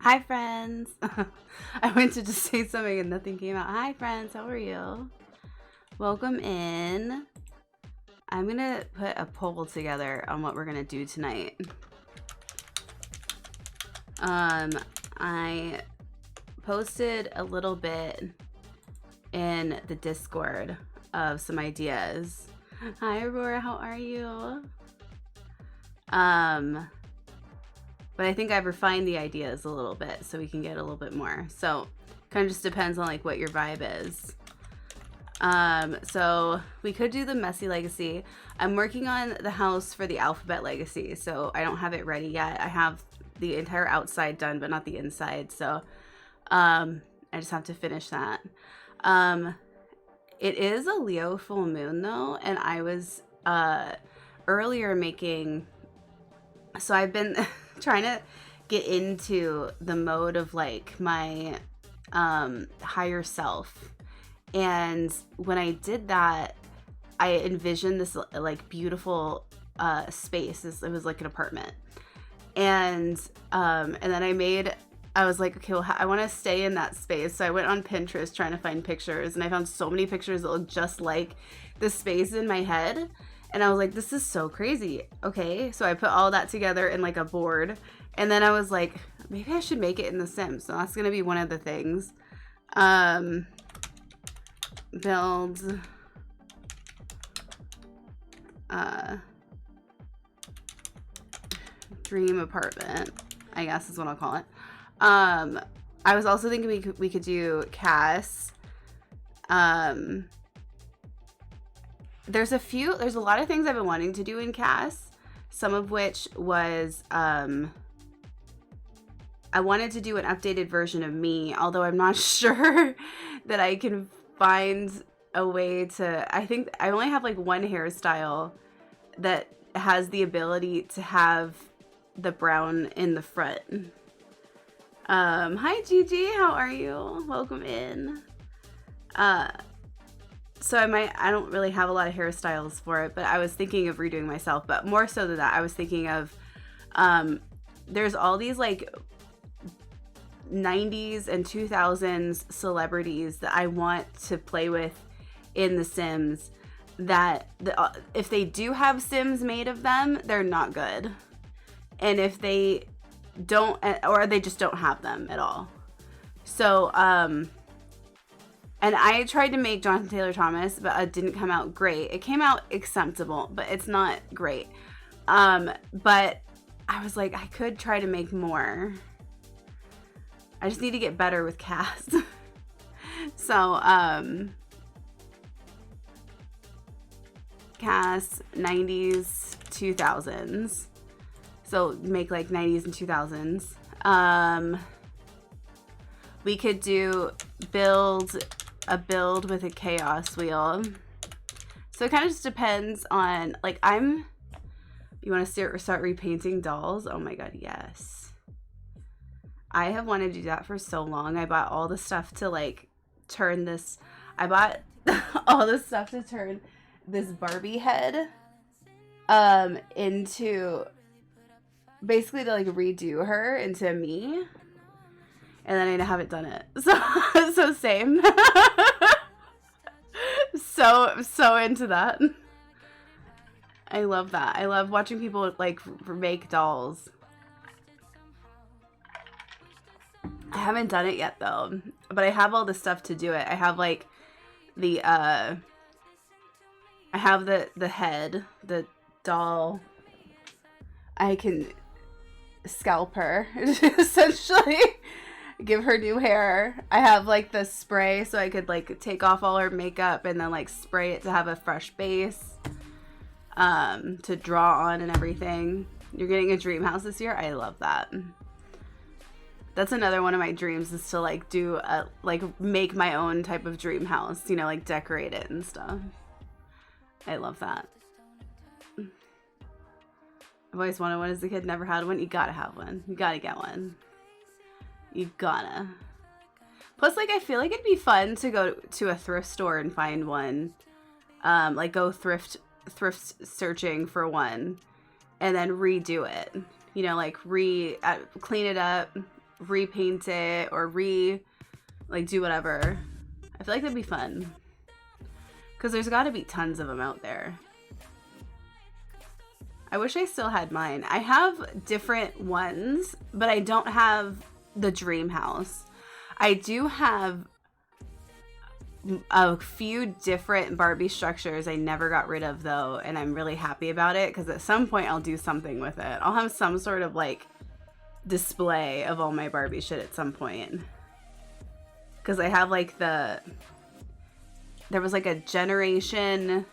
Hi, friends. I went to just say something and nothing came out. Hi, friends. How are you? Welcome in. I'm going to put a poll together on what we're going to do tonight. I posted a little bit in the Discord of some ideas. Hi, Aurora. How are you? But I think I've refined the ideas a little bit so we can get a little bit more. So kind of just depends on like what your vibe is. So we could do the Messy Legacy. I'm working on the house for the Alphabet Legacy, so I don't have it ready yet. I have the entire outside done, but not the inside. So I just have to finish that. It is a Leo full moon though, and I was earlier making. So I've been trying to get into the mode of like my higher self. And when I did that, I envisioned this like beautiful space. It was like an apartment. And then I was like, okay, well, I want to stay in that space. So I went on Pinterest trying to find pictures, and I found so many pictures that look just like the space in my head. And I was like, this is so crazy. Okay, so I put all that together in like a board. And then I was like, maybe I should make it in The Sims. So that's going to be one of the things. Build. Dream apartment, I guess is what I'll call it. I was also thinking we could do Cass. There's a lot of things I've been wanting to do in Cass, some of which was I wanted to do an updated version of me, although I'm not sure that I can find a way to. I think I only have like one hairstyle that has the ability to have the brown in the front. Hi Gigi, how are you? Welcome in. So I don't really have a lot of hairstyles for it, but I was thinking of redoing myself. But more so than that, I was thinking of, there's all these like 90s and 2000s celebrities that I want to play with in The Sims that if they do have Sims made of them, they're not good. And if they don't, or they just don't have them at all. So, and I tried to make Jonathan Taylor Thomas, but it didn't come out great. It came out acceptable, but it's not great. But I was like, I could try to make more. I just need to get better with Cass. So, Cass 90s, 2000s. So make like 90s and 2000s. We could do a build with a chaos wheel. So it kind of just depends on like you want to start repainting dolls? Oh my god, yes. I have wanted to do that for so long. I bought all the stuff to like turn this. I bought all the stuff to turn this Barbie head into basically to like redo her into me. And then I haven't done it. So same. so into that. I love that. I love watching people like make dolls. I haven't done it yet though, but I have all the stuff to do it. I have like I have the head, the doll. I can scalp her essentially. Give her new hair. I have like the spray so I could like take off all her makeup and then like spray it to have a fresh base to draw on and everything. You're getting a dream house this year? I love that. That's another one of my dreams, is to like do a like make my own type of dream house, you know, like decorate it and stuff. I love that. I've always wanted one as a kid, never had one. You gotta have one. You gotta get one. You gotta. Plus, like, I feel like it'd be fun to go to a thrift store and find one. Like, go thrift searching for one and then redo it. You know, like, clean it up, repaint it or like do whatever. I feel like that'd be fun. Because there's got to be tons of them out there. I wish I still had mine. I have different ones, but I don't have the dream house. I do have a few different Barbie structures I never got rid of though, and I'm really happy about it because at some point I'll do something with it. I'll have some sort of like display of all my Barbie shit at some point. Because I have like there was like a generation,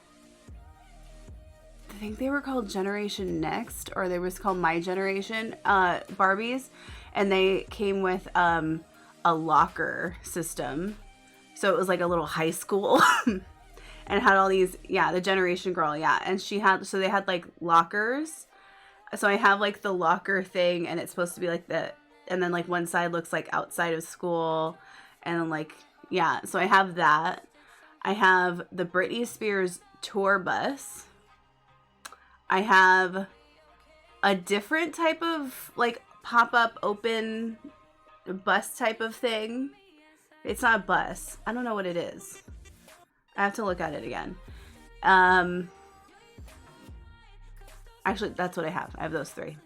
I think they were called Generation Next, or they was called My Generation Barbies, and they came with a locker system. So it was like a little high school and it had all these, yeah, the Generation Girl, yeah. And so they had like lockers. So I have like the locker thing, and it's supposed to be like and then like one side looks like outside of school, and then like, yeah. So I have that. I have the Britney Spears tour bus. I have a different type of like pop-up open bus type of thing. It's not a bus. I don't know what it is. I have to look at it again. Actually, that's what I have. I have those three.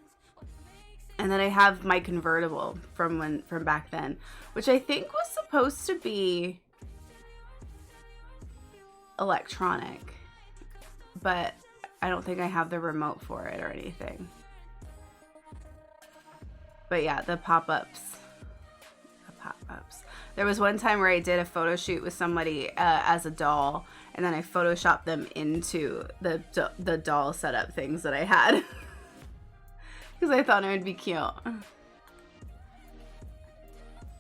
And then I have my convertible from back then, which I think was supposed to be electronic, but I don't think I have the remote for it or anything. But yeah, the pop-ups. There was one time where I did a photo shoot with somebody as a doll, and then I photoshopped them into the doll setup things that I had because I thought it would be cute.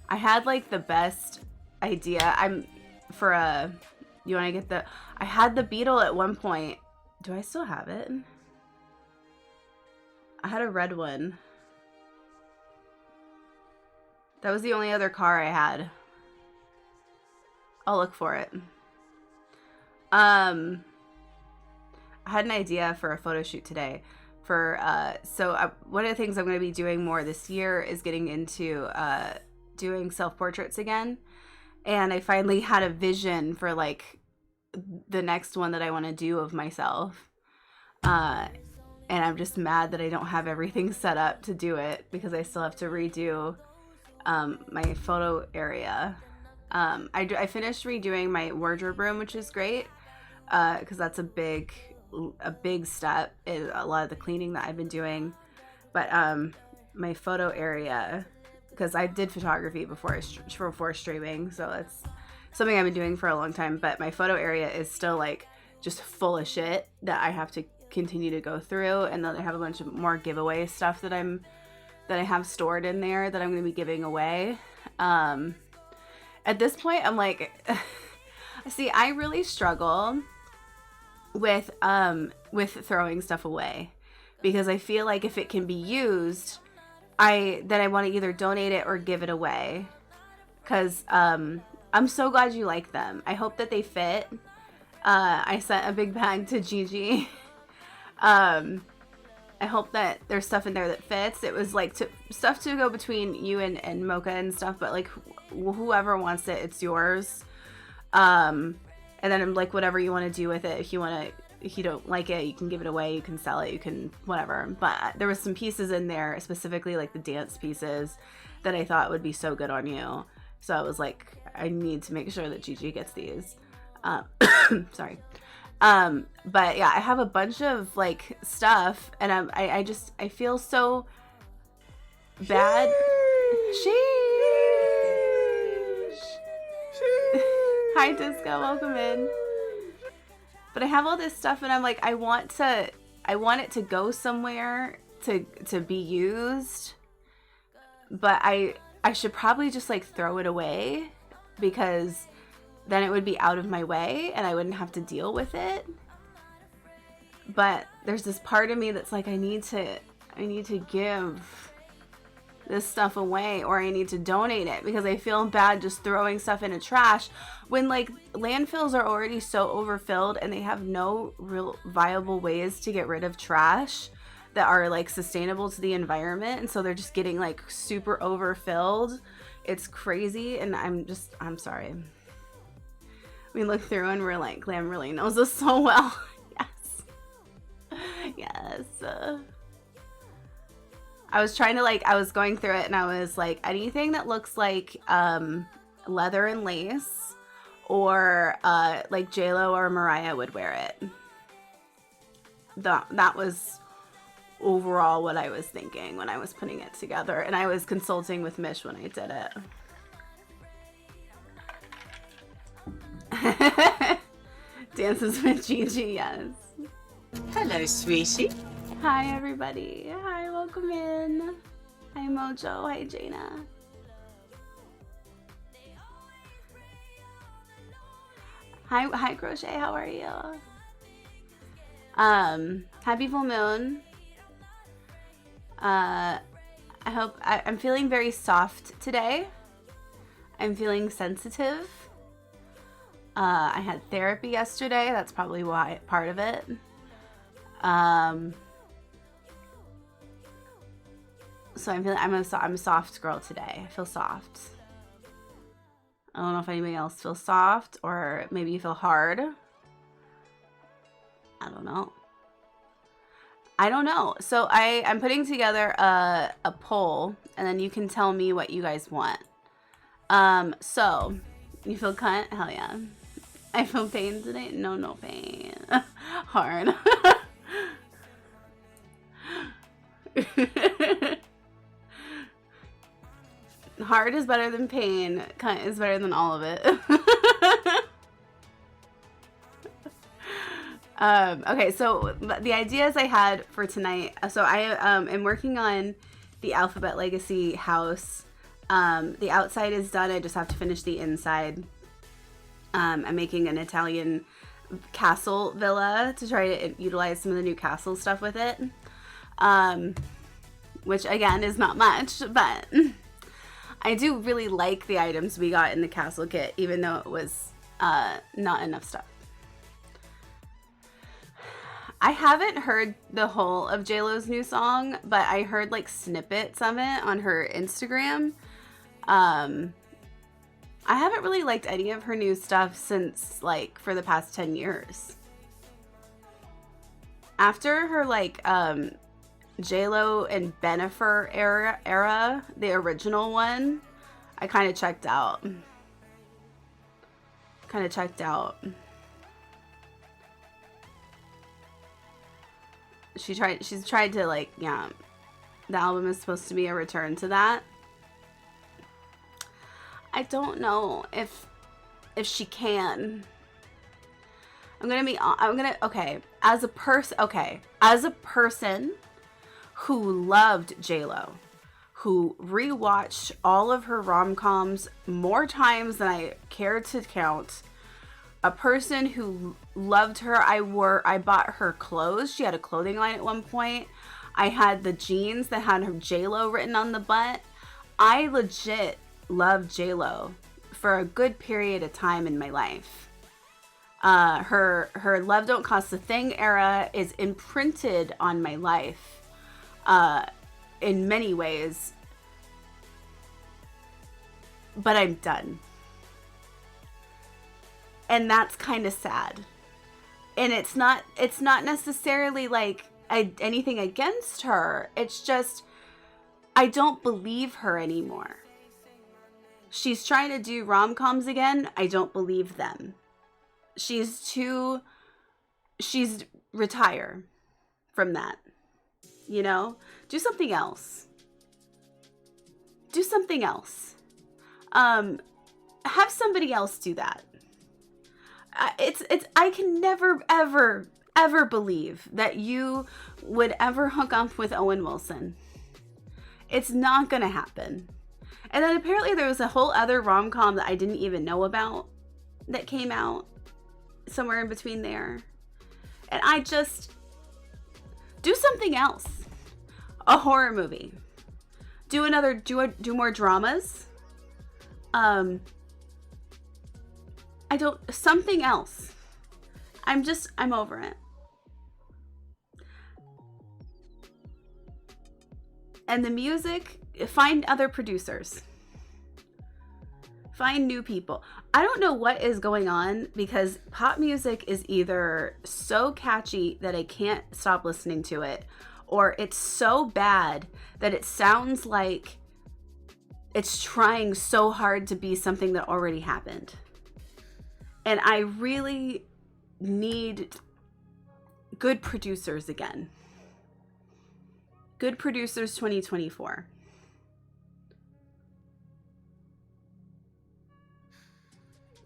I had like the best idea. You want to get I had the Beetle at one point. Do I still have it? I had a red one. That was the only other car I had. I'll look for it. I had an idea for a photo shoot today. One of the things I'm going to be doing more this year is getting into doing self-portraits again. And I finally had a vision for like the next one that I want to do of myself. And I'm just mad that I don't have everything set up to do it because I still have to redo my photo area. I finished redoing my wardrobe room, which is great because that's a big step in a lot of the cleaning that I've been doing. But my photo area, because I did photography before streaming, so that's something I've been doing for a long time. But my photo area is still like just full of shit that I have to continue to go through, and then I have a bunch of more giveaway stuff that I have stored in there that I'm going to be giving away. At this point, I'm like, see, I really struggle with throwing stuff away because I feel like if it can be used, then I want to either donate it or give it away. Because I'm so glad you like them. I hope that they fit. I sent a big bag to Gigi. I hope that there's stuff in there that fits. It was like stuff to go between you and Mocha and stuff, but like whoever wants it, it's yours. And then like whatever you want to do with it. If you don't like it, you can give it away, you can sell it, you can whatever. But there was some pieces in there, specifically like the dance pieces, that I thought would be so good on you. So I was like, I need to make sure that Gigi gets these. Sorry. But yeah, I have a bunch of like stuff, and I feel so bad. Sheesh. Hi Disco, welcome in. But I have all this stuff, and I'm like, I want it to go somewhere to be used, but I should probably just like throw it away because then it would be out of my way and I wouldn't have to deal with it. But there's this part of me that's like, I need to give this stuff away, or I need to donate it because I feel bad just throwing stuff in a trash when like landfills are already so overfilled and they have no real viable ways to get rid of trash that are like sustainable to the environment, and so they're just getting like super overfilled. It's crazy, and I'm sorry. We look through and we're like, Glam really knows us so well. Yes. I was trying to I was going through it and I was like, anything that looks like leather and lace, or like JLo or Mariah would wear it. That was overall what I was thinking when I was putting it together, and I was consulting with Mish when I did it. Dances with Gigi, yes. Hello, sweetie. Hi, everybody. Hi, welcome in. Hi, Mojo. Hi, Jaina. Hi, Crochet. How are you? Happy full moon. I hope I'm feeling very soft today. I'm feeling sensitive. I had therapy yesterday. That's probably why part of it. So I'm a soft girl today. I feel soft. I don't know if anybody else feels soft, or maybe you feel hard. I don't know. So I'm putting together a poll, and then you can tell me what you guys want. So you feel cunt? Hell yeah. I feel pain today? No pain. Hard. Hard is better than pain. Cunt is better than all of it. Okay, so the ideas I had for tonight. So I am working on the Alphabet Legacy house. The outside is done. I just have to finish the inside. I'm making an Italian castle villa to try to utilize some of the new castle stuff with it. Which again is not much, but I do really like the items we got in the castle kit, even though it was not enough stuff. I haven't heard the whole of JLo's new song, but I heard like snippets of it on her Instagram. I haven't really liked any of her new stuff since like for the past 10 years. After her like JLo and Bennifer era, the original one, I kind of checked out. She's tried to like, yeah, the album is supposed to be a return to that. I don't know if she can. Okay, as a person who loved JLo, who rewatched all of her rom-coms more times than I care to count, a person who loved her. I bought her clothes. She had a clothing line at one point. I had the jeans that had her JLo written on the butt. I legit loved JLo for a good period of time in my life. Her Love Don't Cost a Thing era is imprinted on my life in many ways. But I'm done. And that's kind of sad. And it's not necessarily like anything against her. It's just I don't believe her anymore. She's trying to do rom-coms again. I don't believe them. She's retire from that. You know? Do something else. Have somebody else do that. I can never ever believe that you would ever hook up with Owen Wilson. It's not gonna happen. And then apparently there was a whole other rom-com that I didn't even know about that came out somewhere in between there. And I just do something else. A horror movie. Do more dramas. Something else. I'm over it. And the music, find other producers. Find new people. I don't know what is going on because pop music is either so catchy that I can't stop listening to it, or it's so bad that it sounds like it's trying so hard to be something that already happened. And I really need good producers again. Good producers 2024.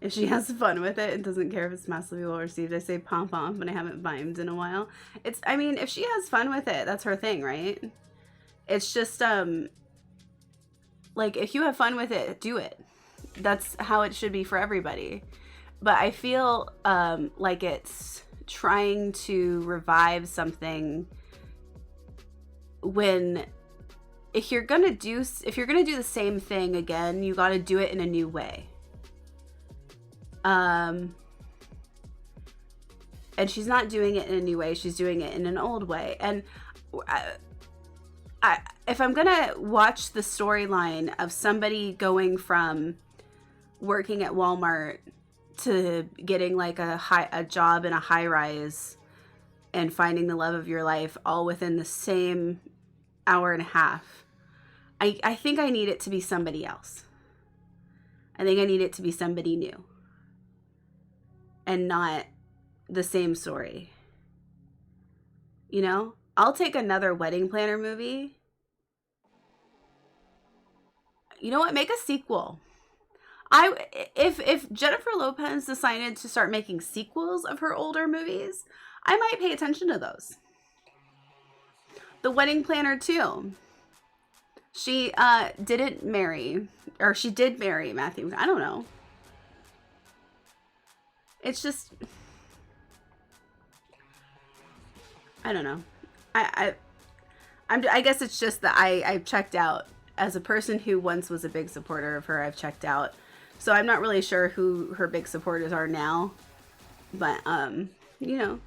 If she has fun with it and doesn't care if it's massively well received, I say pom pom, but I haven't vibed in a while. I mean, if she has fun with it, that's her thing, right? It's just, like, if you have fun with it, do it. That's how it should be for everybody. But I feel, like it's trying to revive something when if you're gonna do the same thing again, you got to do it in a new way. And she's not doing it in a new way, she's doing it in an old way. And if I'm gonna watch the storyline of somebody going from working at Walmart to getting like a job in a high rise and finding the love of your life all within the same hour and a half, I think I need it to be somebody else. I think I need it to be somebody new and not the same story. You know, I'll take another wedding planner movie. You know what? Make a sequel. If Jennifer Lopez decided to start making sequels of her older movies, I might pay attention to those. The Wedding Planner 2. She didn't marry, or she did marry Matthew. I don't know. It's just, I don't know. I guess it's just that I've checked out. As a person who once was a big supporter of her, I've checked out. So I'm not really sure who her big supporters are now. But, you know,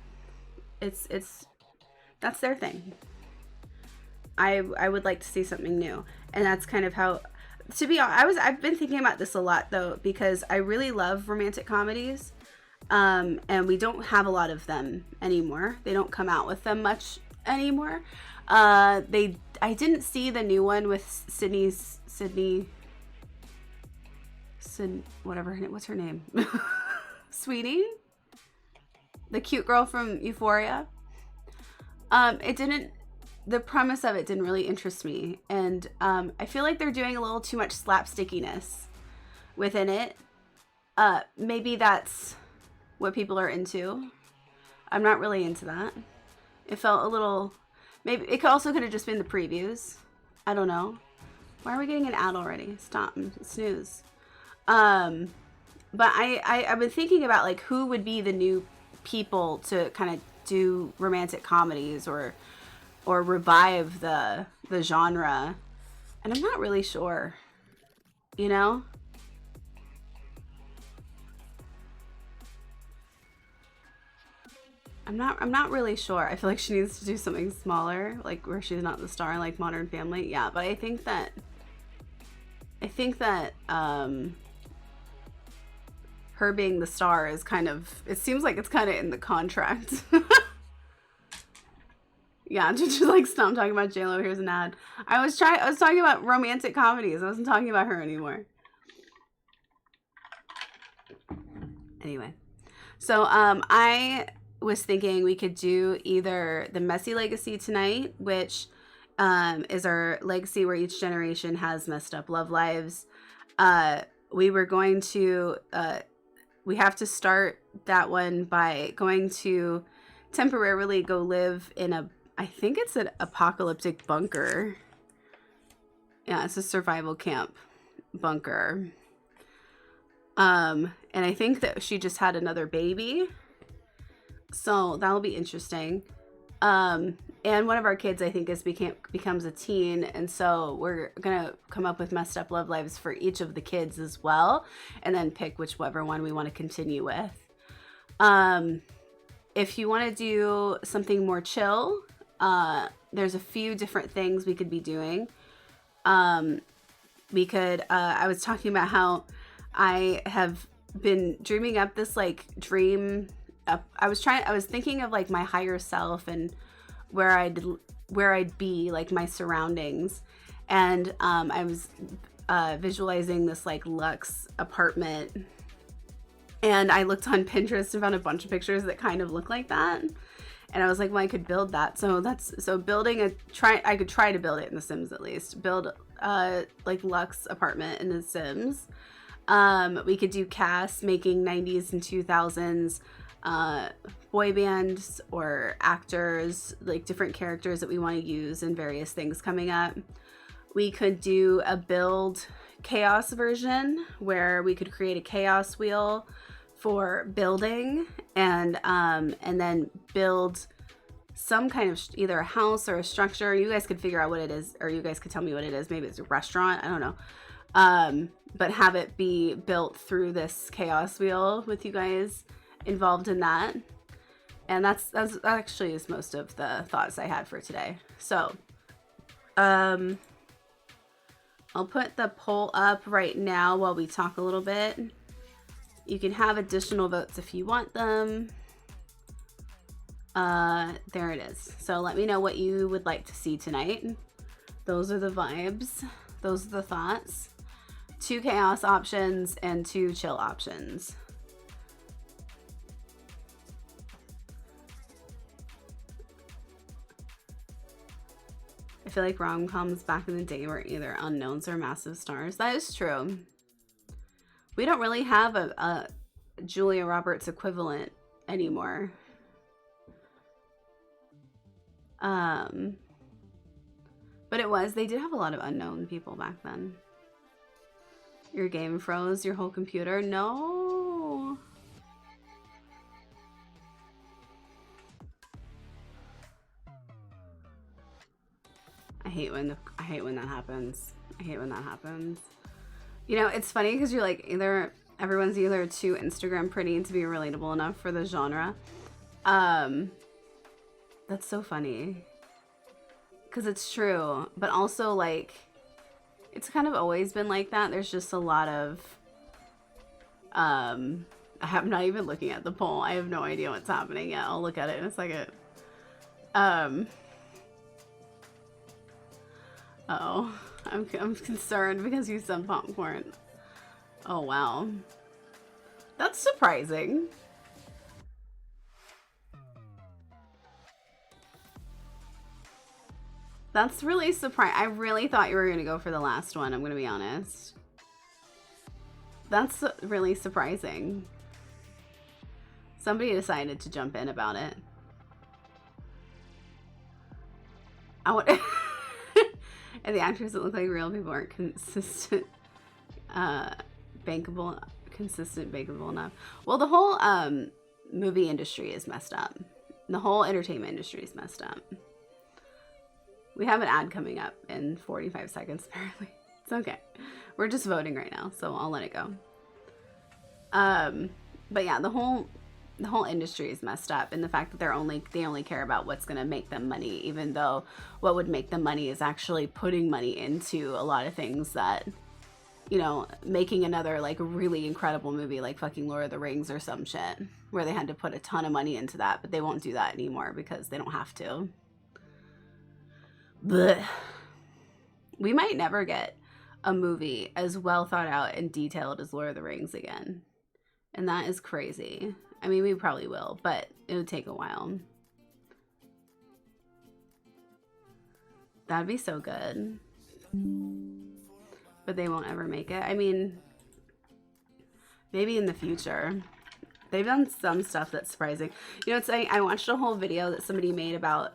it's that's their thing. I would like to see something new. And that's kind of how, to be honest, I've been thinking about this a lot, though, because I really love romantic comedies. And we don't have a lot of them anymore. They don't come out with them much anymore. I didn't see the new one with Sydney, whatever her name, what's her name? Sweetie? The cute girl from Euphoria. The premise of it didn't really interest me. And, I feel like they're doing a little too much slapstickiness within it. Maybe that's what people are into. I'm not really into that. It felt a little, maybe it also could have just been the previews. I don't know. Why are we getting an ad already? Stop. Snooze. But I've been thinking about like who would be the new people to kind of do romantic comedies or revive the genre. And I'm not really sure. You know? I'm not really sure. I feel like she needs to do something smaller, like where she's not the star, like Modern Family. Yeah, but I think that her being the star is kind of, it seems like it's kind of in the contract. Yeah, just like stop talking about JLo. Here's an ad. I was talking about romantic comedies. I wasn't talking about her anymore. Anyway, so I was thinking we could do either the Messy Legacy tonight, which is our legacy where each generation has messed up love lives. We were going to we have to start that one by going to temporarily go live in I think it's an apocalyptic bunker. Yeah, it's a survival camp bunker. And I think that she just had another baby. So that'll be interesting. And one of our kids, I think, becomes a teen. And so we're going to come up with messed up love lives for each of the kids as well. And then pick whichever one we want to continue with. If you want to do something more chill, There's a few different things we could be doing. We could, I was talking about how I have been dreaming up this like dream. I was thinking of like my higher self and where I'd be, like my surroundings. And I was visualizing this like luxe apartment. And I looked on Pinterest and found a bunch of pictures that kind of look like that. And I was like, well, I could build that. So building I could try to build it in The Sims at least. Build like luxe apartment in The Sims. We could do casts making 90s and 2000s boy bands or actors, like different characters that we want to use in various things coming up. We could do a build chaos version where we could create a chaos wheel for building and then build some kind of either a house or a structure. You guys could figure out what it is, or you guys could tell me what it is. Maybe it's a restaurant, I don't know. But have it be built through this chaos wheel with you guys involved in that. And that's actually is most of the thoughts I had for today. So I'll put the poll up right now while we talk a little bit. You can have additional votes if you want them. There it is. So let me know what you would like to see tonight. Those are the vibes. Those are the thoughts. 2 chaos options and 2 chill options. I feel like rom-coms back in the day were either unknowns or massive stars. That is true. We don't really have a Julia Roberts equivalent anymore. But they did have a lot of unknown people back then. Your game froze, your whole computer? No. I hate when that happens. I hate when that happens. You know, it's funny because you're like everyone's either too Instagram pretty to be relatable enough for the genre. That's so funny. Because it's true, but also like it's kind of always been like that. There's just a lot of I'm not even looking at the poll. I have no idea what's happening yet. I'll look at it in a second. Oh, I'm concerned because you said popcorn. Oh wow, that's surprising. That's really surprising. I really thought you were going to go for the last one, I'm going to be honest. That's really surprising. Somebody decided to jump in about it. I want and the actors that look like real people aren't consistent, bankable enough. Well, the whole movie industry is messed up. The whole entertainment industry is messed up. We have an ad coming up in 45 seconds, apparently. It's okay. We're just voting right now, so I'll let it go. But yeah, the whole industry is messed up, and the fact that they only care about what's going to make them money, even though what would make them money is actually putting money into a lot of things that, you know, making another like really incredible movie like fucking Lord of the Rings or some shit, where they had to put a ton of money into that, but they won't do that anymore because they don't have to. Blech. We might never get a movie as well thought out and detailed as Lord of the Rings again. And that is crazy. I mean, we probably will, but it would take a while. That'd be so good. But they won't ever make it. I mean, maybe in the future. They've done some stuff that's surprising. You know, it's I watched a whole video that somebody made about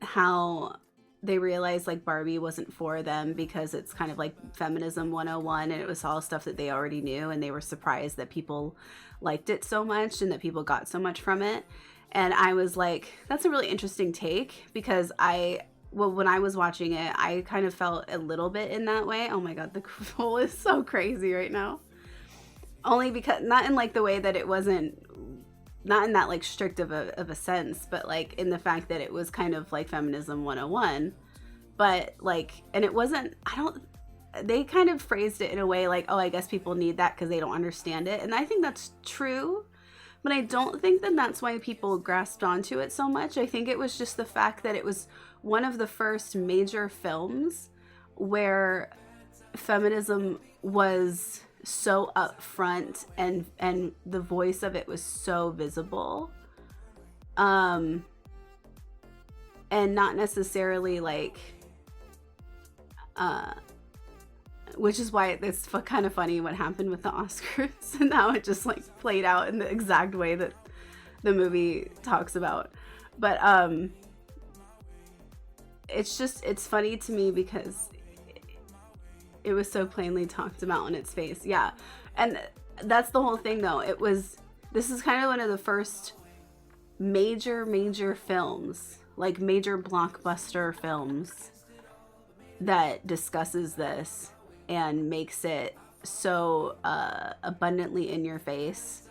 how they realized like Barbie wasn't for them because it's kind of like feminism 101, and it was all stuff that they already knew, and they were surprised that people liked it so much and that people got so much from it. And I was like, that's a really interesting take, because when I was watching it, I kind of felt a little bit in that way. Oh my god, the poll is so crazy right now. Only because, not in like the way that it wasn't not in that like strict of a sense, but like in the fact that it was kind of like feminism 101. But like, and it wasn't, they kind of phrased it in a way like, oh, I guess people need that because they don't understand it. And I think that's true, but I don't think that that's why people grasped onto it so much. I think it was just the fact that it was one of the first major films where feminism was so upfront and the voice of it was so visible. And not necessarily like, which is why it's kind of funny what happened with the Oscars and how it just like played out in the exact way that the movie talks about. But it's funny to me because it was so plainly talked about in its face. Yeah. And that's the whole thing though. This is kind of one of the first major films, like major blockbuster films, that discusses this and makes it so abundantly in your face,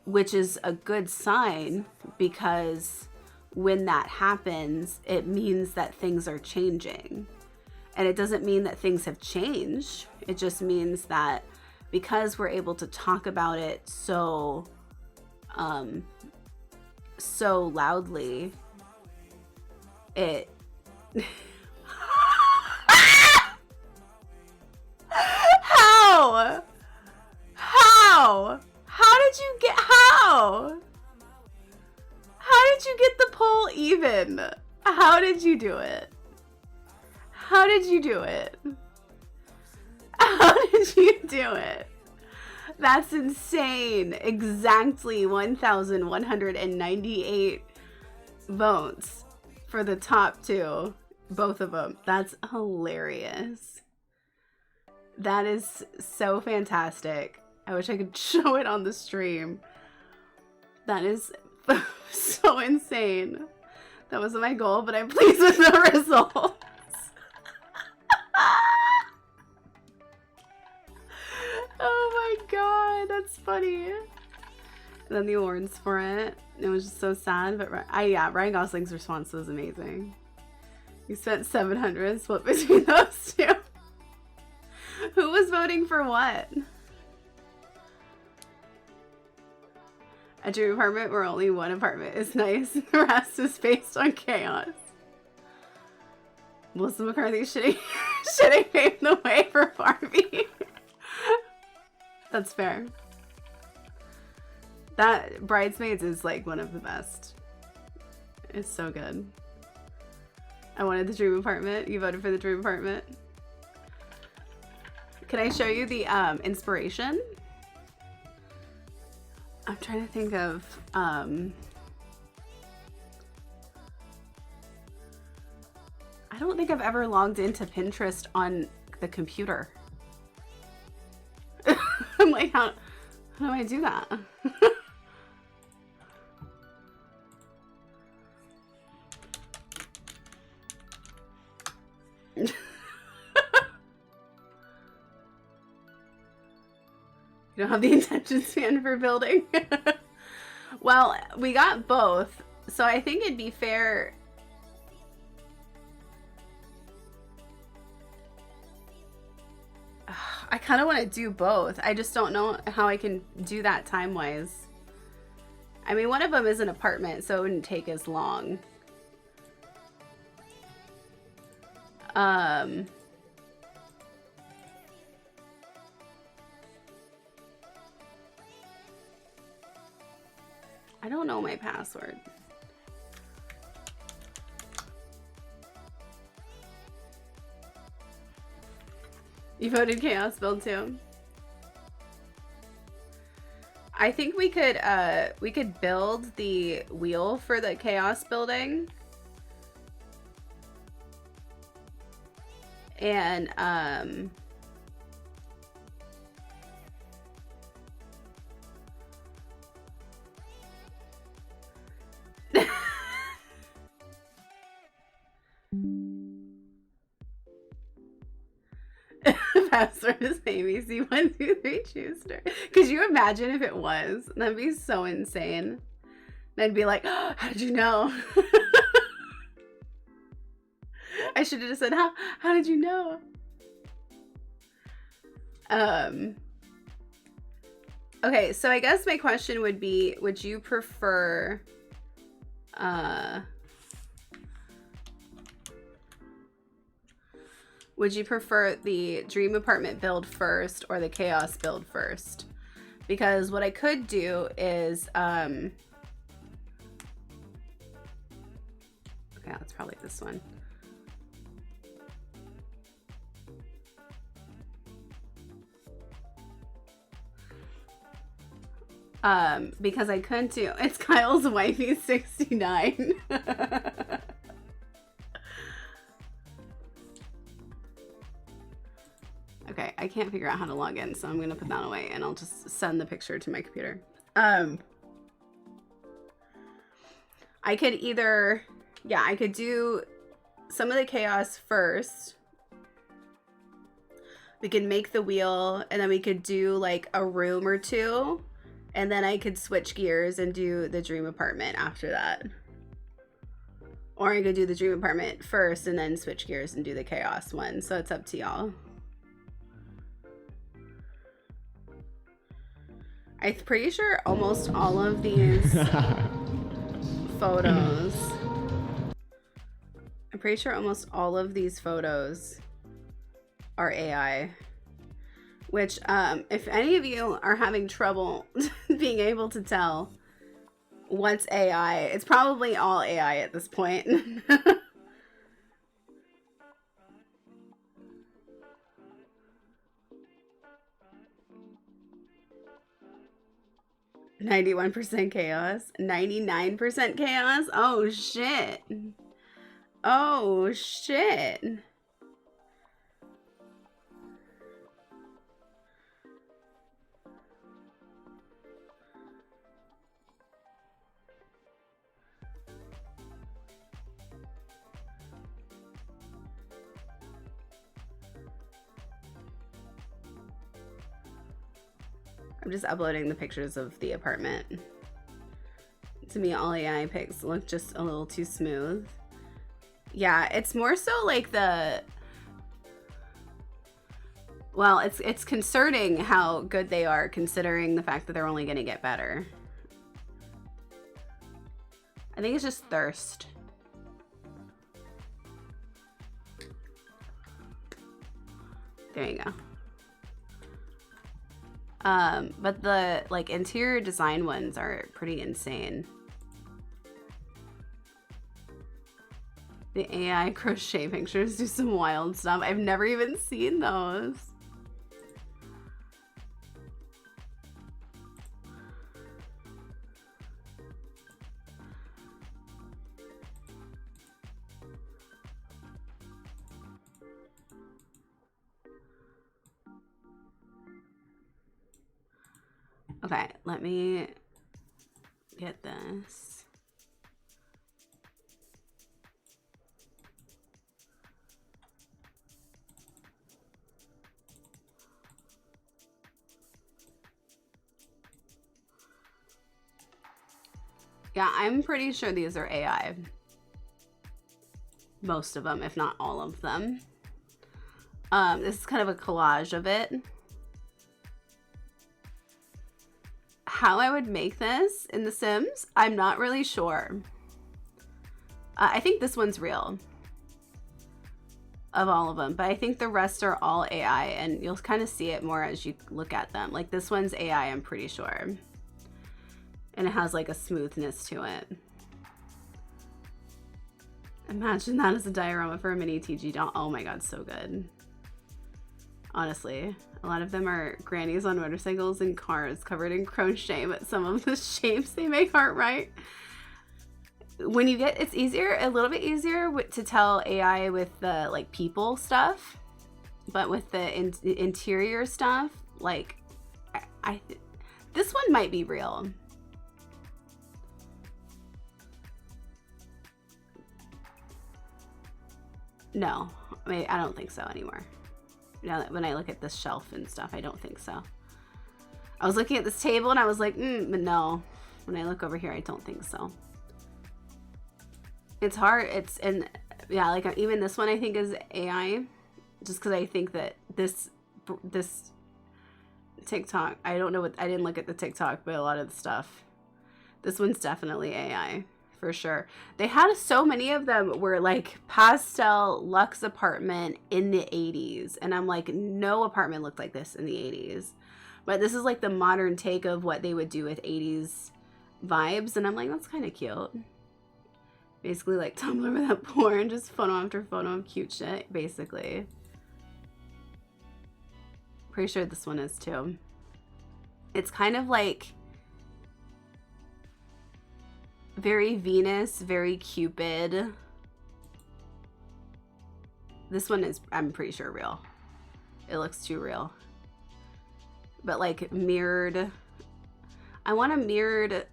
which is a good sign, because when that happens, it means that things are changing. And it doesn't mean that things have changed. It just means that because we're able to talk about it so loudly, it How? How did you get the poll even? How did you do it? How did you do it? That's insane. Exactly 1,198 votes for the top two. Both of them. That's hilarious. That is so fantastic. I wish I could show it on the stream. That is so insane. That wasn't my goal, but I'm pleased with the results. Oh my god, that's funny. And then the awards for it. It was just so sad, but Ryan Gosling's response was amazing. He spent 700 split between those two. Who was voting for what? A dream apartment where only one apartment is nice, the rest is based on chaos. Melissa McCarthy should have paved the way for Barbie. That's fair. That Bridesmaids is like one of the best. It's so good. I wanted the dream apartment. You voted for the dream apartment. Can I show you the inspiration? I'm trying to think of I don't think I've ever logged into Pinterest on the computer. I'm like, how do I do that? You don't have the attention span for building. Well, we got both, so I think it'd be fair. I kind of want to do both. I just don't know how I can do that time-wise. I mean, one of them is an apartment, so it wouldn't take as long. I don't know my password. You voted chaos build too. I think we could build the wheel for the chaos building. And Password is ABC123 Schuster. Could you imagine if it was? That'd be so insane. And I'd be like, oh, how did you know? I should have just said, how did you know? Okay, so I guess my question would be, would you prefer the dream apartment build first or the chaos build first? Because what I could do is okay, that's probably this one. Because I couldn't do, it's Kyle's wifey 69. Okay, I can't figure out how to log in, so I'm gonna put that away and I'll just send the picture to my computer. I could either, yeah, I could do some of the chaos first. We could make the wheel and then we could do like a room or two. And then I could switch gears and do the dream apartment after that. Or I could do the dream apartment first and then switch gears and do the chaos one. So it's up to y'all. I'm pretty sure almost all of these photos. I'm pretty sure almost all of these photos are AI. Which, if any of you are having trouble being able to tell what's AI, it's probably all AI at this point. 91% chaos, 99% chaos. Oh shit. Oh shit. I'm just uploading the pictures of the apartment. To me, all AI pics look just a little too smooth. Yeah, it's more so like the... Well, it's concerning how good they are considering the fact that they're only going to get better. I think it's just thirst. There you go. But the like interior design ones are pretty insane. The AI crochet pictures do some wild stuff. I've never even seen those. Okay, let me get this. Yeah, I'm pretty sure these are AI. Most of them, if not all of them. This is kind of a collage of it. How I would make this in The Sims, I'm not really sure. I think this one's real of all of them, but I think the rest are all AI, and you'll kind of see it more as you look at them. Like this one's AI, I'm pretty sure. And it has like a smoothness to it. Imagine that as a diorama for a mini TG doll. Oh my god, so good. Honestly, a lot of them are grannies on motorcycles and cars covered in crochet, but some of the shapes they make aren't right. When you get, it's easier, a little bit easier to tell AI with the like people stuff, but with the interior stuff, like this one might be real. No, I mean, I don't think so anymore. Now that when I look at this shelf and stuff, I don't think so. I was looking at this table and I was like, but no. When I look over here, I don't think so. It's hard. And yeah, like even this one I think is AI, just because I think that this TikTok, I don't know what, I didn't look at the TikTok, but a lot of the stuff, this one's definitely AI for sure. They had so many of them were like pastel luxe apartment in the 80s, and I'm like, no apartment looked like this in the 80s, but this is like the modern take of what they would do with 80s vibes, and I'm like, that's kind of cute. Basically like Tumblr without porn, just photo after photo of cute shit, basically. Pretty sure this one is too. It's kind of like very Venus, very Cupid. This one is, I'm pretty sure, real. It looks too real. But like mirrored. I want a mirrored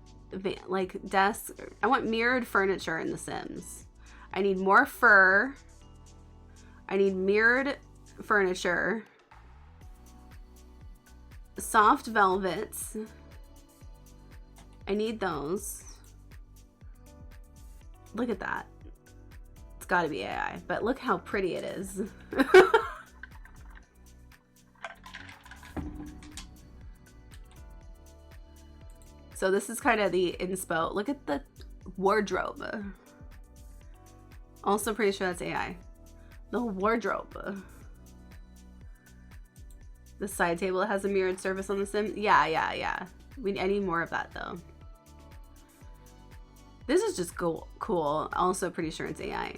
like desk. I want mirrored furniture in The Sims. I need more fur. I need mirrored furniture. Soft velvets. I need those. Look at that. It's got to be AI, but look how pretty it is. So this is kind of the inspo. Look at the wardrobe. Also pretty sure that's AI. The wardrobe. The side table has a mirrored surface on the Sim. Yeah. I need more of that though. This is just cool. Also pretty sure it's AI.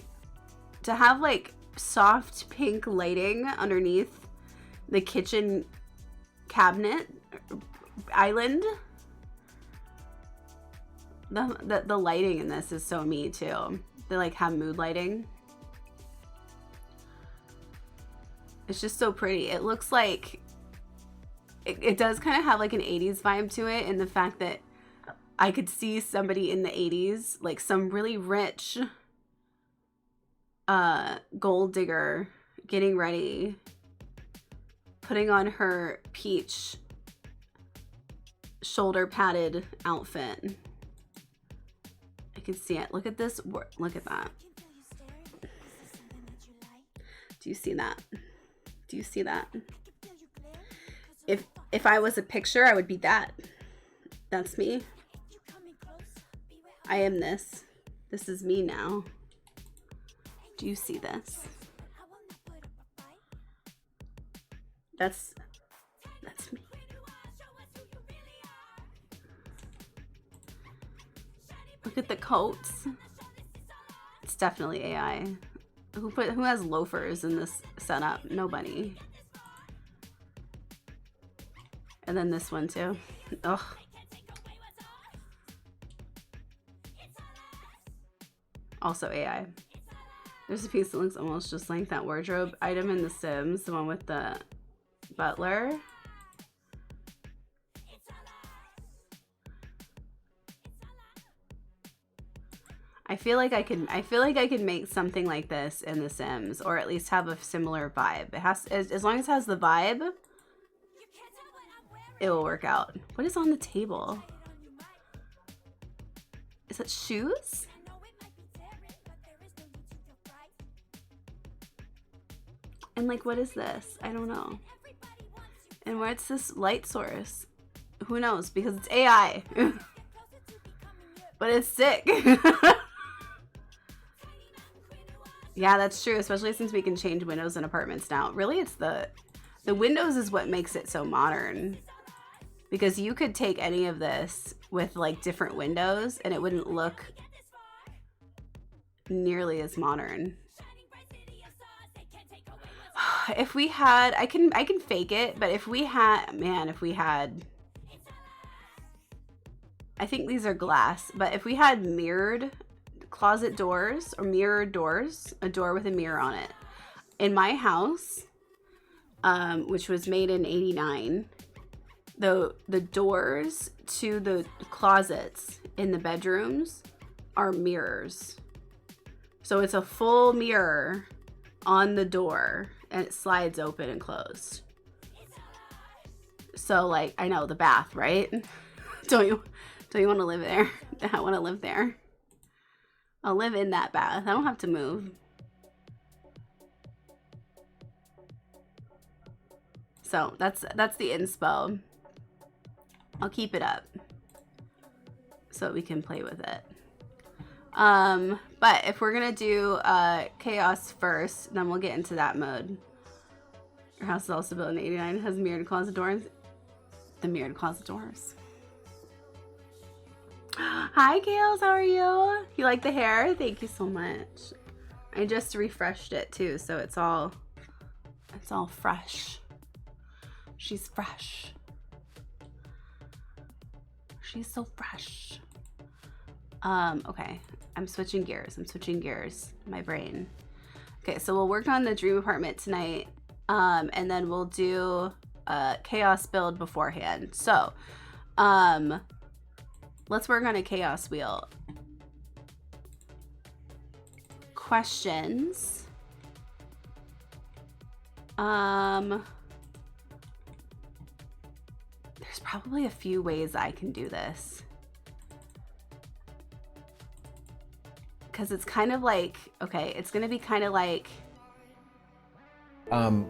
To have like soft pink lighting underneath the kitchen cabinet island. The lighting in this is so me too. They like have mood lighting. It's just so pretty. It looks like it does kind of have like an 80s vibe to it, in the fact that I could see somebody in the 80s, like some really rich gold digger getting ready, putting on her peach shoulder padded outfit. I can see it. Look at this. Look at that. Do you see that? Do you see that? If I was a picture, I would be that. That's me. I am this. This is me now. Do you see this? That's me. Look at the coats. It's definitely AI. Who has loafers in this setup? Nobody. And then this one too. Ugh. Also AI. There's a piece that looks almost just like that wardrobe item in The Sims, the one with the butler. I feel like I could make something like this in The Sims, or at least have a similar vibe. It has, as long as it has the vibe, it will work out. What is on the table? Is it shoes? And like, what is this? I don't know. And what's this light source? Who knows? Because it's AI. But it's sick. Yeah, that's true, especially since we can change windows in apartments now. Really, it's the windows is what makes it so modern. Because you could take any of this with like different windows and it wouldn't look nearly as modern. If we had, I can fake it, but if we had, I think these are glass, but if we had mirrored closet doors or mirrored doors, a door with a mirror on it, in my house, which was made in '89, the doors to the closets in the bedrooms are mirrors. So it's a full mirror on the door and it slides open and closed. So like, I know the bath, right? Don't you want to live there? I want to live there. I'll live in that bath. I don't have to move. So that's the inspo. I'll keep it up so we can play with it. But if we're gonna do chaos first, then we'll get into that mode. Your house is also built in 89. It has mirrored closet doors. The mirrored closet doors. Hi, Kales. How are you? You like the hair? Thank you so much. I just refreshed it too, so it's all fresh. She's fresh. She's so fresh. Okay. I'm switching gears. My brain. Okay, so we'll work on the dream apartment tonight. And then we'll do chaos build beforehand. So, let's work on a chaos wheel. Questions. There's probably a few ways I can do this. Because it's kind of like, okay, it's going to be kind of like... Oh,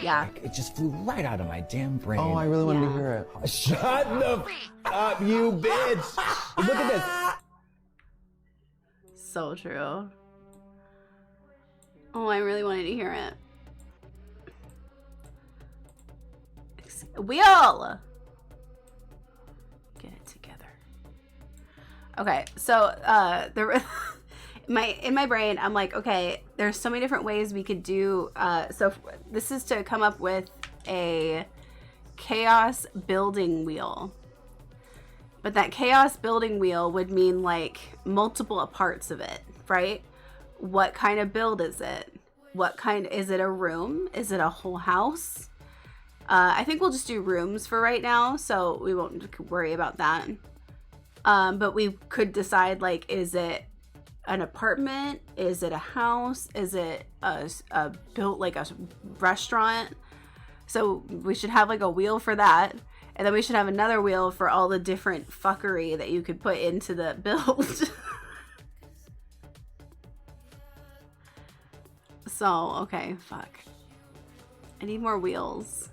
yeah. It just flew right out of my damn brain. Oh, I really wanted to hear it. Shut the f up, you bitch! Look at this. So true. Oh, I really wanted to hear it. Wheel! Get it together. Okay, so in my brain, I'm like, okay, there's so many different ways we could do. So this is to come up with a chaos building wheel. But that chaos building wheel would mean like multiple parts of it, right? What kind of build is it? Is it a room? Is it a whole house? I think we'll just do rooms for right now, so we won't worry about that. But we could decide, like, is it an apartment? Is it a house? Is it a built like a restaurant? So we should have like a wheel for that. And then we should have another wheel for all the different fuckery that you could put into the build. So, okay, fuck. I need more wheels.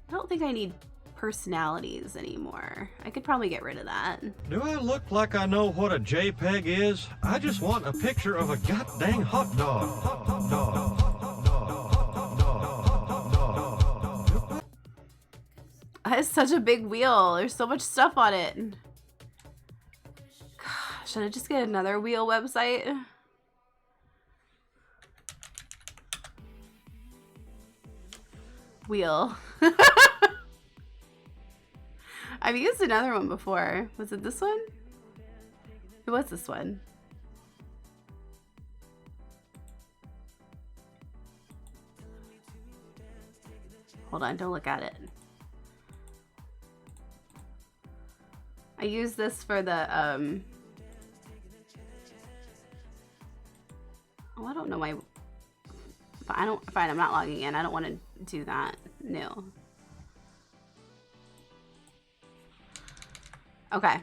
I don't think I need personalities anymore. I could probably get rid of that. Do I look like I know what a JPEG is? I just want a picture of a goddamn hot dog. That is such a big wheel. There's so much stuff on it. Should I just get another wheel website? Wheel. I've used another one before. Was it this one? It was this one. Hold on, don't look at it. I use this for the oh, I don't know why. Fine, I'm not logging in. I don't want to do that. No. Okay.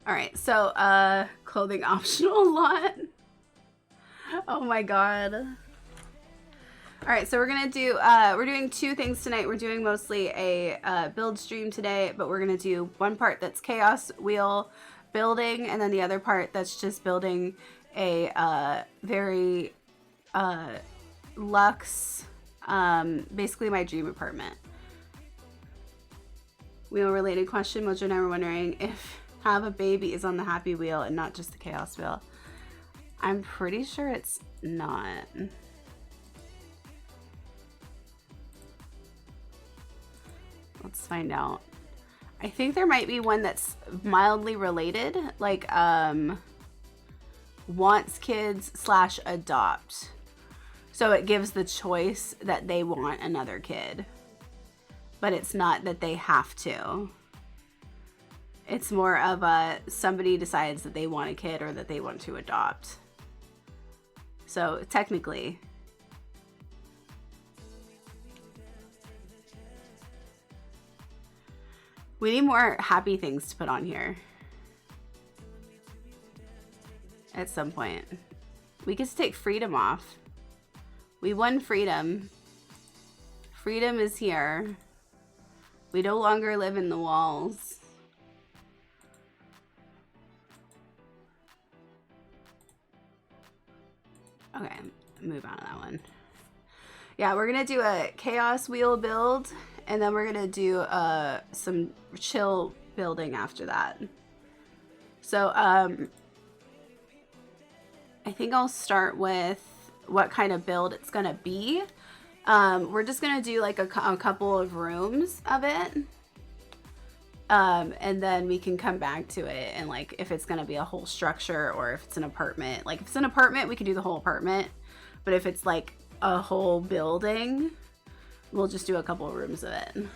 All right. So, clothing optional lot. Oh my god. All right, so we're gonna do, we're doing two things tonight. We're doing mostly a build stream today, but we're gonna do one part that's chaos wheel building, and then the other part that's just building a very luxe, basically my dream apartment. Wheel related question. Mojo and I were wondering if have a baby is on the happy wheel and not just the chaos wheel. I'm pretty sure it's not. Let's find out. I think there might be one that's mildly related, like wants kids / adopt. So it gives the choice that they want another kid. but it's not that they have to. It's more of a somebody decides that they want a kid or that they want to adopt. So technically, we need more happy things to put on here. At some point, we could take freedom off. We won freedom. Freedom is here. We no longer live in the walls. Okay, move on to that one. Yeah, we're gonna do a chaos wheel build, and then we're gonna do some chill building after that. So I think I'll start with what kind of build it's gonna be. We're just gonna do like a couple of rooms of it, and then we can come back to it and like if it's gonna be a whole structure or if it's an apartment. Like if it's an apartment, we can do the whole apartment, but if it's like a whole building, we'll just do a couple of rooms of it.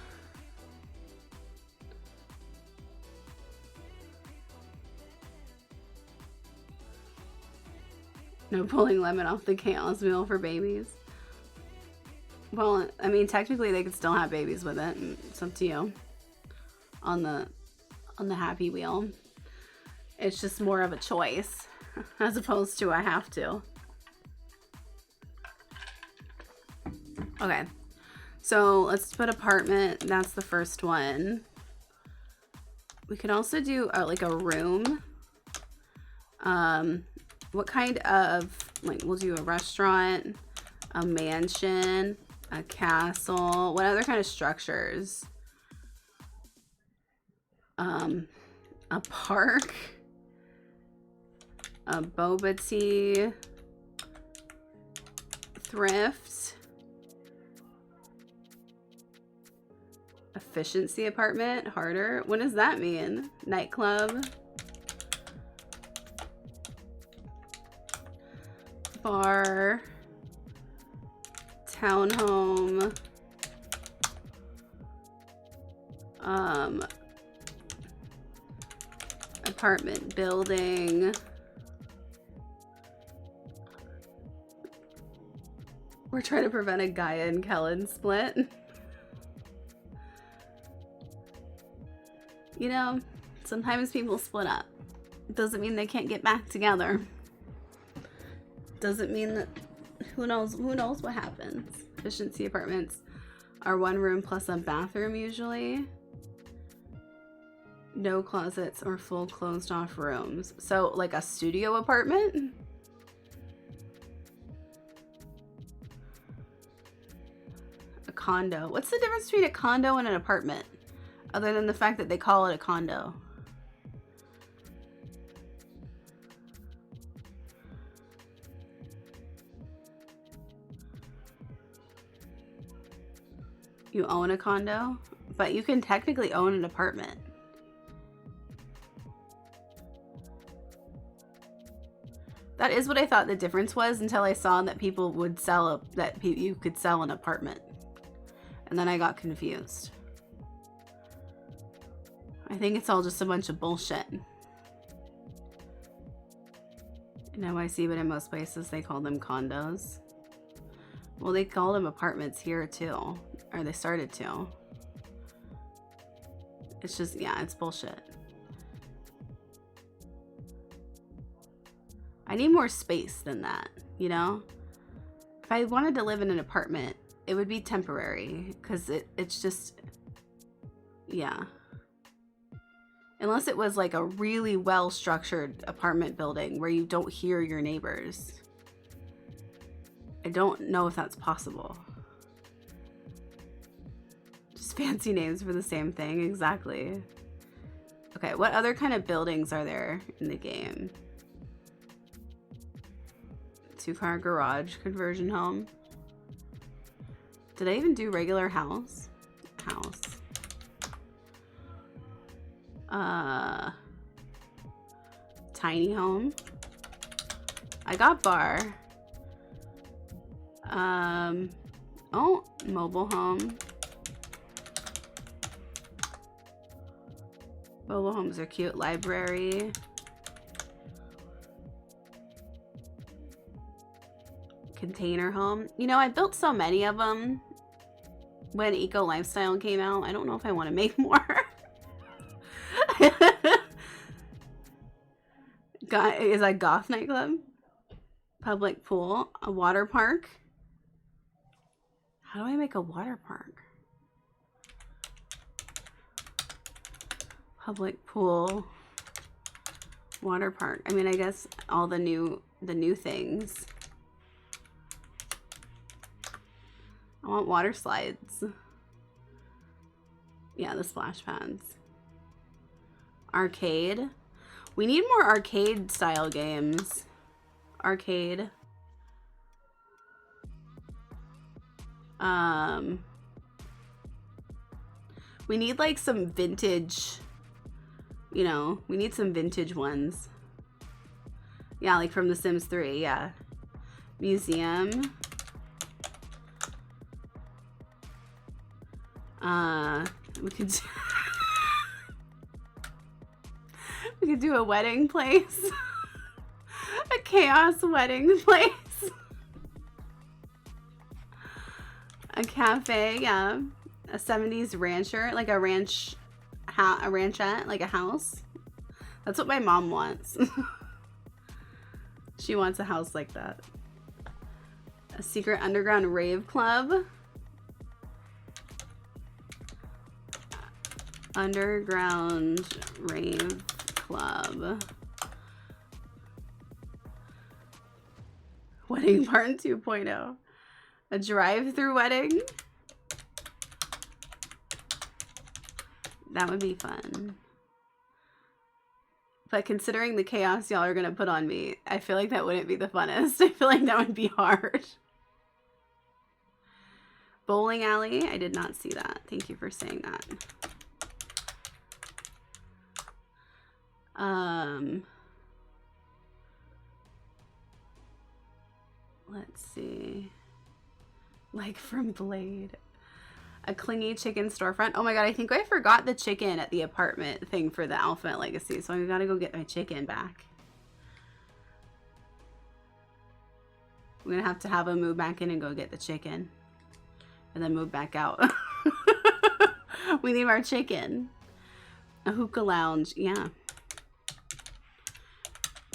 No pulling lemon off the chaos wheel for babies. Well, I mean, technically they could still have babies with it. It's up to you. On the happy wheel. It's just more of a choice as opposed to I have to. Okay. So let's put apartment. That's the first one. We could also do like a room. What kind of, like, we'll do a restaurant, a mansion, a castle. What other kind of structures? A park, a boba tea, thrift, efficiency apartment, harder. What does that mean? Nightclub, bar, townhome, apartment building, we're trying to prevent a Gaia and Kellen split. You know, sometimes people split up. Doesn't mean they can't get back together. Doesn't mean that, who knows what happens. Efficiency apartments are 1 room plus a bathroom usually. No closets or full closed off rooms. So like a studio apartment? A condo. What's the difference between a condo and an apartment? Other than the fact that they call it a condo. You own a condo, but you can technically own an apartment. That is what I thought the difference was until I saw that people would sell you could sell an apartment. And then I got confused. I think it's all just a bunch of bullshit. In NYC, but in most places they call them condos. Well, they call them apartments here too. Or they started to. It's just, yeah, it's bullshit. I need more space than that, you know? If I wanted to live in an apartment, it would be temporary. Because it's just, yeah. Unless it was like a really well-structured apartment building where you don't hear your neighbors. I don't know if that's possible. Just fancy names for the same thing, exactly. Okay, what other kind of buildings are there in the game? 2-car garage conversion home. Did I even do regular house? House. Tiny home. I got bar. Oh, mobile home. Mobile homes are cute. Library. Container home. You know, I built so many of them when Eco Lifestyle came out. I don't know if I want to make more. Is that Goth Nightclub? Public pool. A water park. How do I make a water park? Public pool. Water park. I mean, I guess all the new things. I want water slides. Yeah, the splash pads. Arcade. We need more arcade style games. Arcade. We need like some vintage, you know, we need some vintage ones. Yeah, like from The Sims 3, yeah. Museum. We could do we could do a wedding place. A chaos wedding place. A cafe, yeah. A 70s rancher, like a ranchette, like a house. That's what my mom wants. She wants a house like that. A secret underground rave club. Underground rave club. Wedding Barn 2.0. A drive-through wedding. That would be fun. But considering the chaos y'all are gonna put on me, I feel like that wouldn't be the funnest. I feel like that would be hard. Bowling alley. I did not see that. Thank you for saying that. Let's see. Like from Blade. A clingy chicken storefront. Oh my god, I think I forgot the chicken at the apartment thing for the Alphabet Legacy, so I gotta go get my chicken back. I'm gonna have to have him move back in and go get the chicken. And then move back out. We need our chicken. A hookah lounge, yeah.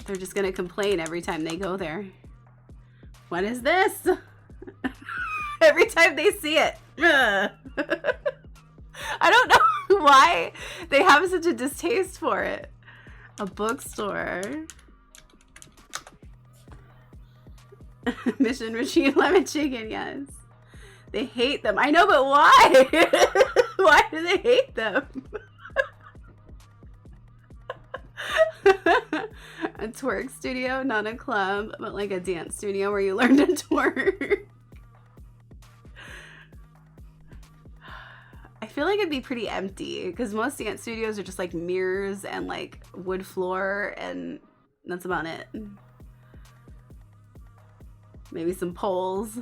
They're just gonna complain every time they go there. What is this? Every time they see it. I don't know why they have such a distaste for it. A bookstore. Mission Machine Lemon Chicken, yes. They hate them. I know, but why? Why do they hate them? A twerk studio, not a club, but like a dance studio where you learn to twerk. I feel like it'd be pretty empty because most dance studios are just like mirrors and like wood floor, and that's about it. Maybe some poles.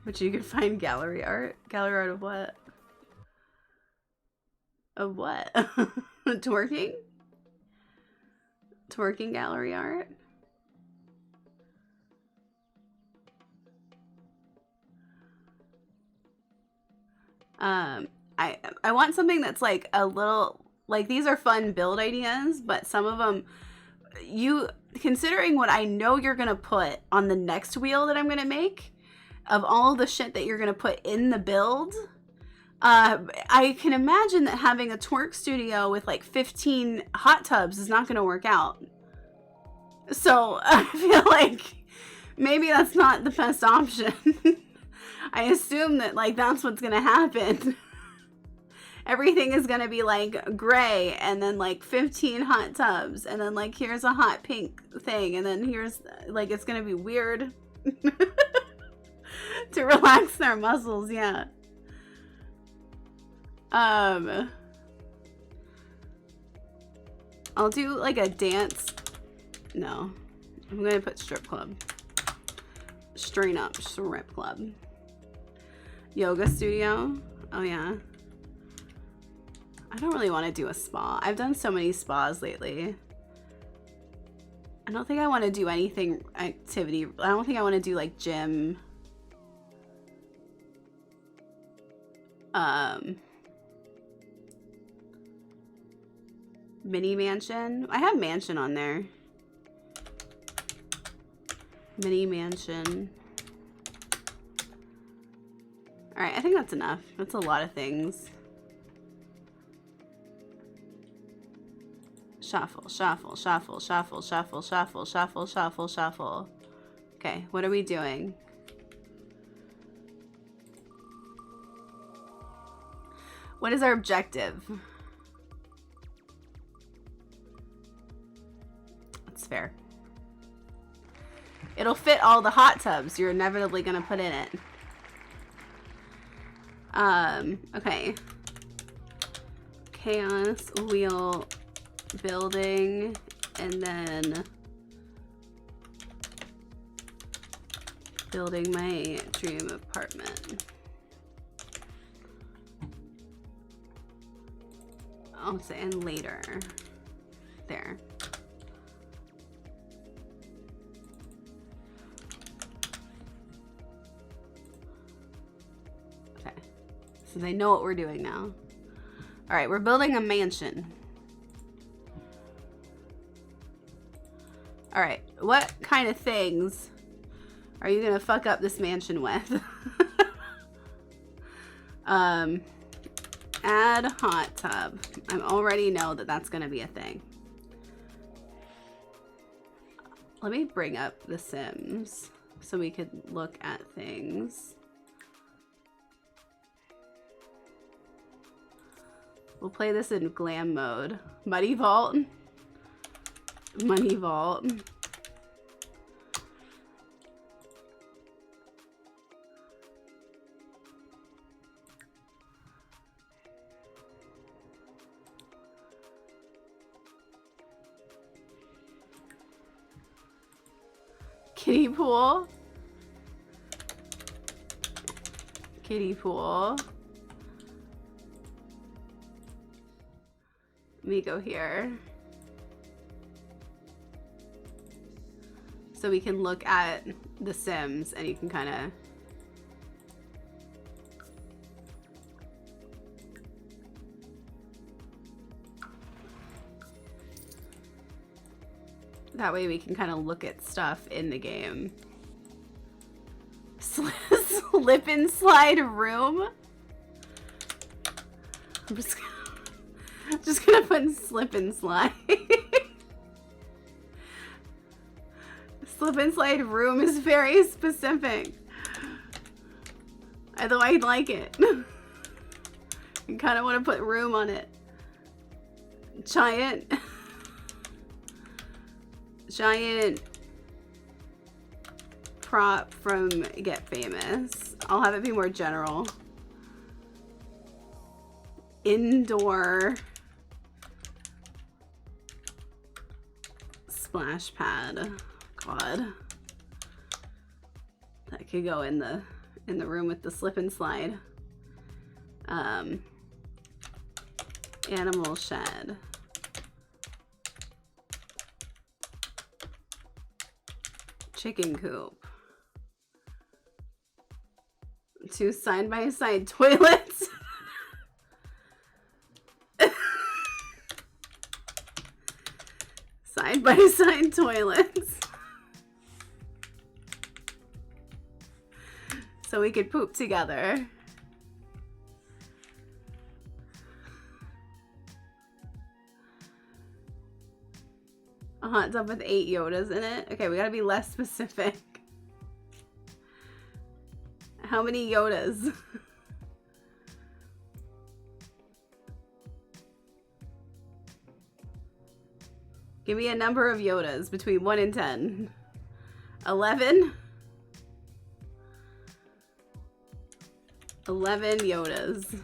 But you could find gallery art. Gallery art of what? Of what? Twerking? Twerking gallery art? I want something that's like a little, like these are fun build ideas, but some of them, considering what I know you're gonna put on the next wheel that I'm gonna make, of all the shit that you're gonna put in the build, I can imagine that having a twerk studio with like 15 hot tubs is not gonna work out. So I feel like maybe that's not the best option. I assume that like that's what's gonna happen. Everything is gonna be like gray, and then like 15 hot tubs, and then like here's a hot pink thing, and then here's like it's gonna be weird. To relax their muscles, yeah. I'll do like a dance. No, I'm gonna put strip club. Straight up strip club. Yoga studio. Oh yeah. I don't really want to do a spa. I've done so many spas lately. I don't think I want to do anything activity. I don't think I want to do like gym. Mini mansion. I have mansion on there. Mini mansion. Alright, I think that's enough. That's a lot of things. Shuffle, shuffle, shuffle, shuffle, shuffle, shuffle, shuffle, shuffle, shuffle. Okay, what are we doing? What is our objective? That's fair. It'll fit all the hot tubs you're inevitably gonna put in it. Okay. Chaos wheel building, and then building my dream apartment. I'll say and later. There. Okay. So they know what we're doing now. All right, we're building a mansion. All right, what kind of things are you gonna fuck up this mansion with? Add hot tub. I already know that that's gonna be a thing. Let me bring up The Sims so we could look at things. We'll play this in glam mode. Muddy Vault. Money Vault. Kiddie pool. Kiddie pool. Let me go here. So we can look at The Sims and you can kind of that way we can kind of look at stuff in the game. Slip and slide room. I'm just gonna put slip and slide. Slip and slide room is very specific. Although I like it. You kind of want to put room on it. Giant prop from Get Famous. I'll have it be more general. Indoor splash pad. God, that could go in the room with the slip and slide. Animal shed. Chicken coop. 2 side-by-side toilets. Side-by-side toilets. So we could poop together. A hot tub with 8 Yodas in it. Okay, we gotta be less specific. How many Yodas? Give me a number of Yodas between 1 and 10. 11? 11 Yodas.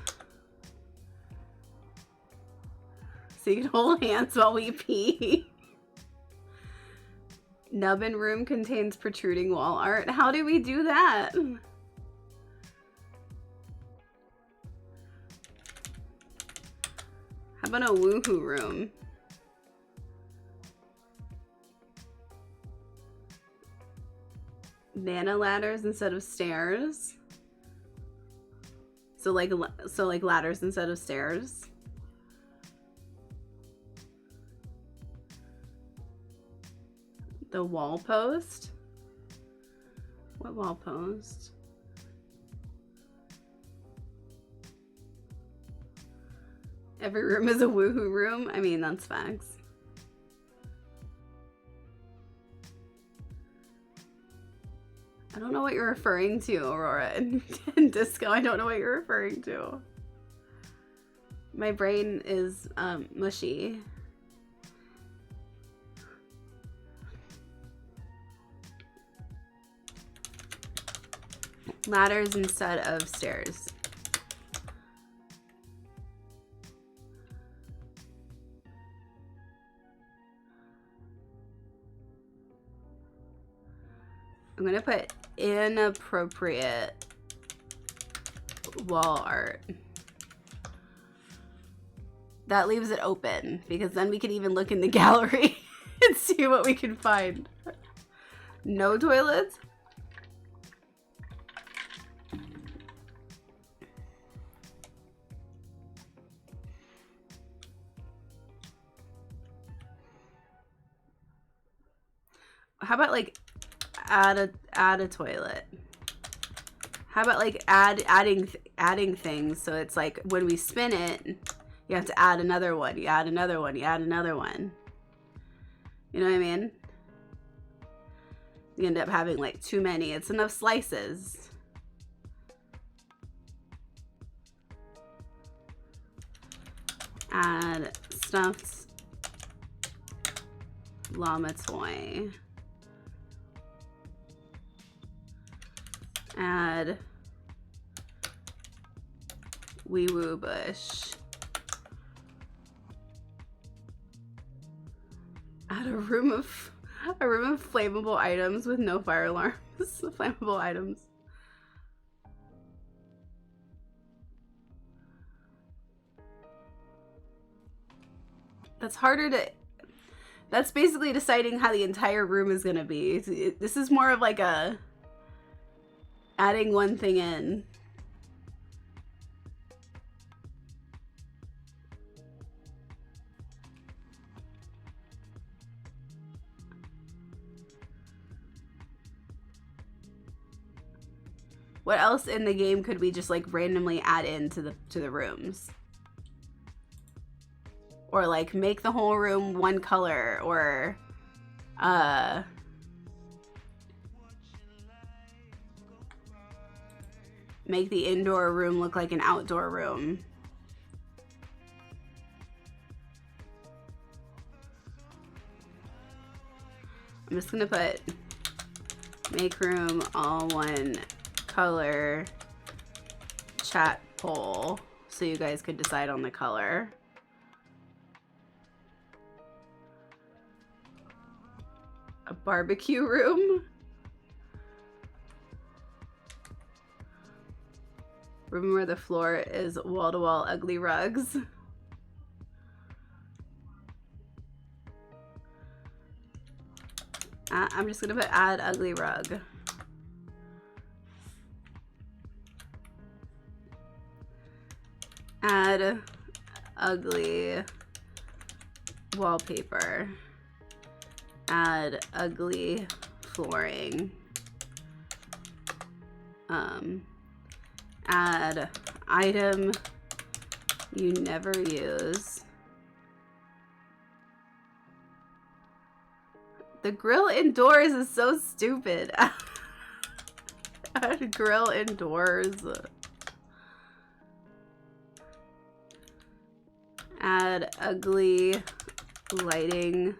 So you can hold hands while we pee. Nubbin room contains protruding wall art. How do we do that? about a woohoo room? Nana ladders instead of stairs. So like ladders instead of stairs. The wall post. What wall post? Every room is a woohoo room. I mean, that's facts. I don't know what you're referring to, Aurora and Disco. I don't know what you're referring to. My brain is mushy. Ladders instead of stairs. I'm gonna put inappropriate wall art. That leaves it open because then we can even look in the gallery and see what we can find. No toilets? How about like add a toilet? How about like adding things so it's like when we spin it, you have to add another one, you add another one, you add another one. You know what I mean? You end up having like too many. It's enough slices. Add stuffed llama toy. Add wee woo bush. Add a room of flammable items with no fire alarms. Flammable items. That's harder to. That's basically deciding how the entire room is gonna be. This is more of like a. Adding one thing in. What else in the game could we just like randomly add into the rooms? Or like make the whole room one color, or make the indoor room look like an outdoor room. I'm just gonna put make room all one color chat poll so you guys could decide on the color. A barbecue room. Room where the floor is wall-to-wall ugly rugs. I'm just gonna put add ugly rug. Add ugly wallpaper. Add ugly flooring. Add item you never use. The grill indoors is so stupid. Add grill indoors. Add ugly lighting.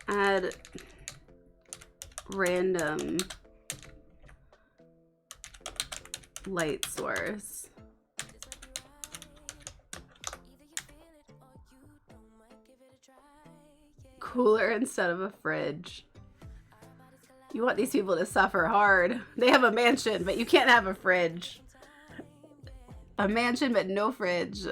Add random light source. Cooler instead of a fridge. You want these people to suffer hard. They have a mansion, but you can't have a fridge. A mansion but no fridge.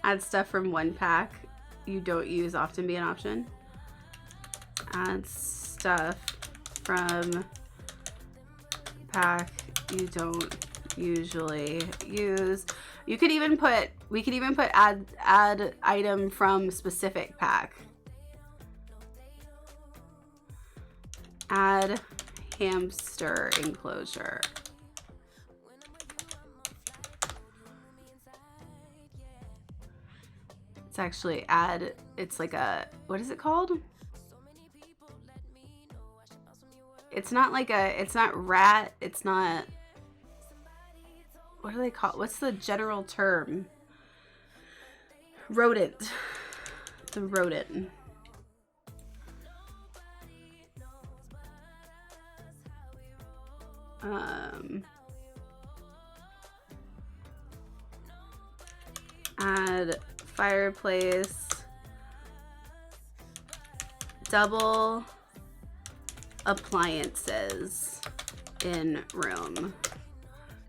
Add stuff from one pack you don't use often be an option. Add stuff from pack you don't usually use. You could even put, we could even put add item from specific pack. Add hamster enclosure. It's actually add, it's like a, what is it called? It's not like a, it's not rat, it's not, what do they call, what's the general term? Rodent. It's a rodent. Add fireplace, double appliances in room,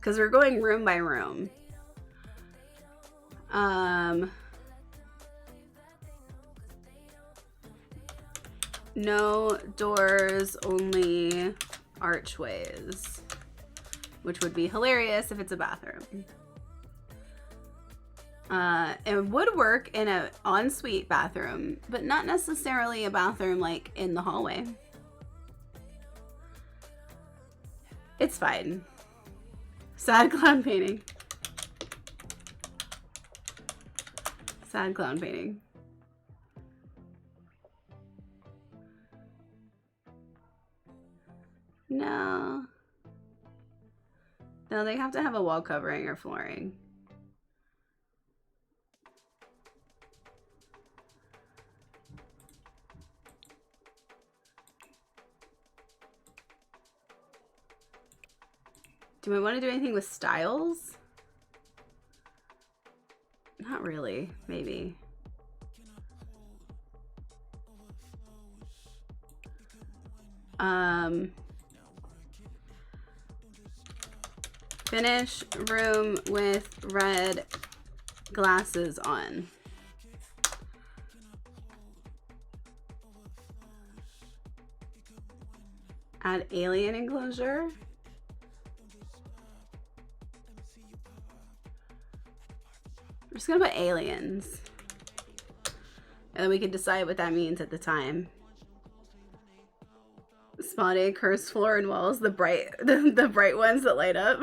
because we're going room by room. No doors, only archways, which would be hilarious if it's a bathroom. It would work in an ensuite bathroom, but not necessarily a bathroom like in the hallway. It's fine. Sad clown painting. Sad clown painting. No. No, they have to have a wall covering or flooring. Do we want to do anything with styles? Not really, maybe. Finish room with red glasses on. Add alien enclosure. I'm just gonna put aliens. And then we can decide what that means at the time. Spawning cursed floor and walls, the bright the bright ones that light up.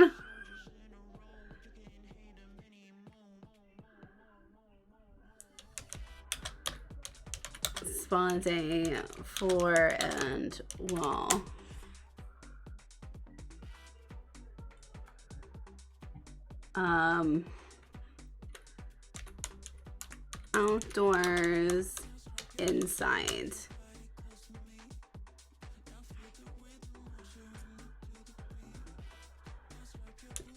Spawning floor and wall. Outdoors, inside.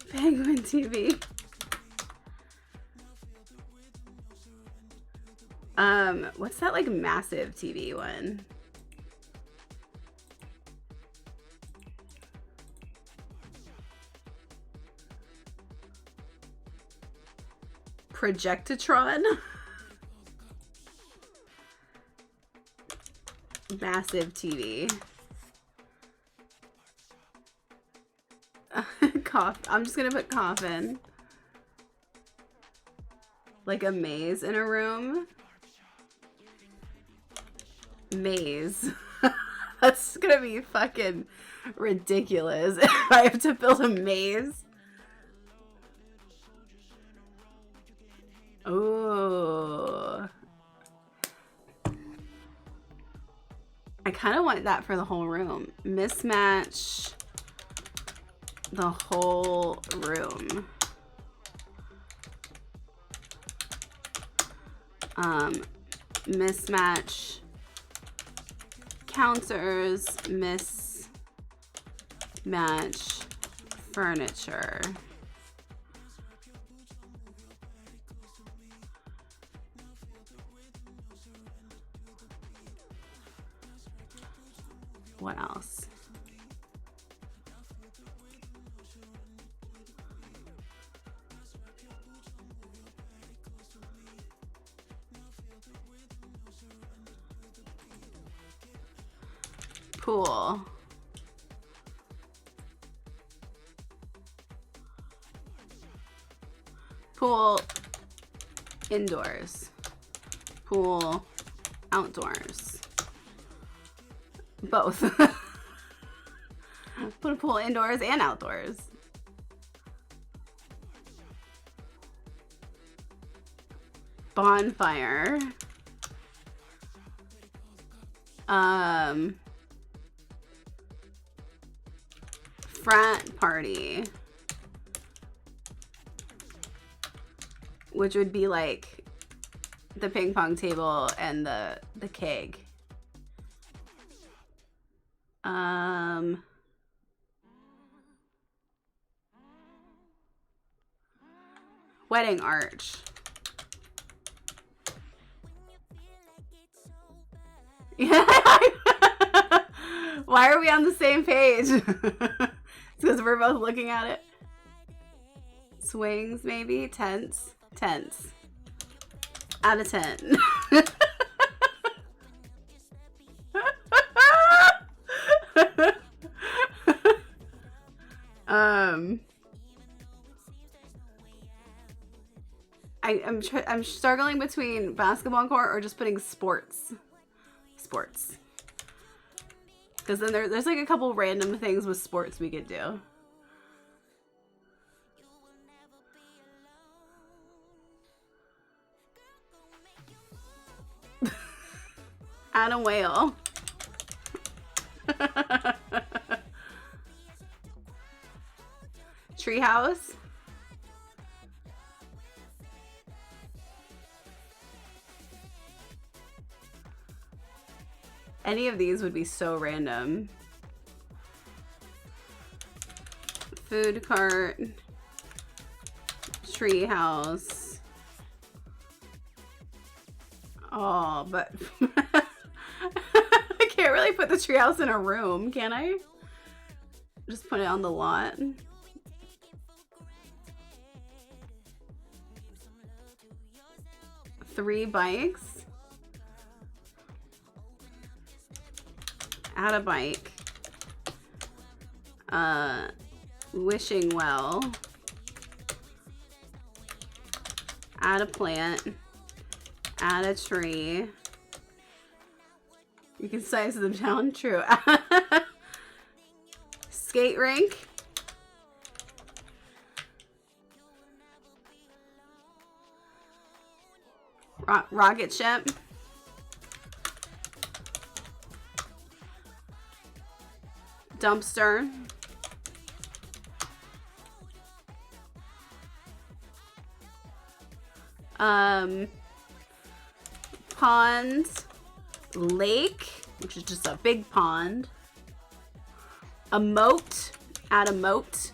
Penguin TV. What's that like massive TV one? Projectitron? Massive TV. I'm just gonna put coffin. Like a maze in a room. Maze. That's gonna be fucking ridiculous if I have to build a maze. Oh. I kind of want that for the whole room. Mismatch the whole room. Mismatch counters, mismatch Match furniture. What else? Pool. Pool indoors. Pool outdoors. Both. Put a pool indoors and outdoors. Bonfire. Frat party. Which would be like the ping pong table and the keg. Wedding arch. Why are we on the same page? It's because we're both looking at it. Swings, maybe? Tents. Tents. Out of 10. I'm struggling between basketball court or just putting sports. Sports. Because then there's like a couple random things with sports we could do. Add a whale. Treehouse. Any of these would be so random. Food cart. Treehouse. Oh, but I can't really put the treehouse in a room, can I? Just put it on the lot. Three bikes. Add a bike. Wishing well. Add a plant. Add a tree. You can size them down. True. Skate rink. Rocket ship. Dumpster. Pond. Lake, which is just a big pond. A moat. Add a moat.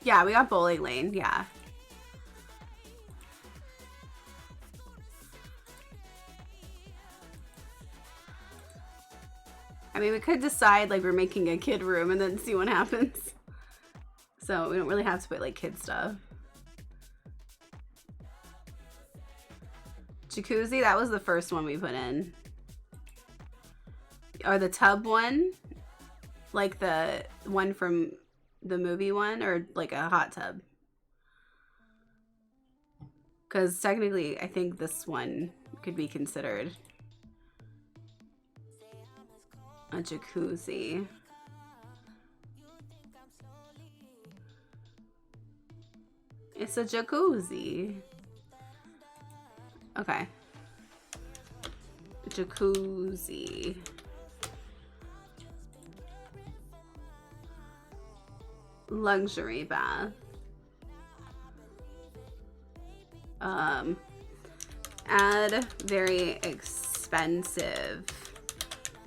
Yeah, we got bowling lane. Yeah. I mean, we could decide like we're making a kid room and then see what happens. So we don't really have to put like kid stuff. Jacuzzi, that was the first one we put in. Or the tub one. Like the one from the movie one, or like a hot tub. Because technically, I think this one could be considered a jacuzzi. It's a jacuzzi. Okay. Jacuzzi. Luxury bath. Add very expensive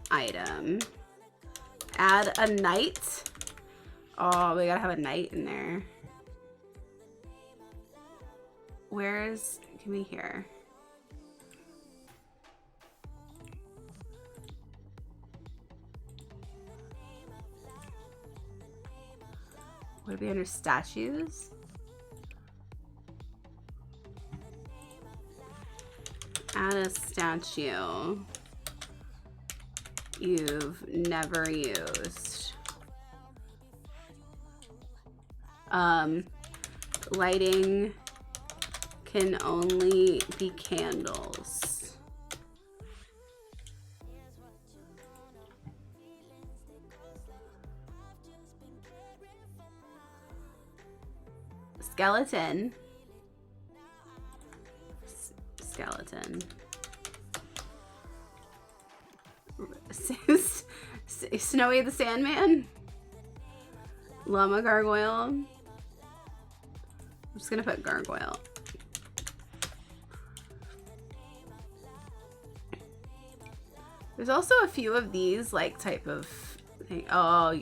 item. Add a knight. Oh, we gotta have a knight in there. Where's, can we hear? Would it be under statues? Add a statue you've never used. Lighting can only be candles. Skeleton. Skeleton. Snowy the Sandman. Llama gargoyle. I'm just gonna put gargoyle. There's also a few of these like type of thing. Oh,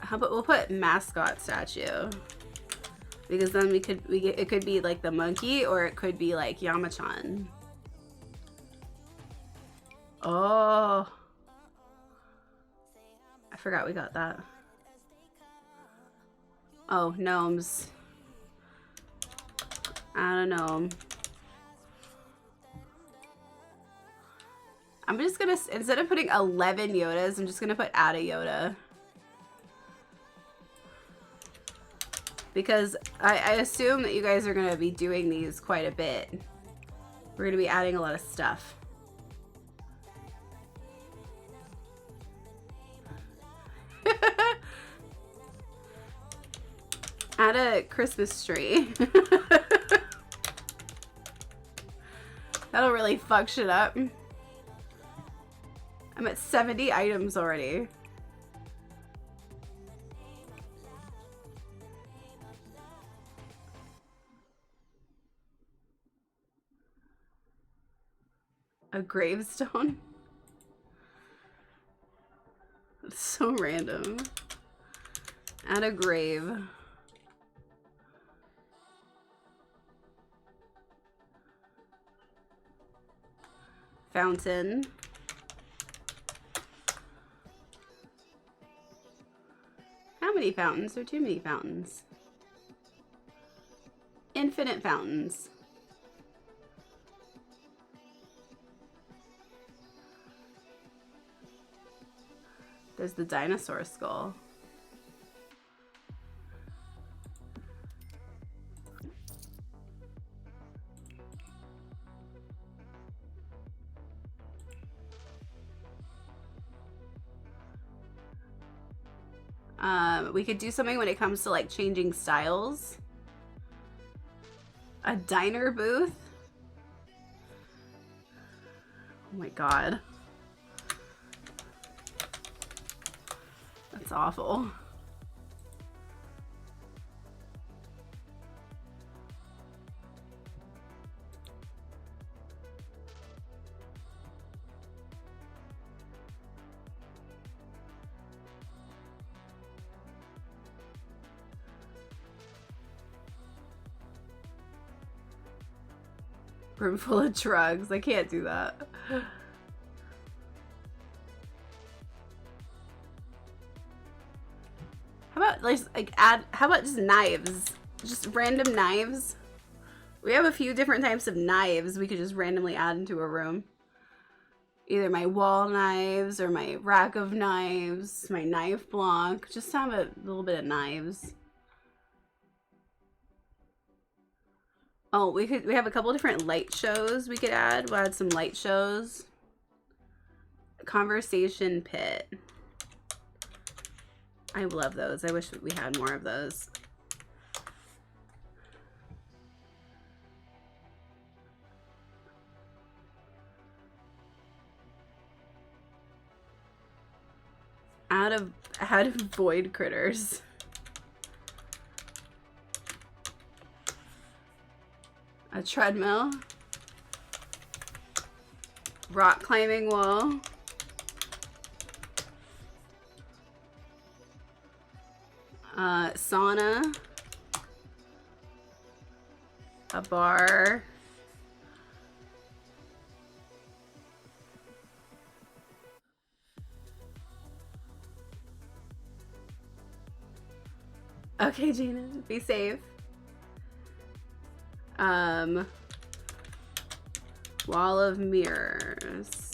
how about we'll put mascot statue, because then it could be like the monkey, or it could be like Yamachan. Oh, I forgot we got that. Oh, gnomes. Add a gnome. I'm just gonna, instead of putting 11 Yodas, I'm just gonna put add a Yoda. Because I assume that you guys are gonna be doing these quite a bit. We're gonna be adding a lot of stuff. Add a Christmas tree. That'll really fuck shit up. I'm at 70 items already. A gravestone? It's so random. Add a grave. Fountain. How many fountains? Or too many fountains? Infinite fountains. There's the dinosaur skull. We could do something when it comes to like changing styles. A diner booth. Oh my god. That's awful. Room full of drugs. I can't do that. How about like add, how about just knives? Just random knives. We have a few different types of knives we could just randomly add into a room. Either my wall knives or my rack of knives, my knife block. Just have a little bit of knives. Oh, we have a couple different light shows we could add. We'll add some light shows. Conversation pit. I love those. I wish we had more of those. Out of void critters. A treadmill. Rock climbing wall. Sauna. A bar. Okay, Gina, be safe. Wall of mirrors.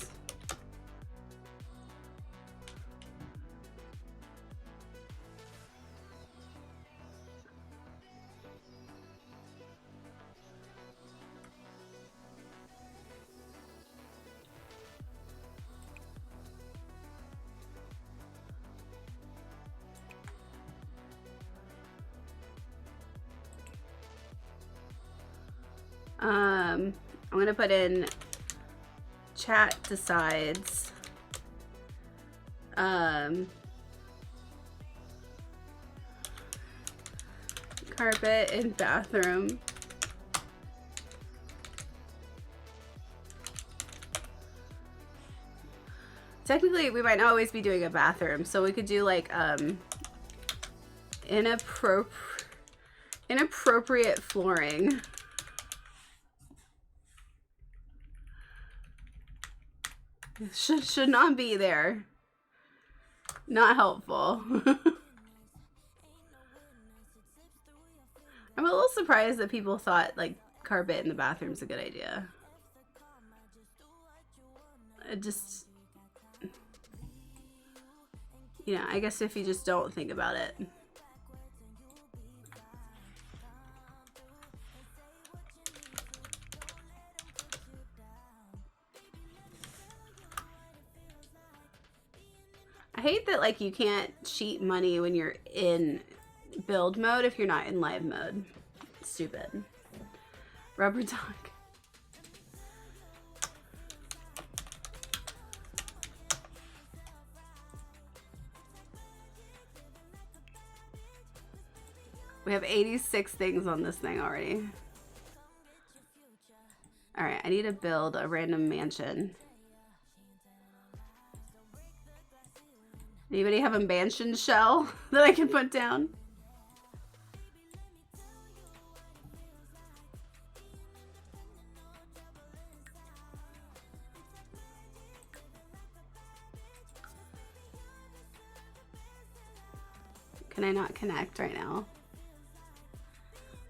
I'm gonna put in chat decides. Carpet in bathroom. Technically, we might not always be doing a bathroom, so we could do like inappropriate flooring. Should not be there. Not helpful. I'm a little surprised that people thought like carpet in the bathroom's a good idea. It just, you know, I guess if you just don't think about it. I hate that like you can't cheat money when you're in build mode if you're not in live mode. Stupid. Rubber dog. We have 86 things on this thing already. Alright, I need to build a random mansion. Anybody have a mansion shell that I can put down? Can I not connect right now?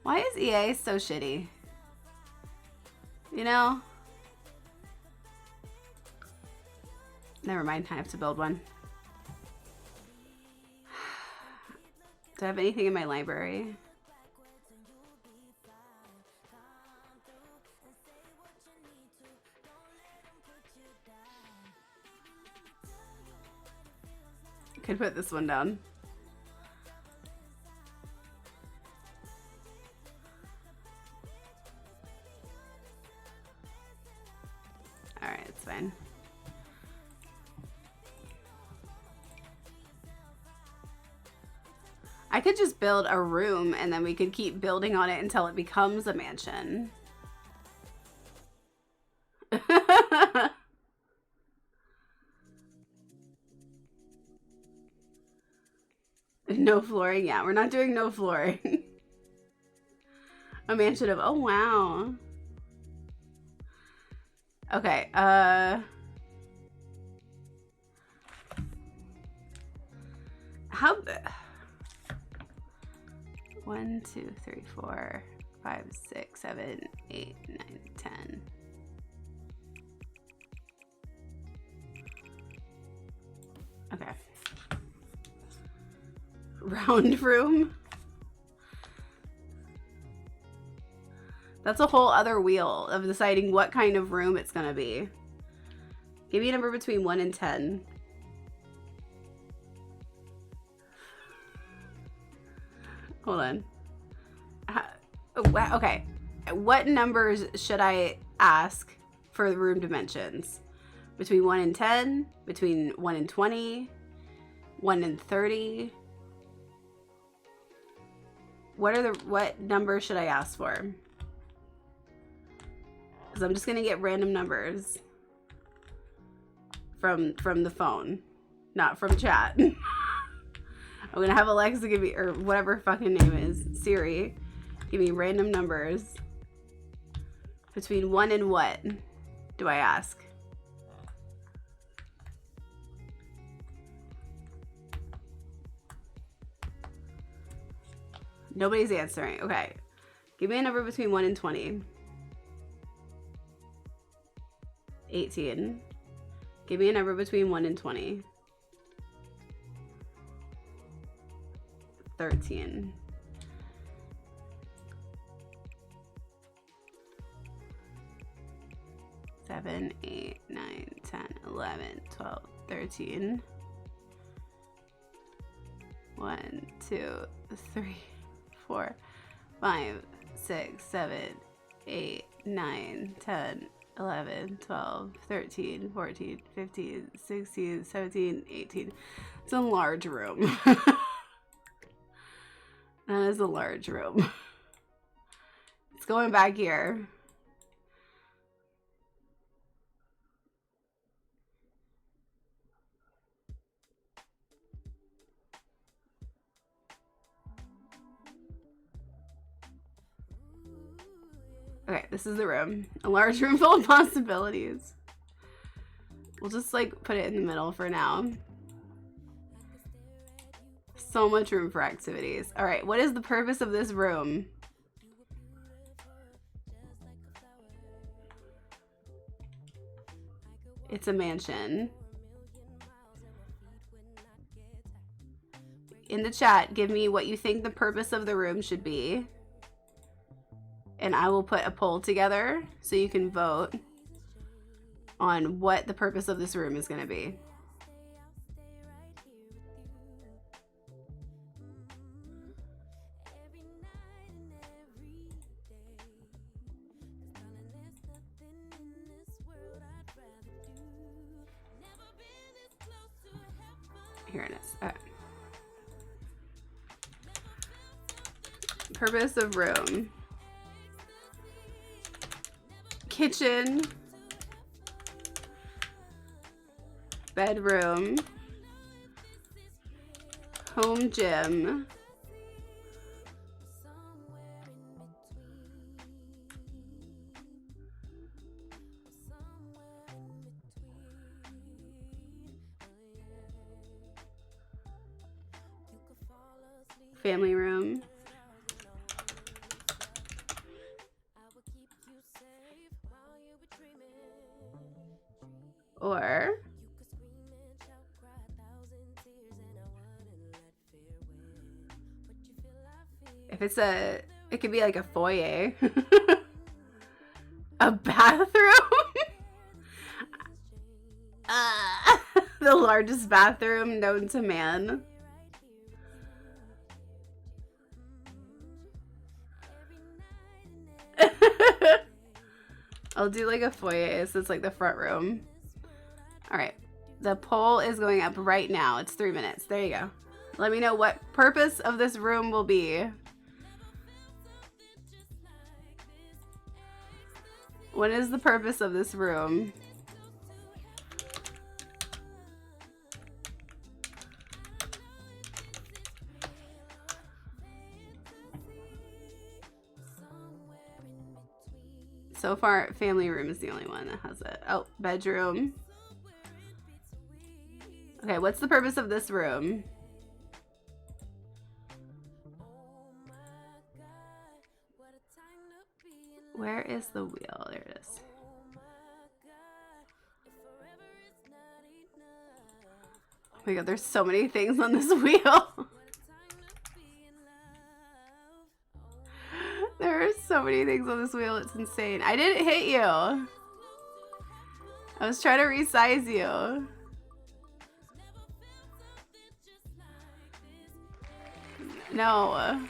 Why is EA so shitty? You know? Never mind, I have to build one. Do I have anything in my library? Could put this one down. Alright, it's fine. I could just build a room and then we could keep building on it until it becomes a mansion. No flooring? Yeah, we're not doing no flooring. A mansion of, oh wow. Okay, how 1, 2, 3, 4, 5, 6, 7, 8, 9, 10. Okay. Round room. That's a whole other wheel of deciding what kind of room it's gonna be. Give me a number between 1 and 10. Hold on. Okay. What numbers should I ask for the room dimensions? Between 1 and 10? Between 1 and 20? 1 and 30? What numbers should I ask for? Because I'm just gonna get random numbers from the phone, not from chat. I'm gonna have Alexa give me, or whatever her fucking name is, Siri, give me random numbers between 1 and what, do I ask? Nobody's answering. Okay. Give me a number between 1 and 20. 18. Give me a number between 1 and 20. 13. 7, 8, 9, 10, 11, 12, 13. 1, 2, 3, 4, 5, 6, 7, 8, 9, 10, 11, 12, 13, 14, 15, 16, 17, 18. It's a large room. That is a large room. It's going back here. Okay, this is the room. A large room full of possibilities. We'll just like put it in the middle for now. So much room for activities. All right, what is the purpose of this room? It's a mansion. In the chat, give me what you think the purpose of the room should be. And I will put a poll together so you can vote on what the purpose of this room is going to be. Here it is. Okay. Purpose of room. Kitchen, bedroom, home gym, family room, or if it's a, it could be like a foyer. A bathroom. The largest bathroom known to man. I'll do like a foyer, so it's like the front room. All right, the poll is going up right now. It's 3 minutes. There you go. Let me know what purpose of this room will be. What is the purpose of this room? So far, family room is the only one that has it. Oh, bedroom. Okay, what's the purpose of this room? Where is the wheel? There it is. Oh my god, there's so many things on this wheel. There are so many things on this wheel, it's insane. I didn't hit you. I was trying to resize you. No.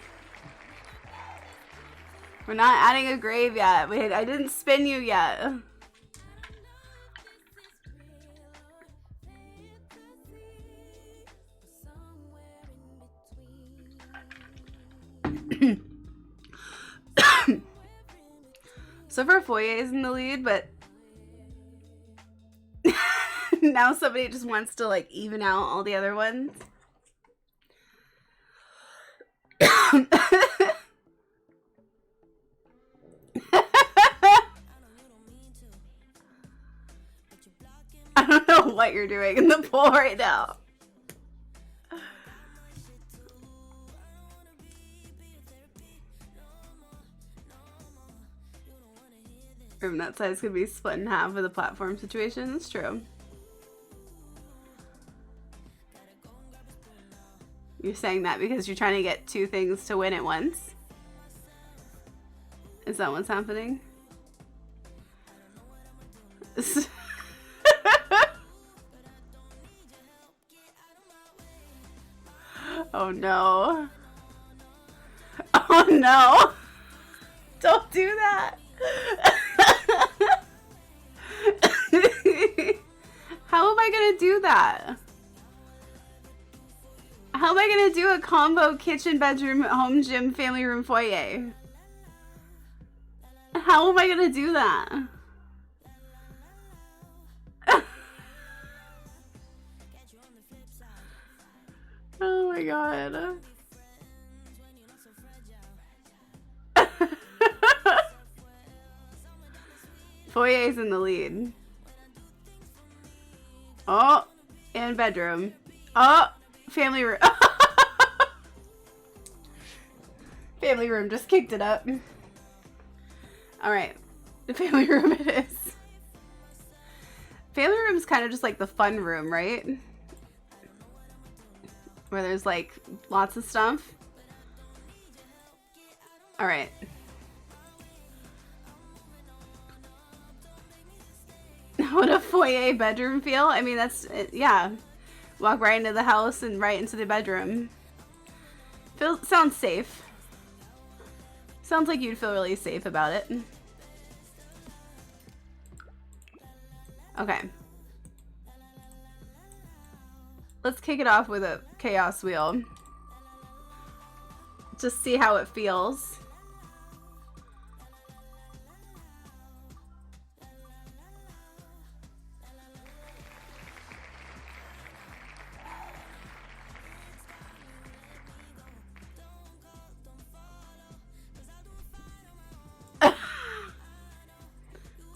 We're not adding a grave yet. Wait, I didn't spin you yet. So far, Foyer is in the lead, but now somebody just wants to like even out all the other ones. I don't know what you're doing in the pool right now. Room that size could be split in half with a platform situation. That's true. You're saying that because you're trying to get two things to win at once? Is that what's happening? Oh no. Oh no. Don't do that. How am I gonna do that? How am I gonna do a combo kitchen, bedroom, home gym, family room, foyer? How am I gonna do that? Oh my god. Foyer's in the lead. Oh, and bedroom. Oh, family room. Family room just kicked it up. Alright, the family room it is. Family room is kind of just like the fun room, right? Where there's like lots of stuff. Alright. What a foyer bedroom feel? I mean, that's, yeah. Walk right into the house and right into the bedroom. Sounds safe. Sounds like you'd feel really safe about it. Okay. Let's kick it off with a chaos wheel. Just see how it feels.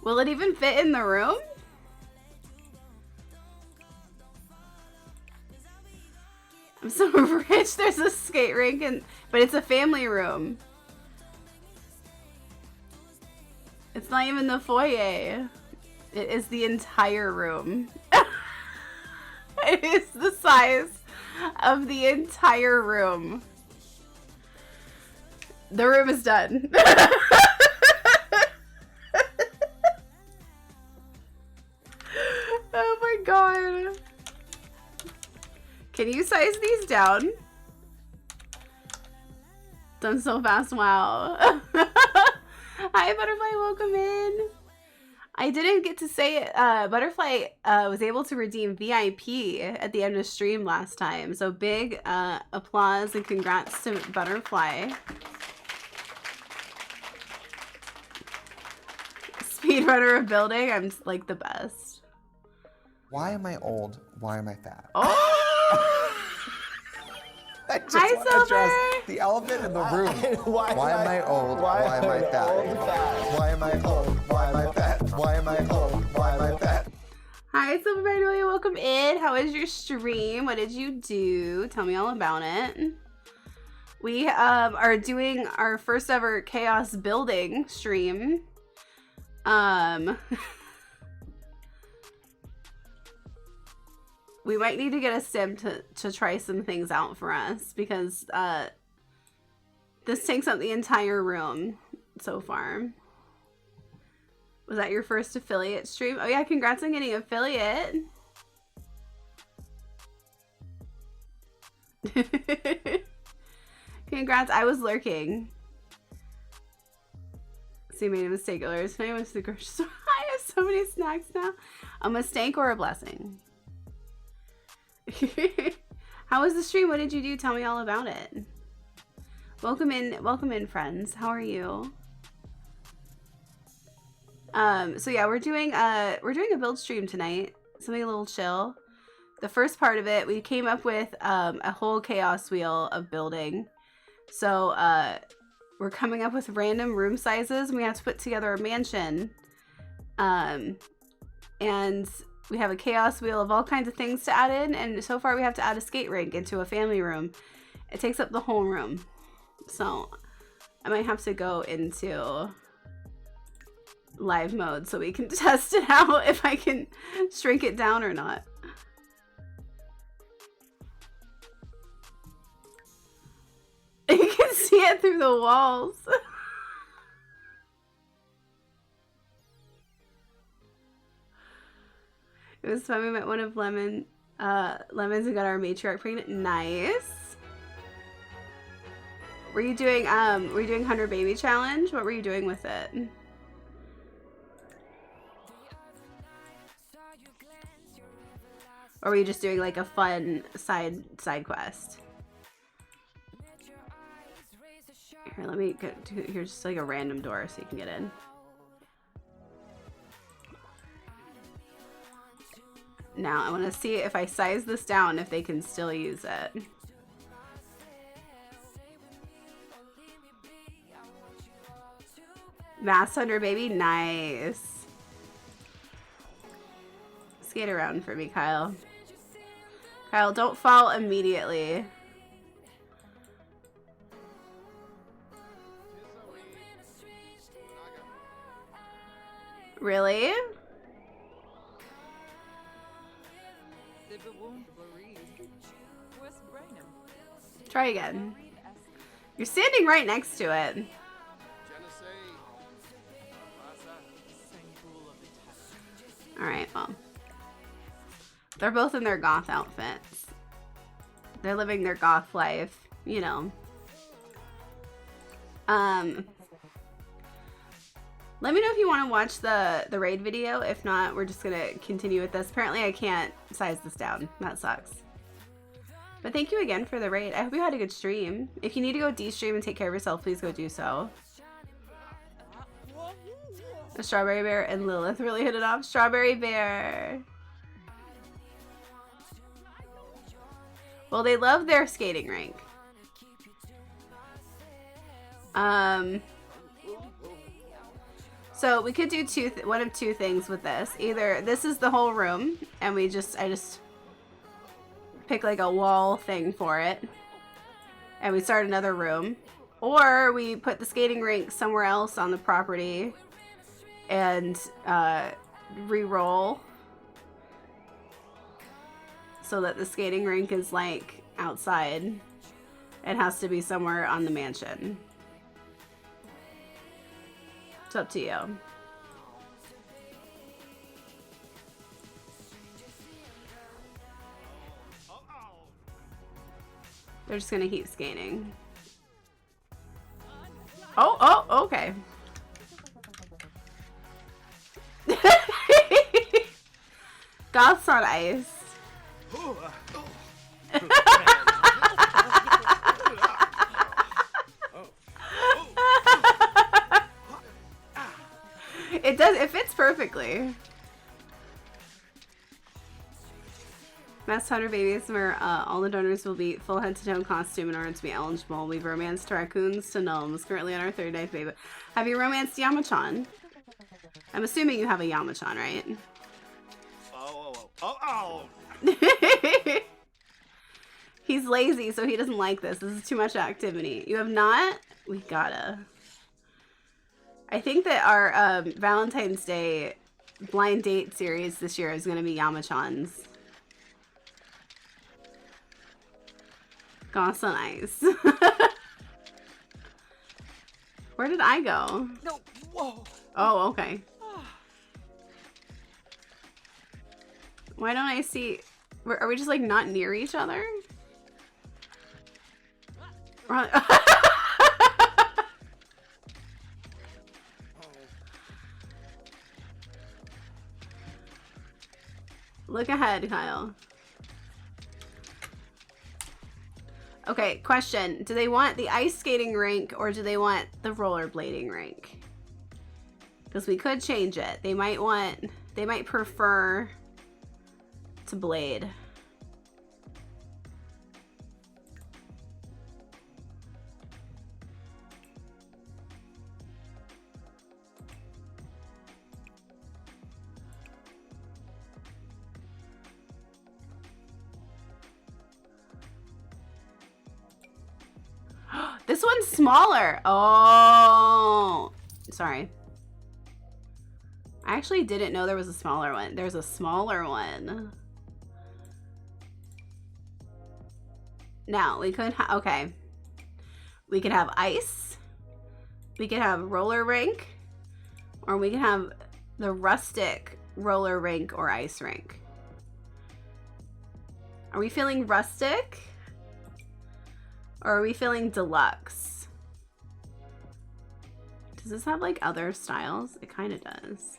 Will it even fit in the room? I'm so rich. There's a skate rink, but it's a family room. It's not even the foyer. It is the entire room. It is the size of the entire room. The room is done. Oh my god. Can you size these down? Done so fast, wow. Hi Butterfly, welcome in. I didn't get to say it. Butterfly was able to redeem VIP at the end of stream last time. So big applause and congrats to Butterfly. Speedrunner of building, I'm like the best. Why am I old? Why am I fat? Oh! I just Hi, want to Silver! address the elephant in the room. Why am I old? Why am I fat? Why am I old? Why am I fat? Why am I old? Why am I fat? Hi, Silver Magnolia, welcome in. How was your stream? What did you do? Tell me all about it. We are doing our first ever chaos building stream. We might need to get a sim to try some things out for us because this takes up the entire room so far. Was that your first affiliate stream? Oh yeah, congrats on getting affiliate. Congrats, I was lurking. So you made a mistake earlier. So I went to the grocery store. I have so many snacks now. A mistake or a blessing? How was the stream? What did you do? Tell me all about it. Welcome in, friends. How are you? So yeah, we're doing a build stream tonight. Something a little chill. The first part of it, we came up with a whole chaos wheel of building. So we're coming up with random room sizes, and we have to put together a mansion. And we have a chaos wheel of all kinds of things to add in, and so far we have to add a skate rink into a family room. It takes up the whole room. So I might have to go into live mode so we can test it out if I can shrink it down or not. You can see it through the walls. It was fun. We met one of Lemons and got our matriarch pregnant. Nice. Were you doing 100 baby challenge? What were you doing with it? Or were you just doing like a fun side quest? Here, let me get to, here's just like a random door so you can get in. Now I want to see if I size this down, if they can still use it. Mass Hunter baby, nice. Skate around for me, Kyle. Kyle, don't fall immediately. Really? Try again. You're standing right next to it. Alright, well. They're both in their goth outfits. They're living their goth life, you know. Let me know if you want to watch the raid video. If not, we're just gonna continue with this. Apparently I can't size this down. That sucks. But thank you again for the raid. I hope you had a good stream. If you need to go de-stream and take care of yourself, please go do so. The Strawberry Bear and Lilith really hit it off. Strawberry Bear. Well, they love their skating rink. So we could do one of two things with this. Either this is the whole room, and I just pick like a wall thing for it, and we start another room, or we put the skating rink somewhere else on the property and re-roll so that the skating rink is like outside. It has to be somewhere on the mansion. It's up to you. They're just gonna keep skating. Oh, okay. Goths on ice. It fits perfectly. Mass Hunter babies, where all the donors will be full head to toe costume in order to be eligible. We've romanced raccoons to gnomes. Currently on our 39th baby. Have you romanced Yamachan? I'm assuming you have a Yamachan, right? Oh. He's lazy, so he doesn't like this. This is too much activity. You have not? We gotta. I think that our Valentine's Day blind date series this year is going to be Yamachans. Goss on ice. Where did I go? No, whoa. Oh, okay. Why don't I see... Are we just like not near each other? Look ahead, Kyle. Okay, question. Do they want the ice skating rink or do they want the rollerblading rink? Because we could change it. They might prefer to blade. This one's smaller. Oh, sorry. I actually didn't know there was a smaller one. There's a smaller one. Now we could okay. We could have ice. We could have roller rink, or we can have the rustic roller rink or ice rink. Are we feeling rustic? Or are we feeling deluxe? Does this have like other styles? It kind of does.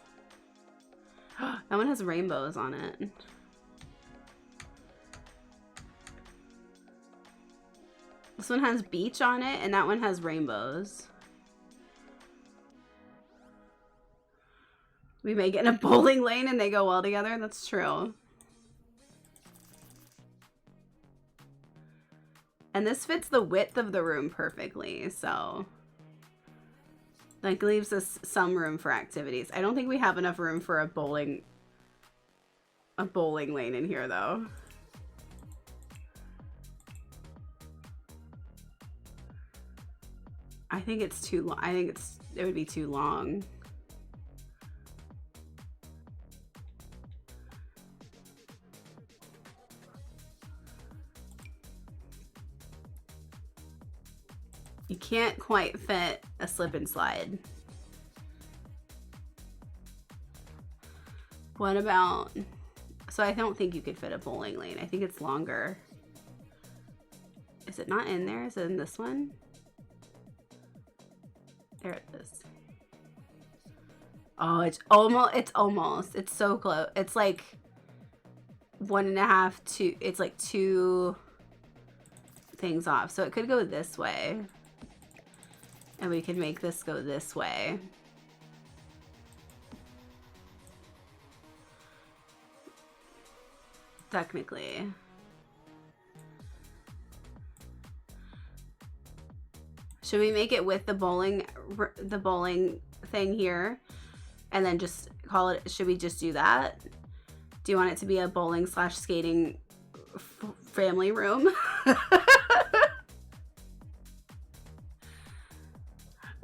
That one has rainbows on it. This one has beach on it, and that one has rainbows. We may get in a bowling lane and they go well together. That's true. And this fits the width of the room perfectly, so like leaves us some room for activities. I don't think we have enough room for a bowling lane in here though. I think it's too long. I think it would be too long. You can't quite fit a slip and slide. What about, so I don't think you could fit a bowling lane. I think it's longer. Is it not in there? Is it in this one? There it is. Oh, it's so close. It's like 1.5, 2, it's like 2 things off. So it could go this way. And we can make this go this way. Technically. Should we make it with the bowling thing here? And then just call it, should we just do that? Do you want it to be a bowling / skating family room?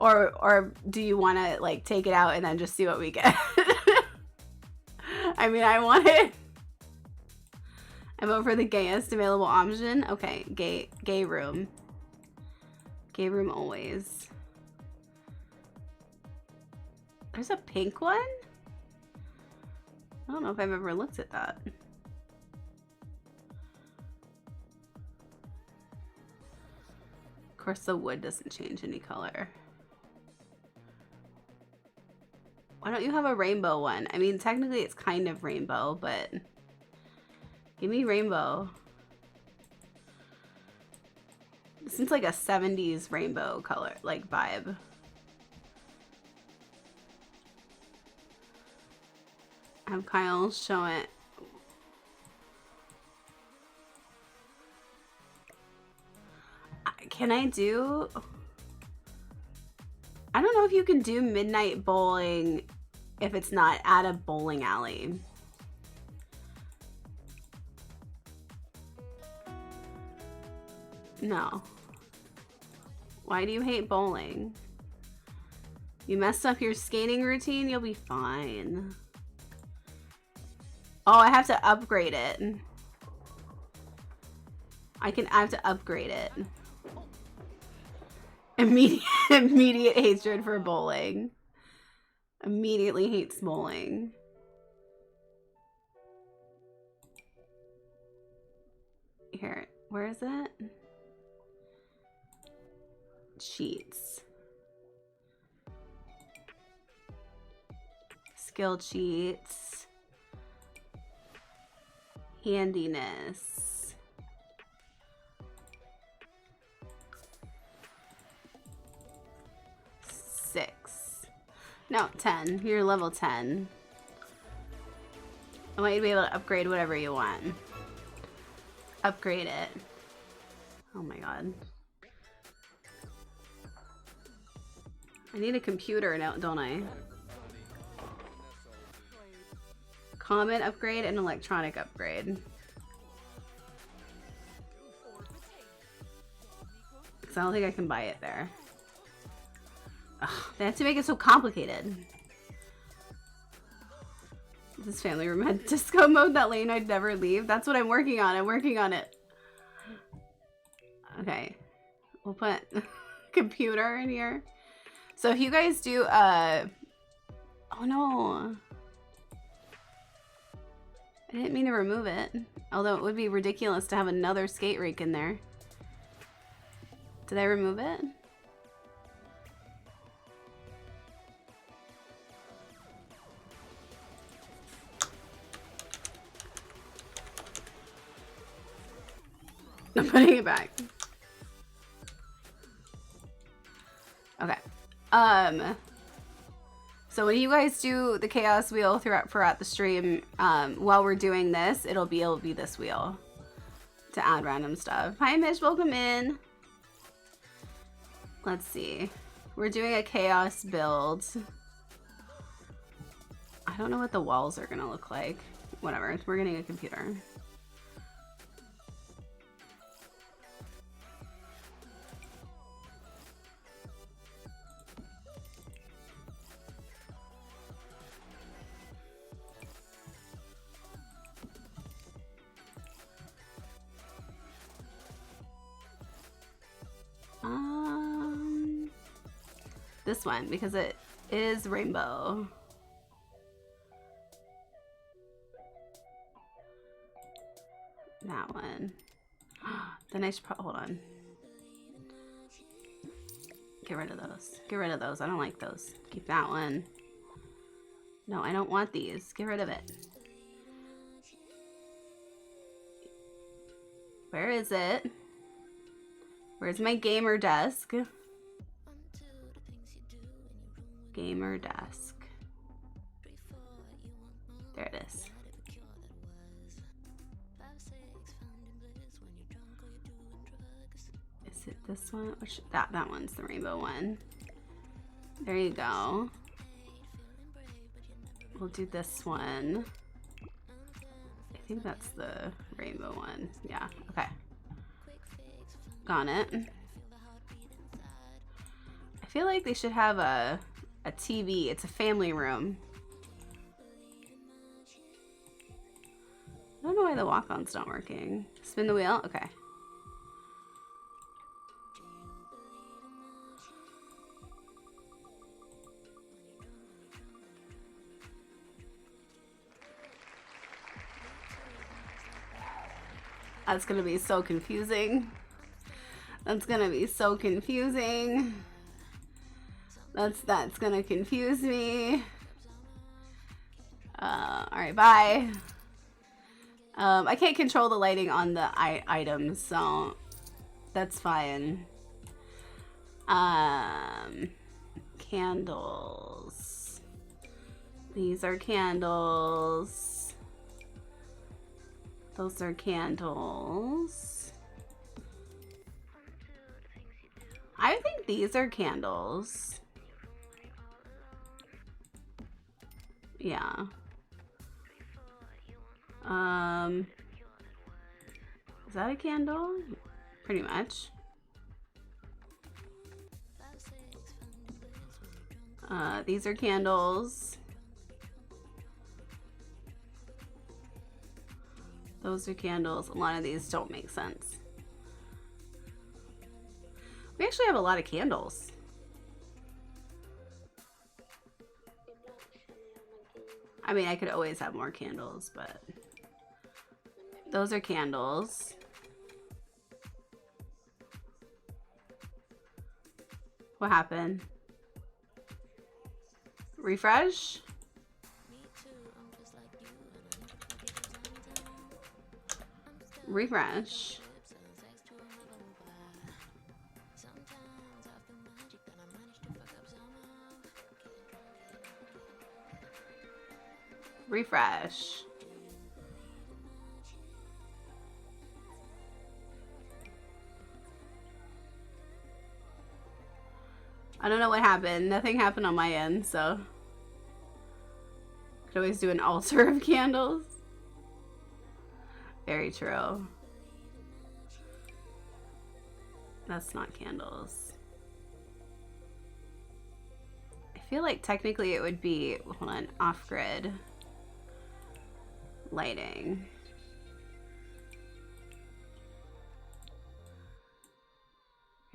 Or do you want to like take it out and then just see what we get? I mean, I vote for the gayest available option. Okay, gay room. Gay room always. There's a pink one? I don't know if I've ever looked at that. Of course, the wood doesn't change any color. Why don't you have a rainbow one? I mean, technically it's kind of rainbow, but give me rainbow. This seems like a 70s rainbow color, like vibe. Have Kyle show it. Can I do... I don't know if you can do midnight bowling if it's not at a bowling alley. No. Why do you hate bowling? You messed up your skating routine? You'll be fine. Oh, I have to upgrade it. I have to upgrade it. Immediate hatred for bowling. Immediately hates bowling. Here, where is it? Cheats. Skill cheats. Handiness. No, 10. You're level 10. I want you to be able to upgrade whatever you want. Upgrade it. Oh my god. I need a computer now, don't I? Common upgrade and electronic upgrade. Because I don't think I can buy it there. Ugh, they have to make it so complicated. This family room had disco mode, that lane I'd never leave. That's what I'm working on. I'm working on it. Okay. We'll put computer in here. So if you guys do, oh no. I didn't mean to remove it. Although it would be ridiculous to have another skate rink in there. Did I remove it? I'm putting it back. Okay. So when you guys do the chaos wheel throughout the stream, while we're doing this, it'll be this wheel to add random stuff. Hi Mish, welcome in. Let's see. We're doing a chaos build. I don't know what the walls are gonna look like. Whatever, we're getting a computer. This one, because it is rainbow. That one. Then I should hold on. Get rid of those. Get rid of those. I don't like those. Keep that one. No, I don't want these. Get rid of it. Where is it? Where's my gamer desk? Gamer desk. There it is. Is it this one? Which, that one's the rainbow one. There you go. We'll do this one. I think that's the rainbow one. Yeah, okay. Got it. I feel like they should have a TV. It's a family room. I don't know why the walk-on's not working. Spin the wheel? Okay. That's gonna be so confusing. That's gonna be so confusing. That's gonna confuse me. Alright, bye. I can't control the lighting on the items, so that's fine. Candles. These are candles. Those are candles. I think these are candles. Yeah. Is that a candle? Pretty much. These are candles. Those are candles. A lot of these don't make sense. We actually have a lot of candles. I mean, I could always have more candles, but those are candles. What happened? Refresh? Refresh. Refresh. I don't know what happened. Nothing happened on my end, so could always do an altar of candles. Very true. That's not candles. I feel like technically it would be, hold on, off-grid lighting.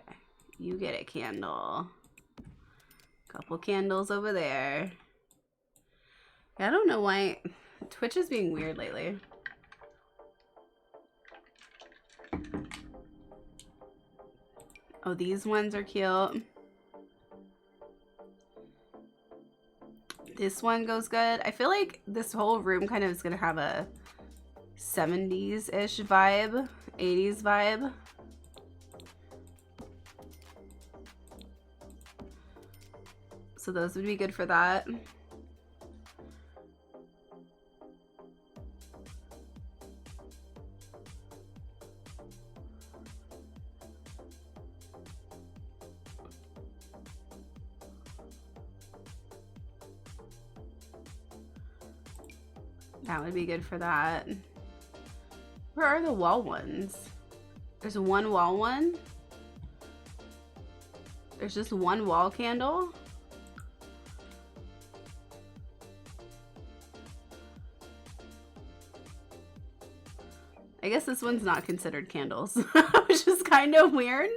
Okay, you get a candle. Couple candles over there. I don't know why Twitch is being weird lately. Oh, these ones are cute. This one goes good. I feel like this whole room kind of is gonna have a 70s-ish vibe, 80s vibe. So those would be good for that. That would be good for that. Where are the wall ones? There's one wall one. There's just one wall candle. I guess this one's not considered candles, which is kind of weird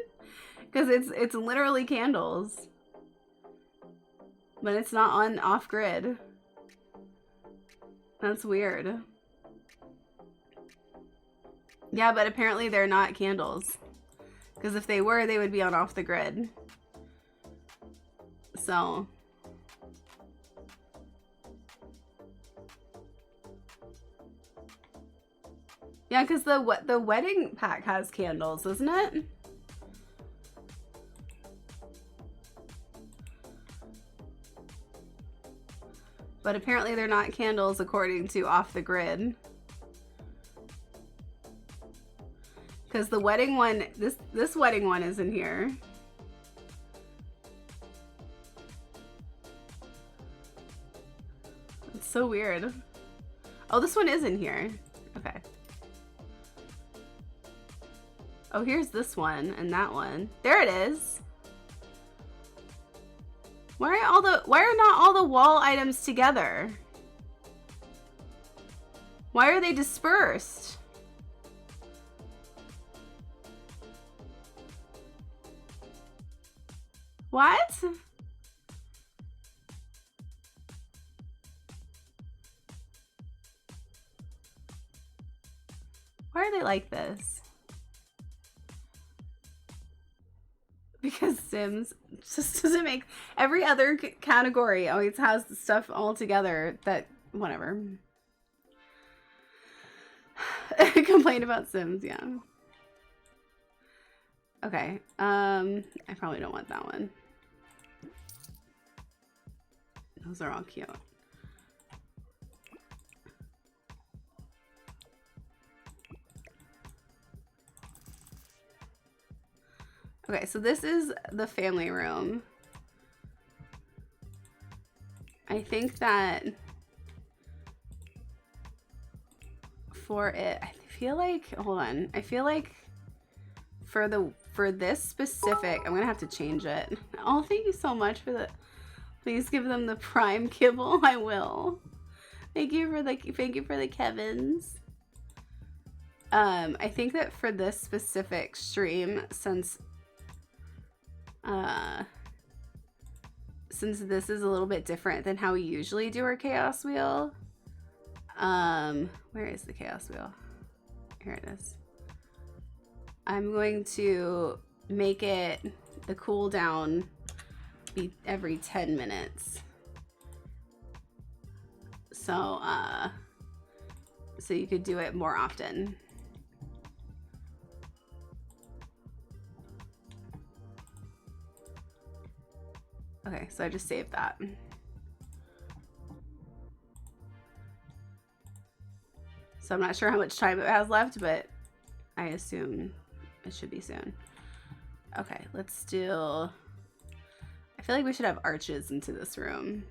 because it's literally candles, but it's not on off-grid. That's weird. Yeah, but apparently they're not candles, because if they were, they would be on off the grid. So yeah, because the wedding pack has candles, isn't it? But apparently they're not candles according to off the grid. Because the wedding one, this wedding one is in here. It's so weird. Oh, this one is in here. Okay. Oh, here's this one and that one. There it is. Why are not all the wall items together? Why are they dispersed? What? Why are they like this? Because Sims just doesn't make... Every other category always has the stuff all together that... Whatever. Complain about Sims, yeah. Okay, I probably don't want that one. Those are all cute. Okay, so this is the family room. I think that for it, I feel like, hold on. I feel like for this specific, I'm gonna have to change it. Oh, thank you so much for the, please give them the prime kibble. I will. Thank you for the Kevins. I think that for this specific stream, since this is a little bit different than how we usually do our chaos wheel. Where is the chaos wheel? Here it is. I'm going to make it the cooldown be every 10 minutes. So you could do it more often. Okay, so I just saved that. So I'm not sure how much time it has left, but I assume it should be soon. Okay, let's do... I feel like we should have arches into this room.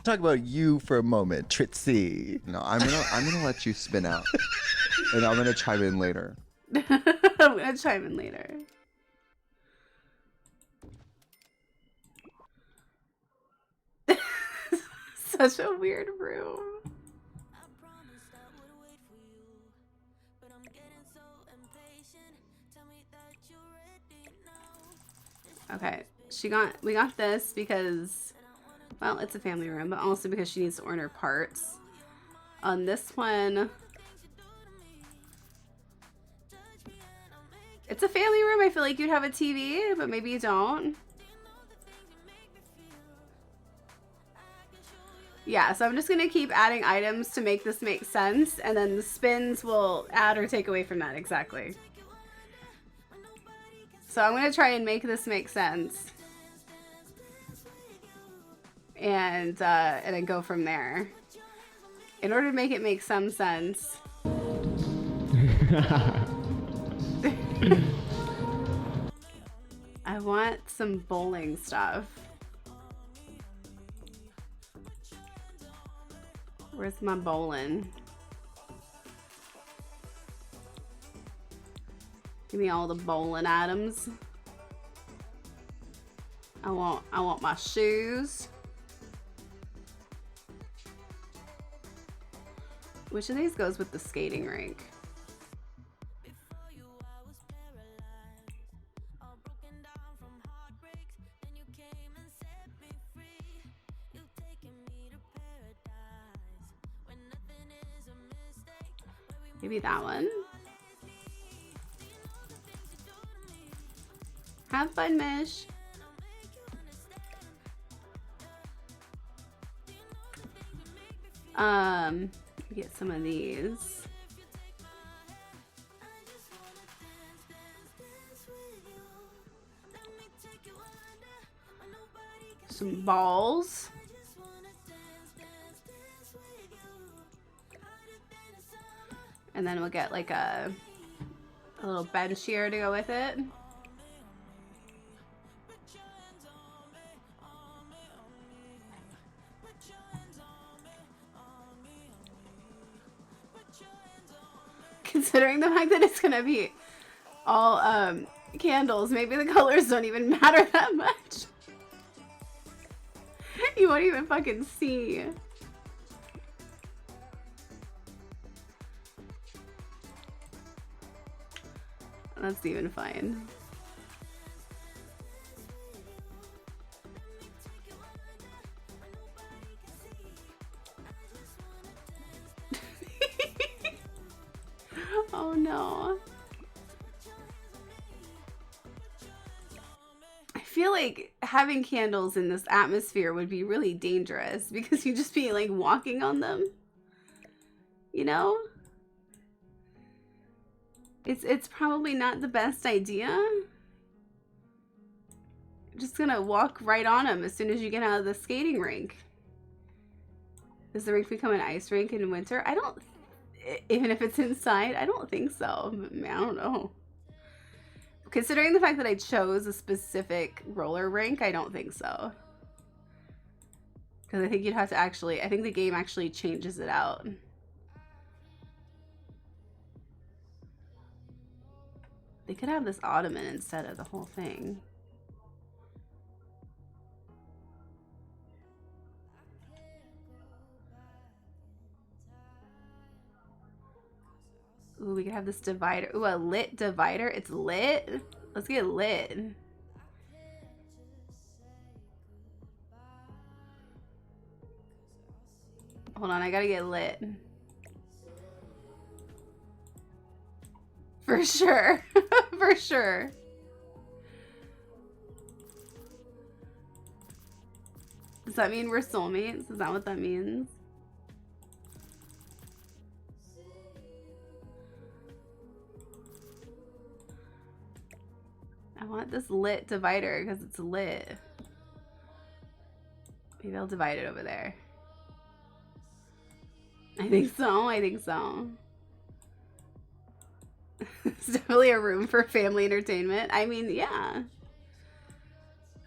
Talk about you for a moment, Trixie. No, I'm gonna let you spin out, and I'm gonna chime in later. I'm gonna chime in later. Such a weird room. Okay, we got this because, well, it's a family room, but also because she needs to order parts. On this one, it's a family room. I feel like you'd have a TV, but maybe you don't. Yeah, so I'm just gonna keep adding items to make this make sense, and then the spins will add or take away from that, exactly. So I'm gonna try and make this make sense. And then go from there. In order to make it make some sense. I want some bowling stuff. Where's my bowling? Give me all the bowling items. I want my shoes. Which of these goes with the skating rink? Maybe that one. Have fun, Mish. Get some of these. Some balls. And then we'll get like a little bench here to go with it. Considering the fact that it's gonna be all candles, maybe the colors don't even matter that much. You won't even fucking see. That's even fine. Oh no. I feel like having candles in this atmosphere would be really dangerous because you'd just be like walking on them. You know? It's probably not the best idea. You're just gonna walk right on them as soon as you get out of the skating rink. Does the rink become an ice rink in winter? I don't, even if it's inside, I don't think so. I don't know. Considering the fact that I chose a specific roller rink, I don't think so. Because I think you'd have to actually, I think the game actually changes it out. They could have this ottoman instead of the whole thing. Ooh, we could have this divider. Ooh, a lit divider. It's lit. Let's get lit. Hold on, I gotta get lit. For sure. For sure. Does that mean we're soulmates? Is that what that means? I want this lit divider because it's lit. Maybe I'll divide it over there. I think so. I think so. It's definitely a room for family entertainment. I mean, yeah.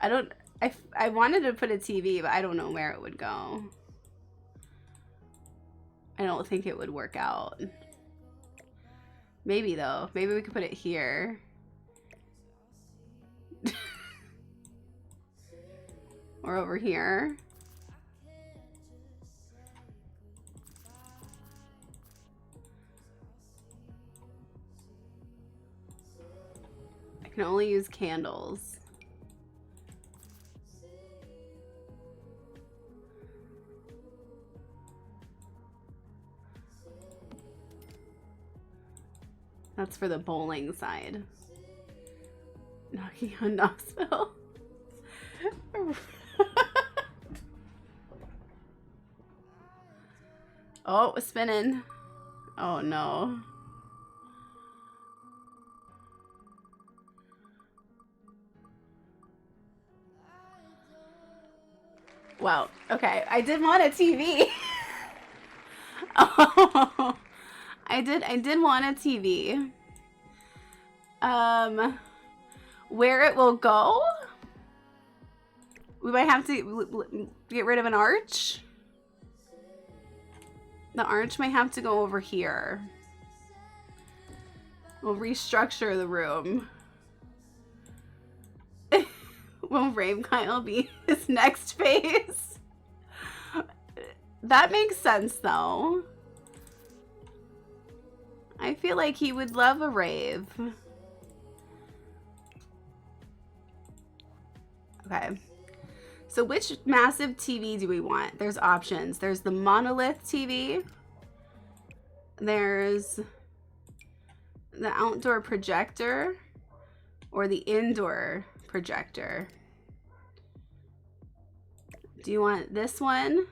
I wanted to put a TV, but I don't know where it would go. I don't think it would work out. Maybe though. Maybe we could put it here. Or over here. I can only use candles. That's for the bowling side. Knocking on Knoxville. Oh, it's spinning. Oh no. Wow. Okay, I did want a TV. Oh. I did want a TV. Where it will go? We might have to get rid of an arch. The arch might have to go over here. We'll restructure the room. Will Rave Kyle be his next phase? That makes sense though. I feel like he would love a rave. Okay. So which massive TV do we want? There's options. There's the monolith TV. There's the outdoor projector or the indoor projector. Do you want this one?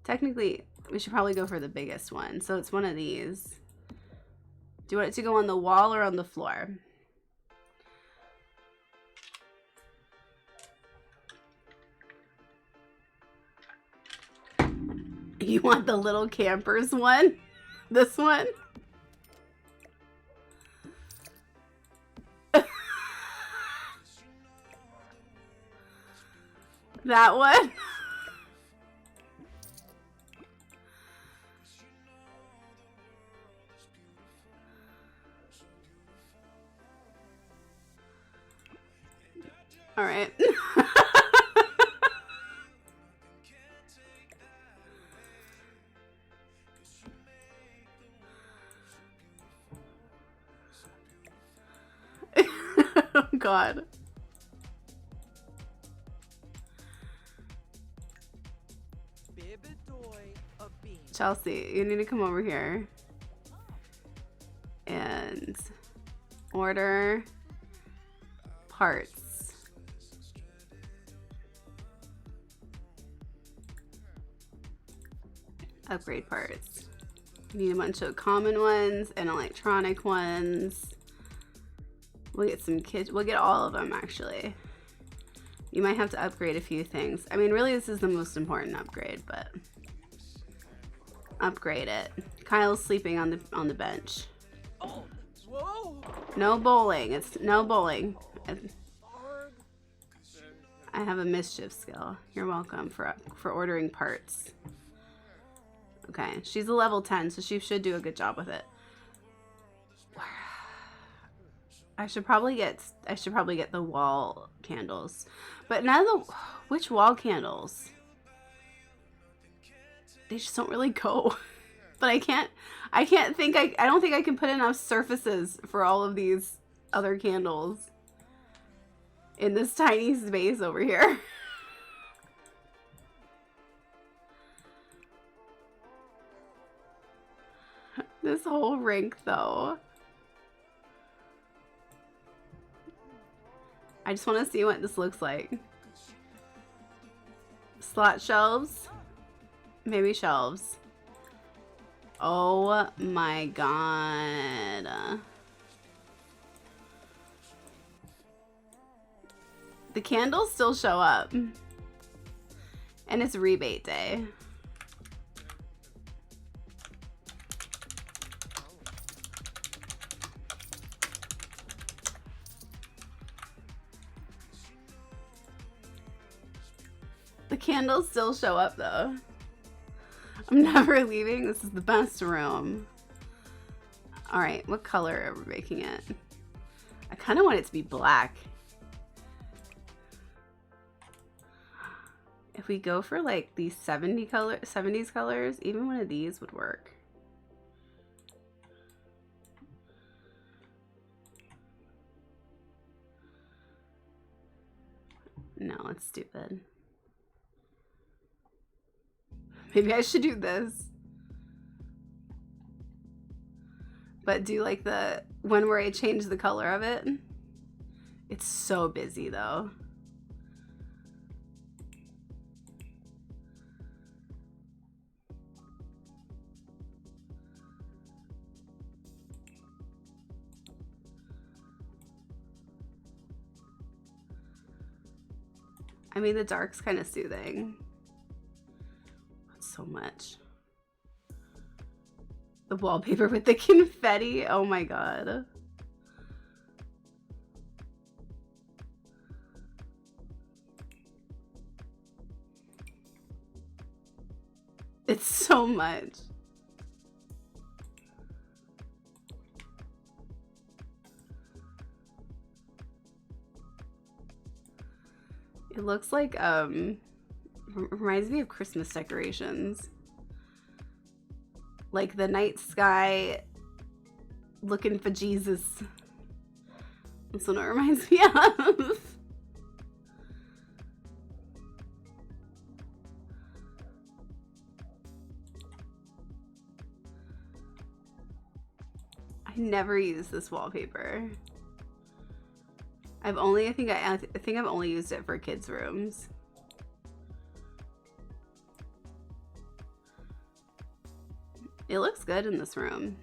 Technically, we should probably go for the biggest one. So it's one of these. Do you want it to go on the wall or on the floor? You want the little campers one? This one? That one? All right. Oh God. Chelsea, you need to come over here and order parts. Upgrade parts. You need a bunch of common ones and electronic ones. We'll get some kids. We'll get all of them actually. You might have to upgrade a few things. I mean, really, this is the most important upgrade, but upgrade it. Kyle's sleeping on the bench. Oh, whoa! No bowling. It's no bowling. I have a mischief skill. You're welcome for ordering parts. Okay, she's a level 10, so she should do a good job with it. I should probably get the wall candles. But none of the which wall candles? They just don't really go. But I don't think I can put enough surfaces for all of these other candles in this tiny space over here. This whole rink though. I just want to see what this looks like. Slot shelves. Maybe shelves. Oh my God. The candles still show up. And it's rebate day. The candles still show up though. I'm never leaving. This is the best room. Alright, what color are we making it? I kind of want it to be black. If we go for like these 70s colors, even one of these would work. No, it's stupid. Maybe I should do this. But do like the one where I change the color of it. It's so busy though. I mean, the dark's kind of soothing. Not so much. The wallpaper with the confetti. Oh my god. It's so much. It looks like, reminds me of Christmas decorations. Like the night sky looking for Jesus. That's what it reminds me of. I never use this wallpaper. I think I've only used it for kids' rooms. It looks good in this room.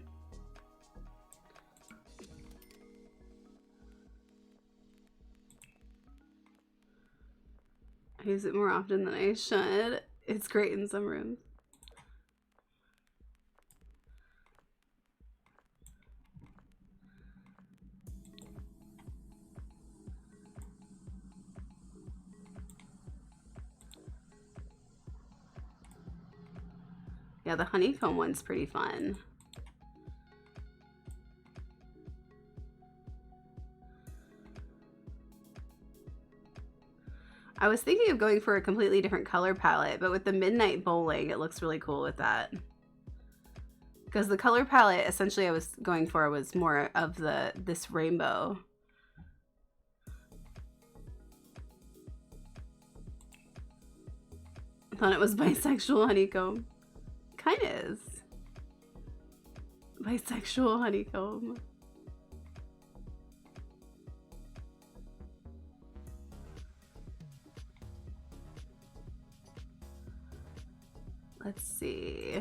I use it more often than I should. It's great in some rooms. Yeah, the honeycomb one's pretty fun. I was thinking of going for a completely different color palette, but with the Midnight Bowling, it looks really cool with that. Because the color palette essentially I was going for was more of this rainbow. I thought it was bisexual honeycomb. Kinda is. Bisexual honeycomb. Let's see.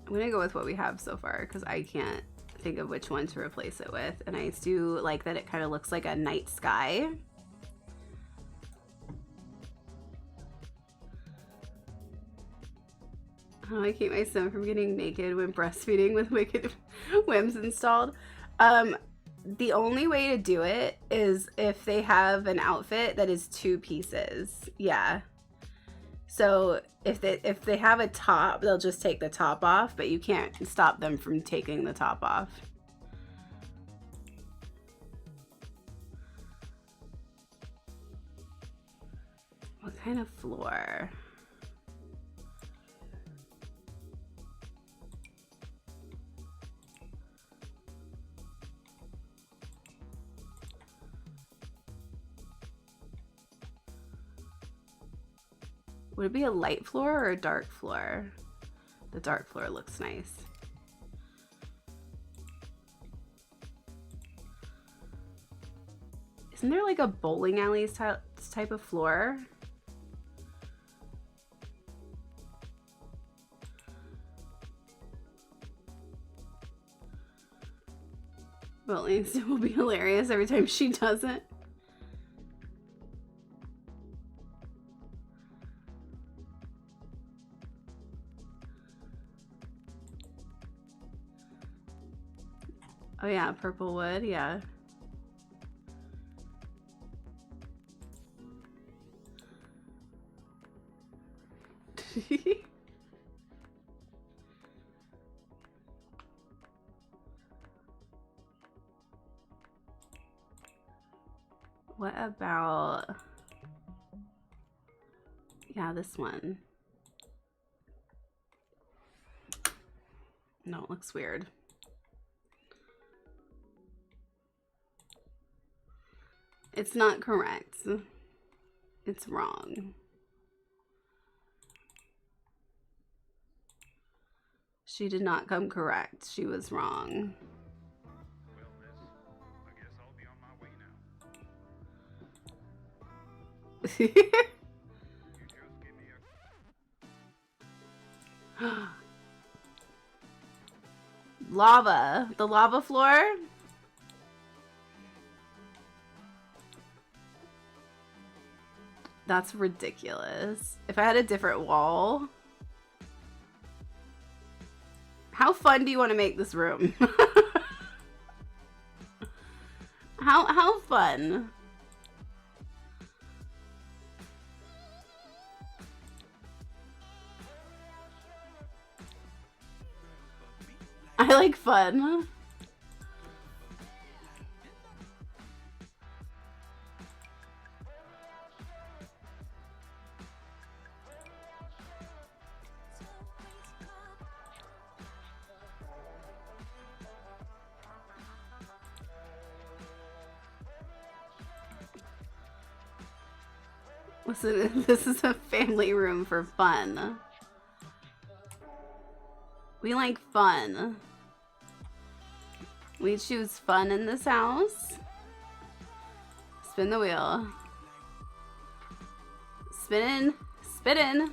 I'm gonna go with what we have so far because I can't think of which one to replace it with, and I do like that it kind of looks like a night sky. How do I keep my son from getting naked when breastfeeding with Wicked Whims installed? The only way to do it is if they have an outfit that is 2 pieces. Yeah. So if they have a top, they'll just take the top off, but you can't stop them from taking the top off. What kind of floor? Would it be a light floor or a dark floor? The dark floor looks nice. Isn't there like a bowling alley type of floor? Well, at least it will be hilarious every time she does it. Oh yeah, purple wood, yeah. What about, yeah, this one. No, it looks weird. It's not correct. It's wrong. She did not come correct. She was wrong. Well, miss, I guess I'll be on my way now. You just give me a... Lava. The lava floor? That's ridiculous. If I had a different wall. How fun do you want to make this room? How fun? I like fun. Listen, this is a family room for fun. We like fun. We choose fun in this house. Spin the wheel. Spin in.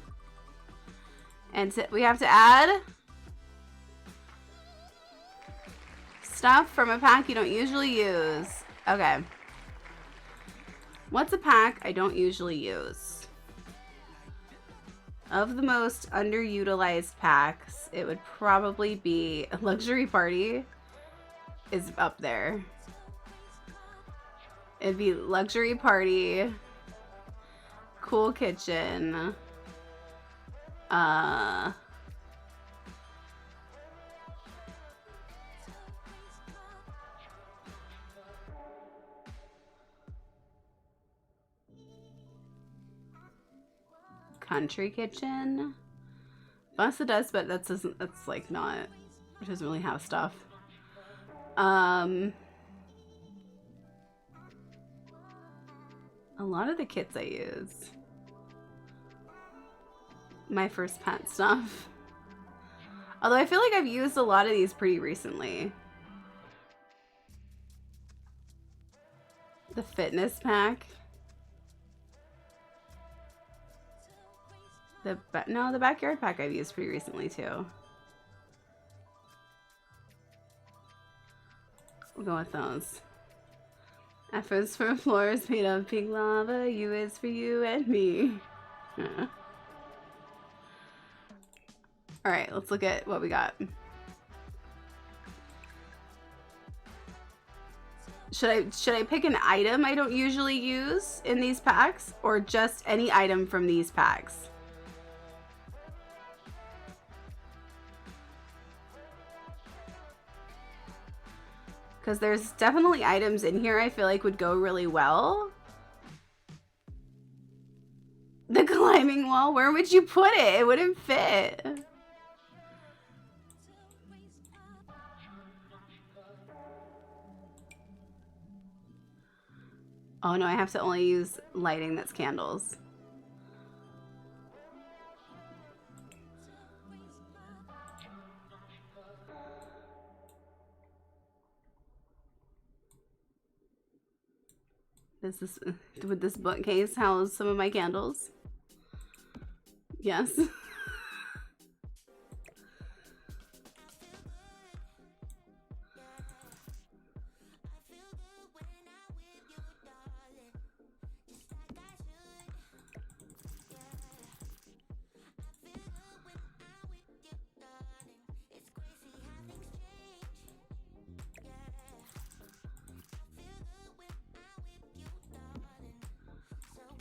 And we have to add stuff from a pack you don't usually use. Okay. What's a pack I don't usually use? Of the most underutilized packs, it would probably be a Luxury Party is up there. It'd be Luxury Party, Cool Kitchen, Country Kitchen. Busta does, but that's like not, it doesn't really have stuff. A lot of the kits I use. My First Pet stuff. Although I feel like I've used a lot of these pretty recently. The fitness pack. No, the backyard pack I've used pretty recently too. We'll go with those. F is for floors made of pink lava. U is for you and me. Alright, let's look at what we got. Should I pick an item I don't usually use in these packs? Or just any item from these packs? Because there's definitely items in here I feel like would go really well. The climbing wall, where would you put it? It wouldn't fit. Oh no, I have to only use lighting that's candles. Would this bookcase house some of my candles? Yes.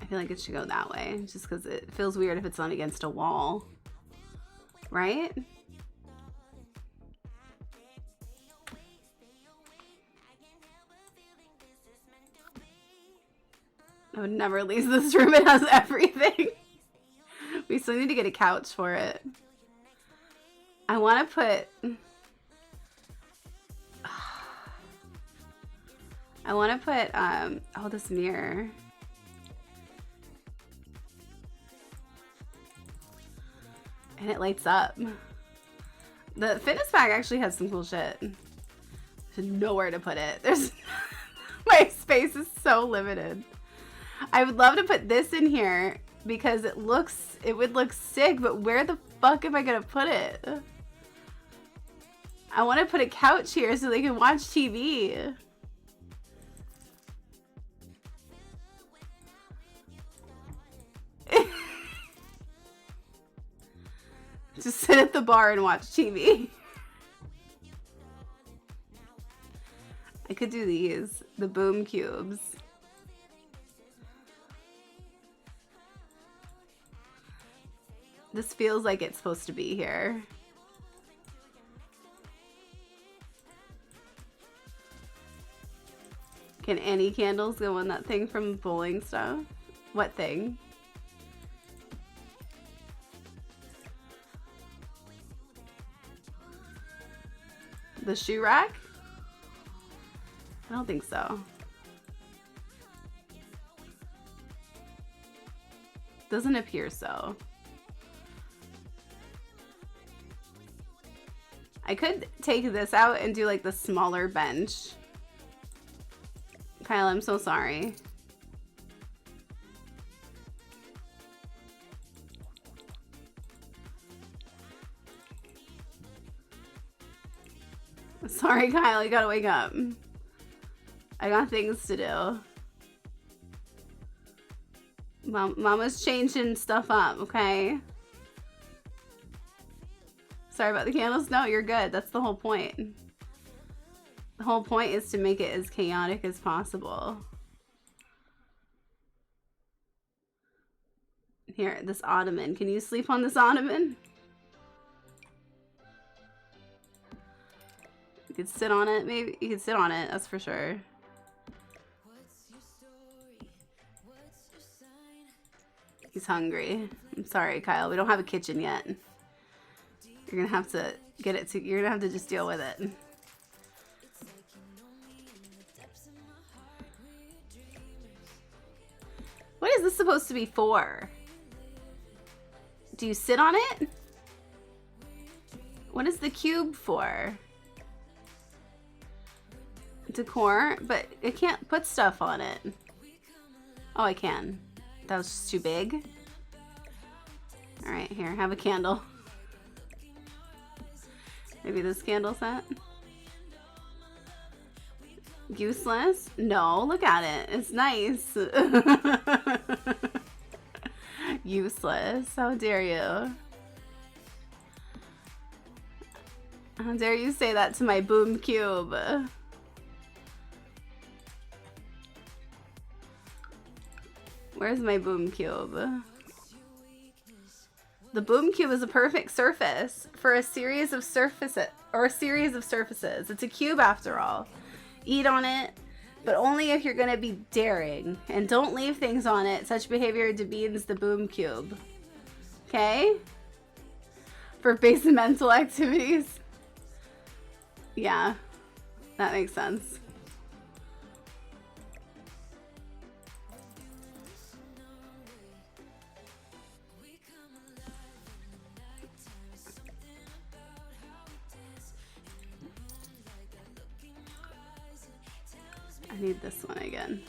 I feel like it should go that way, just because it feels weird if it's on against a wall, right? I would never leave this room. It has everything. We still need to get a couch for it. I want to put... I want to put, oh, this mirror. And it lights up. The fitness bag actually has some cool shit. There's nowhere to put it. There's my space is so limited. I would love to put this in here because it would look sick, but where the fuck am I gonna put it? I want to put a couch here so they can watch TV. Just sit at the bar and watch TV. I could do these, the boom cubes. This feels like it's supposed to be here. Can any candles go on that thing from bowling stuff? What thing? The shoe rack? I don't think so. Doesn't appear so. I could take this out and do like the smaller bench. Kyle, I'm so sorry. Sorry, Kyle, I gotta wake up. I got things to do. Mama's changing stuff up, okay? Sorry about the candles. No, you're good. That's the whole point. The whole point is to make it as chaotic as possible. Here, this ottoman. Can you sleep on this ottoman? You could sit on it, maybe. You could sit on it, that's for sure. He's hungry. I'm sorry, Kyle. We don't have a kitchen yet. You're gonna have to get it to, you're gonna have to just deal with it. What is this supposed to be for? Do you sit on it? What is the cube for? Decor, but it can't put stuff on it. Oh, I can. That was just too big. All right, here, have a candle. Maybe this candle set. Useless? No, look at it. It's nice. Useless. How dare you? How dare you say that to my boom cube? Where's my boom cube? The boom cube is a perfect surface for a series of surfaces, or a series of surfaces. It's a cube after all. Eat on it, but only if you're gonna be daring. And don't leave things on it. Such behavior demeans the boom cube. Okay? For basic mental activities. Yeah, that makes sense. I need this one again.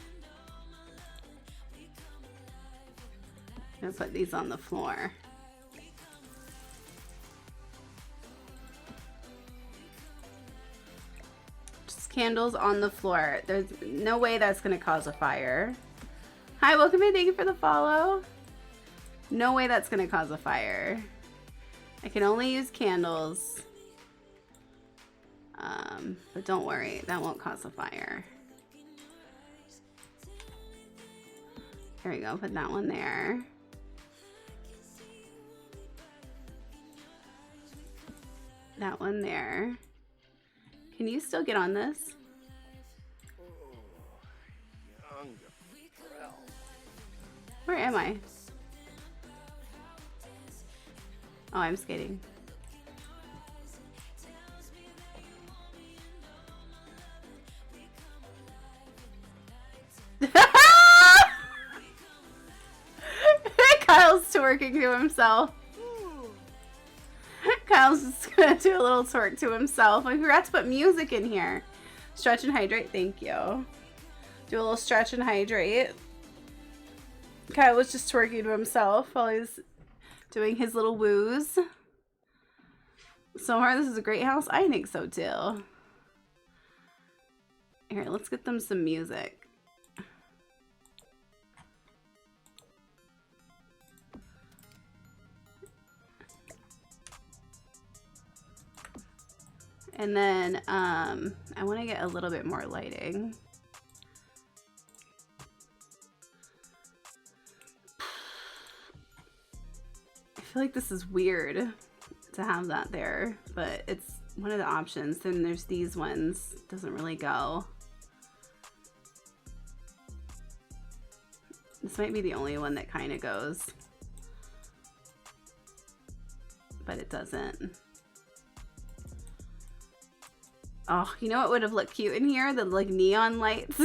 I'm gonna put these on the floor. Just candles on the floor. There's no way that's gonna cause a fire. Hi, welcome in. Thank you for the follow. No way that's gonna cause a fire. I can only use candles. But don't worry, that won't cause a fire. There we go, put that one there. That one there. Can you still get on this? Where am I? Oh, I'm skating. Kyle's twerking to himself. Kyle's just gonna do a little twerk to himself. I forgot to put music in here. Stretch and hydrate, thank you. Do a little stretch and hydrate. Kyle was just twerking to himself while he's doing his little woos. So far, this is a great house. I think so too. Here, let's get them some music. And then I want to get a little bit more lighting. I feel like this is weird to have that there, but it's one of the options. Then there's these ones. Doesn't really go. This might be the only one that kind of goes, but it doesn't. Oh, you know what would have looked cute in here? The like neon lights.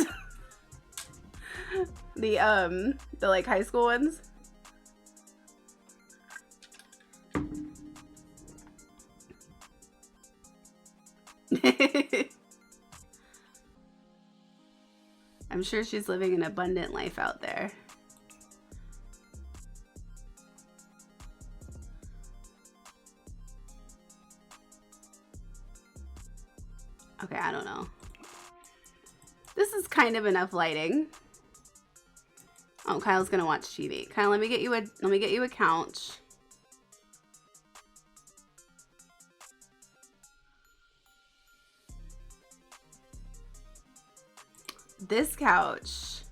the like high school ones. I'm sure she's living an abundant life out there. Okay, I don't know. This is kind of enough lighting. Oh, Kyle's gonna watch TV. Kyle, let me get you a couch. This couch.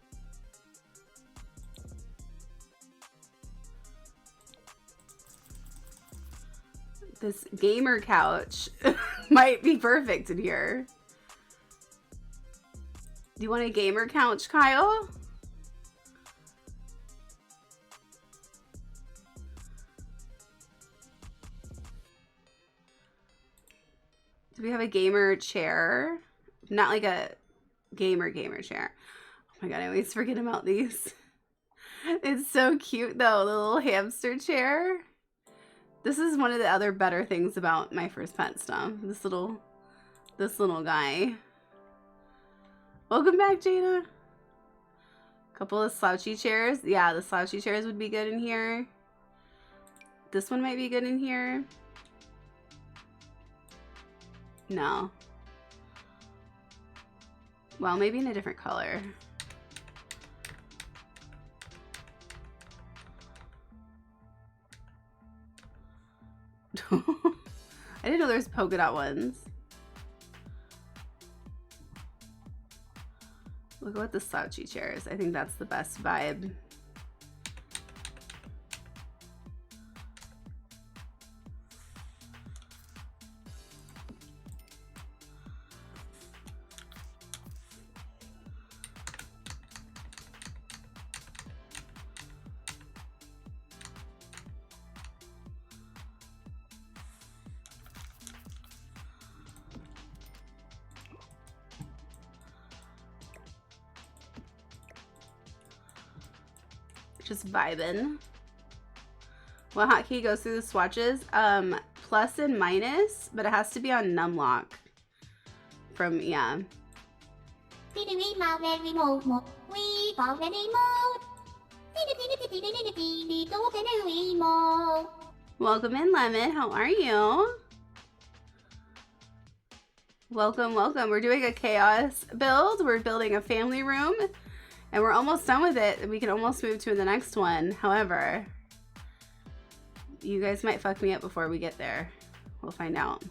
This gamer couch might be perfect in here. Do you want a gamer couch, Kyle? Do we have a gamer chair? Not like a gamer chair. Oh my god, I always forget about these. It's so cute though, the little hamster chair. This is one of the other better things about My First Pet stuff. This little guy. Welcome back, Jada. Couple of slouchy chairs. Yeah, the slouchy chairs would be good in here. This one might be good in here. No. Well, maybe in a different color. I didn't know there was polka dot ones. Look at the slouchy chairs. I think that's the best vibe. Just vibing. What hotkey goes through the swatches? Plus and minus, but it has to be on numlock. From, yeah. Welcome in, Lemon. How are you? Welcome, welcome. We're doing a chaos build. We're building a family room, and we're almost done with it. We can almost move to the next one. However, you guys might fuck me up before we get there. We'll find out.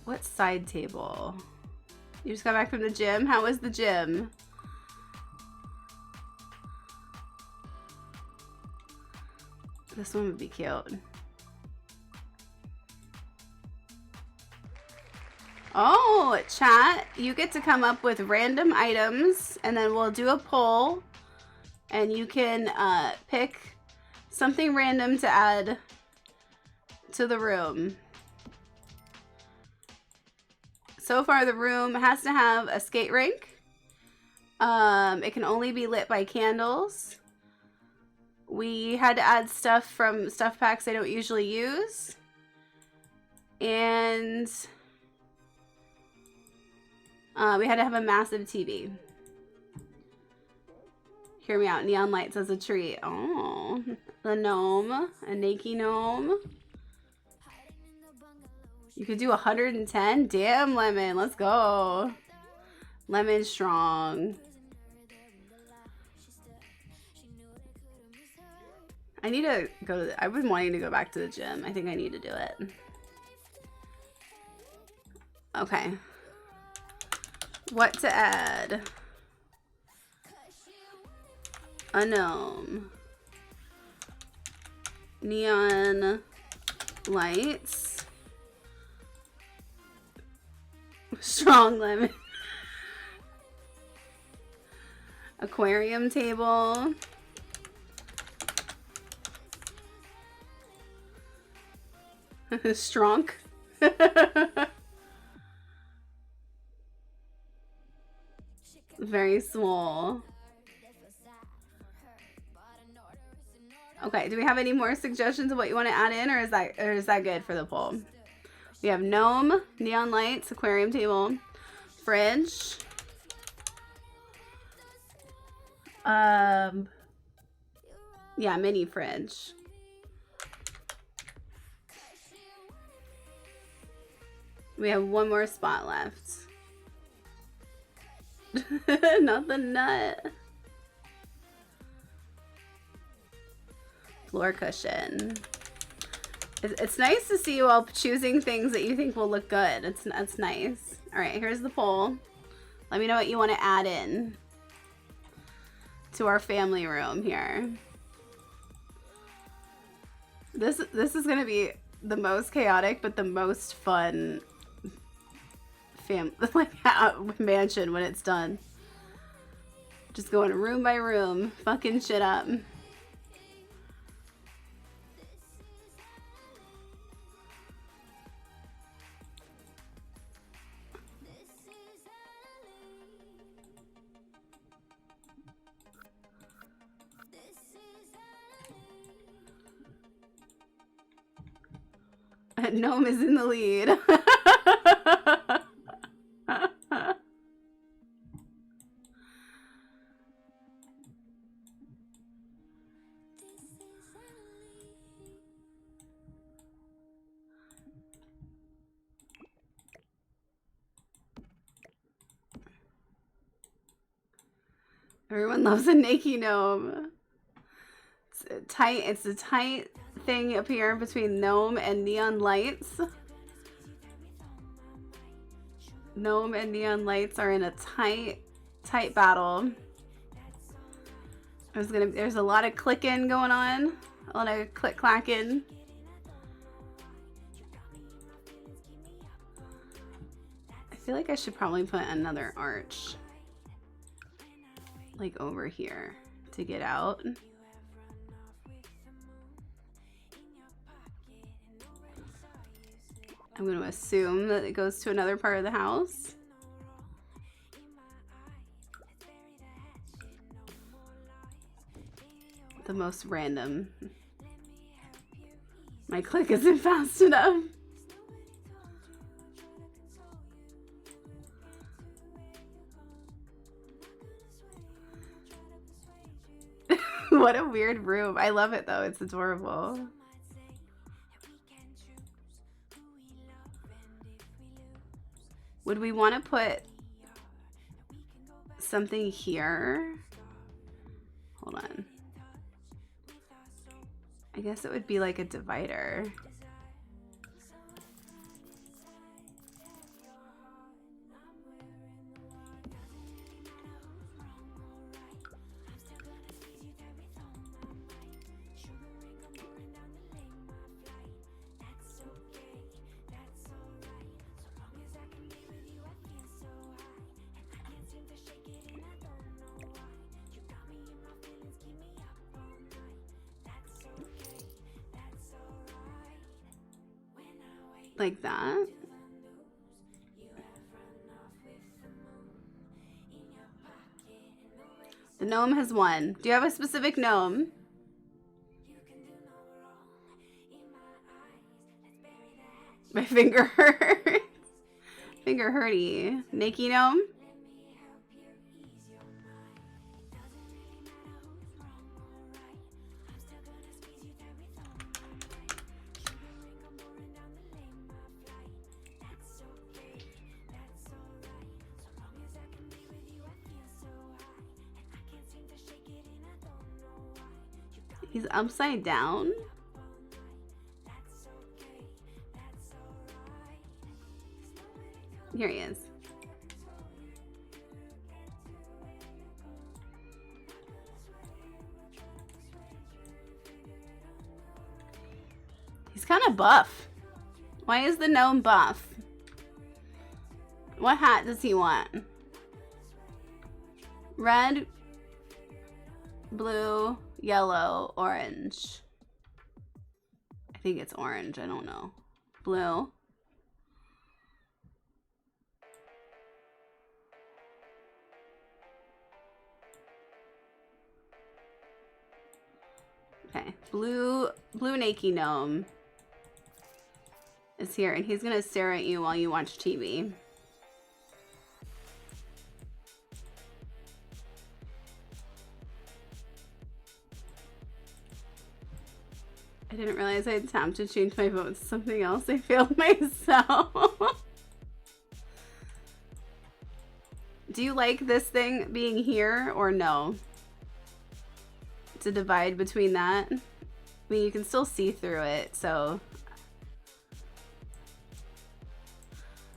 What side table? You just got back from the gym? How was the gym? This one would be cute. Oh, chat, you get to come up with random items, and then we'll do a poll, and you can pick something random to add to the room. So far, the room has to have a skate rink. It can only be lit by candles. We had to add stuff from stuff packs I don't usually use. And we had to have a massive TV. Hear me out. Neon lights as a treat. Oh, the gnome. A Nakey gnome. You could do 110? Damn, Lemon. Let's go. Lemon strong. I need to go to I've been wanting to go back to the gym. I think I need to do it. Okay. What to add? A gnome. Neon lights. Strong lemon. Aquarium table. Strong. Very small. Okay, do we have any more suggestions of what you want to add in, or is that good for the poll? We have gnome, neon lights, aquarium table, fridge. Yeah, mini fridge. We have one more spot left. Not the nut. Floor cushion. It's nice to see you all choosing things that you think will look good. It's nice. All right, here's the poll. Let me know what you want to add in to our family room here. This is gonna be the most chaotic, but the most fun mansion when it's done. Just going room by room, fucking shit up. Gnome is in the lead. Everyone loves a Nakey gnome. It's a tight thing up here between gnome and neon lights. Gnome and neon lights are in a tight battle. There's a lot of clicking going on. A lot of click clacking. I feel like I should probably put another arch like over here to get out. I'm going to assume that it goes to another part of the house. The most random. My click isn't fast enough. What a weird room. I love it though. It's adorable. Would we want to put something here? Hold on. I guess it would be like a divider. Like that. The gnome has won. Do you have a specific gnome? My finger hurts. Finger hurty. Nikki gnome? He's upside down. Here he is. He's kind of buff. Why is the gnome buff? What hat does he want? Red, blue, yellow, orange. I think it's orange. I don't know. Blue. Okay. Blue Nakey gnome is here, and he's gonna stare at you while you watch TV. I didn't realize I had tapped to change my vote to something else. I failed myself. Do you like this thing being here or no? To divide between that? I mean, you can still see through it, so.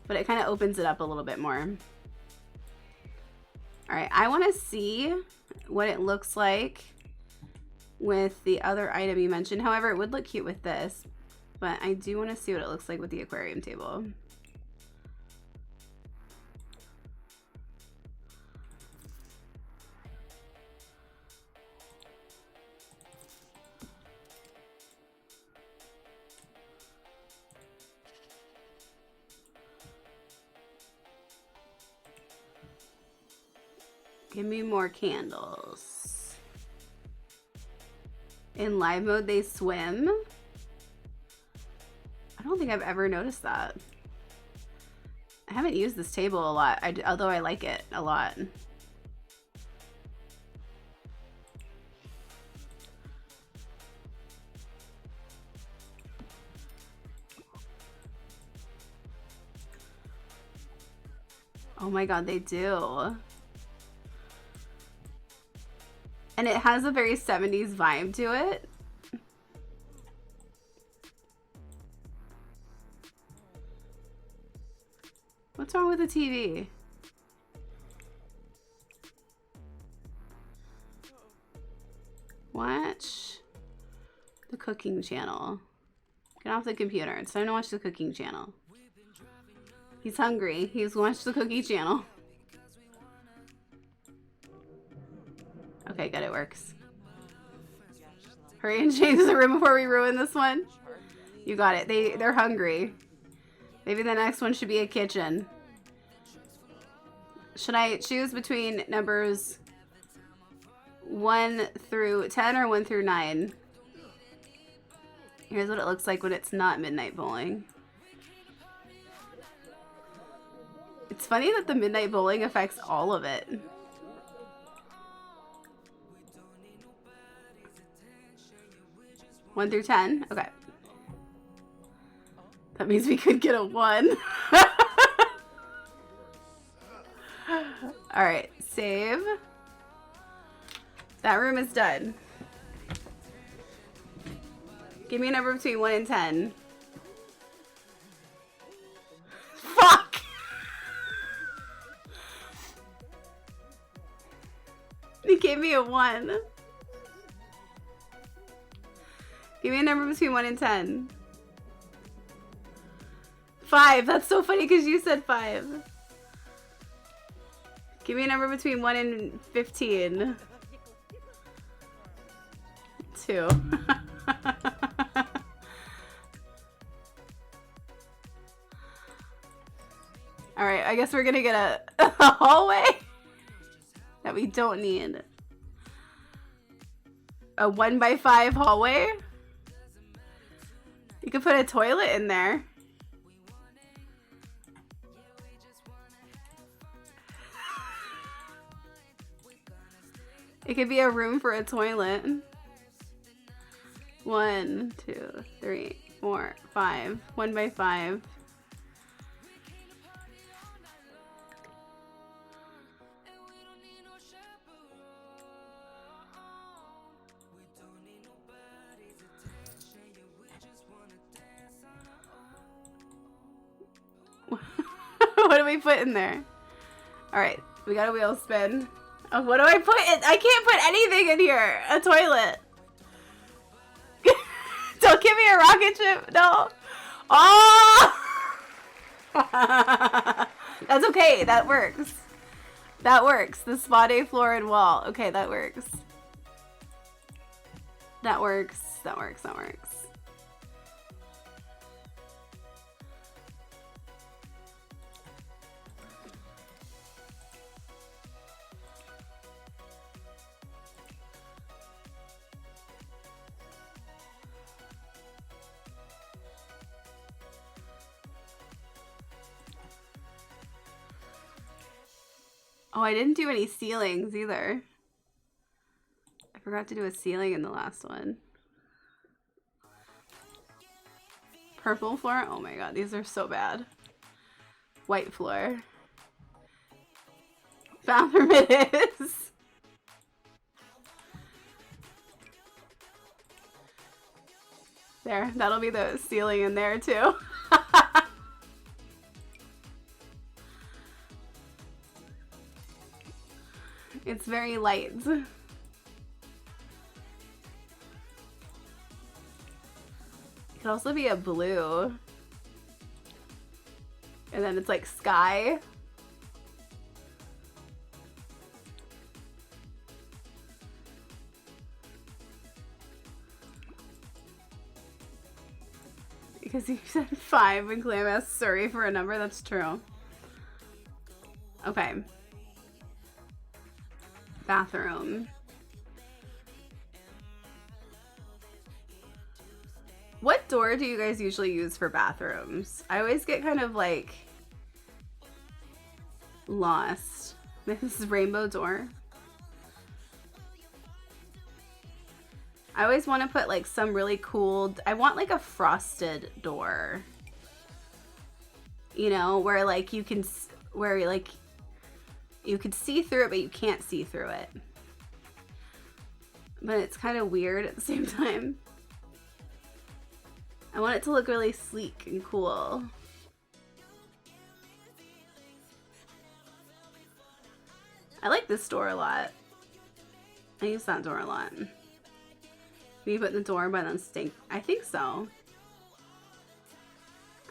But it kind of opens it up a little bit more. All right, I want to see what it looks like with the other item you mentioned. However, it would look cute with this, but I do want to see what it looks like with the aquarium table. Give me more candles. In live mode, they swim? I don't think I've ever noticed that. I haven't used this table a lot, although I like it a lot. Oh my god, they do. And it has a very 70s vibe to it. What's wrong with the TV? Watch the cooking channel. Get off the computer. It's time to watch the cooking channel. He's hungry. He's watched the cookie channel. Okay, good, it works. Hurry and change the room before we ruin this one. You got it. They're hungry. Maybe the next one should be a kitchen. Should I choose between numbers 1 through 10 or 1 through 9? Here's what it looks like when it's not midnight bowling. It's funny that the midnight bowling affects all of it. 1 through 10? Okay. That means we could get a 1. Alright, save. That room is done. Give me a number between 1 and 10. Fuck! He gave me a 1. Give me a number between 1 and 10. 5. That's so funny because you said 5. Give me a number between 1 and 15. 2. Alright, I guess we're gonna get a hallway that we don't need. A 1x5 hallway? You could put a toilet in there. It could be a room for a toilet. 1, 2, 3, 4, 5. 1x5. What do we put in there? Alright, we got a wheel spin. Oh, what do I put in? I can't put anything in here. A toilet. Don't give me a rocket ship. No. Oh! That's okay. That works. That works. The spade floor and wall. Okay, that works. That works. That works. That works. Oh, I didn't do any ceilings either. I forgot to do a ceiling in the last one. Purple floor? Oh my god, these are so bad. White floor. Bathroom it is. There, that'll be the ceiling in there too. It's very light. It could also be a blue. And then it's like sky. Because you said 5 and Clam asked Surrey for a number. That's true. Okay. Bathroom. What door do you guys usually use for bathrooms? I always get kind of like lost. This is rainbow door. I always want to put like some really cool, I want like a frosted door. You know, where like you can, where like you could see through it, but you can't see through it. But it's kind of weird at the same time. I want it to look really sleek and cool. I like this door a lot. I use that door a lot. Can you put the door by the stink? I think so.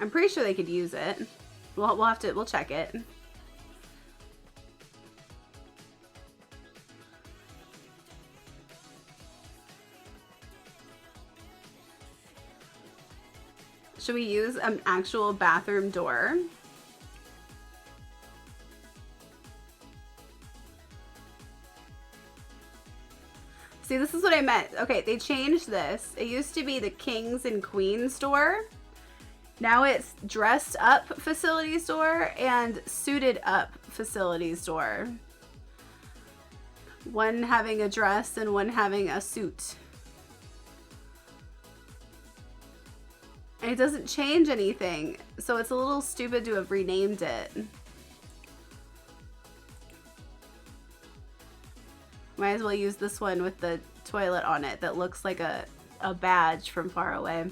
I'm pretty sure they could use it. We'll check it. Should we use an actual bathroom door? See, this is what I meant. Okay, they changed this. It used to be the Kings and Queens door. Now it's dressed up facilities door and suited up facilities door. One having a dress and one having a suit. And it doesn't change anything, so it's a little stupid to have renamed it. Might as well use this one with the toilet on it that looks like a badge from far away.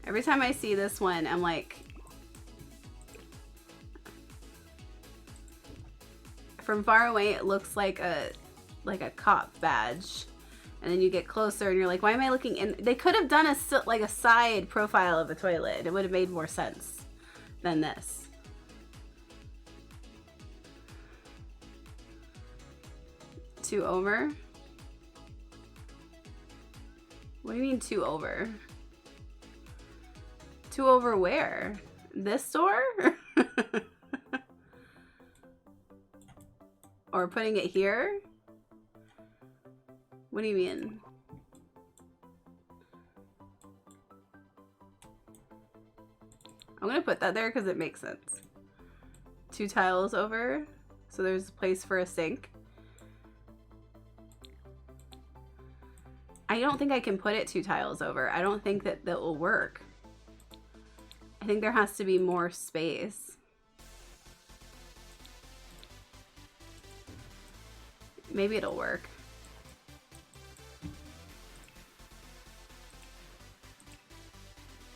Every time I see this one, I'm like, from far away it looks like a cop badge. And then you get closer and you're like, why am I looking in? They could have done a side profile of a toilet. It would have made more sense than this. 2 over? What do you mean 2 over? 2 over where? This store? Or putting it here? What do you mean? I'm gonna put that there because it makes sense. 2 tiles over, so there's a place for a sink. I don't think I can put it 2 tiles over. I don't think that will work. I think there has to be more space. Maybe it'll work.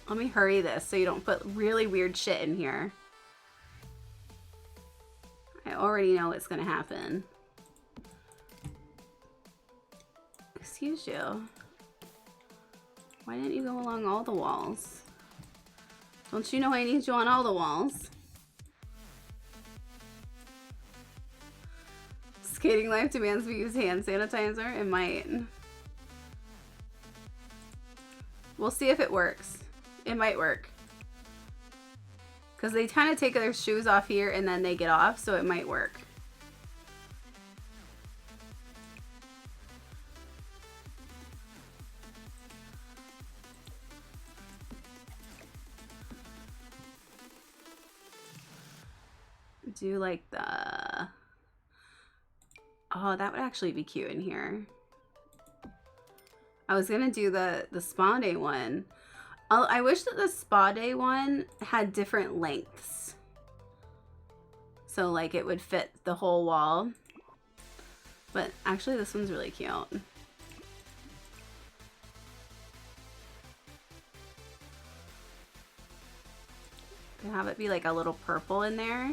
Let me hurry this so you don't put really weird shit in here. I already know what's gonna happen. Excuse you. Why didn't you go along all the walls? Don't you know I need you on all the walls? Skating life demands we use hand sanitizer. It might. We'll see if it works. It might work. Because they kind of take their shoes off here and then they get off, so it might work. Do like the... Oh, that would actually be cute in here. I was gonna do the spa day one. I wish that the spa day one had different lengths. So like it would fit the whole wall. But actually this one's really cute. Could have it be like a little purple in there.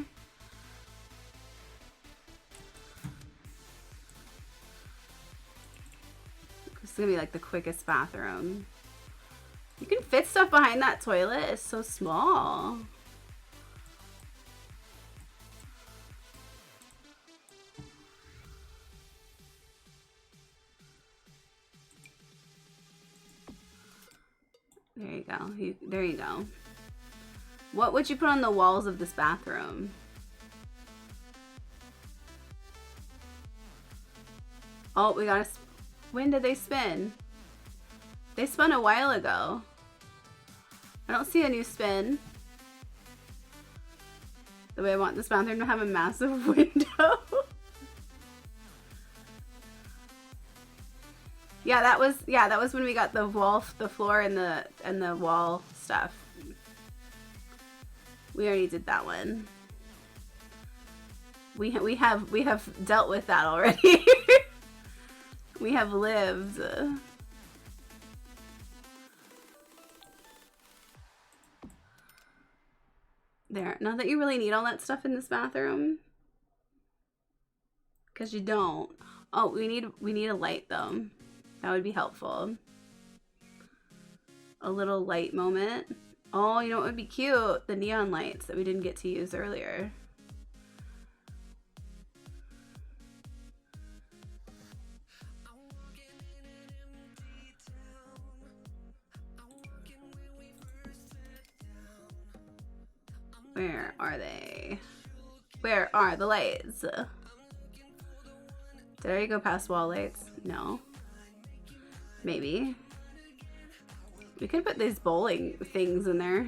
This is gonna be like the quickest bathroom. You can fit stuff behind that toilet. It's so small. There you go. There you go. What would you put on the walls of this bathroom? Oh, we got a... When did they spin? They spun a while ago. I don't see a new spin. The way I want this bathroom to have a massive window. Yeah, that was when we got the wall, the floor, and the wall stuff. We already did that one. We have dealt with that already. We have lived. There. Not that you really need all that stuff in this bathroom. Because you don't. Oh, we need a light though. That would be helpful. A little light moment. Oh, you know what would be cute? The neon lights that we didn't get to use earlier. Where are they? Where are the lights? Did I already go past wall lights? No. Maybe. We could put these bowling things in there.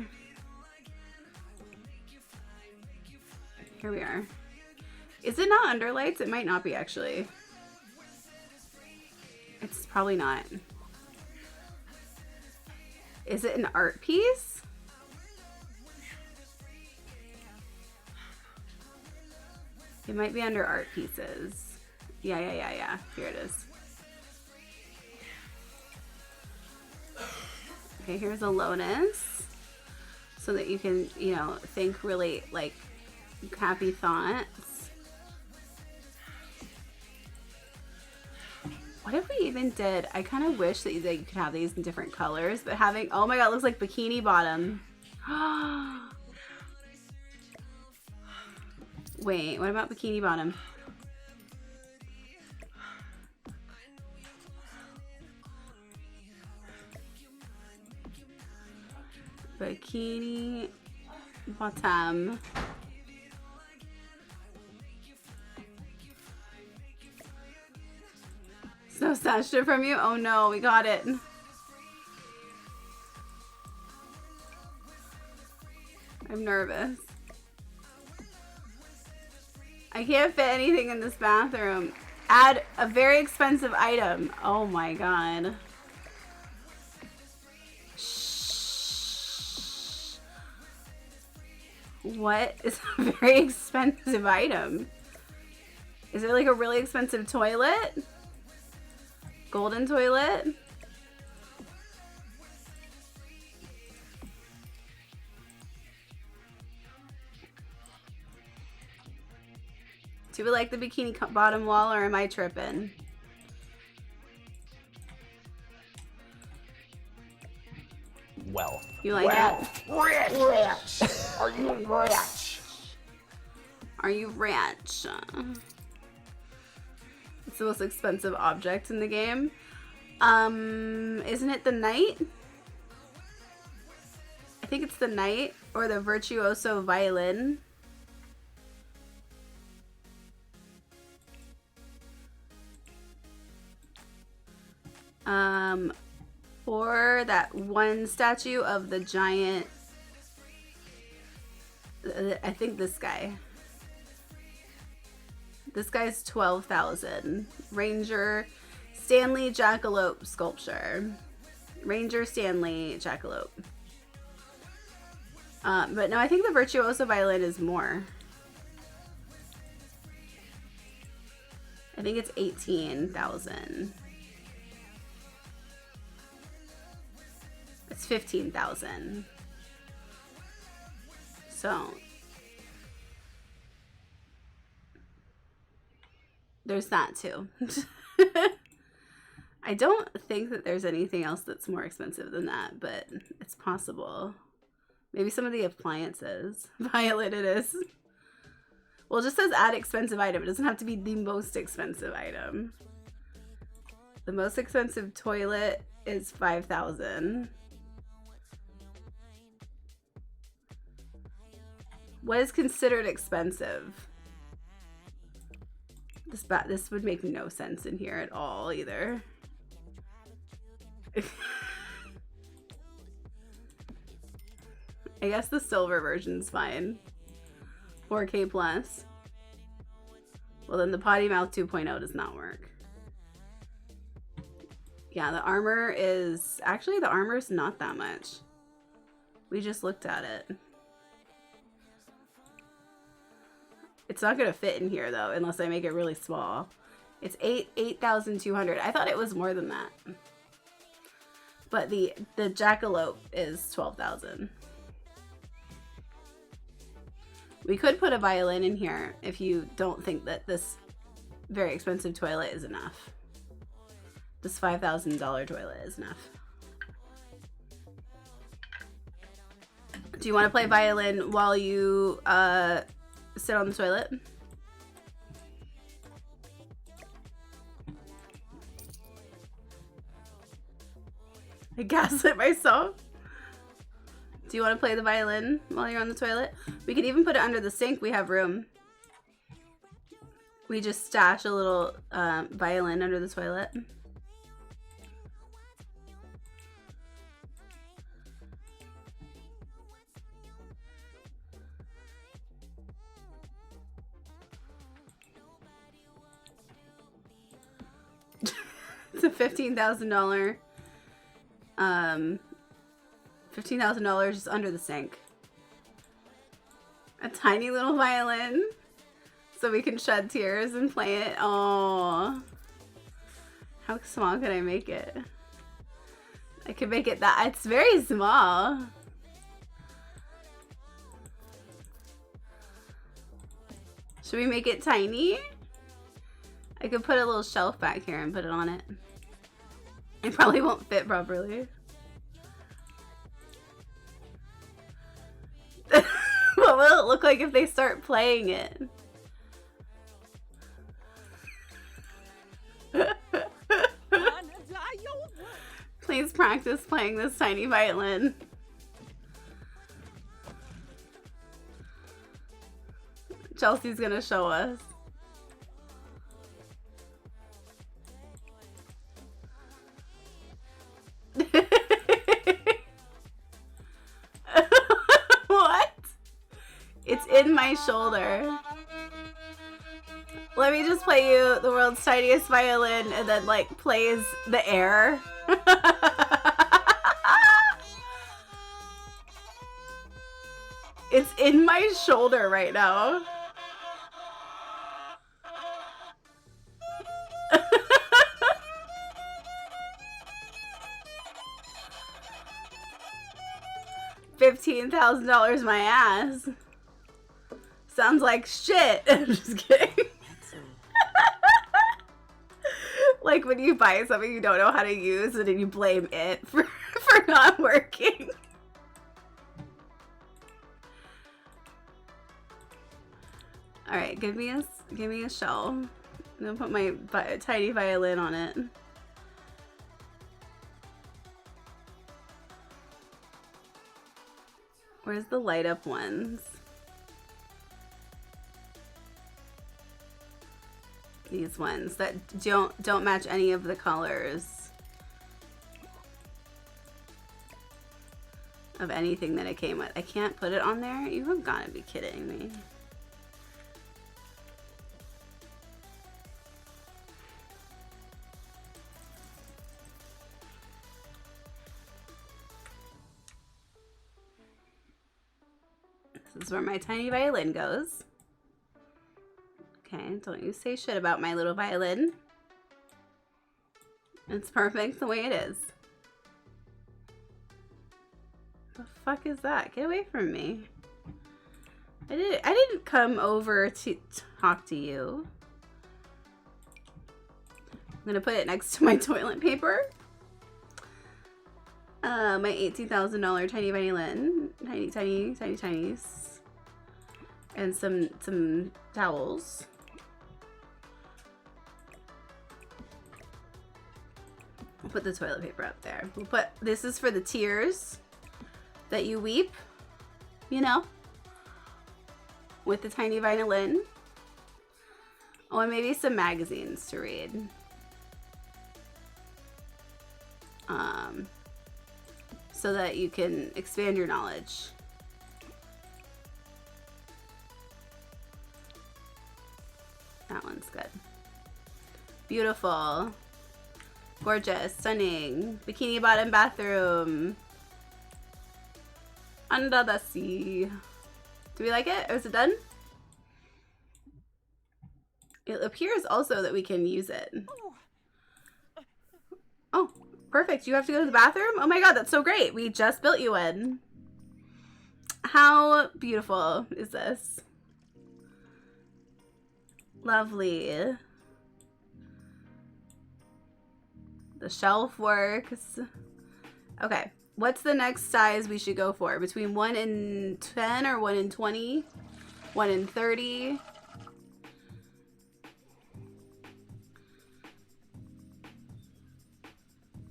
Here we are. Is it not under lights? It might not be actually. It's probably not. Is it an art piece? It might be under art pieces. Yeah. Here it is. Okay, here's a lotus. So that you can, you know, think really like happy thoughts. What if we even did? I kind of wish that you could have these in different colors, but having, oh my god, it looks like Bikini Bottom. Wait, what about Bikini Bottom? Bikini Bottom. So snatched it from you? Oh no, we got it. I'm nervous. I can't fit anything in this bathroom. Add a very expensive item. Oh my god. Shh. What is a very expensive item? Is it like a really expensive toilet? Golden toilet? Do we like the Bikini Bottom wall, or am I tripping? Well. You like it? Rich! Are you rich? Are you rich? It's the most expensive object in the game. Isn't it the knight? I think it's the knight or the virtuoso violin. Or that one statue of the giant, I think this guy. This guy's 12,000. Ranger Stanley Jackalope sculpture. Ranger Stanley Jackalope. But no, I think the virtuoso violin is more. I think it's 18,000. It's 15,000. So there's that too. I don't think that there's anything else that's more expensive than that, but it's possible. Maybe some of the appliances. Violet it is. Well, it just says add expensive item. It doesn't have to be the most expensive item. The most expensive toilet is 5,000. What is considered expensive? This would make no sense in here at all either. I guess the silver version's fine. 4K plus. Well, then the Potty Mouth 2.0 does not work. Yeah, the armor is... Actually, the armor's not that much. We just looked at it. It's not going to fit in here, though, unless I make it really small. It's 8,200. I thought it was more than that. But the jackalope is 12,000. We could put a violin in here if you don't think that this very expensive toilet is enough. This $5,000 toilet is enough. Do you want to play violin while you sit on the toilet? I gaslit myself. Do you want to play the violin while you're on the toilet? We could even put it under the sink. We have room. We just stash a little violin under the toilet. It's a $15,000. $15,000 just under the sink. A tiny little violin, so we can shed tears and play it. Oh, how small can I make it? I could make it that. It's very small. Should we make it tiny? I could put a little shelf back here and put it on it. It probably won't fit properly. What will it look like if they start playing it? Please practice playing this tiny violin. Chelsea's gonna show us. What? It's in my shoulder. Let me just play you the world's tiniest violin and then like plays the air. It's in my shoulder right now. $15,000 my ass. Sounds like shit. I'm just kidding. Like when you buy something you don't know how to use and then you blame it for not working. All right, give me a shell. I'm gonna put my tiny violin on it. Where's the light up ones? These ones that don't match any of the colors of anything that it came with. I can't put it on there? You have gotta be kidding me. This is where my tiny violin goes. Okay, don't you say shit about my little violin. It's perfect the way it is. The fuck is that? Get away from me. I didn't come over to talk to you. I'm gonna put it next to my toilet paper. My $18,000 tiny violin. Tinies. And some towels. We'll put the toilet paper up there. We'll put, this is for the tears that you weep, you know, with the tiny violin. Oh, and maybe some magazines to read. So that you can expand your knowledge. That one's good. Beautiful. Gorgeous. Stunning. Bikini bottom bathroom. Under the sea. Do we like it? Or is it done? It appears also that we can use it. Oh, perfect. You have to go to the bathroom? Oh my god, that's so great. We just built you one. How beautiful is this? Lovely. The shelf works. Okay, what's the next size we should go for? Between 1 and 10 or 1 and 20? 1 and 30?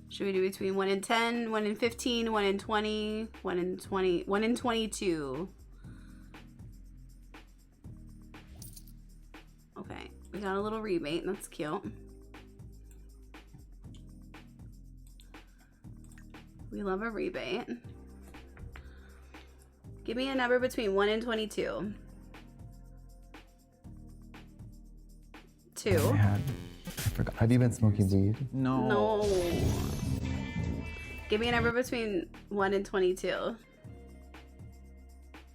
Should we do between 1 and 10, 1 and 15, 1 and 20, 1 and 20, 1 and 22? Okay, we got a little rebate. That's cute. We love a rebate. Give me a number between 1 and 22. 2. I had forgot. Have you been smoking weed? No. Give me a number between 1 and 22.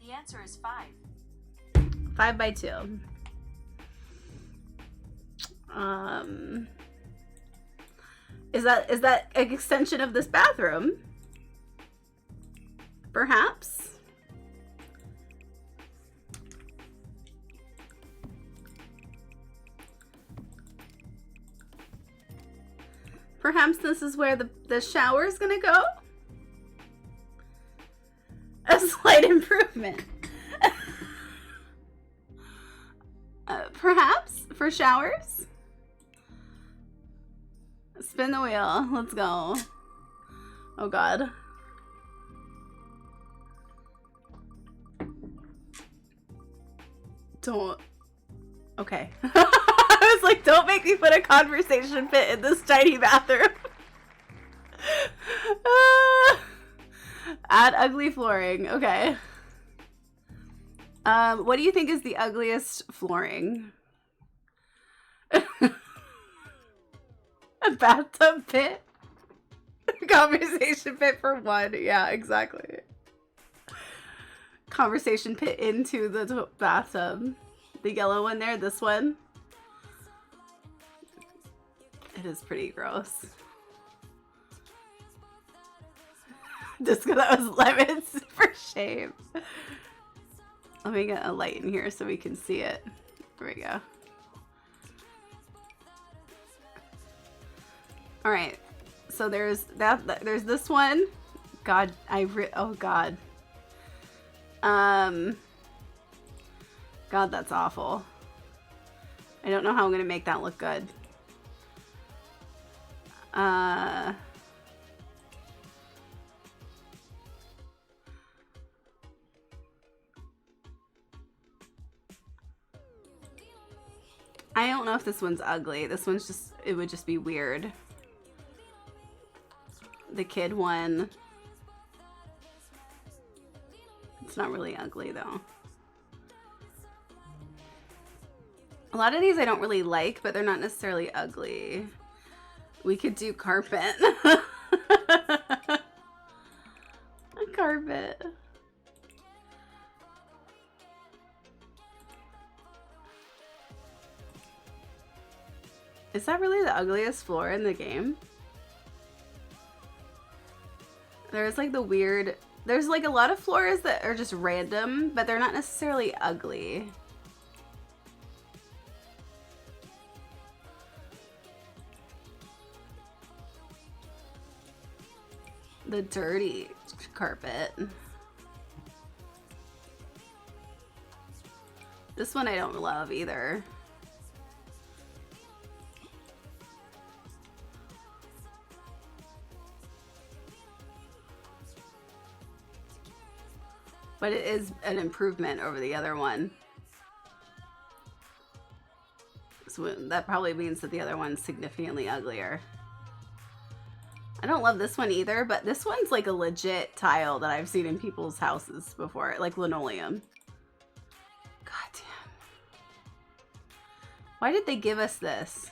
The answer is 5. 5 by 2. Is that an extension of this bathroom? Perhaps. Perhaps this is where the shower is gonna go? A slight improvement. Perhaps for showers? Spin the wheel. Let's go. Oh god. Don't. Okay. I was like, don't make me put a conversation pit in this tiny bathroom. Add ugly flooring. Okay. What do you think is the ugliest flooring? A bathtub pit? Conversation pit for 1. Yeah, exactly. Conversation pit into the bathtub. The yellow one there, this one. It is pretty gross. Disco, that was lemons. For shame. Let me get a light in here so we can see it. There we go. All right. So there's there's this one. God, oh god. God, that's awful. I don't know how I'm gonna make that look good. I don't know if this one's ugly. This one's just, it would just be weird. The kid one. It's not really ugly though. A lot of these I don't really like, but they're not necessarily ugly. We could do carpet. A carpet. Is that really the ugliest floor in the game? There's like the weird... There's like a lot of floors that are just random, but they're not necessarily ugly. The dirty carpet. This one I don't love either. But it is an improvement over the other one. So that probably means that the other one's significantly uglier. I don't love this one either, but this one's like a legit tile that I've seen in people's houses before, like linoleum. God damn. Why did they give us this?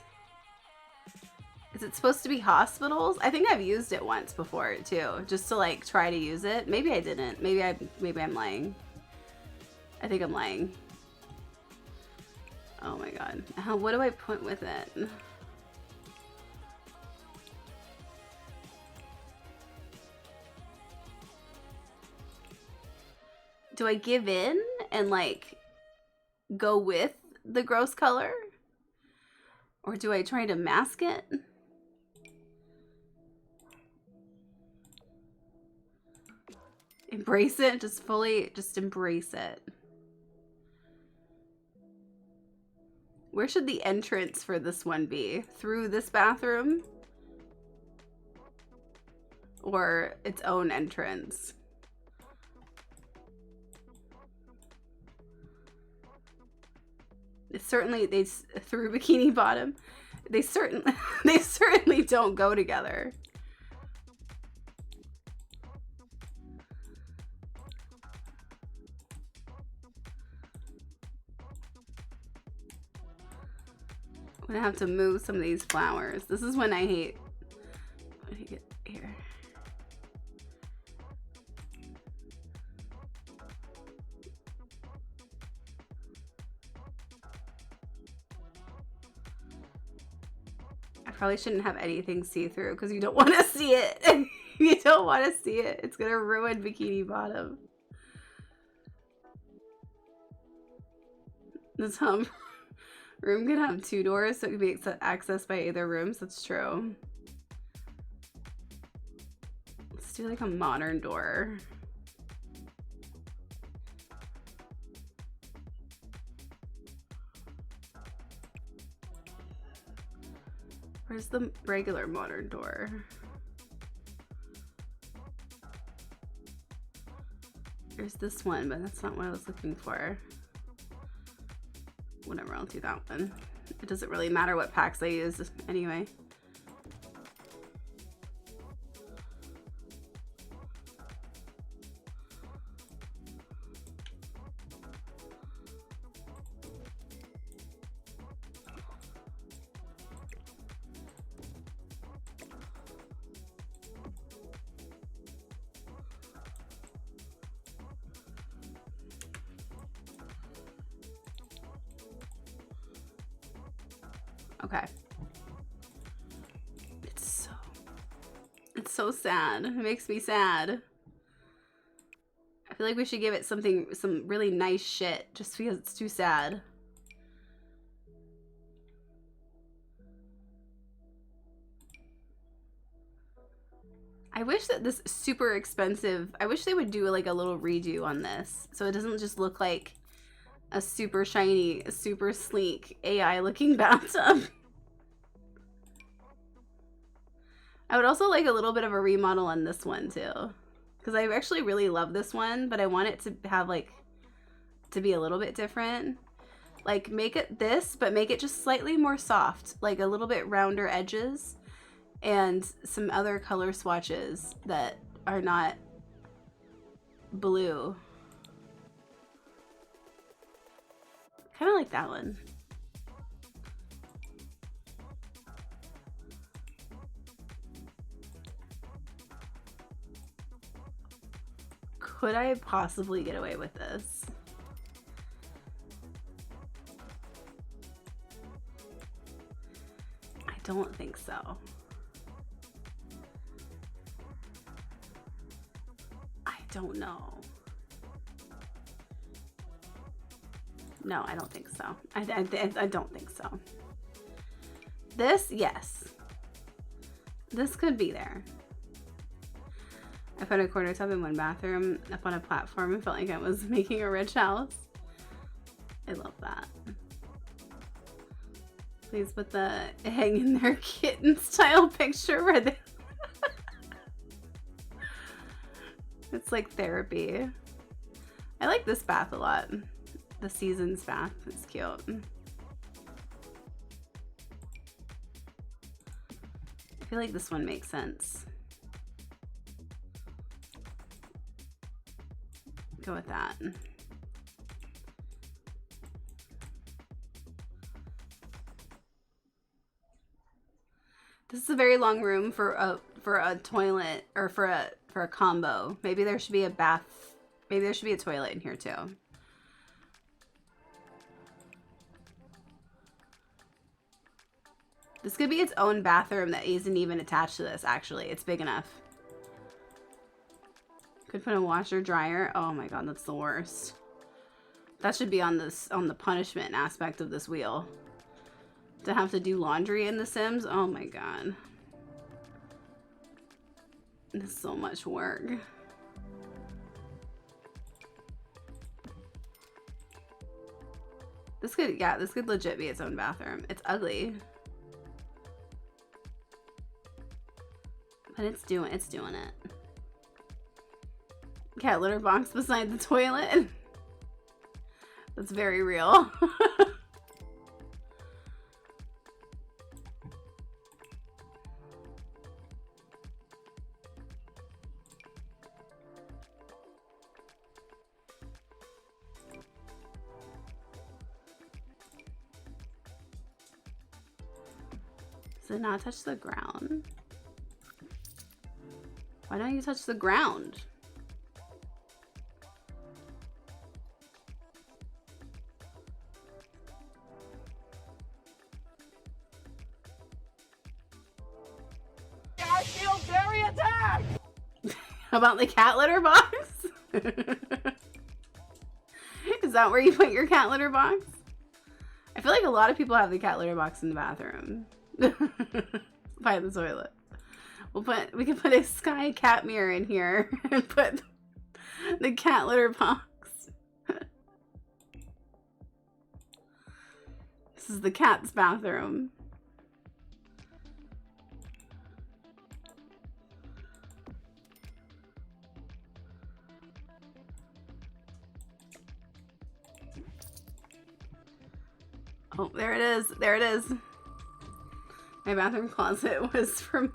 Is it supposed to be hospitals? I think I've used it once before too, just to like try to use it. Maybe I didn't. Maybe I'm lying. I think I'm lying. Oh my god. What do I put with it? Do I give in and like go with the gross color? Or do I try to mask it? Embrace it, just embrace it. Where should the entrance for this one be? Through this bathroom? Or its own entrance? It's certainly, through Bikini Bottom. They certainly don't go together. I'm gonna have to move some of these flowers. This is when I hate. What do you get here? I probably shouldn't have anything see-through because you don't want to see it. You don't want to see it. It's gonna ruin Bikini Bottom. This room could have 2 doors, so it could be accessed by either rooms. That's true. Let's do like a modern door. Where's the regular modern door? There's this one, but that's not what I was looking for. Whatever, I'll do that one. It doesn't really matter what packs I use anyway. Okay. It's so sad. It makes me sad. I feel like we should give it some really nice shit just because it's too sad. I wish that this super expensive, I wish they would do like a little redo on this so it doesn't just look like a super shiny, super sleek AI looking bathtub. I would also like a little bit of a remodel on this one too, because I actually really love this one, but I want it to have like to be a little bit different. Like make it this, but make it just slightly more soft, like a little bit rounder edges and some other color swatches that are not blue. Kind of like that one. Could I possibly get away with this? I don't think so. I don't know. No, I don't think so. I don't think so. This, yes. This could be there. I found a corner tub in one bathroom up on a platform and felt like I was making a rich house. I love that. Please put the hang in there kitten style picture where they... It's like therapy. I like this bath a lot. The Seasons bath is cute. I feel like this one makes sense. Go with that. This is a very long room for a toilet or for a combo. Maybe there should be a bath. Maybe there should be a toilet in here too. This could be its own bathroom that isn't even attached to this, actually. It's big enough. Could put a washer dryer. Oh my god, that's the worst. That should be on the punishment aspect of this wheel. To have to do laundry in The Sims. Oh my god. This is so much work. This could legit be its own bathroom. It's ugly. But it's doing it. Cat litter box beside the toilet. That's very real. Does it not touch the ground? Why don't you touch the ground? I feel very attacked! About the cat litter box? Is that where you put your cat litter box? I feel like a lot of people have the cat litter box in the bathroom. By the toilet. We can put a sky cat mirror in here and put the cat litter box. This is the cat's bathroom. Oh, there it is. There it is. My bathroom closet was from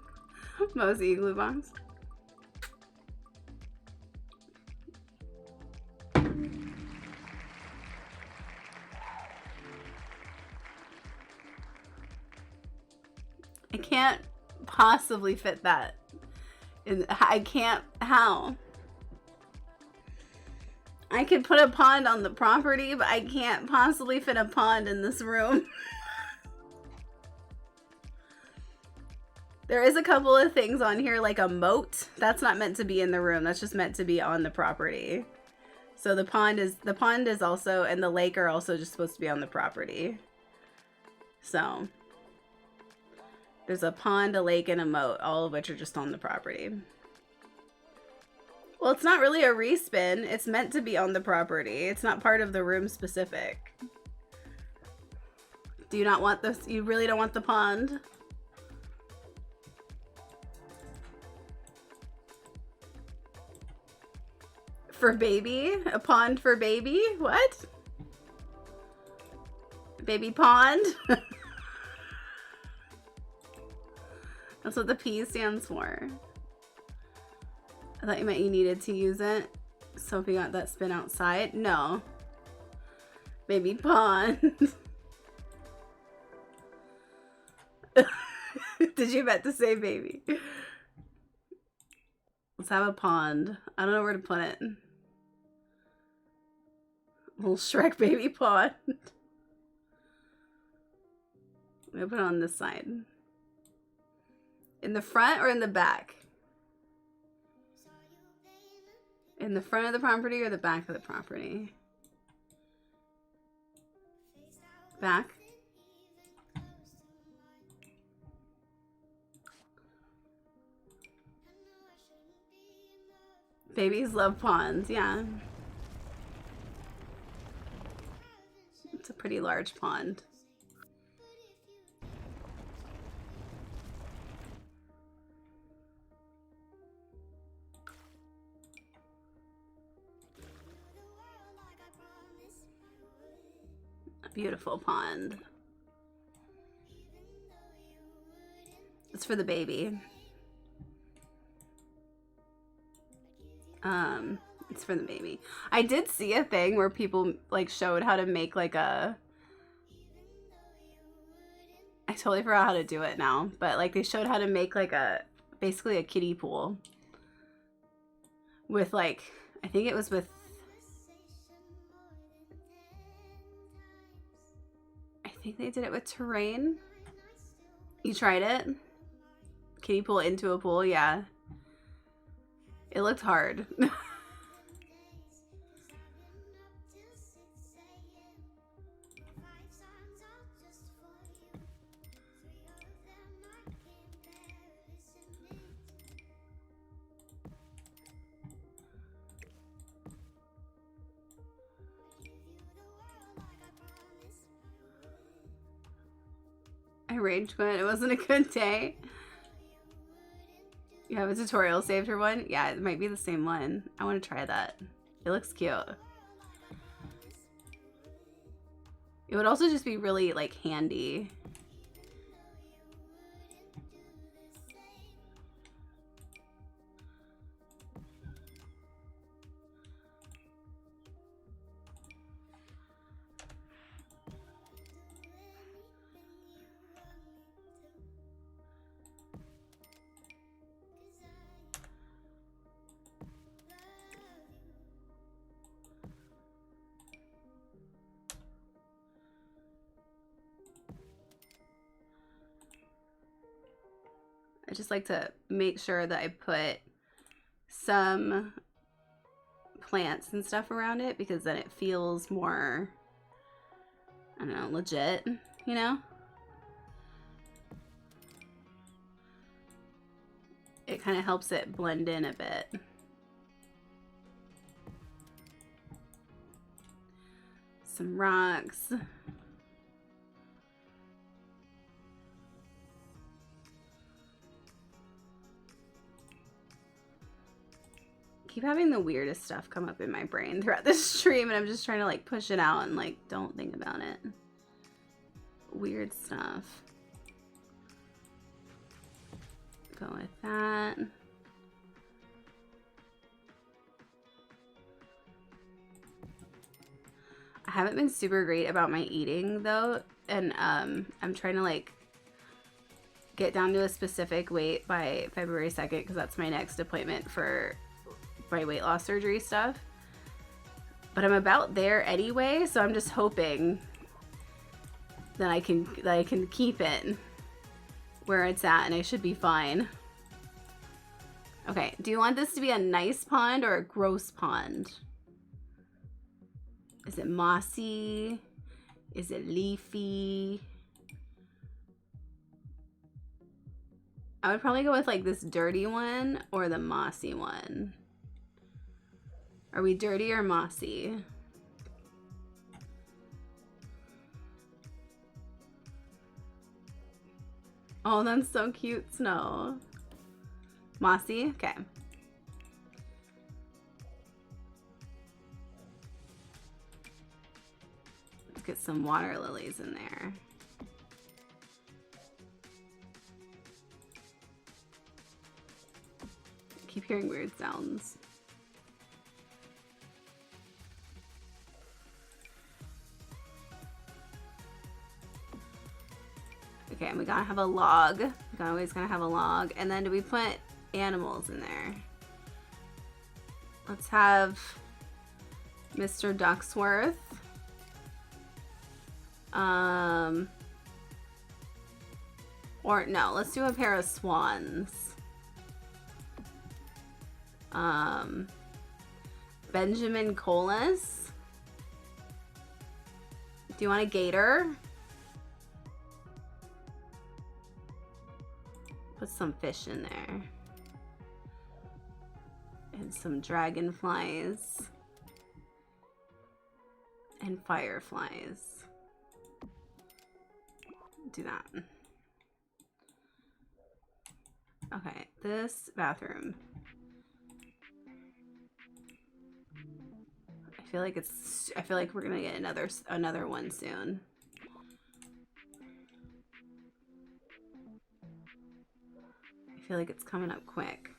Mosey Glue Box. I can't possibly fit that. I can't. How? I could put a pond on the property, but I can't possibly fit a pond in this room. There is a couple of things on here, like a moat. That's not meant to be in the room. That's just meant to be on the property. So the pond is also, and the lake are also just supposed to be on the property. So there's a pond, a lake, and a moat, all of which are just on the property. Well, it's not really a respin. It's meant to be on the property. It's not part of the room specific. Do you not want this? You really don't want the pond? For baby? A pond for baby? What? Baby pond? That's what the P stands for. I thought you meant you needed to use it. So if you got that spin outside. No. Baby pond. Did you meant to say baby? Let's have a pond. I don't know where to put it. Little Shrek baby pond. I'm gonna put it on this side. In the front or in the back? In the front of the property or the back of the property? Back. Babies love ponds, yeah. It's a pretty large pond. A beautiful pond. It's for the baby. It's for the baby. I did see a thing where people like showed how to make like a, I totally forgot how to do it now, but like they showed how to make like a, basically a kiddie pool with like, I think it was with, I think they did it with terrain. You tried it? Kiddie pool into a pool, yeah. It looked hard. I rage quit. It wasn't a good day. You have a tutorial saved for one? Yeah, it might be the same one. I want to try that. It looks cute. It would also just be really like handy. just like to make sure that I put some plants and stuff around it, because then it feels more, I don't know, legit, you know? It kind of helps it blend in a bit. Some rocks. Keep having the weirdest stuff come up in my brain throughout this stream, and I'm just trying to like push it out and like don't think about it. Weird stuff. Go with that. I haven't been super great about my eating though, and I'm trying to like get down to a specific weight by February 2nd, because that's my next appointment for my weight loss surgery stuff. But I'm about there anyway, so I'm just hoping that I can keep it where it's at, and I should be fine. Okay, do you want this to be a nice pond or a gross pond? Is it mossy? Is it leafy? I would probably go with like this dirty one or the mossy one. Are we dirty or mossy? Oh, that's so cute, Snow. Mossy? Okay. Let's get some water lilies in there. Keep hearing weird sounds. Okay, and we gotta have a log. We always gotta have a log. And then do we put animals in there? Let's have Mr. Ducksworth. Or no, let's do a pair of swans. Benjamin Colas. Do you want a gator? Put some fish in there. And some dragonflies. And fireflies. Do that. Okay, this bathroom. I feel like we're gonna get another one soon. I feel like it's coming up quick.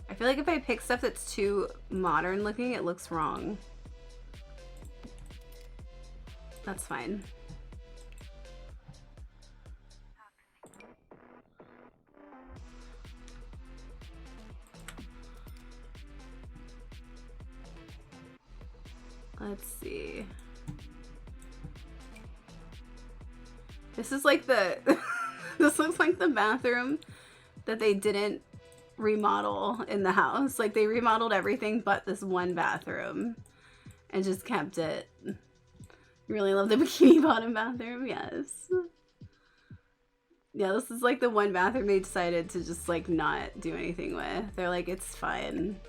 I feel like if I pick stuff that's too modern looking, it looks wrong. That's fine. Let's see. This is like the this looks like the bathroom that they didn't remodel in the house. Like they remodeled everything but this one bathroom and just kept it. You really love the bikini bottom bathroom? Yes. Yeah, this is like the one bathroom they decided to just like not do anything with. They're like, it's fine.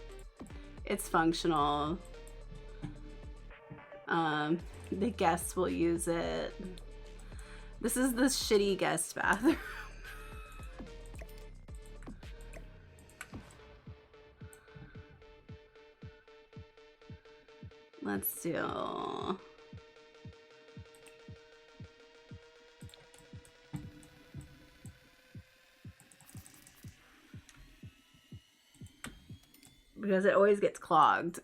It's functional. The guests will use it. This is the shitty guest bathroom. Let's do... because it always gets clogged.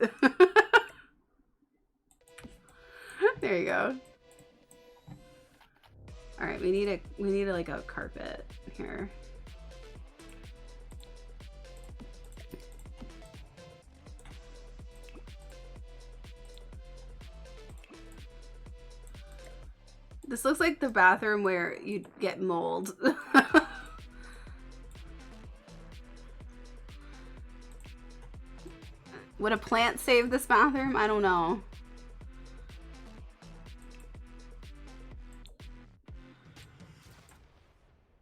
There you go. All right, we need like a carpet here. This looks like the bathroom where you'd get mold. Would a plant save this bathroom? I don't know.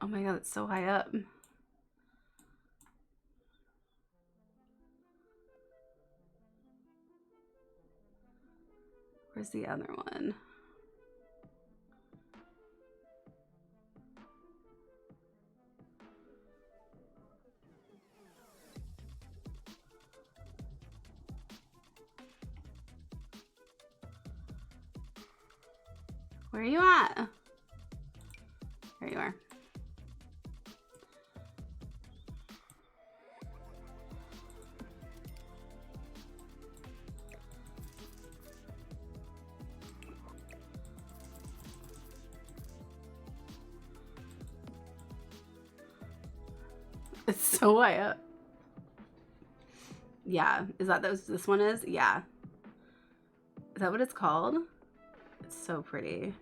Oh my god, it's so high up. Where's the other one? Where are you at? There you are. It's so high up. Yeah, is that this one is? Yeah. Is that what it's called? It's so pretty.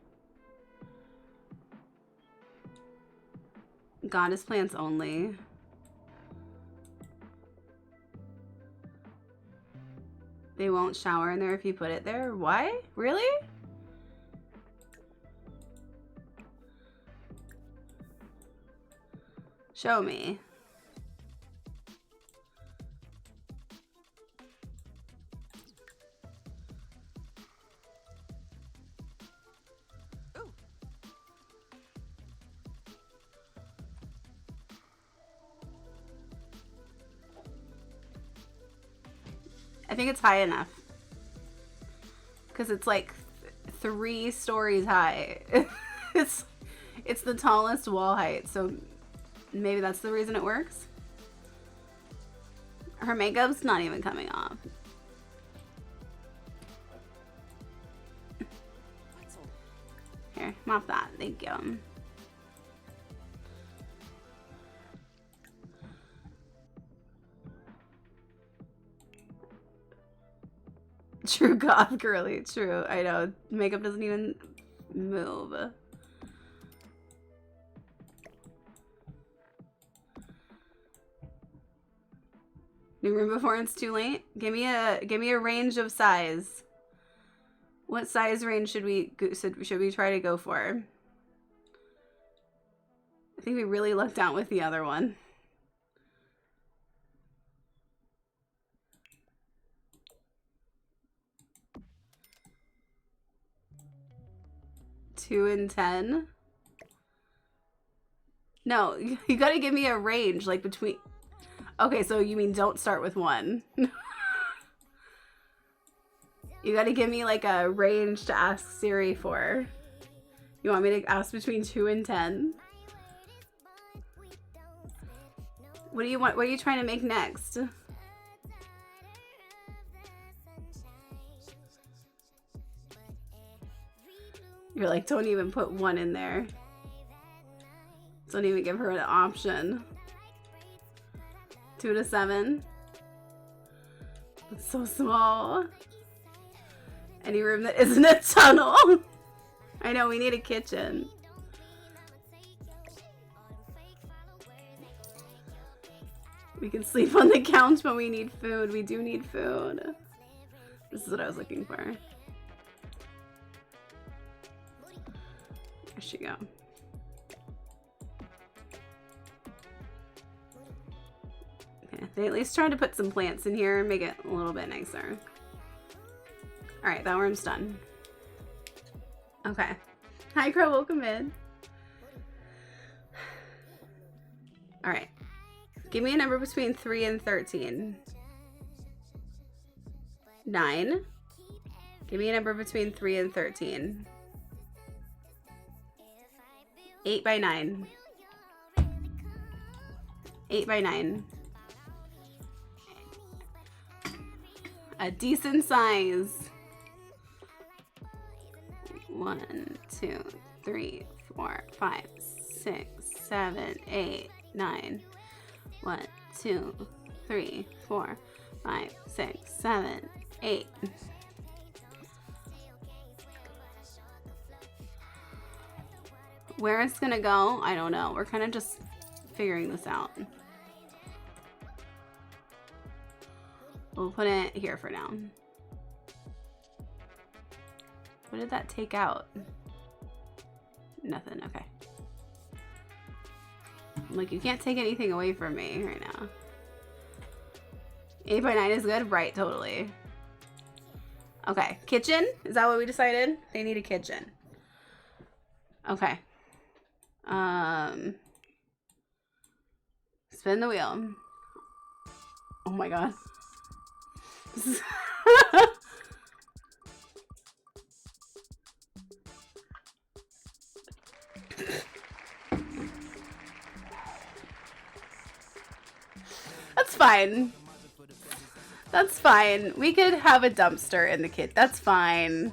Goddess plants only. They won't shower in there if you put it there. Why? Really? Show me. I think it's high enough. Because it's like 3 stories high. it's the tallest wall height, so maybe that's the reason it works. Her makeup's not even coming off. Here, mop that. Thank you. True goth girly. True. I know. Makeup doesn't even move. New room before it's too late. Give me a range of size. What size range should we try to go for? I think we really lucked out with the other one. Two and 10? No, you gotta give me a range, like between... Okay, so you mean don't start with 1. You gotta give me like a range to ask Siri for. You want me to ask between 2 and 10? What do you want? What are you trying to make next? You're like, don't even put 1 in there. Don't even give her an option. 2 to 7. It's so small. Any room that isn't a tunnel. I know, we need a kitchen. We can sleep on the couch, but we need food. We do need food. This is what I was looking for. There she go. Okay, they at least tried to put some plants in here and make it a little bit nicer. Alright, that room's done. Okay. Hi, Crow, welcome in. Alright. Give me a number between 3 and 13. 9. Give me a number between 3 and 13. 8 by 9. 8 by 9. A decent size. 1, 2, 3, 4, 5, 6, 7, 8, 9. 1, 2, 3, 4, 5, 6, 7, 8. Where it's gonna go, I don't know. We're kind of just figuring this out. We'll put it here for now. What did that take out? Nothing, okay. Like, you can't take anything away from me right now. 8x9 is good? Right, totally. Okay, kitchen? Is that what we decided? They need a kitchen. Okay. Spin the wheel. Oh my god. That's fine. That's fine. We could have a dumpster in the kit. That's fine.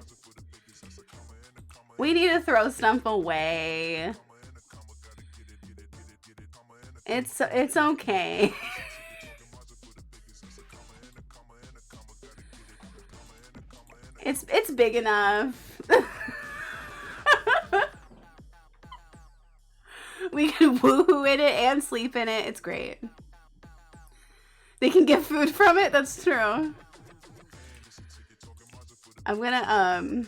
We need to throw stuff away. It's okay. It's big enough. We can woohoo in it and sleep in it. It's great. They can get food from it. That's true. I'm gonna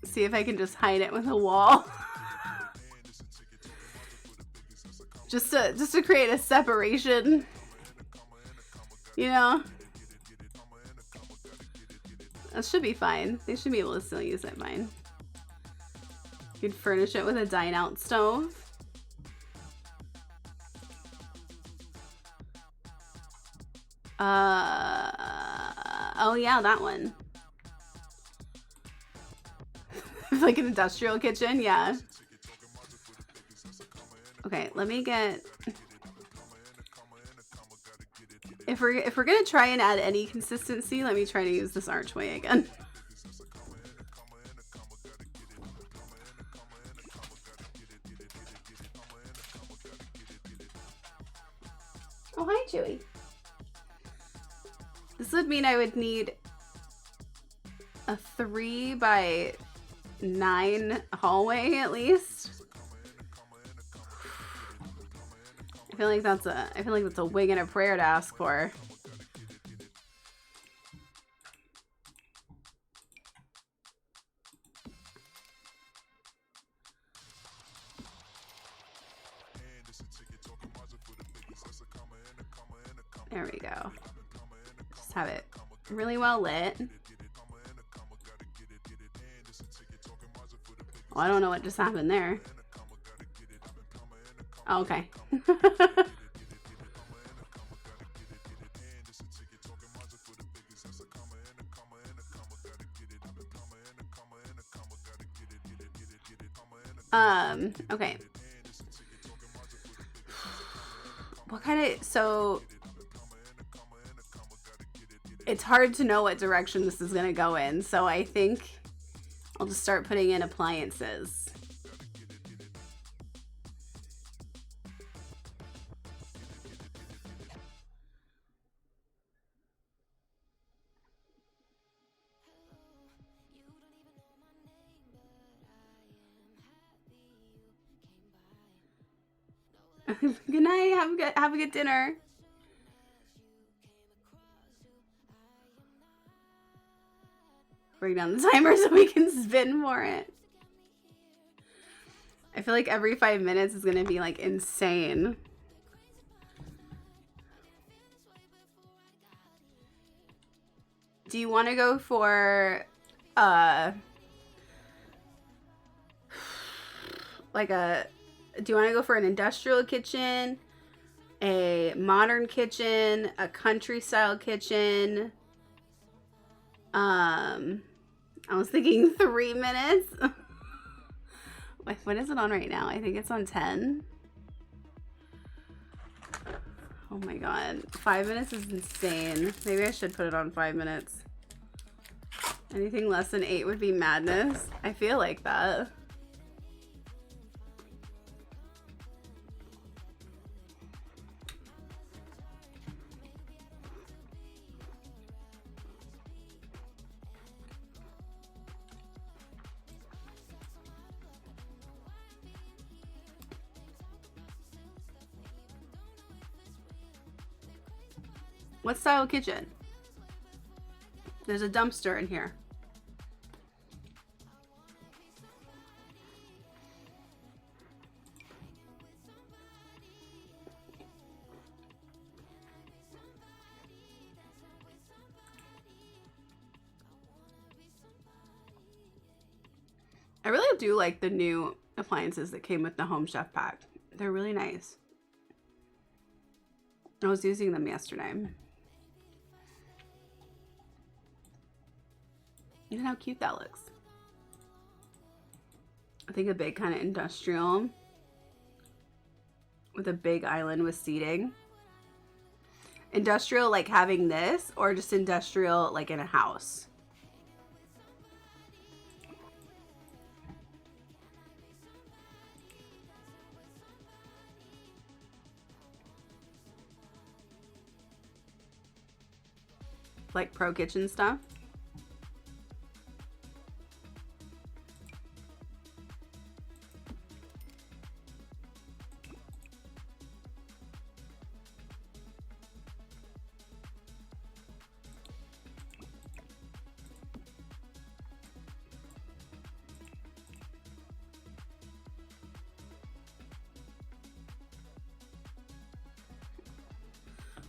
see if I can just hide it with a wall. just to create a separation. You know? That should be fine. They should be able to still use it fine. You could furnish it with a dine-out stove. Oh yeah, that one. Like an industrial kitchen, yeah. Okay, let me get... If we're gonna try and add any consistency, let me try to use this archway again. Oh, hi, Chewy. This would mean I would need a 3x9 hallway at least. I feel like that's a wing and a prayer to ask for. There we go. Just have it really well lit. Oh, I don't know what just happened there. Oh, okay. Okay. What kind of, so it's hard to know what direction this is gonna go in, so I think I'll just start putting in appliances. Good night. Have a good dinner. Bring down the timer so we can spin for it. I feel like every 5 minutes is gonna be like insane. Do you want to go for do you want to go for an industrial kitchen, a modern kitchen, a country style kitchen? I was thinking 3 minutes. Wait, what is it on right now? I think it's on 10. Oh my god. 5 minutes is insane. Maybe I should put it on 5 minutes. Anything less than 8 would be madness. I feel like that. What style kitchen? There's a dumpster in here. I really do like the new appliances that came with the Home Chef pack. They're really nice. I was using them yesterday. Look at how cute that looks. I think a big kind of industrial with a big island with seating. Industrial like having this, or just industrial like in a house? Like pro kitchen stuff.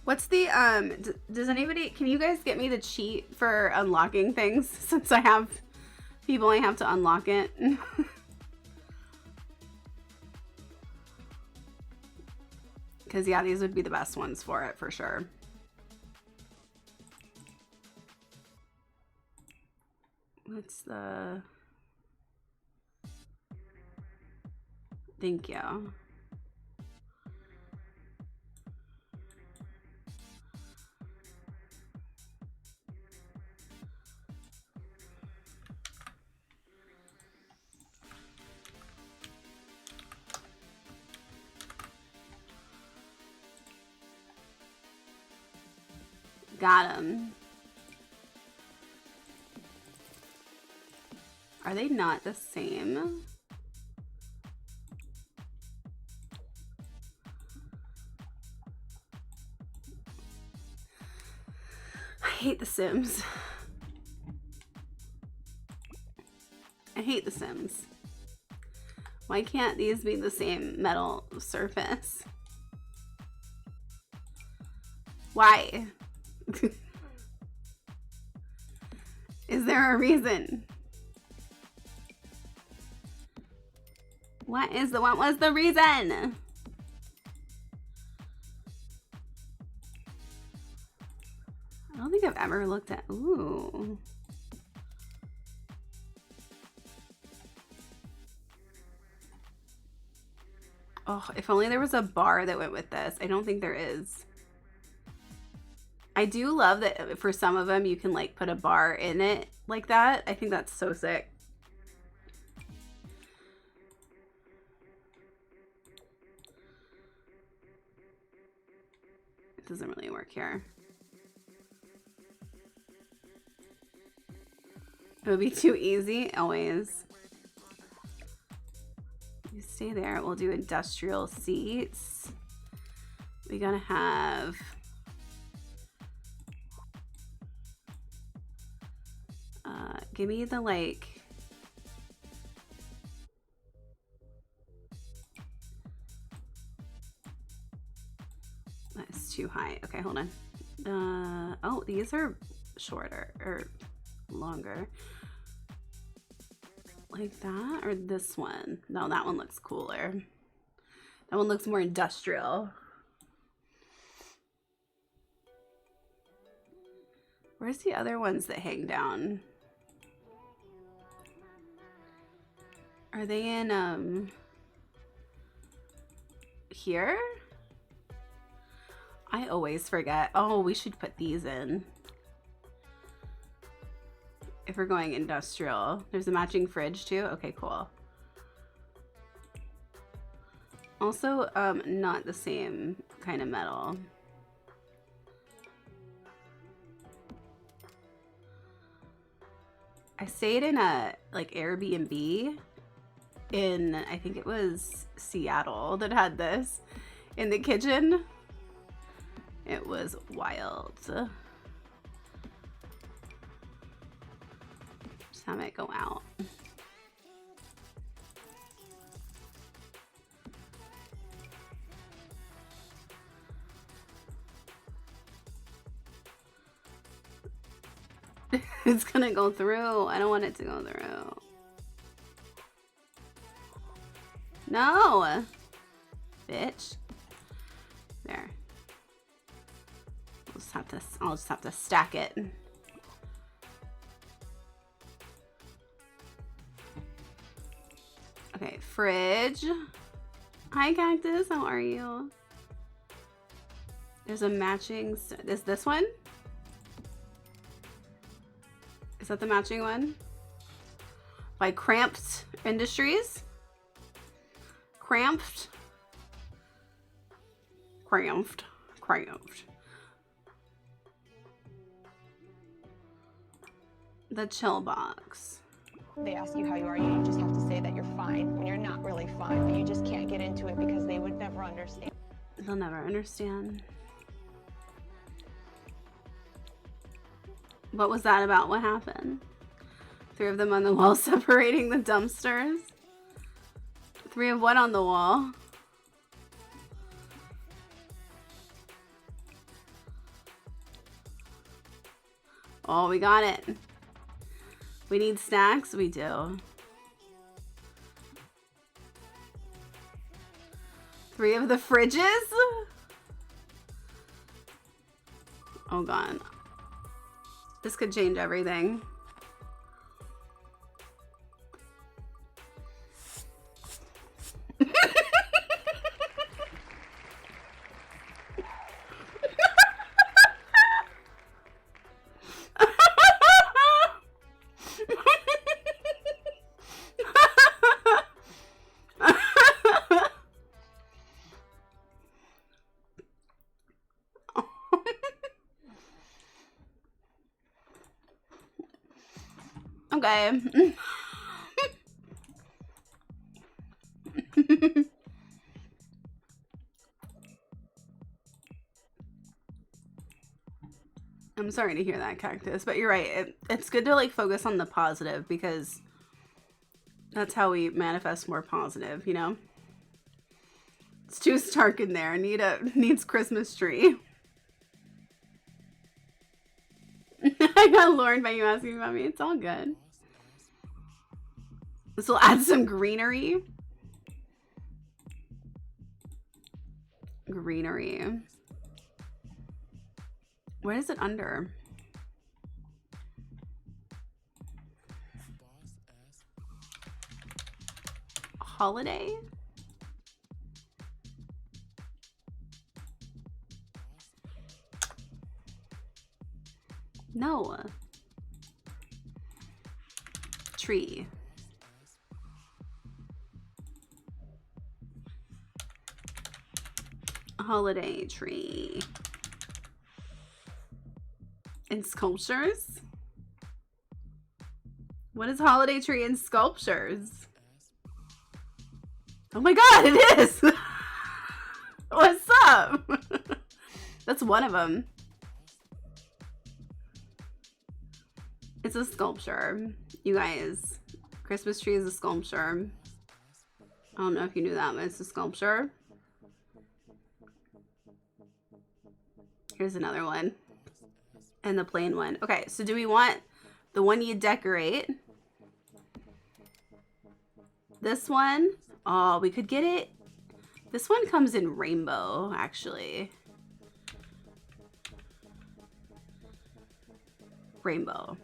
What's the, does anybody, can you guys get me the cheat for unlocking things since I have, people only have to unlock it? Because, yeah, these would be the best ones for it, for sure. What's the, thank you. Got him. Are they not the same? I hate The Sims. I hate The Sims. Why can't these be the same metal surface? Why? Is there a reason? What was the reason? I don't think I've ever looked at, ooh. Oh, if only there was a bar that went with this. I don't think there is. I do love that for some of them you can like put a bar in it like that. I think that's so sick. It doesn't really work here. It would be too easy, always. You stay there. We'll do industrial seats. We're gonna have give me the like that's too high. Okay, hold on. Oh, these are shorter or longer. Like that or this one? No, that one looks cooler. That one looks more industrial. Where's the other ones that hang down? Are they in here? I always forget. Oh, we should put these in. If we're going industrial. There's a matching fridge too? Okay, cool. Also, not the same kind of metal. I stayed in a like Airbnb in, I think it was Seattle, that had this in the kitchen. It was wild. Just have it go out. It's gonna go through. I don't want it to go through. No! Bitch. There. I'll just have to stack it. Okay, fridge. Hi, Cactus. How are you? There's a matching. Is this one? Is that the matching one? By Cramped Industries? Cramped? Cramped. Cramped. The chill box. They ask you how you are, you just have to say that you're fine when you're not really fine, but you just can't get into it because they would never understand. They'll never understand. What was that about? What happened? 3 of them on the wall separating the dumpsters. 3 of what on the wall? Oh, we got it. We need snacks? We do. 3 of the fridges? Oh god. This could change everything. Okay. I'm sorry to hear that, Cactus, but you're right. It's good to like focus on the positive because that's how we manifest more positive, you know? It's too stark in there. Needs Christmas tree. I got lured by you asking about me. It's all good. This will add some greenery. Greenery. Where is it under? Holiday? No. Tree. Holiday tree. And sculptures? What is holiday tree and sculptures? Oh my god, it is! What's up? That's one of them. It's a sculpture. You guys, Christmas tree is a sculpture. I don't know if you knew that, but it's a sculpture. Here's another one. And the plain one. Okay, so do we want the one you decorate? This one? Oh, we could get it. This one comes in rainbow, actually. Rainbow.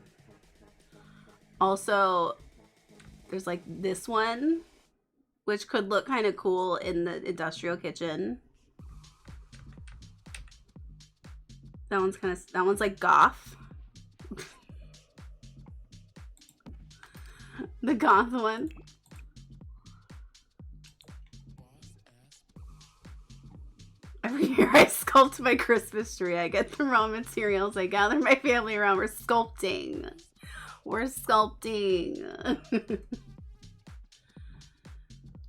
Also, there's like this one, which could look kind of cool in the industrial kitchen. That one's like goth. The goth one. Every year I sculpt my Christmas tree. I get the raw materials. I gather my family around. We're sculpting. We're sculpting.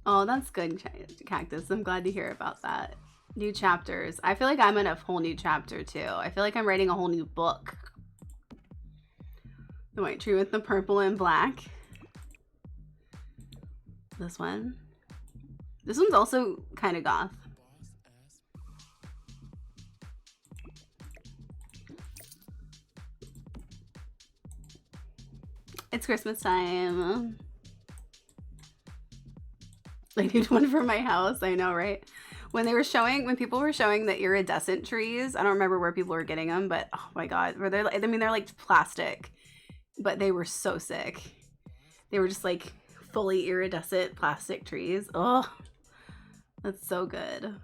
Oh, that's good, Cactus. I'm glad to hear about that. New chapters. I feel like I'm in a whole new chapter too. I feel like I'm writing a whole new book. The white tree with the purple and black. This one. This one's also kind of goth. It's Christmas time. I need one for my house. I know, right? When people were showing the iridescent trees, I don't remember where people were getting them, but oh my god, they're like plastic, but they were so sick. They were just like fully iridescent plastic trees. Oh, that's so good.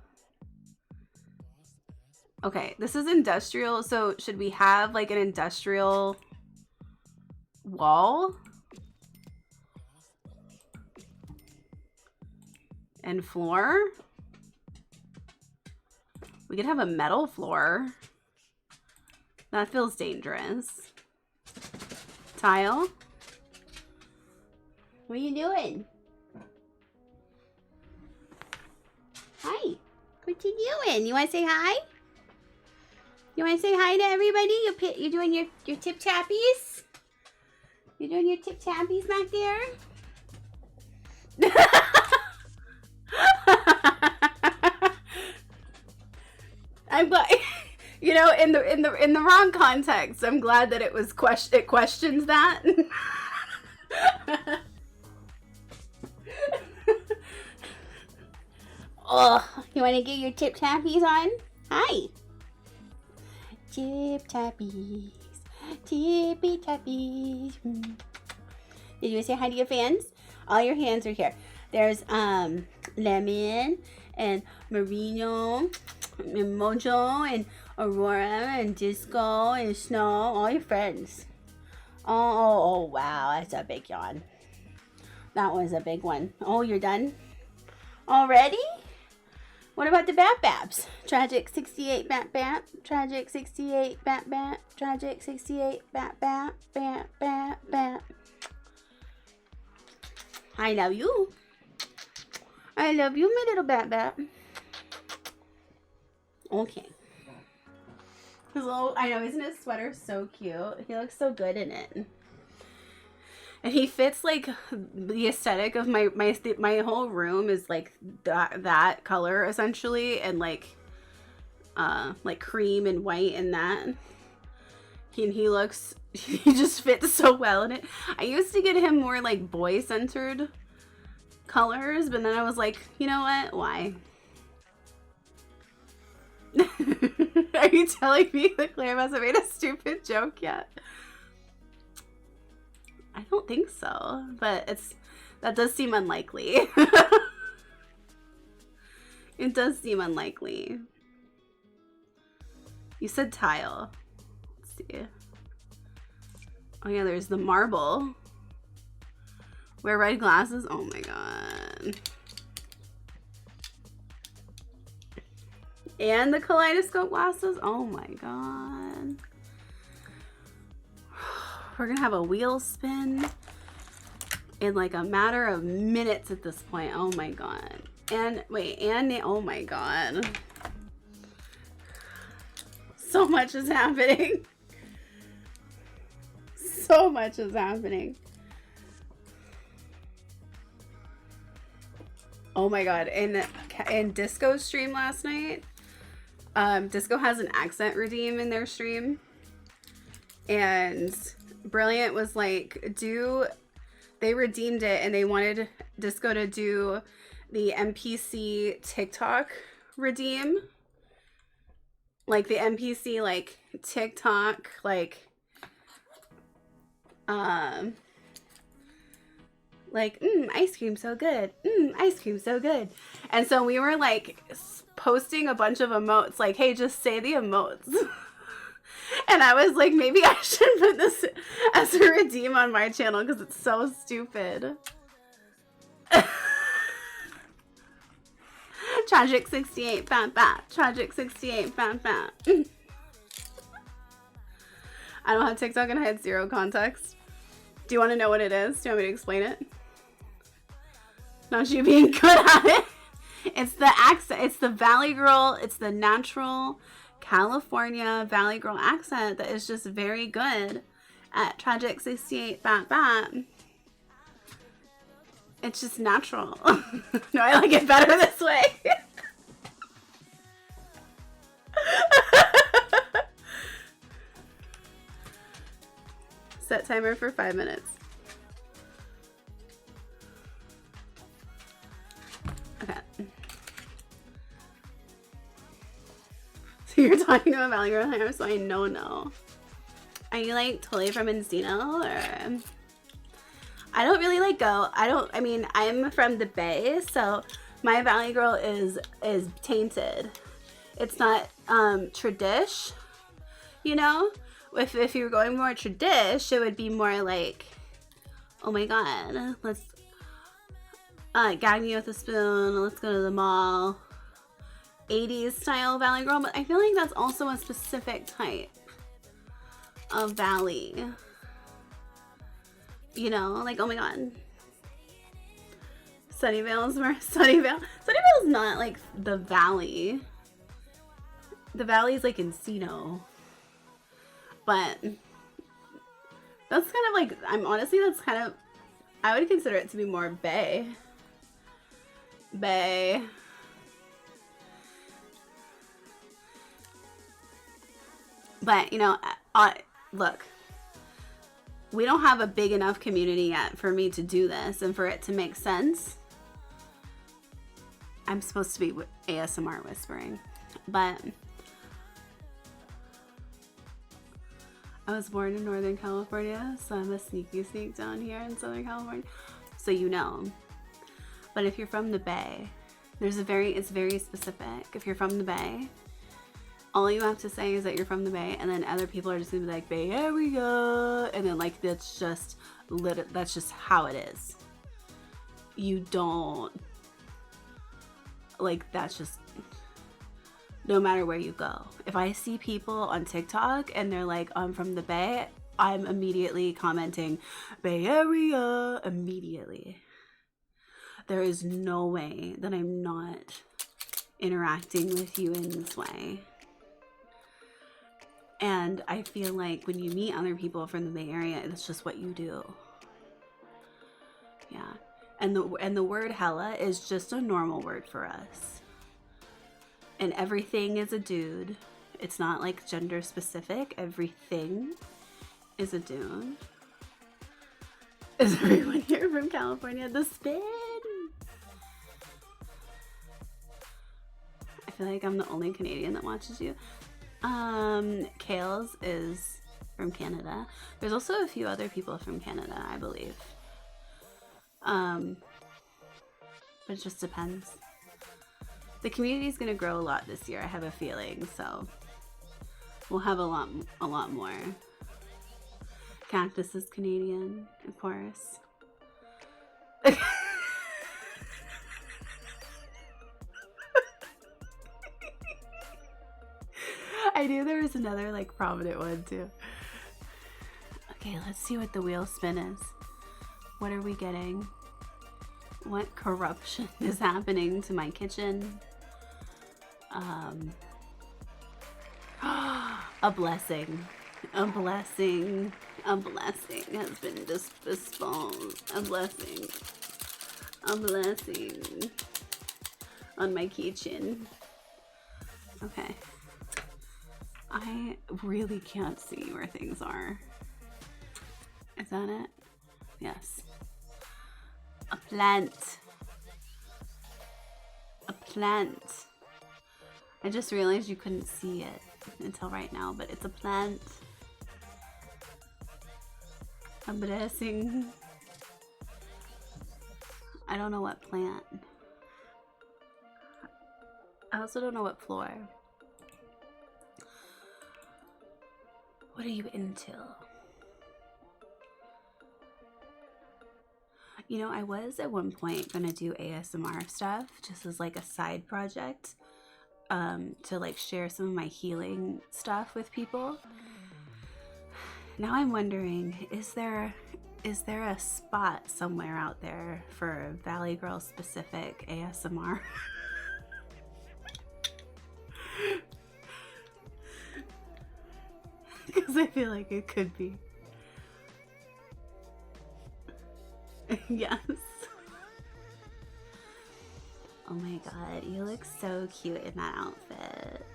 Okay, this is industrial. So should we have like an industrial wall and floor? We could have a metal floor. That feels dangerous. Tile. What are you doing? Hi. What you doing? You want to say hi? You want to say hi to everybody? You doing your tip tappies? You doing your tip tappies back there? I'm glad, you know, in the wrong context. I'm glad that it was it questions that. Oh, you want to get your tip tappies on? Hi. Tip tappies, tippy tappies. Did you say hi to your fans? All your hands are here. There's Lemon and Marino and Mojo and Aurora and Disco and Snow. All your friends. Oh wow, that's a big yawn. That was a big one. Oh, you're done already? What about the Bat Babs? Tragic 68 Bat Bat. Tragic 68 Bat Bat. Tragic 68 Bat Bat. Bat Bat Bat. I love you. I love you, my little Bat Bat. Okay. His little, I know, isn't his sweater so cute? He looks so good in it. And he fits like the aesthetic of my whole room is like that color essentially, and like cream and white and that. He looks, he just fits so well in it. I used to get him more like boy centered colors, but then I was like, you know what? Why? Are you telling me that Claire hasn't made a stupid joke yet? I don't think so, but that does seem unlikely. It does seem unlikely. You said tile. Let's see. Oh yeah, there's the marble. Wear red glasses. Oh my god. And the kaleidoscope glasses. Oh my god. We're gonna have a wheel spin in like a matter of minutes at this point. Oh my god. And wait, and oh my god. So much is happening. So much is happening. Oh my god. In Disco's stream last night, Disco has an accent redeem in their stream, and Brilliant was like, they redeemed it and they wanted Disco to do the NPC TikTok redeem. Like the NPC like TikTok like ice cream so good. Ice cream so good. And so we were like posting a bunch of emotes like, hey, just say the emotes. And I was like, maybe I should put this as a redeem on my channel because it's so stupid. Tragic 68 bat bat. Tragic 68 bat bat. I don't have TikTok and I had zero context. Do you want to know what it is? Do you want me to explain it? Not you being good at it. It's the accent. It's the Valley Girl. It's the natural California Valley Girl accent that is just very good at Tragic 68 Bat Bat. It's just natural. No, I like it better this way. Set timer for 5 minutes. Okay. So you're talking to a Valley Girl here, so I know no. Are you like totally from Encino or? I don't really like go. I mean, I'm from the Bay, so my Valley Girl is tainted. It's not tradish, you know? If you were going more tradish, it would be more like, oh my god, let's gag me with a spoon, let's go to the mall. 80s style Valley Girl, but I feel like that's also a specific type of Valley. You know, like, oh my god. Sunnyvale's more Sunnyvale. Sunnyvale's not like the Valley. The Valley's like Encino. But that's kind of like, that's kind of, I would consider it to be more Bay. Bay. But, you know, look, we don't have a big enough community yet for me to do this and for it to make sense. I'm supposed to be ASMR whispering, but I was born in Northern California, so I'm a sneaky sneak down here in Southern California, so you know. But if you're from the Bay, it's very specific. If you're from the Bay, all you have to say is that you're from the Bay, and then other people are just gonna be like, Bay Area, and then like that's just how it is. You don't like, that's just, no matter where you go. If I see people on TikTok and they're like, I'm from the Bay, I'm immediately commenting Bay Area immediately. There is no way that I'm not interacting with you in this way. And I feel like when you meet other people from the Bay Area, it's just what you do. Yeah. And the word hella is just a normal word for us. And everything is a dude. It's not like gender specific. Everything is a dude. Is everyone here from California? The spin! I feel like I'm the only Canadian that watches you. Kales is from Canada. There's also a few other people from Canada, I believe. But it just depends. The community is gonna grow a lot this year, I have a feeling, so we'll have a lot more. Cactus is Canadian, of course. I knew there was another like prominent one too. Okay, let's see what the wheel spin is. What are we getting? What corruption is happening to my kitchen? A blessing. A blessing. A blessing has been disposed. A blessing. A blessing on my kitchen. Okay. I really can't see where things are. Is that it? Yes. A plant. A plant. I just realized you couldn't see it until right now, but it's a plant. A blessing. I don't know what plant. I also don't know what floor. What are you into? You know, I was at one point gonna do ASMR stuff just as like a side project, to like share some of my healing stuff with people. Now I'm wondering, is there a spot somewhere out there for Valley Girl specific ASMR? Because I feel like it could be. Yes. Oh my god, you look so cute in that outfit.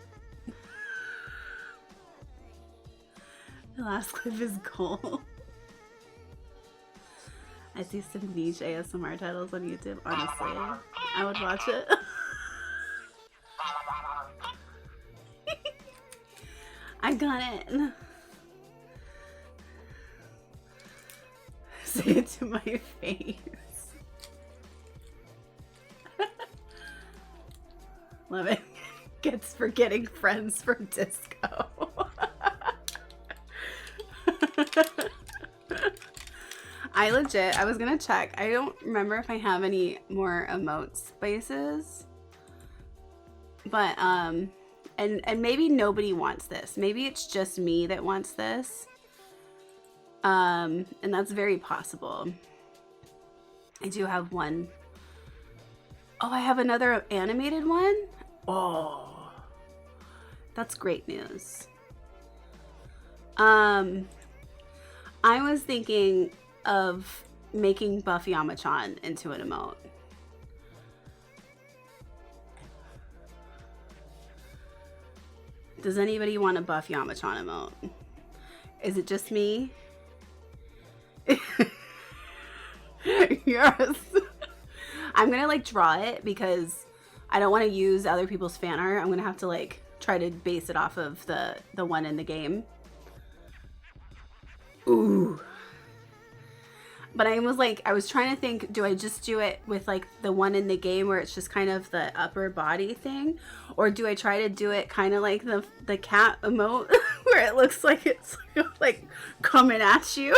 The last clip is gold. I see some niche ASMR titles on YouTube. Honestly, I would watch it. I got it. Say it to my face. Love it. Gets forgetting friends from disco. I was gonna check. I don't remember if I have any more emote spaces. But, and maybe nobody wants this. Maybe it's just me that wants this. And that's very possible. I do have one. Oh, I have another animated one? Oh, that's great news. I was thinking of making Buffy Amachan into an emote. Does anybody want a Buffy Amachan emote? Is it just me? Yes. I'm gonna like draw it because I don't want to use other people's fan art. I'm gonna have to like try to base it off of the one in the game. Ooh. But I was trying to think, do I just do it with like the one in the game where it's just kind of the upper body thing? Or do I try to do it kind of like the cat emote where it looks like it's like coming at you?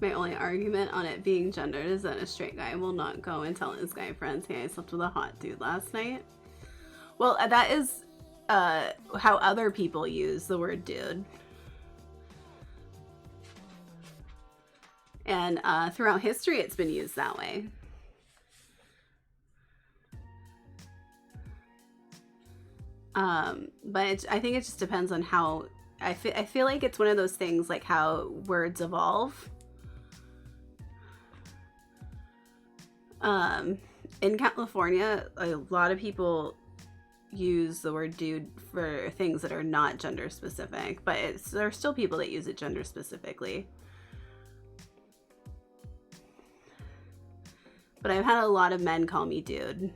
My only argument on it being gendered is that a straight guy will not go and tell his guy friends, hey, I slept with a hot dude last night. Well, that is how other people use the word dude. And throughout history, it's been used that way. But I think it just depends on how... I feel like it's one of those things like how words evolve. In California, a lot of people use the word dude for things that are not gender specific, but there are still people that use it gender specifically. But I've had a lot of men call me dude.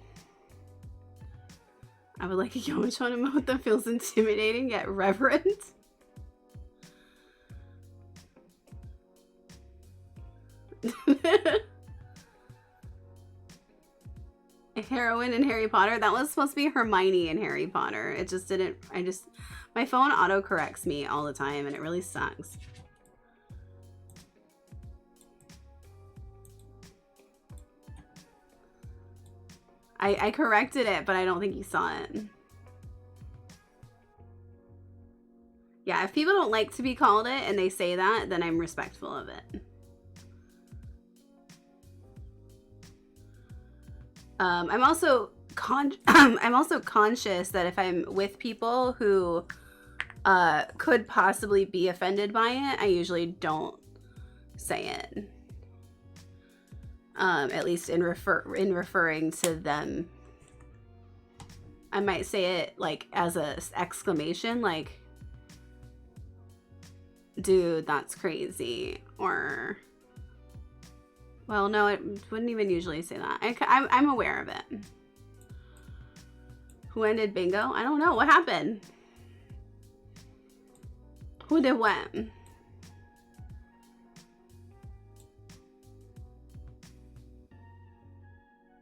I would like a Yomachon emote that feels intimidating yet reverent. Heroine in Harry Potter? That was supposed to be Hermione in Harry Potter. It just didn't... My phone auto-corrects me all the time and it really sucks. I corrected it, but I don't think you saw it. Yeah, if people don't like to be called it and they say that, then I'm respectful of it. I'm also conscious that if I'm with people who could possibly be offended by it, I usually don't say it. At least in referring to them. I might say it like as a exclamation, like, dude, that's crazy, or... Well, no, it wouldn't even usually say that. I'm aware of it. Who ended bingo? I don't know. What happened? Who did what?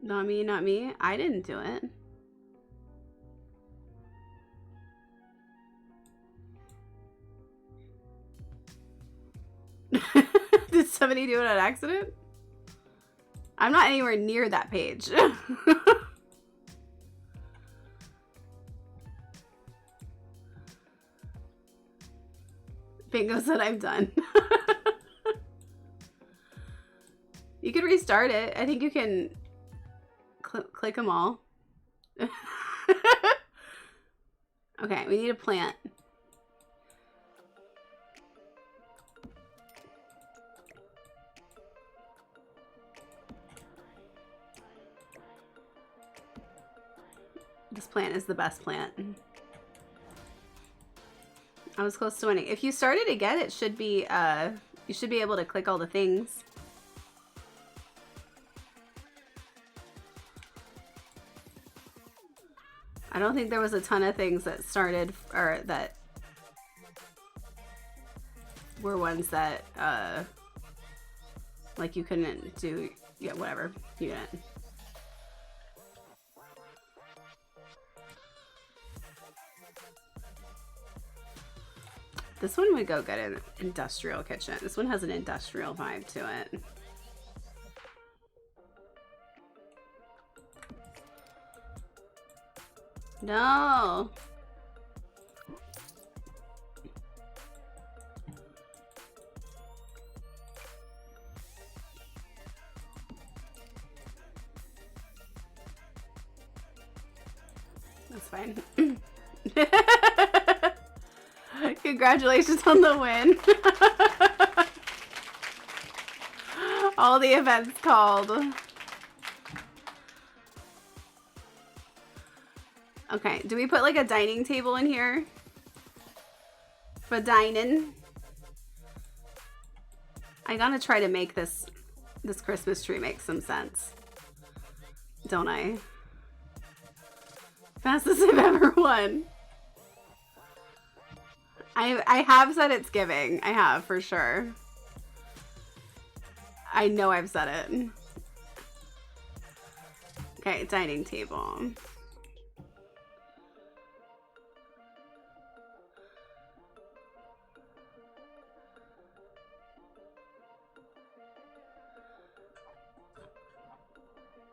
Not me, not me. I didn't do it. Did somebody do it on accident? I'm not anywhere near that page. Bingo said I'm done. You could restart it. I think you can click them all. Okay, we need a plant. This plant is the best plant. I was close to winning. If you start it again, it should be, you should be able to click all the things. I don't think there was a ton of things that started, or that were ones that, like you couldn't do, yeah, whatever, you didn't. This one would go good in industrial kitchen. This one has an industrial vibe to it. No. That's fine. Congratulations on the win. All the events called. Okay, do we put like a dining table in here? For dining? I gotta try to make this Christmas tree make some sense. Don't I? Fastest I've ever won. I have said it's giving. I have, for sure. I know I've said it. Okay, dining table.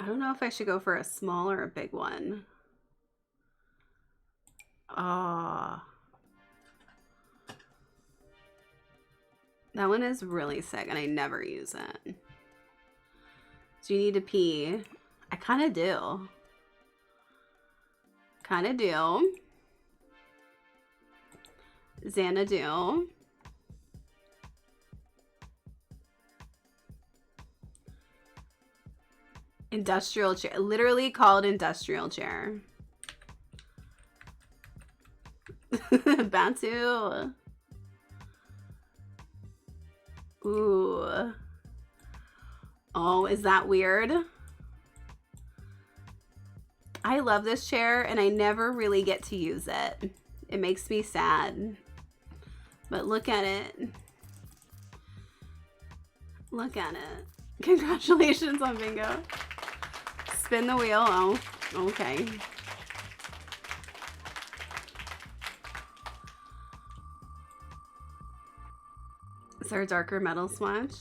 I don't know if I should go for a small or a big one. Oh. That one is really sick and I never use it. So you need to pee. I kind of do. Xanadu. Industrial chair. Literally called industrial chair. Batu. Ooh. Oh, is that weird? I love this chair and I never really get to use it. It makes me sad. But look at it. Look at it. Congratulations on bingo. Spin the wheel. Oh, okay. Is there a darker metal swatch?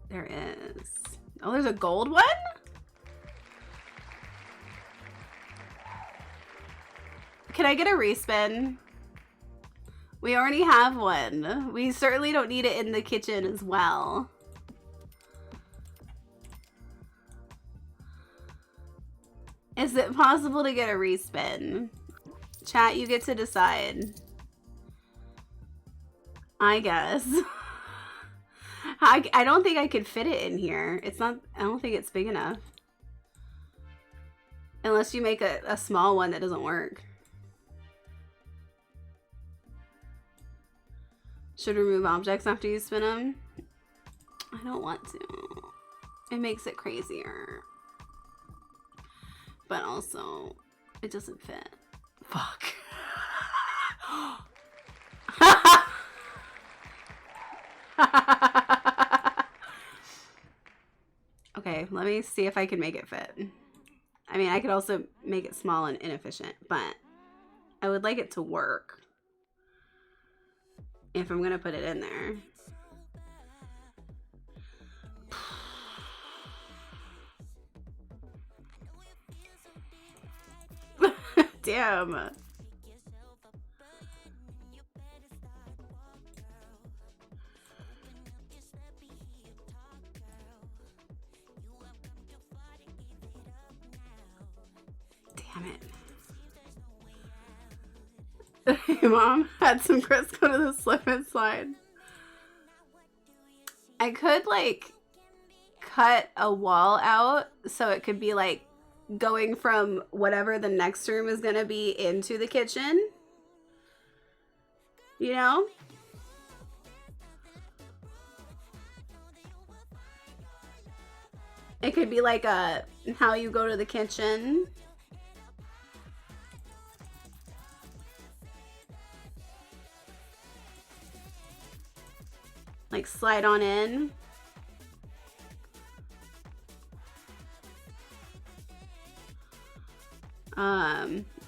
There is. Oh, there's a gold one? Can I get a respin? We already have one. We certainly don't need it in the kitchen as well. Is it possible to get a respin? Chat, you get to decide. I guess. I don't think I could fit it in here. It's not, I don't think it's big enough. Unless you make a small one that doesn't work. Should remove objects after you spin them? I don't want to. It makes it crazier. But also, it doesn't fit. Fuck. Okay, let me see if I can make it fit. I mean, I could also make it small and inefficient, but I would like it to work if I'm gonna put it in there. Damn. Damn it. Hey, Mom, had some Crisco to the slip and slide. I could, like, cut a wall out so it could be, like, going from whatever the next room is gonna be into the kitchen. You know? It could be like a how you go to the kitchen. Like slide on in.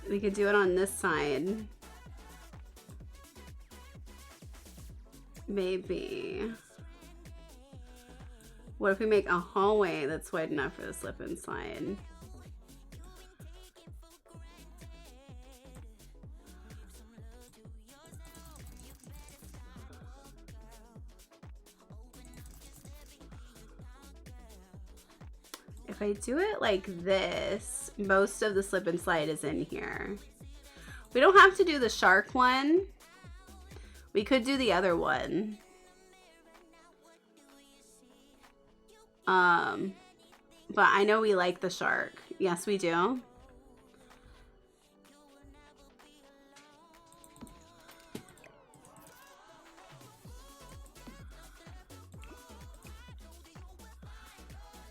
We could do it on this side. Maybe. What if we make a hallway that's wide enough for the slip and slide? If I do it like this, most of the slip and slide is in here. We don't have to do the shark one. We could do the other one. But I know we like the shark. Yes, we do.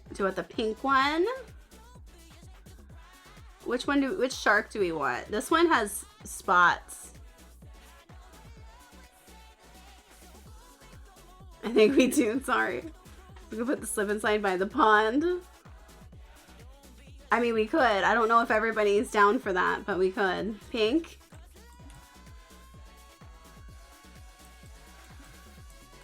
Do you want the pink one? Which shark do we want? This one has spots. I think we do, sorry. We could put the slip and slide by the pond. I mean, we could. I don't know if everybody's down for that, but we could. Pink.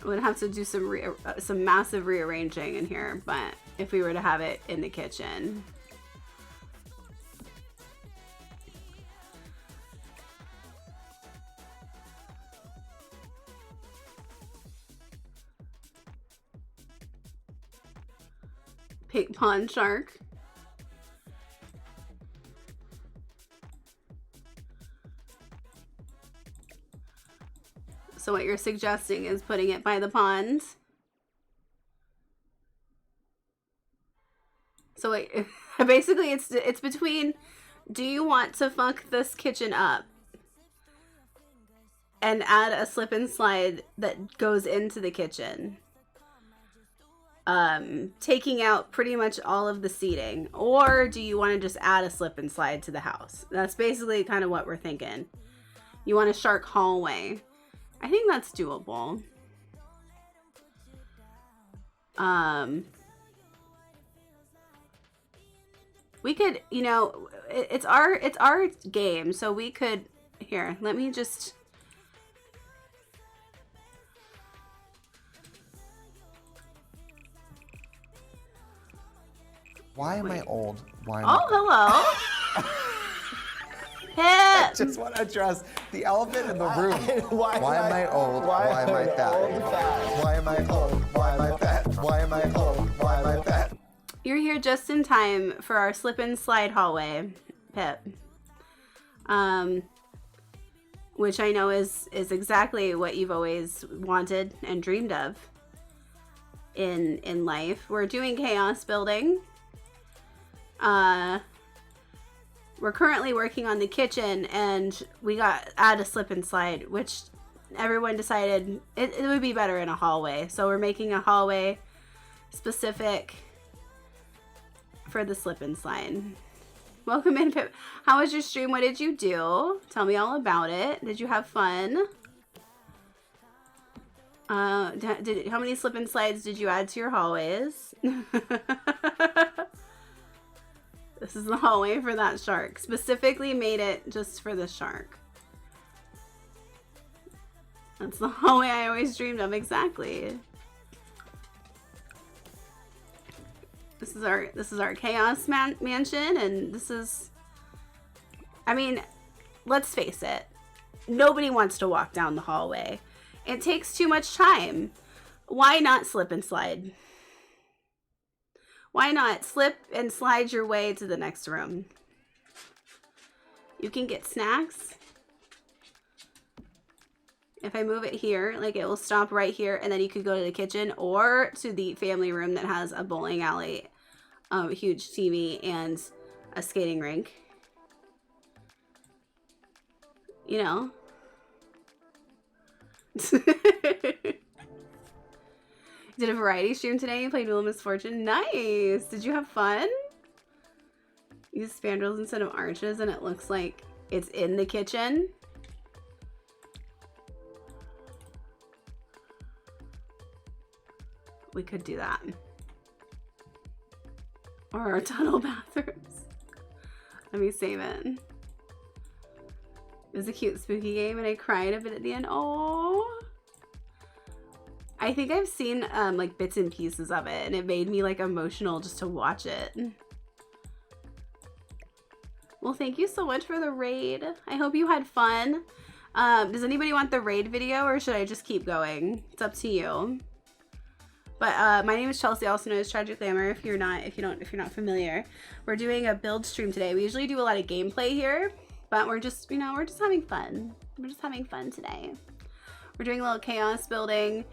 We'd have to do some massive rearranging in here, but if we were to have it in the kitchen. Pink pond shark. So what you're suggesting is putting it by the pond. So wait, basically it's between, do you want to fuck this kitchen up and add a slip and slide that goes into the kitchen? Taking out pretty much all of the seating, or do you want to just add a slip and slide to the house? That's basically kind of what we're thinking. You want a shark hallway. I think that's doable. We could, you know, it's our game, so we could, here, let me just, Why am I old? Why am oh, hello. I Hip. just want to address the elephant in the room. Why am I old? Why am I fat? Why am I old? Why am I fat? Why am I old? Why am I fat? You're here just in time for our slip and slide hallway, Pip. Which I know is exactly what you've always wanted and dreamed of in life. We're doing chaos building. We're currently working on the kitchen, and we got add a slip and slide, which everyone decided it would be better in a hallway. So we're making a hallway specific for the slip and slide. Welcome in, Pip. How was your stream? What did you do? Tell me all about it. Did you have fun? How many slip and slides did you add to your hallways? This is the hallway for that shark. Specifically made it just for the shark. That's the hallway I always dreamed of, exactly. This is our chaos mansion, and this is, I mean, let's face it. Nobody wants to walk down the hallway. It takes too much time. Why not slip and slide? Why not slip and slide your way to the next room? You can get snacks. If I move it here, like it will stop right here, and then you could go to the kitchen or to the family room that has a bowling alley, a huge TV, and a skating rink. You know? Did a variety stream today. You played Wheel of Misfortune. Nice! Did you have fun? Use spandrels instead of arches, and it looks like it's in the kitchen. We could do that. Or our tunnel bathrooms. Let me save it. It was a cute spooky game and I cried a bit at the end. Oh, I think I've seen like bits and pieces of it and it made me like emotional just to watch it. Well, thank you so much for the raid. I hope you had fun. Does anybody want the raid video or should I just keep going? It's up to you. But my name is Chelsea, also known as Tragic Glamour. If you're not familiar, we're doing a build stream today. We usually do a lot of gameplay here, but we're just having fun. We're just having fun today. We're doing a little chaos building,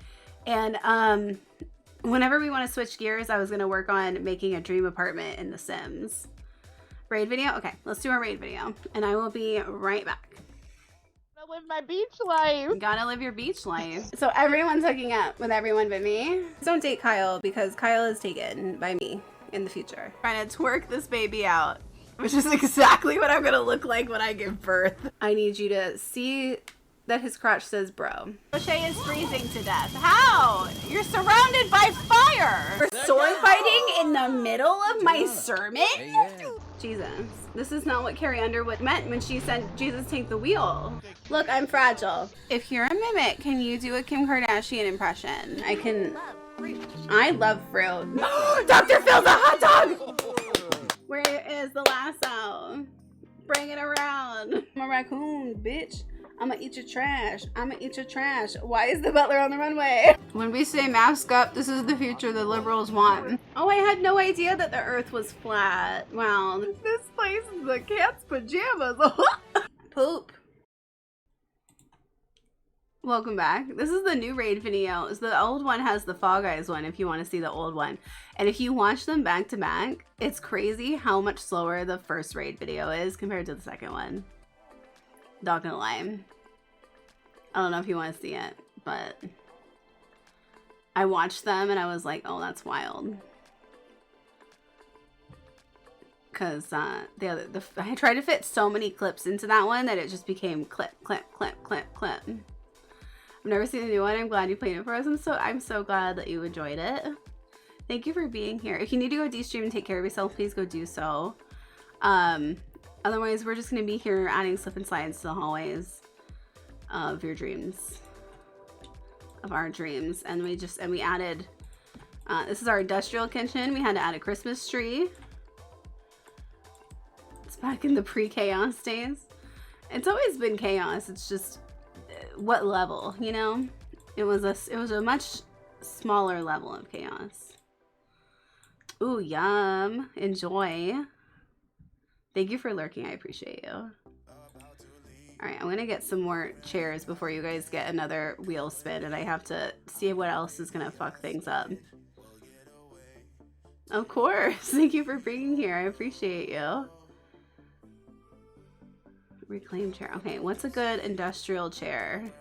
and whenever we want to switch gears, I was gonna work on making a dream apartment in The Sims. Raid video? Okay, let's do our raid video, and I will be right back. Live my beach life. You gotta live your beach life. So everyone's hooking up with everyone but me. Don't date Kyle because Kyle is taken by me in the future. Trying to twerk this baby out, which is exactly what I'm gonna look like when I give birth. I need you to see that his crotch says bro. O'Shea is freezing to death. How? You're surrounded by fire. We're sword fighting in the middle of my sermon? Jesus, this is not what Carrie Underwood meant when she said, Jesus take the wheel. Look, I'm fragile. If you're a mimic, can you do a Kim Kardashian impression? I love fruit. Dr. Phil's a hot dog! Where is the lasso? Bring it around. I'm a raccoon, bitch. I'ma eat your trash. I'ma eat your trash. Why is the butler on the runway? When we say mask up, this is the future the liberals want. Oh, I had no idea that the earth was flat. Wow. This place is a cat's pajamas. Poop. Welcome back. This is the new raid video. The old one has the Fog Eyes one if you want to see the old one. And if you watch them back to back, it's crazy how much slower the first raid video is compared to the second one. Not gonna lie. I don't know if you want to see it, but I watched them and I was like, oh, that's wild. Because I tried to fit so many clips into that one that it just became clip, clip, clip, clip, clip. I've never seen a new one. I'm glad you played it for us. I'm so glad that you enjoyed it. Thank you for being here. If you need to go de-stream and take care of yourself, please go do so. Otherwise, we're just going to be here adding slip and slides to the hallways of your dreams. Of our dreams. And we added, this is our industrial kitchen. We had to add a Christmas tree. It's back in the pre-chaos days. It's always been chaos. It's just what level, you know? It was a much smaller level of chaos. Ooh, yum. Enjoy. Thank you for lurking. I appreciate you. Alright, I'm gonna get some more chairs before you guys get another wheel spin, and I have to see what else is gonna fuck things up. Of course. Thank you for being here. I appreciate you. Reclaim chair. Okay, what's a good industrial chair?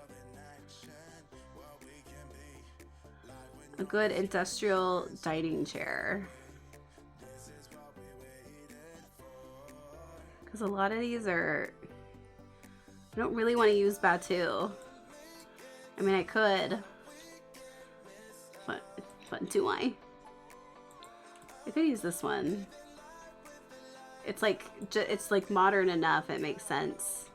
A good industrial dining chair. Because a lot of these are... I don't really want to use Batu. I mean, I could. But do I? I could use this one. It's like modern enough, it makes sense.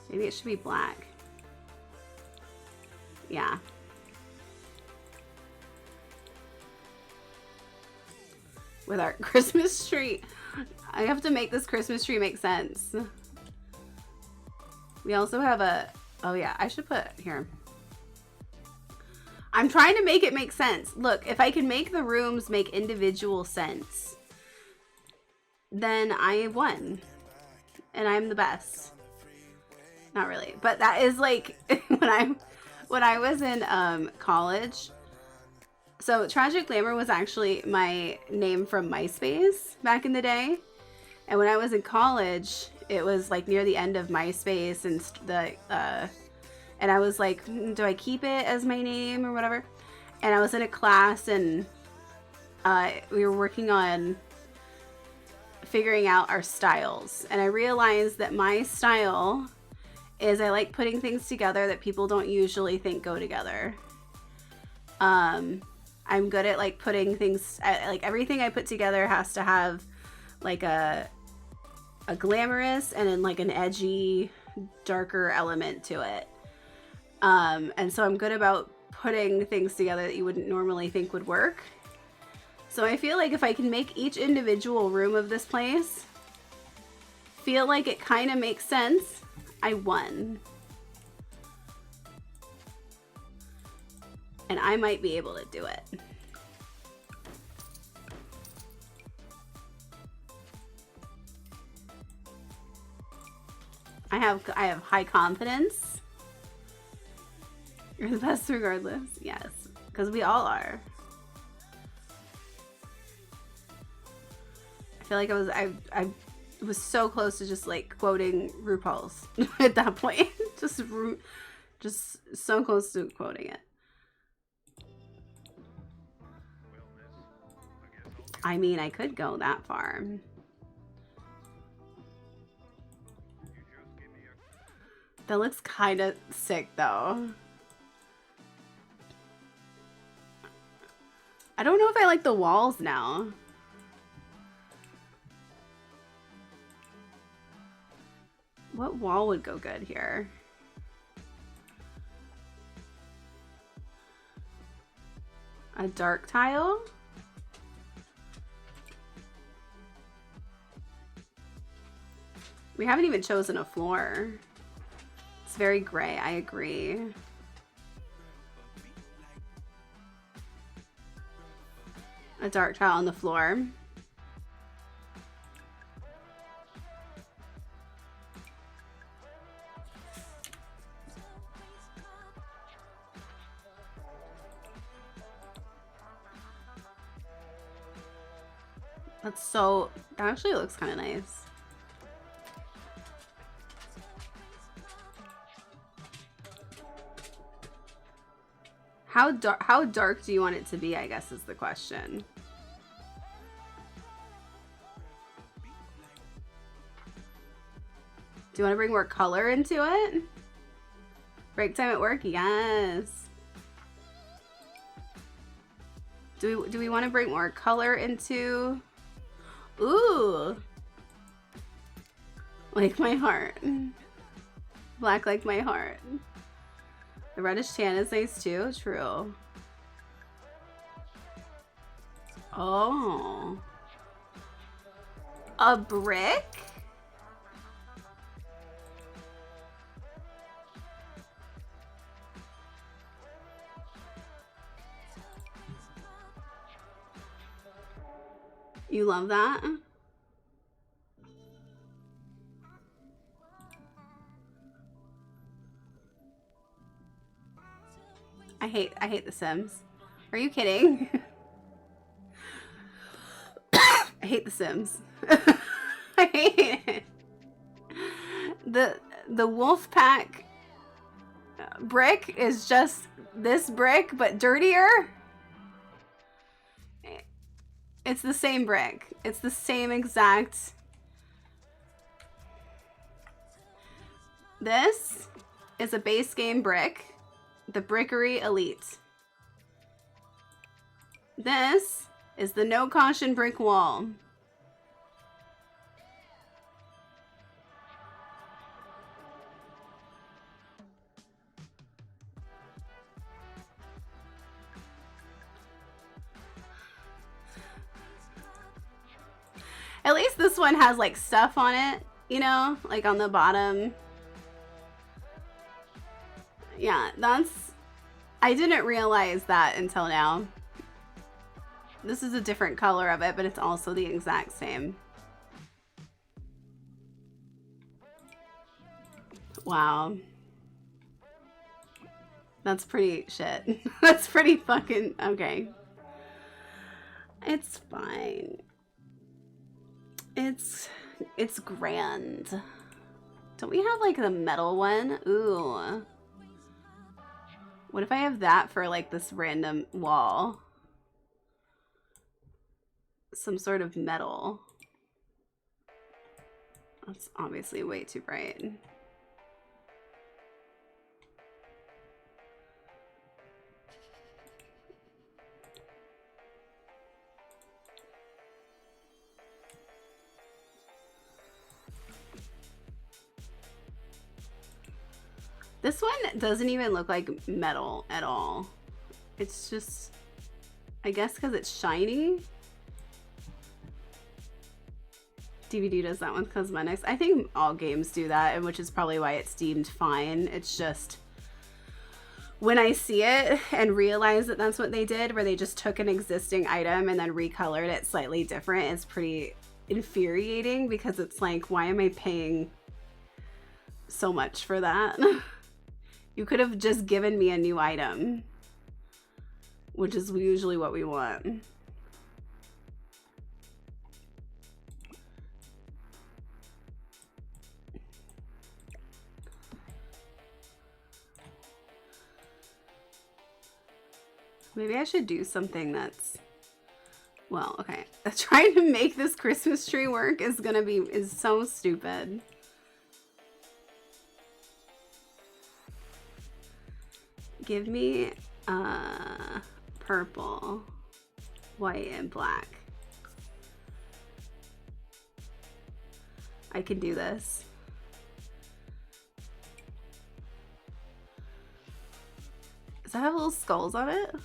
Maybe it should be black. Yeah. With our Christmas tree. I have to make this Christmas tree make sense. We also have a... Oh yeah, I should put... Here. I'm trying to make it make sense. Look, if I can make the rooms make individual sense, then I won. And I'm the best. Not really. But that is like when I was in college. So Tragic Glamour was actually my name from MySpace back in the day. And when I was in college, it was like near the end of MySpace and and I was like, do I keep it as my name or whatever? And I was in a class and we were working on figuring out our styles. And I realized that my style is I like putting things together that people don't usually think go together. I'm good at like putting things, like everything I put together has to have like a glamorous and then like an edgy, darker element to it. And so I'm good about putting things together that you wouldn't normally think would work. So I feel like if I can make each individual room of this place feel like it kind of makes sense, I won. And I might be able to do it. I have high confidence. You're the best regardless. Yes, because we all are. I feel like I was so close to just like quoting RuPaul's at that point. just so close to quoting it. I mean, I could go that far. That looks kind of sick, though. I don't know if I like the walls now. What wall would go good here? A dark tile? We haven't even chosen a floor. It's very gray, I agree. A dark tile on the floor. That actually looks kind of nice. How dark do you want it to be, I guess is the question. Do you want to bring more color into it? Break time at work? Yes. Do we want to bring more color into... Ooh. Like my heart. Black like my heart. The reddish tan is nice too. True. Oh. A brick? You love that? I hate The Sims. Are you kidding? I hate The Sims. I hate it. The wolf pack brick is just this brick but dirtier. It's the same brick. It's the same exact. This is a base game brick. The Brickery Elite. This is the No Caution brick wall. At least this one has like stuff on it, you know, like on the bottom. Yeah, I didn't realize that until now. This is a different color of it, but it's also the exact same. Wow. That's pretty shit. That's pretty fucking... Okay. It's fine. It's grand. Don't we have like the metal one? Ooh. What if I have that for like this random wall? Some sort of metal. That's obviously way too bright. This one doesn't even look like metal at all. It's just, I guess because it's shiny. DVD does that with cosmetics. I think all games do that, and which is probably why it's deemed fine. It's just, when I see it and realize that that's what they did, where they just took an existing item and then recolored it slightly different, it's pretty infuriating, because it's like, why am I paying so much for that? You could have just given me a new item, which is usually what we want. Maybe I should do something that's, well, okay. Trying to make this Christmas tree work is so stupid. Give me purple, white, and black. I can do this. Does that have little skulls on it?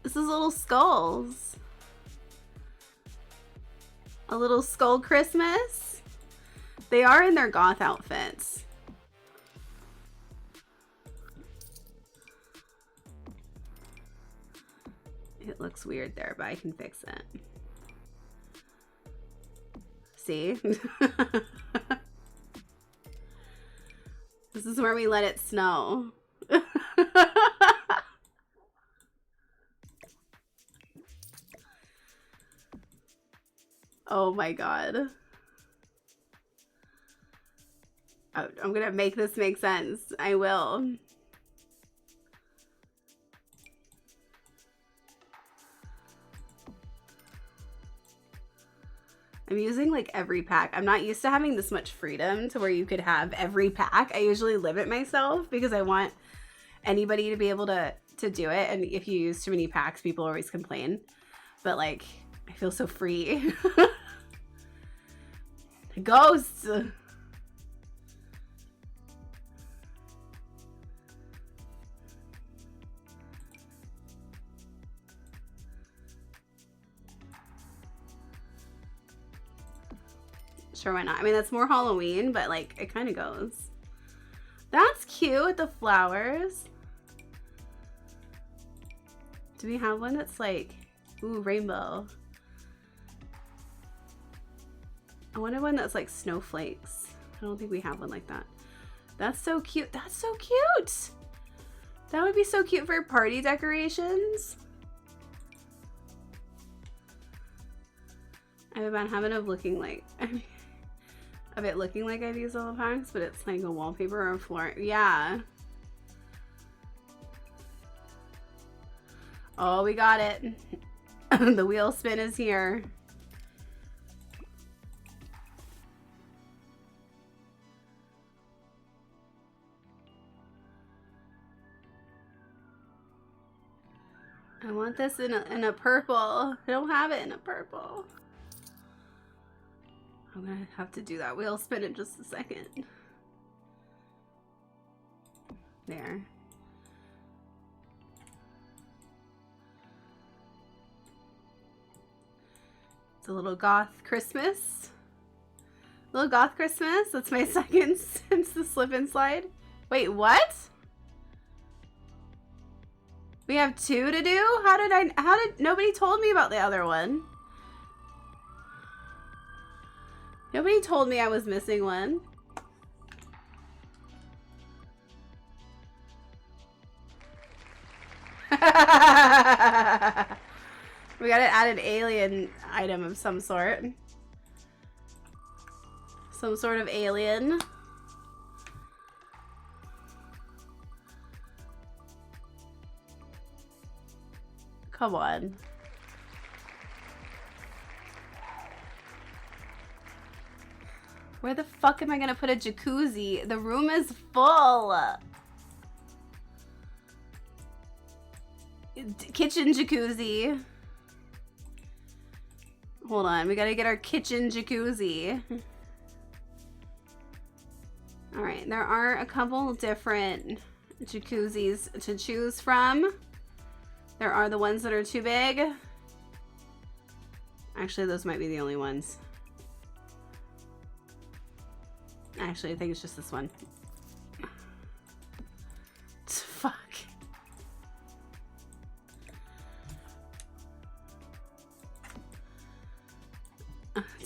This is little skulls. A little skull Christmas. They are in their goth outfits. It looks weird there, but I can fix it. See? This is where we let it snow. Oh my god. I'm gonna make this make sense. I will. I'm using like every pack. I'm not used to having this much freedom to where you could have every pack. I usually limit myself because I want anybody to be able to do it. And if you use too many packs, people always complain. But like, I feel so free. Ghosts! Sure, why not? I mean, that's more Halloween, but like, it kind of goes. That's cute with the flowers. Do we have one that's like, ooh, rainbow? I want one that's like snowflakes. I don't think we have one like that. That's so cute. That's so cute. That would be so cute for party decorations. I have a bad habit of looking like, of it looking like I've used all the packs, but it's like a wallpaper or a floor. Yeah. Oh, we got it. The wheel spin is here. I want this in a purple. I don't have it in a purple. I'm gonna have to do that wheel spin in just a second. There. It's a little goth Christmas. Little goth Christmas. That's my second since the slip and slide. Wait, what? We have 2 to do? How did nobody told me about the other one? Nobody told me I was missing one. We gotta add an alien item of some sort. Some sort of alien. Come on. Where the fuck am I gonna put a jacuzzi? The room is full. Kitchen jacuzzi. Hold on, we gotta get our kitchen jacuzzi. Alright, there are a couple different jacuzzis to choose from. There are the ones that are too big. Actually, those might be the only ones. Actually, I think it's just this one. Fuck.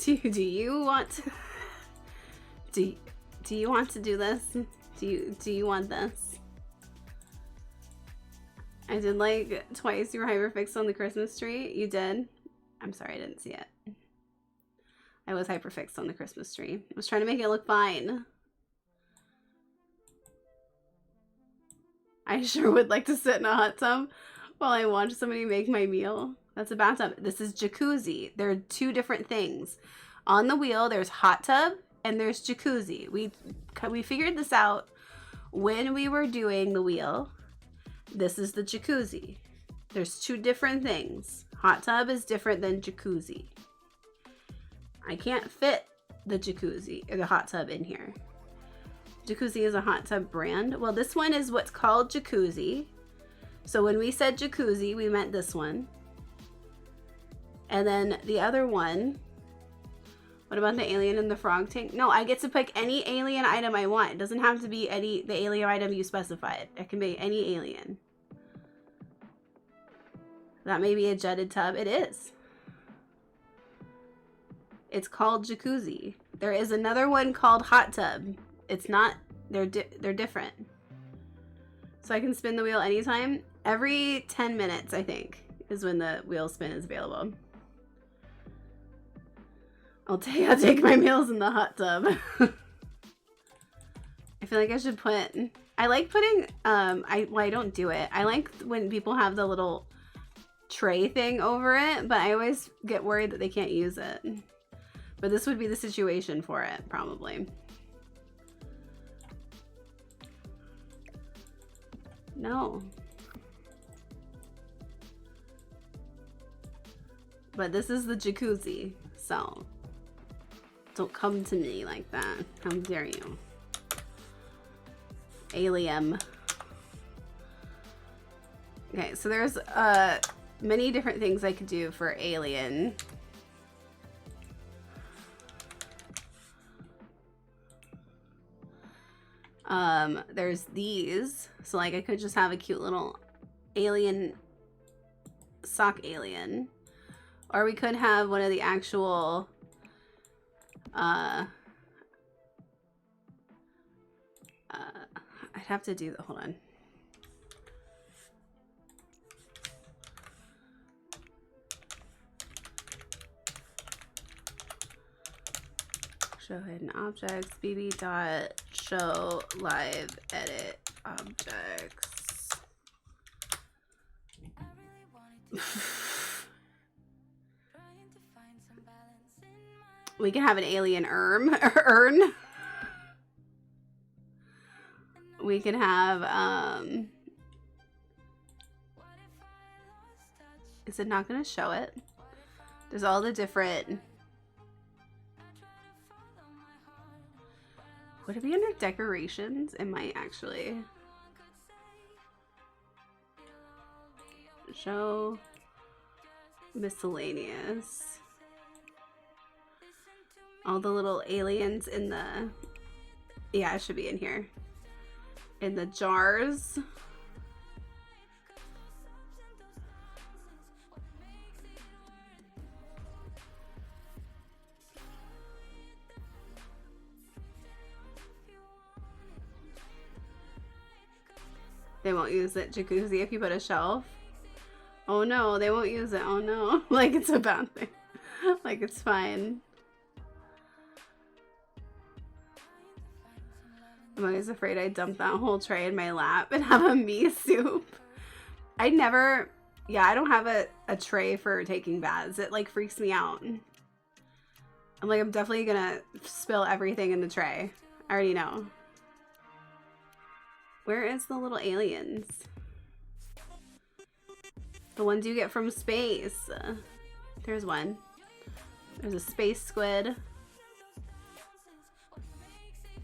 Do you want to, do you want to do this? Do you want this? I did like twice you were hyperfixed on the Christmas tree. You did? I'm sorry, I didn't see it. I was hyperfixed on the Christmas tree. I was trying to make it look fine. I sure would like to sit in a hot tub while I watch somebody make my meal. That's a bathtub. This is jacuzzi. There are 2 different things. On the wheel, there's hot tub and there's jacuzzi. We figured this out when we were doing the wheel. This is the jacuzzi. There's 2 different things. Hot tub is different than jacuzzi. I can't fit the jacuzzi or the hot tub in here. Jacuzzi is a hot tub brand. Well, this one is what's called jacuzzi. So when we said jacuzzi, we meant this one. And then the other one, what about the alien in the frog tank? No, I get to pick any alien item I want. It doesn't have to be the alien item you specified. It can be any alien. That may be a jetted tub. It is. It's called jacuzzi. There is another one called hot tub. It's not, they're different. So I can spin the wheel anytime. Every 10 minutes, I think, is when the wheel spin is available. I'll take my meals in the hot tub. I feel like I should put, I like putting, I don't do it. I like when people have the little tray thing over it, but I always get worried that they can't use it. But this would be the situation for it, probably. No. But this is the jacuzzi, so don't come to me like that. How dare you? Alien. Okay, so there's many different things I could do for alien. There's these. So like I could just have a cute little alien sock alien. Or we could have one of the actual I'd have to do the, hold on. Show hidden objects, bb dot show live edit objects. We can have an alien urn. We can have is it not gonna show it? There's all the different. Would it be under decorations? It might actually. Show miscellaneous. All the little aliens in the, yeah, it should be in here. in the jars. They won't use it. Jacuzzi if you put a shelf. Oh no, they won't use it. Oh no. Like it's a bad thing. Like it's fine. I'm always afraid I dump that whole tray in my lap and have a me soup. I never, yeah, I don't have a tray for taking baths. It like freaks me out. I'm like, I'm definitely gonna spill everything in the tray. I already know. Where is the little aliens? The ones you get from space. There's one. There's a space squid.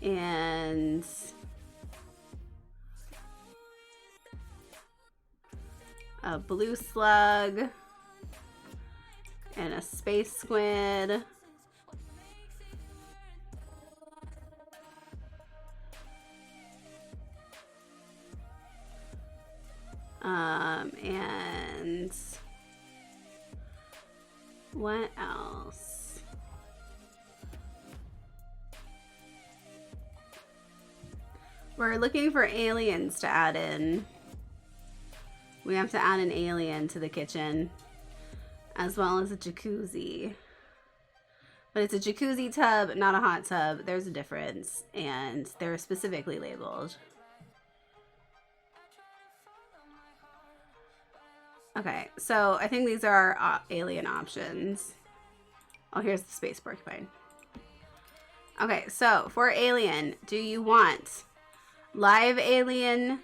And a blue slug. And a space squid. And what else? We're looking for aliens to add in. We have to add an alien to the kitchen, as well as a jacuzzi. But it's a jacuzzi tub, not a hot tub. There's a difference, and they're specifically labeled. Okay, so I think these are our alien options. Oh, here's the space porcupine. Okay, so for alien, do you want live alien,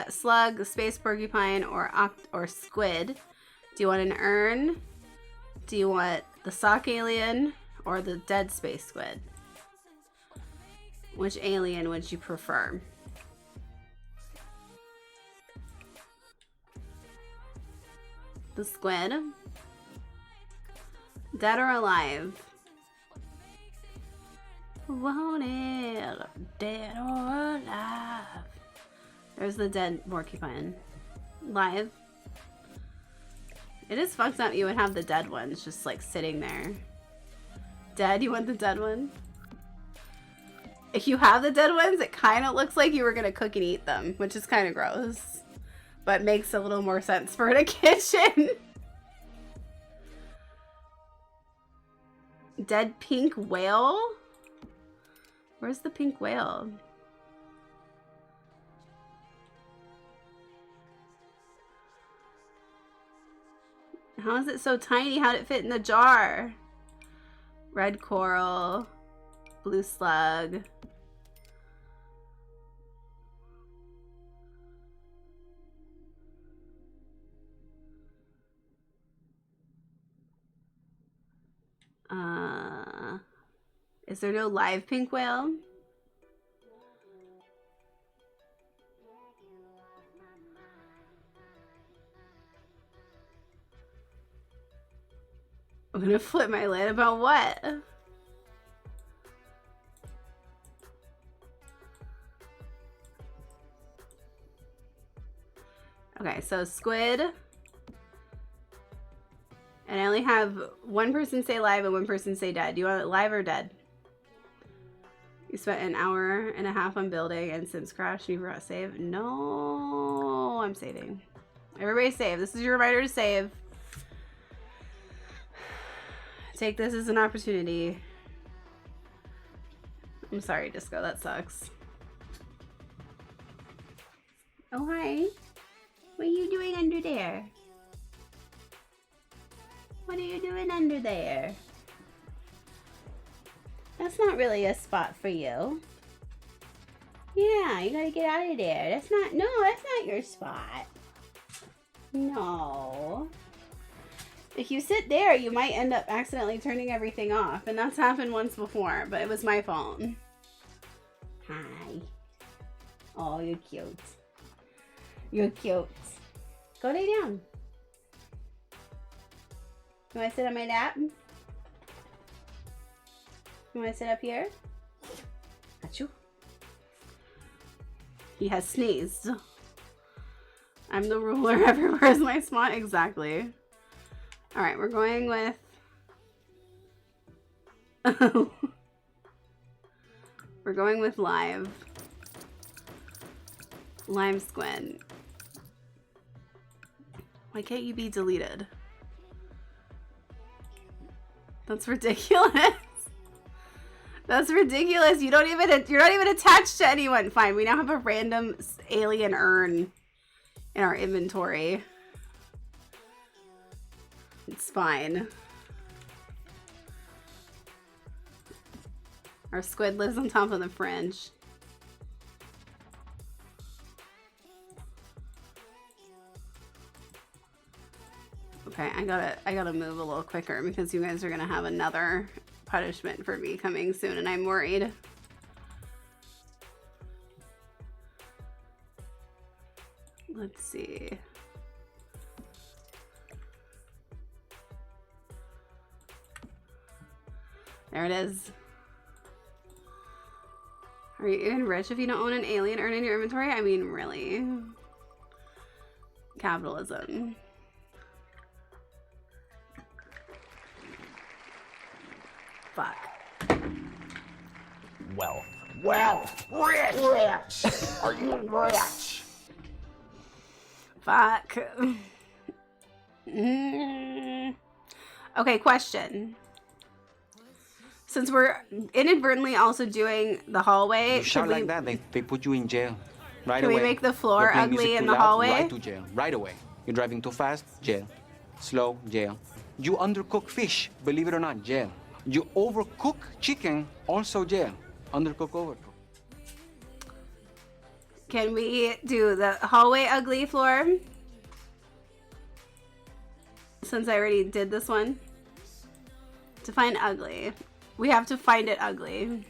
slug, space porcupine, or squid? Do you want an urn? Do you want the sock alien or the dead space squid? Which alien would you prefer? The squid? Dead or alive? Won't it? Dead or alive? There's the dead porcupine. Live? It is fucked up you would have the dead ones just like sitting there. Dead? You want the dead one? If you have the dead ones, it kind of looks like you were gonna cook and eat them, which is kind of gross. But makes a little more sense for in a kitchen. Dead pink whale? Where's the pink whale? How is it so tiny? How'd it fit in the jar? Red coral, blue slug. Is there no live pink whale? I'm gonna flip my lid about what? Okay, so squid. And I only have one person say live and one person say dead. Do you want it live or dead? You spent an hour and a half on building and since crashed you forgot to save? No, I'm saving. Everybody save. This is your reminder to save. Take this as an opportunity. I'm sorry, Disco. That sucks. Oh, hi. What are you doing under there? What are you doing under there? That's not really a spot for you. Yeah, you gotta get out of there. That's not your spot. No. If you sit there, you might end up accidentally turning everything off. And that's happened once before, but it was my fault. Hi. Oh, you're cute. You're cute. Go lay down. You want to sit on my lap? You want to sit up here? Achoo. He has sneezed. I'm the ruler. Everywhere is my spot. Exactly. Alright, we're going with... we're going with live. Lime squid. Why can't you be deleted? That's ridiculous. That's ridiculous. You're not even attached to anyone. Fine, we now have a random alien urn in our inventory. It's fine. Our squid lives on top of the fridge. Okay, I gotta move a little quicker because you guys are gonna have another punishment for me coming soon, and I'm worried. Let's see. There it is. Are you even rich if you don't own an alien urn in your inventory? I mean, really? Capitalism. Fuck. Wealth. Wealth. Rich. Rich. Are you rich? Fuck. Okay, question. Since we're inadvertently also doing the hallway, You shout like that, they put you in jail. Right can away. we make the floor You're playing ugly music in too the loud, hallway? Right to jail. Right away. You're driving too fast, jail. Slow, jail. You undercook fish, believe it or not, jail. You overcook chicken, also jail. Undercook, overcook. Can we do the hallway ugly floor? Since I already did this one. Define ugly. We have to find it ugly.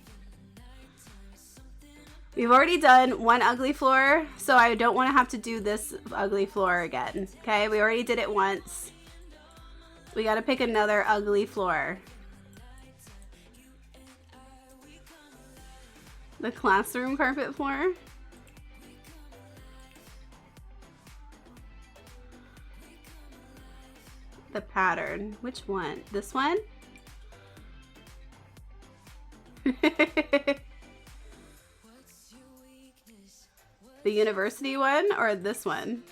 We've already done one ugly floor, so I don't want to have to do this ugly floor again. Okay, we already did it once. We gotta pick another ugly floor. The classroom carpet floor. The pattern. Which one? This one? The university one or this one?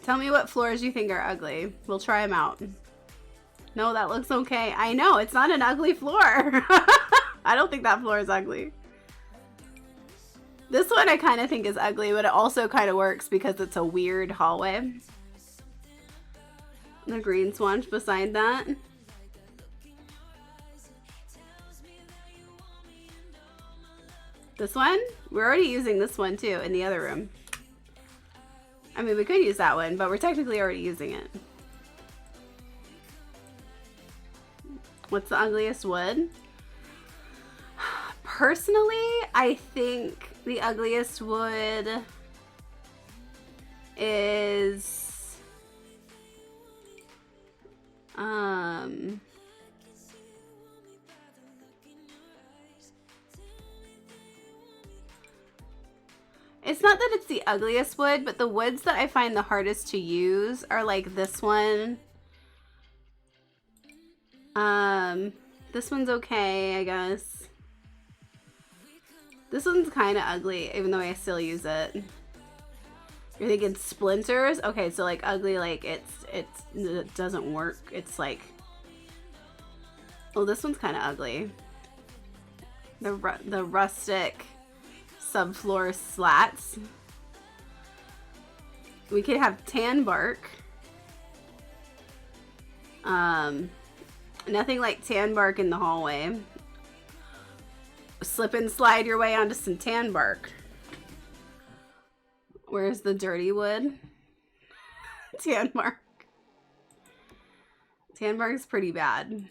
Tell me what floors you think are ugly. We'll try them out. No, that looks okay. I know, it's not an ugly floor. I don't think that floor is ugly. This one I kind of think is ugly, but it also kind of works because it's a weird hallway. The green swanch beside that. This one? We're already using this one too in the other room. I mean, we could use that one, but we're technically already using it. What's the ugliest wood? Personally, I think the ugliest wood is it's not that it's the ugliest wood, but the woods that I find the hardest to use are like this one. This one's okay, I guess. This one's kind of ugly, even though I still use it. You're thinking splinters? Okay, so like ugly, like it doesn't work. It's like, oh, this one's kind of ugly. The rustic subfloor slats. We could have tan bark. Nothing like tan bark in the hallway. Slip and slide your way onto some tan bark. Where's the dirty wood? Tan bark. Tan bark's pretty bad.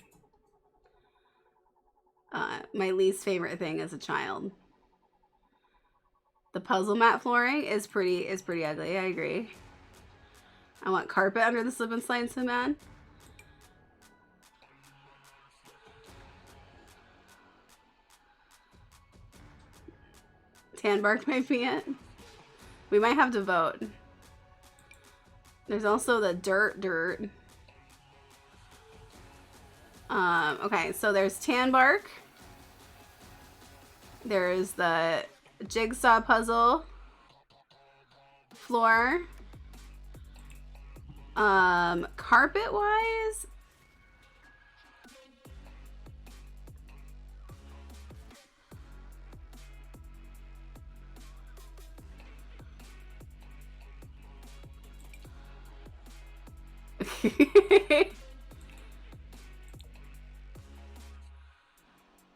My least favorite thing as a child. The puzzle mat flooring is pretty ugly. I agree. I want carpet under the slip and slide so bad. Tan bark might be it. We might have to vote. There's also the dirt. Okay, so there's tan bark. There's the jigsaw puzzle floor. Carpet wise,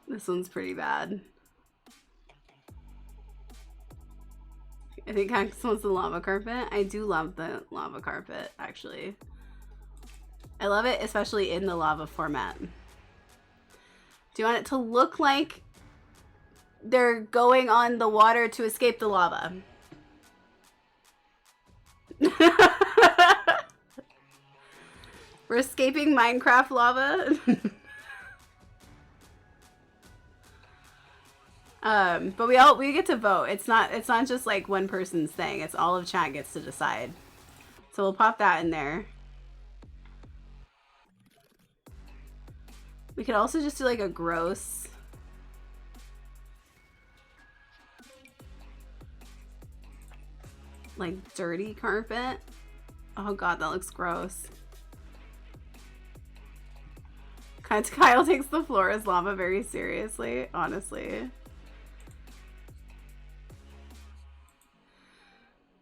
this one's pretty bad. I think Cactus wants the lava carpet. I do love the lava carpet, actually. I love it, especially in the lava format. Do you want it to look like they're going on the water to escape the lava? We're escaping Minecraft lava. But we get to vote. It's not just like one person's thing. It's all of chat gets to decide. So we'll pop that in there. We could also just do like a gross. Like dirty carpet. Oh god, that looks gross. Kyle takes the floor as lava very seriously, honestly.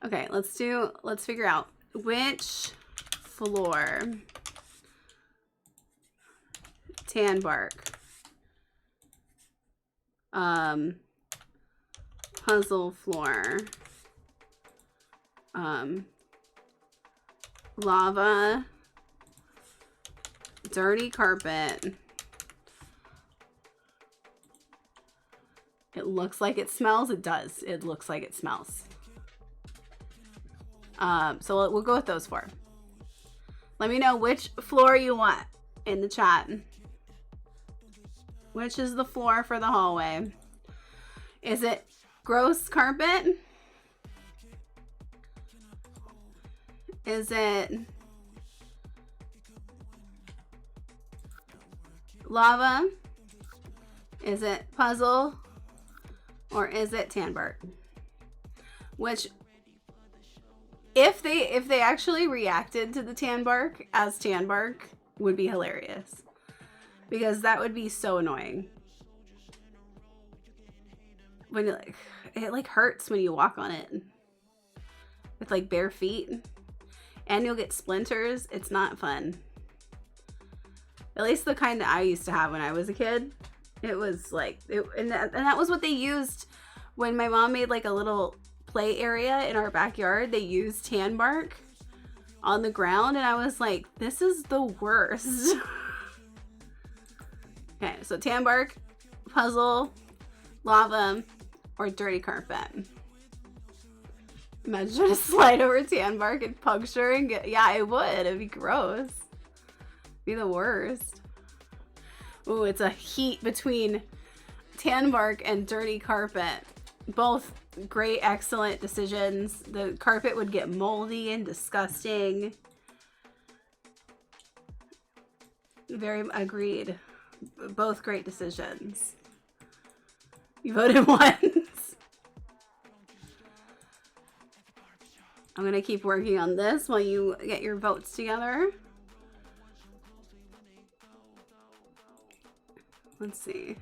Okay, let's figure out which floor. Tan bark. Puzzle floor. Lava. Dirty carpet. It looks like it smells. It does. It looks like it smells. So we'll go with those four. Let me know which floor you want in the chat. Which is the floor for the hallway? Is it gross carpet? Is it lava? Is it puzzle? Or is it tan bark? Which, if they actually reacted to the tan bark as tan bark, would be hilarious. Because that would be so annoying. When you it like hurts when you walk on it. With like bare feet. And you'll get splinters. It's not fun. At least the kind that I used to have when I was a kid. It was like, and that was what they used when my mom made like a little play area in our backyard. They used tan bark on the ground, and I was like, this is the worst. Okay, so tan bark, puzzle, lava, or dirty carpet. Imagine trying to slide over tan bark and puncture and get, yeah, it would. It'd be gross. It'd be the worst. Ooh, it's a heat between tan bark and dirty carpet. Both great, excellent decisions. The carpet would get moldy and disgusting. Very agreed. Both great decisions. You voted once. I'm gonna keep working on this while you get your votes together. Let's see.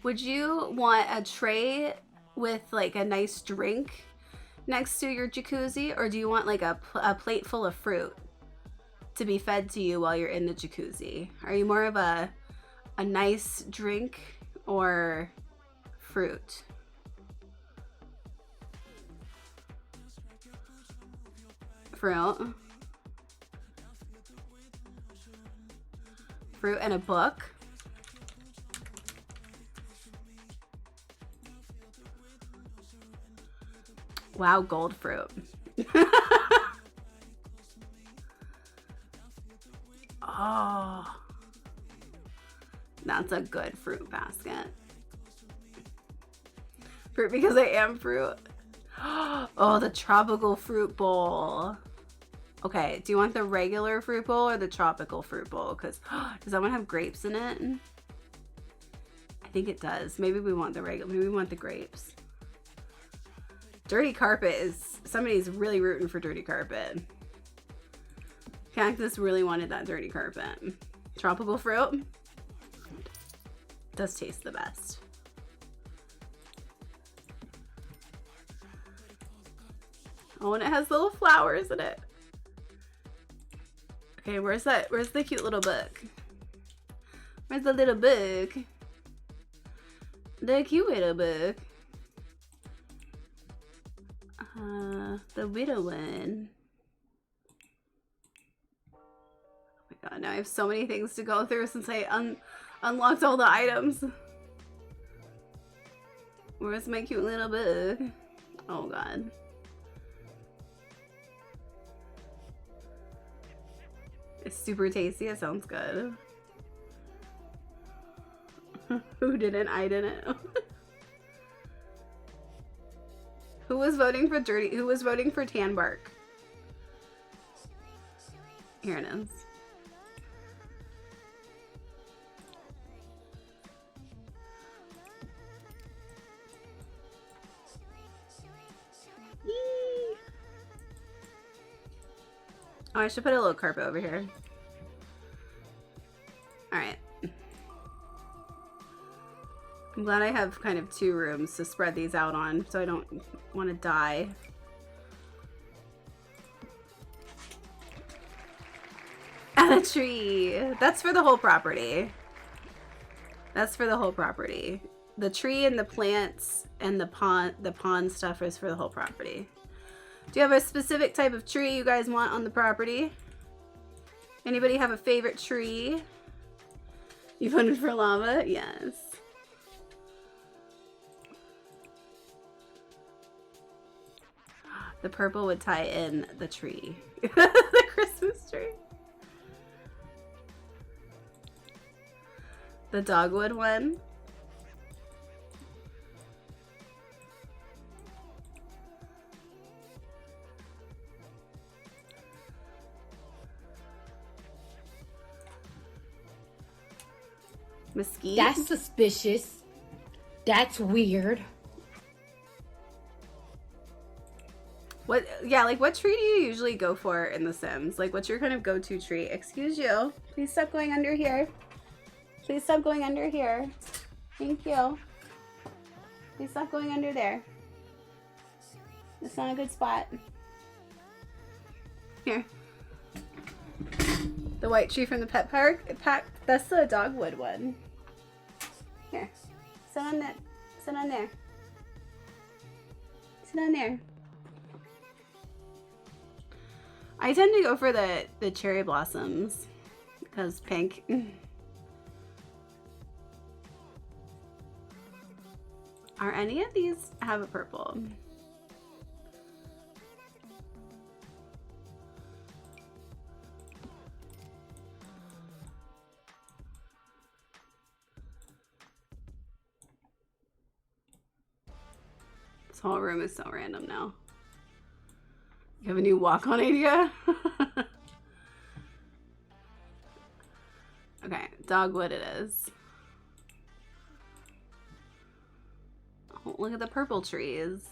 Would you want a tray with like a nice drink next to your jacuzzi, or do you want like a plate full of fruit to be fed to you while you're in the jacuzzi? Are you more of a nice drink or fruit? Fruit. Fruit and a book. Wow, gold fruit. Oh, that's a good fruit basket. Fruit because I am fruit. Oh, the tropical fruit bowl. Okay, do you want the regular fruit bowl or the tropical fruit bowl? Because does that one have grapes in it? I think it does. Maybe we want the regular. Maybe we want the grapes. Dirty carpet is, somebody's really rooting for dirty carpet. Cactus really wanted that dirty carpet. Tropical fruit does taste the best. Oh, and it has little flowers in it. Okay, where's that? Where's the cute little book? Where's the little book? The cute little book. The widow one. Oh my god, now I have so many things to go through since I unlocked all the items. Where's my cute little book? Oh god. It's super tasty. It sounds good. Who didn't? I didn't. Who was voting for dirty? Who was voting for tan bark? Here it is. Yee. Oh, I should put a little carpet over here. Alright. I'm glad I have kind of 2 rooms to spread these out on, so I don't want to die. And a tree. That's for the whole property. That's for the whole property. The tree and the plants and the pond stuff is for the whole property. Do you have a specific type of tree you guys want on the property? Anybody have a favorite tree? You voted for lava? Yes. The purple would tie in the tree. The Christmas tree. The dogwood one. Mesquite. That's suspicious. That's weird. What, yeah, like what tree do you usually go for in The Sims? Like what's your kind of go-to tree? Excuse you. Please stop going under here. Please stop going under here. Thank you. Please stop going under there. That's not a good spot. Here. The white tree from the pet park. That's the dogwood one. Here. Sit on that. Sit on there. Sit on there. I tend to go for the cherry blossoms because pink. Are any of these have a purple? This whole room is so random now. You have a new walk-on idea? Okay, dogwood it is. Oh, look at the purple trees.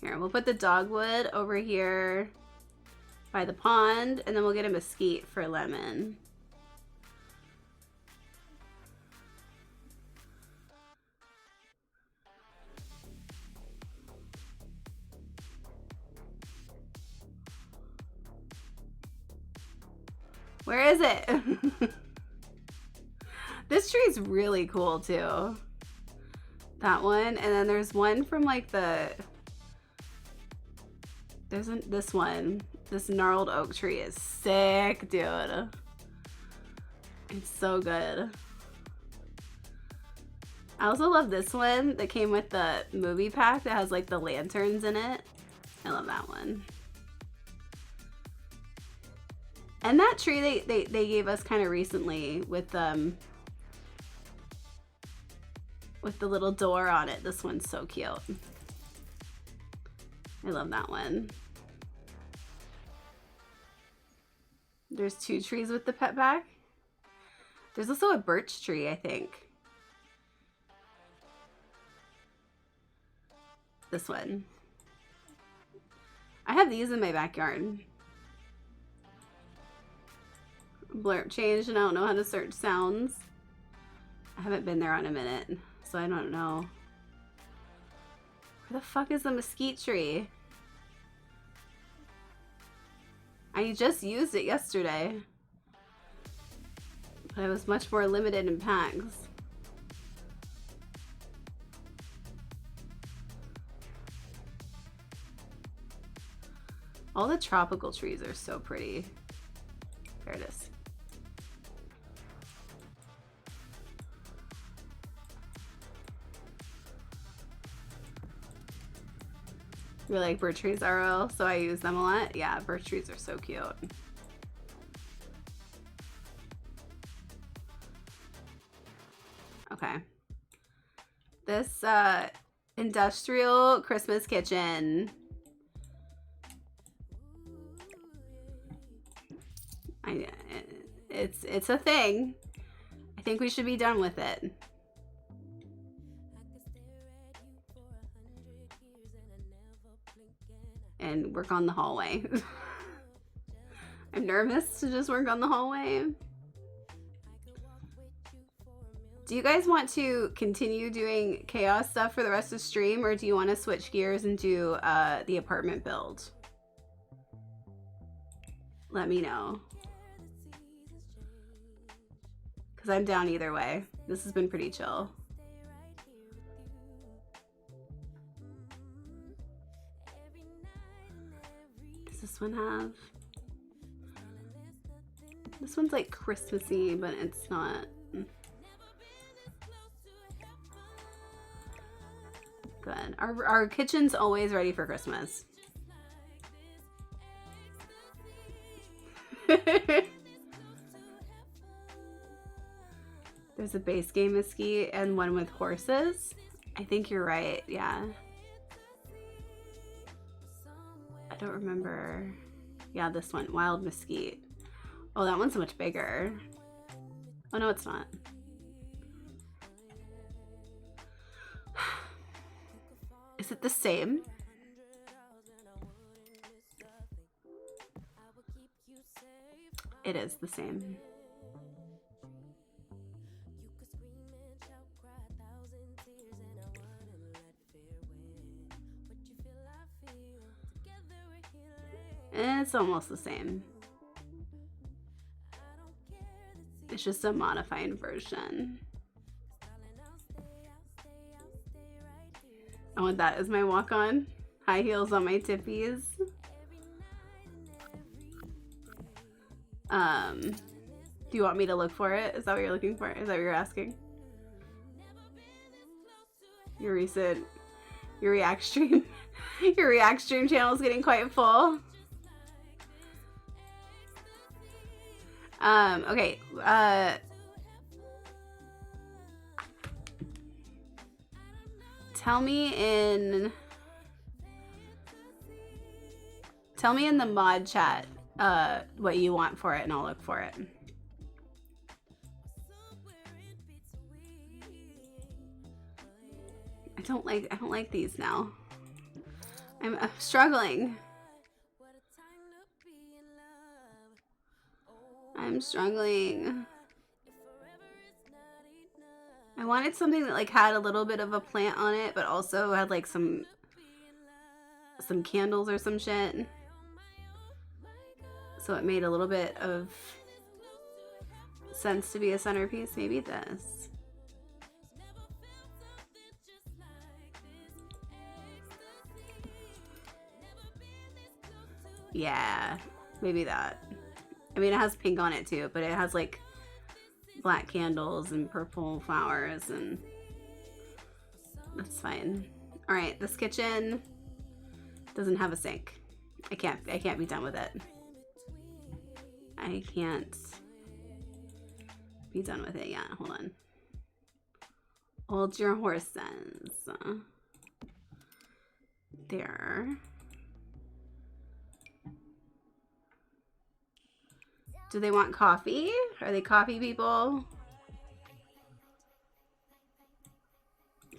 Here, we'll put the dogwood over here by the pond, and then we'll get a mesquite for lemon. Where is it? This tree is really cool too. That one, and then there's one from like the. This one. This gnarled oak tree is sick, dude. It's so good. I also love this one that came with the movie pack that has like the lanterns in it. I love that one. And that tree they gave us kind of recently with the little door on it. This one's so cute. I love that one. There's 2 trees with the pet pack. There's also a birch tree, I think. This one. I have these in my backyard. Blurb changed and I don't know how to search sounds. I haven't been there on a minute, so I don't know. Where the fuck is the mesquite tree? I just used it yesterday. But I was much more limited in packs. All the tropical trees are so pretty. There it is. You like birch trees, RL? So I use them a lot. Yeah, birch trees are so cute. Okay. This industrial Christmas kitchen. It's a thing. I think we should be done with it. And work on the hallway. I'm nervous to just work on the hallway. Do you guys want to continue doing chaos stuff for the rest of the stream, or do you want to switch gears and do the apartment build? Let me know. Because I'm down either way. This has been pretty chill. Does this one have... This one's like Christmassy, but it's not. Good. Our kitchen's always ready for Christmas. There's a base game mesquite and one with horses. I think you're right, yeah. I don't remember. Yeah, this one, wild mesquite. Oh, that one's much bigger. Oh no, it's not. Is it the same? It is the same. It's almost the same. It's just a modified version. I want that as my walk-on. High heels on my tippies. Do you want me to look for it? Is that what you're looking for? Is that what you're asking? Your recent, your React stream, your React stream channel is getting quite full. Okay, tell me in the mod chat what you want for it and I'll look for it. I don't like these now. I'm struggling. I'm struggling. I wanted something that like had a little bit of a plant on it, but also had like some candles or some shit. So it made a little bit of sense to be a centerpiece. Maybe this. Yeah, maybe that. I mean, it has pink on it too, but it has like black candles and purple flowers and That's fine. All right, this kitchen doesn't have a sink. I can't be done with it. I can't be done with it yet. Hold on. Hold your horses. There. Do they want coffee? Are they coffee people?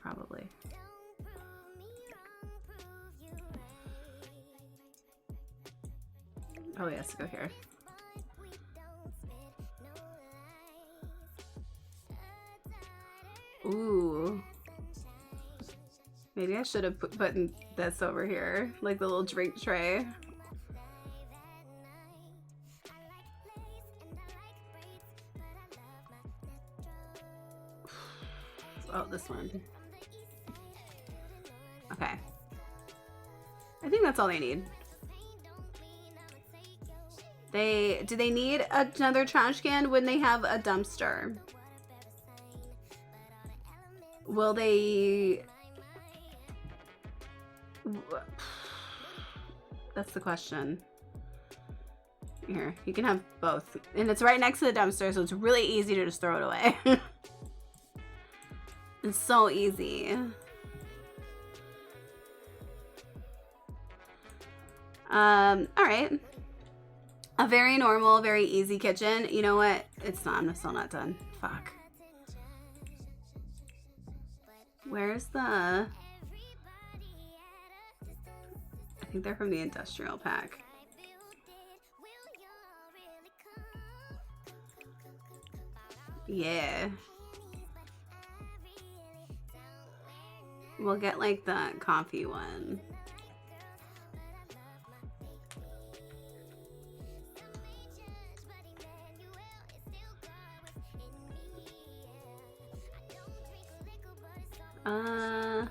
Probably. Oh, he has to go here. Ooh. Maybe I should have put this over here, like the little drink tray. Oh, this one. Okay. I think that's all they need. Do they need another trash can when they have a dumpster? Will they... That's the question. Here, you can have both. And it's right next to the dumpster, so it's really easy to just throw it away. It's so easy. Alright. A very normal, very easy kitchen. You know what? It's not. I'm still not done. Fuck. Where's the... I think they're from the industrial pack. Yeah. We'll get like the coffee one. The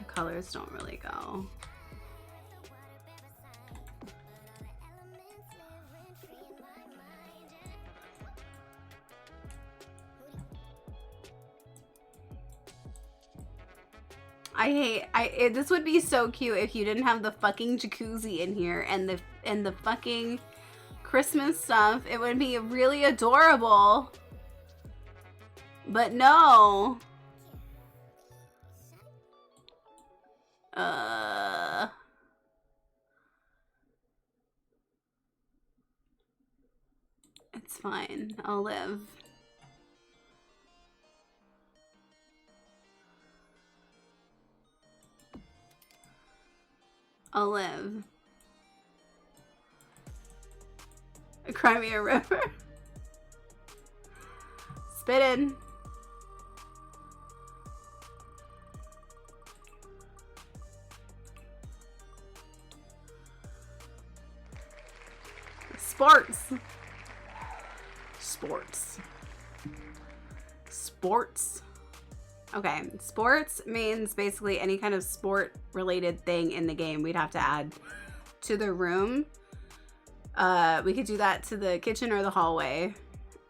colors don't really go. This would be so cute if you didn't have the fucking jacuzzi in here and the fucking Christmas stuff. It would be really adorable. But no. It's fine. I'll live. I'll live. Cry me a river. Spit in. Sports. Sports. Sports. Okay, sports means basically any kind of sport related thing in the game we'd have to add to the room. We could do that to the kitchen or the hallway.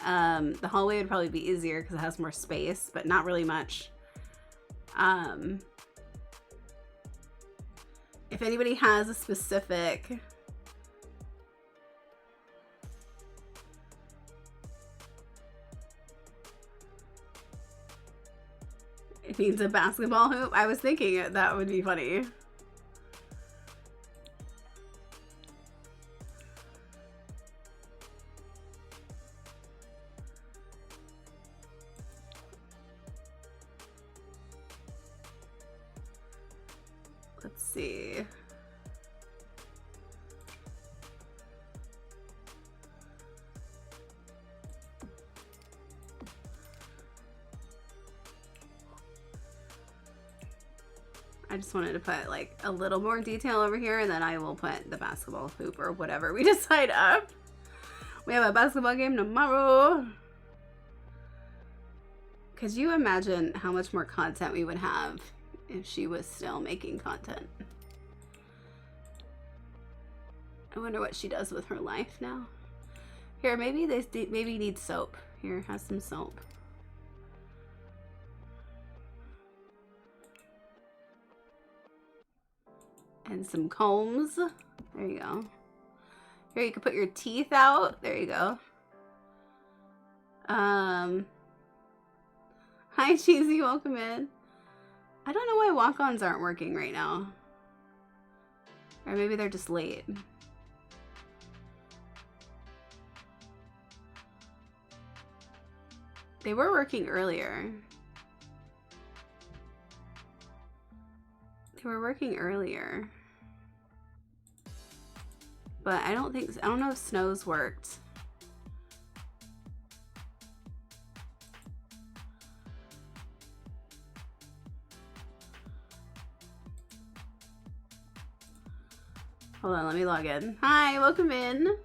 The hallway would probably be easier because it has more space, but not really much. If anybody has a specific... It needs a basketball hoop. I was thinking that would be funny. Let's see. I just wanted to put like a little more detail over here, and then I will put the basketball hoop or whatever we decide up. We have a basketball game tomorrow. Could you imagine how much more content we would have if she was still making content? I wonder what she does with her life now. Here, maybe they maybe need soap. Here, have some soap. And some combs. There you go. Here, you can put your teeth out. There you go. Hi, Cheesy. Welcome in. I don't know why walk-ons aren't working right now. Or maybe they're just late. They were working earlier. They were working earlier. But I don't know if Snow's worked. Hold on, let me log in. Hi, welcome in.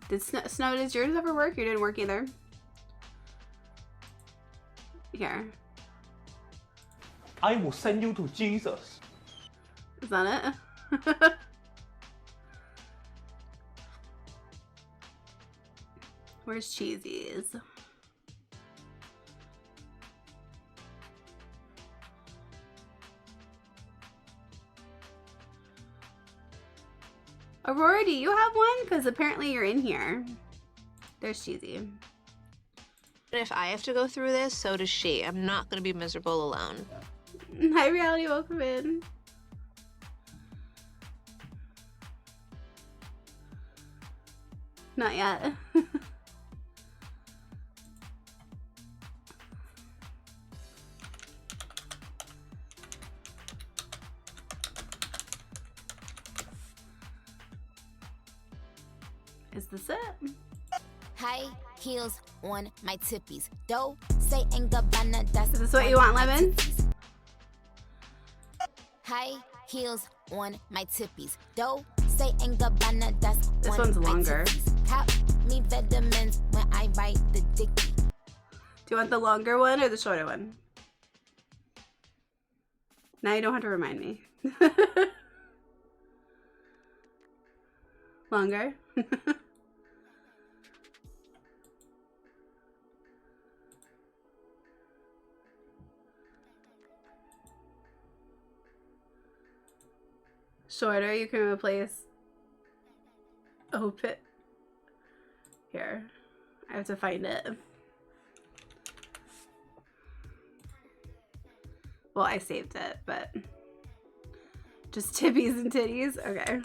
Did Snow, does yours ever work? You didn't work either. Here. I will send you to Jesus. Is that it? Where's Cheesies? Aurora, do you have one? Because apparently you're in here. There's Cheesy. If I have to go through this, so does she. I'm not going to be miserable alone. Hi, Reality. Welcome in. Not yet. Is this it? High heels on my tippies. Doe, say and Gabbana, that's Is this what you want, Lemon? High heels on my tippies. Doe, say and Gabbana, that's This one's longer. Cop me vitamins when I write the dicky. Do you want the longer one or the shorter one? Now you don't have to remind me. Longer? Shorter, you can replace open. Here, I have to find it. Well, I saved it, but just tippies and titties. Okay.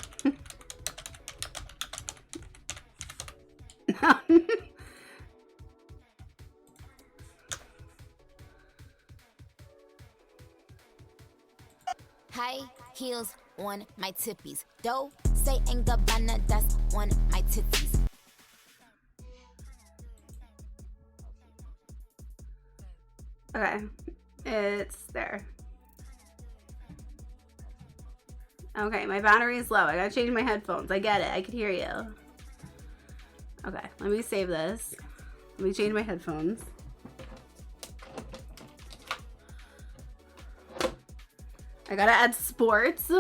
High heels on my tippies. Doe, say and Gabbana, that's on my titties. Okay, it's there. Okay, my battery's low. I gotta change my headphones. I get it. I can hear you. Okay, let me save this. Let me change my headphones. I gotta add sports.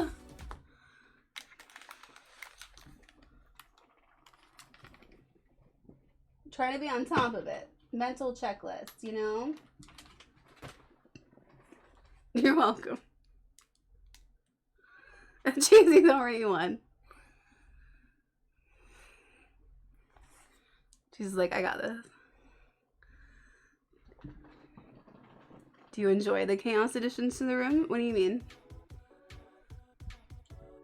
Try to be on top of it. Mental checklist, you know? You're welcome. Cheesy's already won. She's like, I got this. Do you enjoy the chaos additions to the room? What do you mean?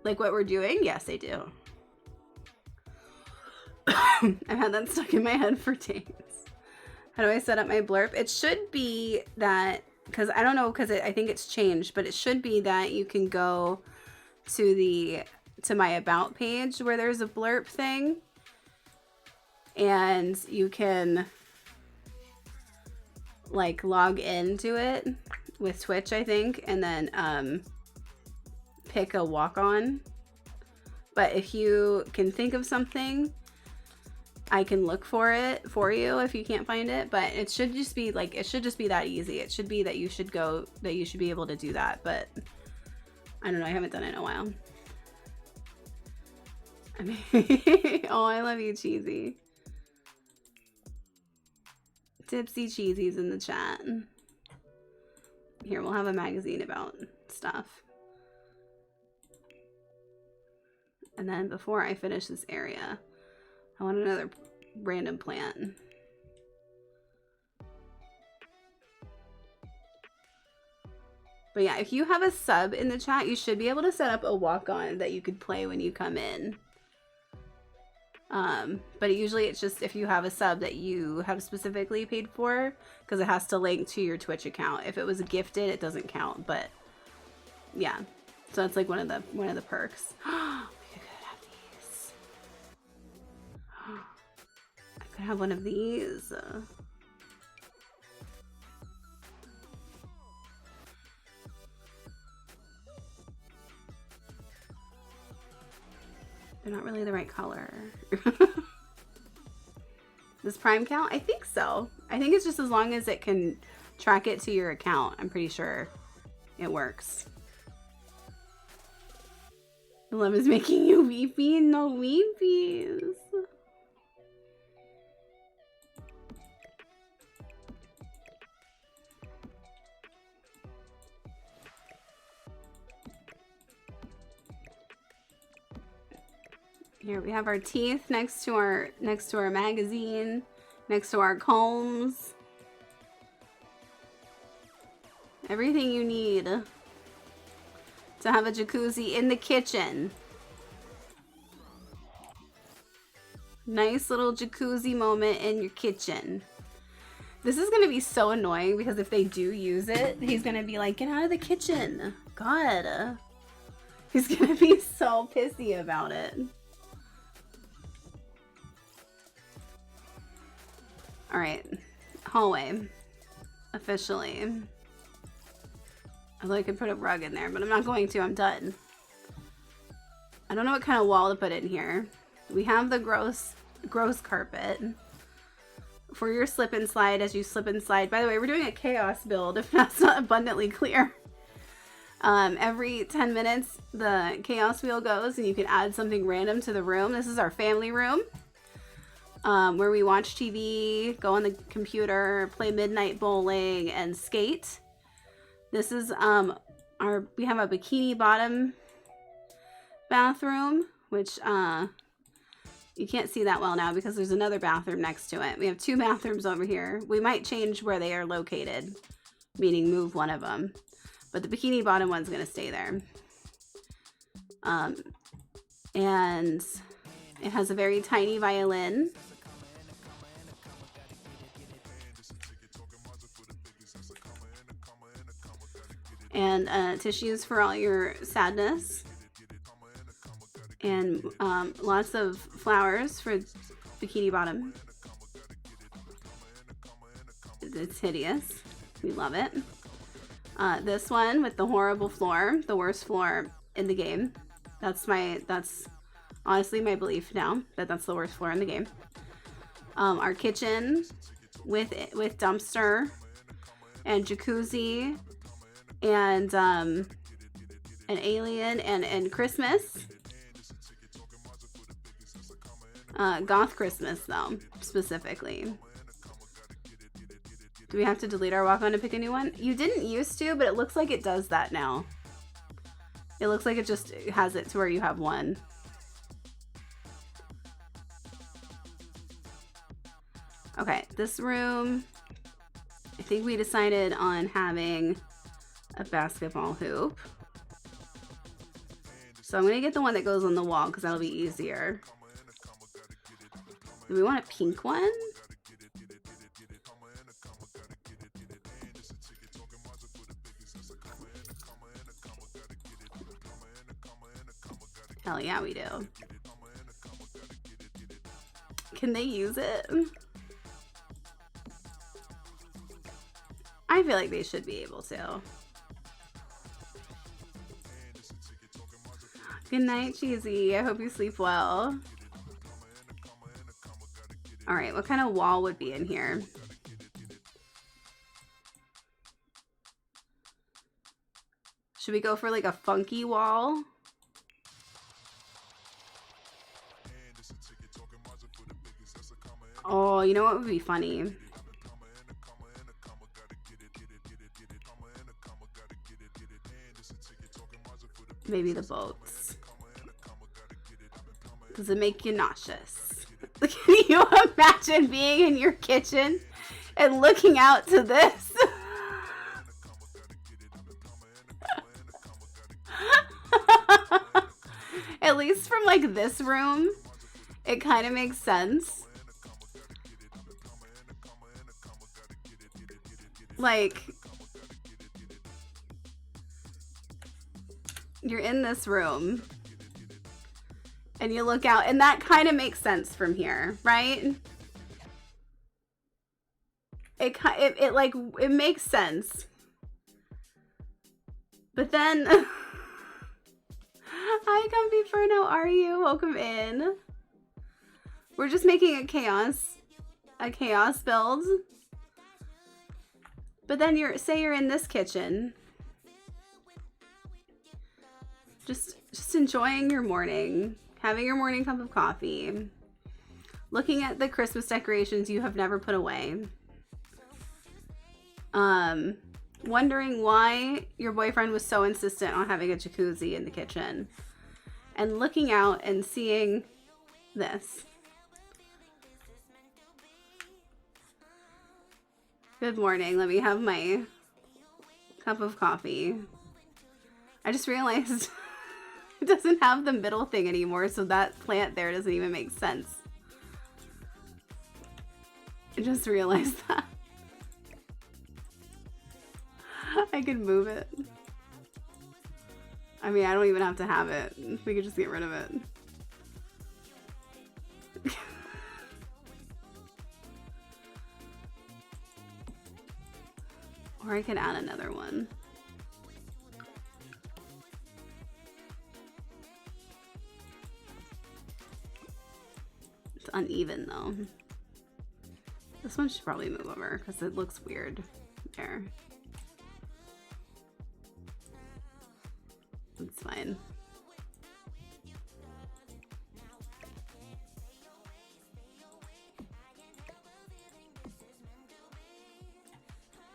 Like what we're doing? Yes, I do. I've had that stuck in my head for days. How do I set up my blurb? It should be that, because I don't know, because I think it's changed, but it should be that you can go to my about page where there's a blurb thing, and you can like log into it with Twitch, I think, and then pick a walk-on. But if you can think of something, I can look for it for you if you can't find it. But it should just be like, it should just be that easy. It should be that you should be able to do that. But I don't know, I haven't done it in a while. Oh, I love you, Cheesy. Tipsy Cheesy's in the chat. Here, we'll have a magazine about stuff. And then before I finish this area, I want another random plant. But yeah, if you have a sub in the chat, you should be able to set up a walk-on that you could play when you come in. But usually it's just if you have a sub that you have specifically paid for, because it has to link to your Twitch account. If it was gifted, it doesn't count, but yeah. So that's like one of the perks. We could have these. I could have one of these. They're not really the right color. Does Prime count? I think so. I think it's just as long as it can track it to your account. I'm pretty sure it works. Love is making you weepy. No weepies. Here we have our teeth next to our magazine, next to our combs. Everything you need to have a jacuzzi in the kitchen. Nice little jacuzzi moment in your kitchen. This is gonna be so annoying because if they do use it, he's gonna be like, get out of the kitchen. God. He's gonna be so pissy about it. Alright, hallway. Officially. Although I could put a rug in there, but I'm not going to, I'm done. I don't know what kind of wall to put in here. We have the gross carpet. For your slip and slide as you slip and slide. By the way, we're doing a chaos build if that's not abundantly clear. Every 10 minutes the chaos wheel goes and you can add something random to the room. This is our family room. Where we watch TV, go on the computer, play midnight bowling, and skate. This is we have a bikini bottom bathroom, which you can't see that well now because there's another bathroom next to it. We have two bathrooms over here. We might change where they are located, meaning move one of them, but the bikini bottom one's gonna stay there. And it has a very tiny violin. And tissues for all your sadness. And lots of flowers for Bikini Bottom. It's hideous. We love it. This one with the horrible floor, the worst floor in the game. That's honestly my belief now, that that's the worst floor in the game. Our kitchen with dumpster and jacuzzi. And an alien and Christmas. Goth Christmas though, specifically. Do we have to delete our walk-on to pick a new one? You didn't used to, but it looks like it does that now. It looks like it just has it to where you have one. Okay, this room, I think we decided on having a basketball hoop. So I'm gonna get the one that goes on the wall because that'll be easier. Do we want a pink one? Hell yeah, we do. Can they use it? I feel like they should be able to. Good night, Cheesy. I hope you sleep well. Alright, what kind of wall would be in here? Should we go for like a funky wall? you know what would be funny? Maybe the boats. Does it make you nauseous? Can you imagine being in your kitchen and looking out to this? At least from like this room, it kind of makes sense. Like, you're in this room and you look out, and that kind of makes sense from here, right? It makes sense. But then hi, Comfy Fern, how are you? Welcome in. We're just making a chaos build. But then say you're in this kitchen. Just enjoying your morning, having your morning cup of coffee, looking at the Christmas decorations you have never put away. Wondering why your boyfriend was so insistent on having a jacuzzi in the kitchen, and looking out and seeing this. Good morning. Let me have my cup of coffee. I just realized it doesn't have the middle thing anymore, so that plant there doesn't even make sense. I just realized that. I could move it. I mean, I don't even have to have it. We could just get rid of it. Or I could add another one. It's uneven though. This one should probably move over because it looks weird there. It's fine.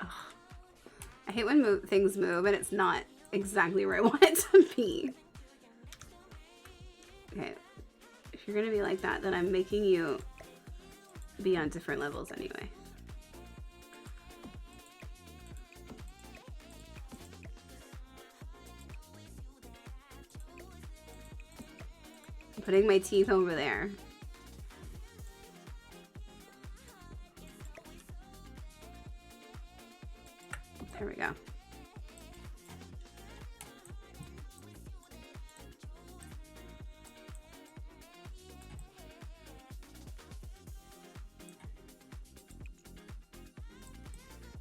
Ugh. I hate when things move and it's not exactly where I want it to be. Okay, if you're gonna be like that, then I'm making you be on different levels anyway. I'm putting my teeth over there. There we go.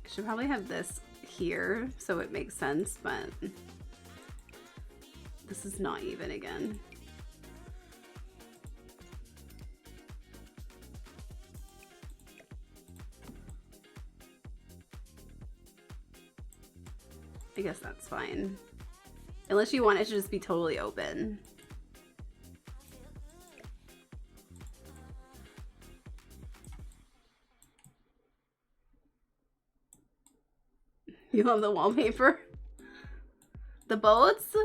I should probably have this here so it makes sense, but this is not even again. I guess that's fine. Unless you want it to just be totally open. You love the wallpaper? The boats?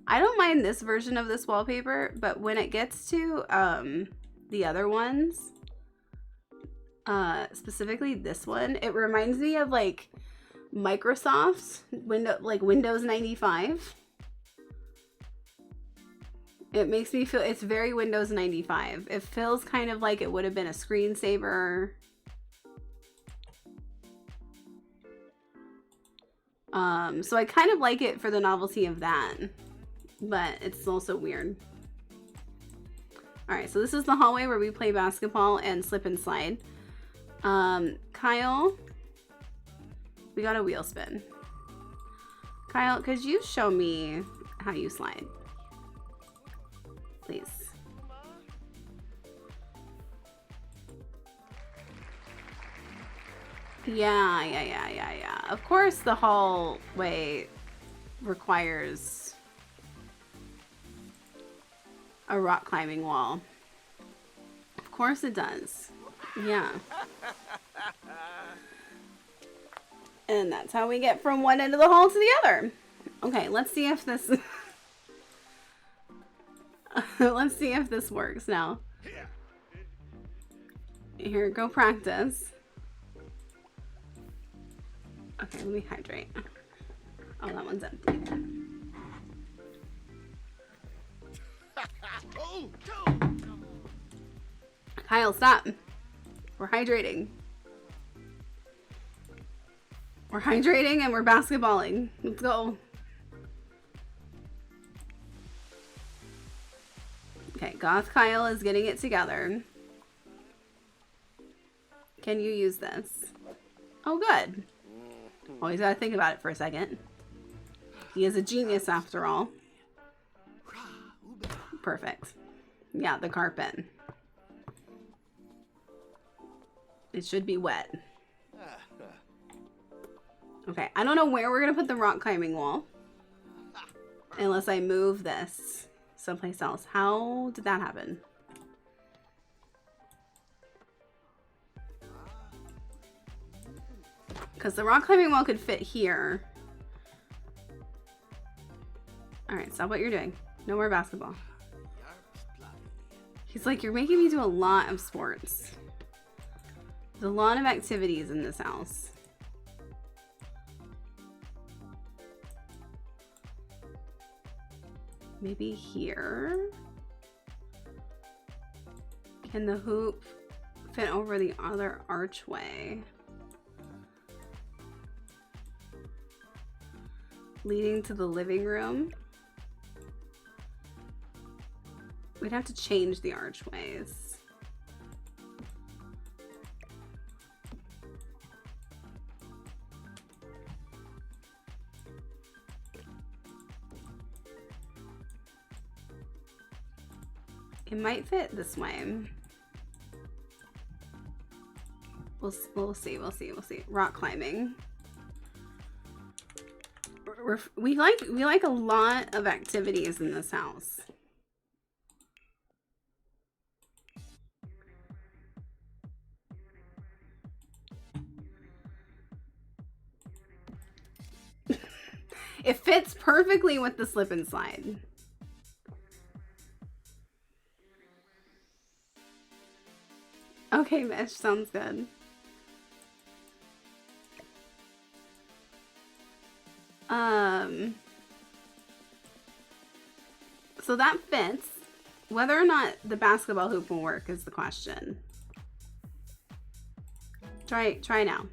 I don't mind this version of this wallpaper, but when it gets to the other ones, specifically this one, it reminds me of like Microsoft's Windows 95. It makes me feel, it's very Windows 95. It feels kind of like it would have been a screensaver. So I kind of like it for the novelty of that, but it's also weird. All right, so this is the hallway where we play basketball and slip and slide. Kyle, we got a wheel spin. Kyle, could you show me how you slide? Please. Yeah. Of course the hallway requires a rock climbing wall. Of course it does. Yeah. And that's how we get from one end of the hall to the other. Okay, let's see if this... let's see if this works now. Here, go practice. Okay, let me hydrate. Oh, that one's empty. Kyle, stop. We're hydrating. We're hydrating and we're basketballing. Let's go. Okay, Goth Kyle is getting it together. Can you use this? Oh, good. Always gotta think about it for a second. He is a genius after all. Perfect. Yeah, the carpet. It should be wet. Okay, I don't know where we're gonna put the rock climbing wall. Unless I move this someplace else. How did that happen? Because the rock climbing wall could fit here. Alright, stop what you're doing. No more basketball. He's like, you're making me do a lot of sports. There's a lot of activities in this house. Maybe here? Can the hoop fit over the other archway? Leading to the living room? We'd have to change the archways. It might fit this way. We'll see. Rock climbing. We like a lot of activities in this house. It fits perfectly with the slip and slide. Okay, Mish, sounds good. So that fits. Whether or not the basketball hoop will work is the question. Try now.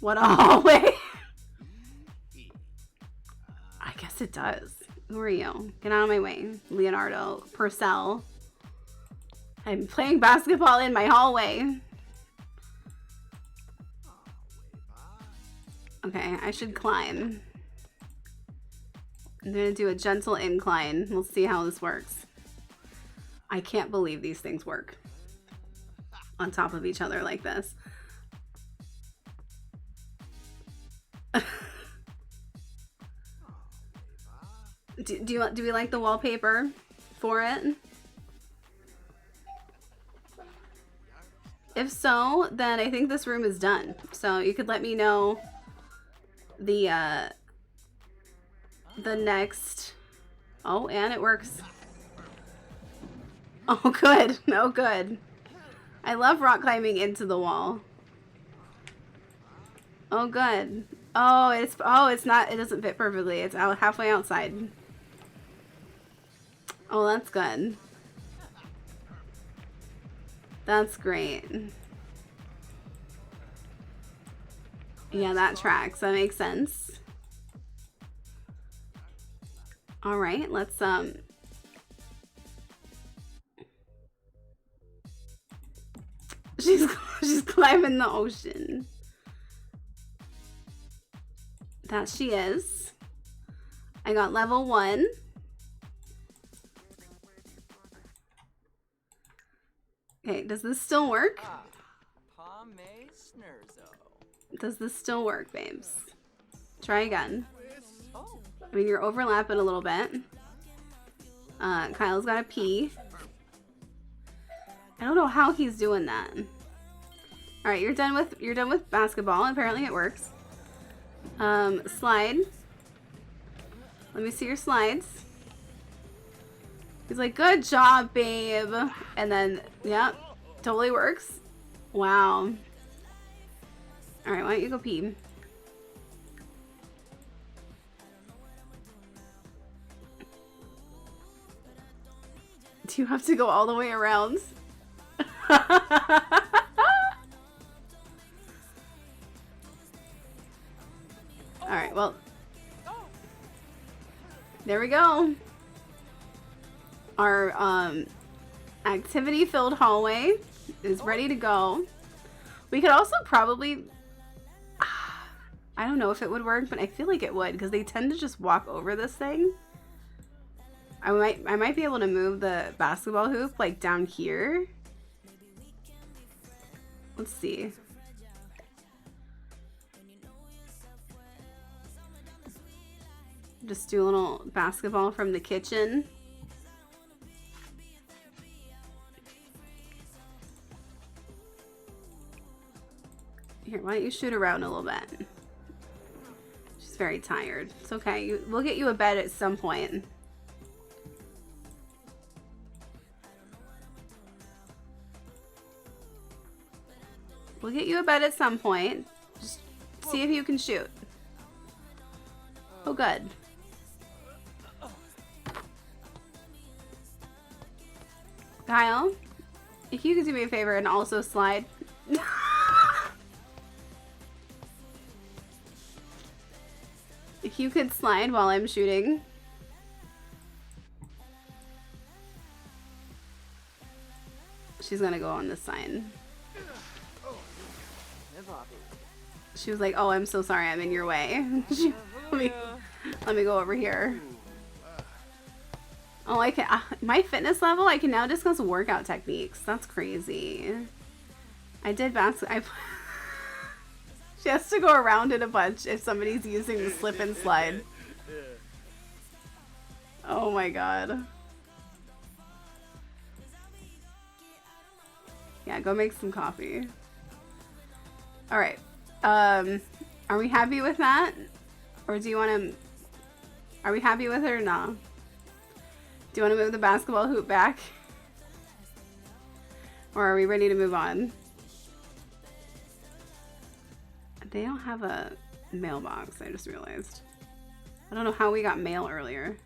What a hallway. I guess it does. Who are you? Get out of my way. Leonardo Purcell. I'm playing basketball in my hallway. Okay, I should climb. I'm gonna do a gentle incline. We'll see how this works. I can't believe these things work on top of each other like this. Do we like the wallpaper for it? If so, then I think this room is done. So you could let me know the next. Oh, and it works. Oh, good. Oh, good. I love rock climbing into the wall. Oh, good. Oh, it's not. It doesn't fit perfectly. It's out halfway outside. Oh, that's good. That's great. Yeah, that tracks. That makes sense. All right, let's she's climbing the ocean. That she is. I got level 1. Okay, does this still work? Does this still work, babes? Try again. I mean, you're overlapping a little bit. Kyle's got to pee. I don't know how he's doing that. All right, you're done with basketball. Apparently it works. Slide. Let me see your slides. He's like, good job, babe. And then, yeah, totally works. Wow. All right, why don't you go pee? Do you have to go all the way around? Alright, well. There we go. Our activity-filled hallway is ready to go. We could also probably... I don't know if it would work, but I feel like it would, because they tend to just walk over this thing. I might be able to move the basketball hoop like down here. Let's see. Just do a little basketball from the kitchen. Here, why don't you shoot around a little bit? She's very tired. It's okay. We'll get you a bed at some point. We'll get you a bed at some point. Just see if you can shoot. Oh, good. Kyle, if you could do me a favor and also slide. If you could slide while I'm shooting. She's gonna go on this side. She was like, oh, I'm so sorry, I'm in your way. Let me go over here. Oh, I can, my fitness level, I can now discuss workout techniques. That's crazy. I did she has to go around it a bunch if somebody's using the slip and slide. Oh my god. Yeah, go make some coffee. Alright. Are we happy with that? Or do you want to... Are we happy with it or not? Do you want to move the basketball hoop back? Or are we ready to move on? They don't have a mailbox, I just realized. I don't know how we got mail earlier.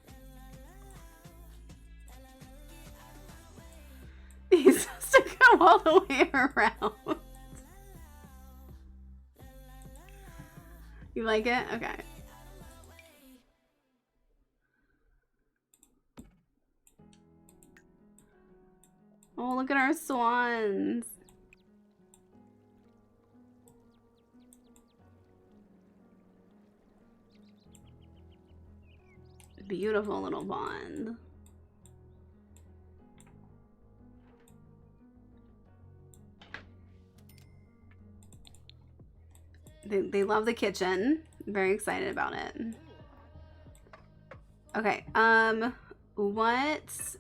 He has to go all the way around. You like it? Okay. Oh, look at our swans. Beautiful little pond. They love the kitchen. Very excited about it. Okay, what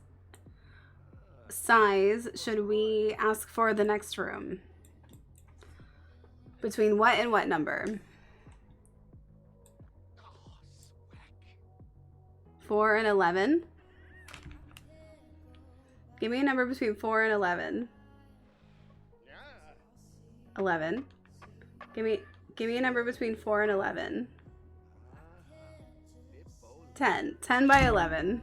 size should we ask for the next room? Between what and what number? 4 and 11. Give me a number between 4 and 11. 11. Give me a number between 4 and 11. 10. 10 by 11.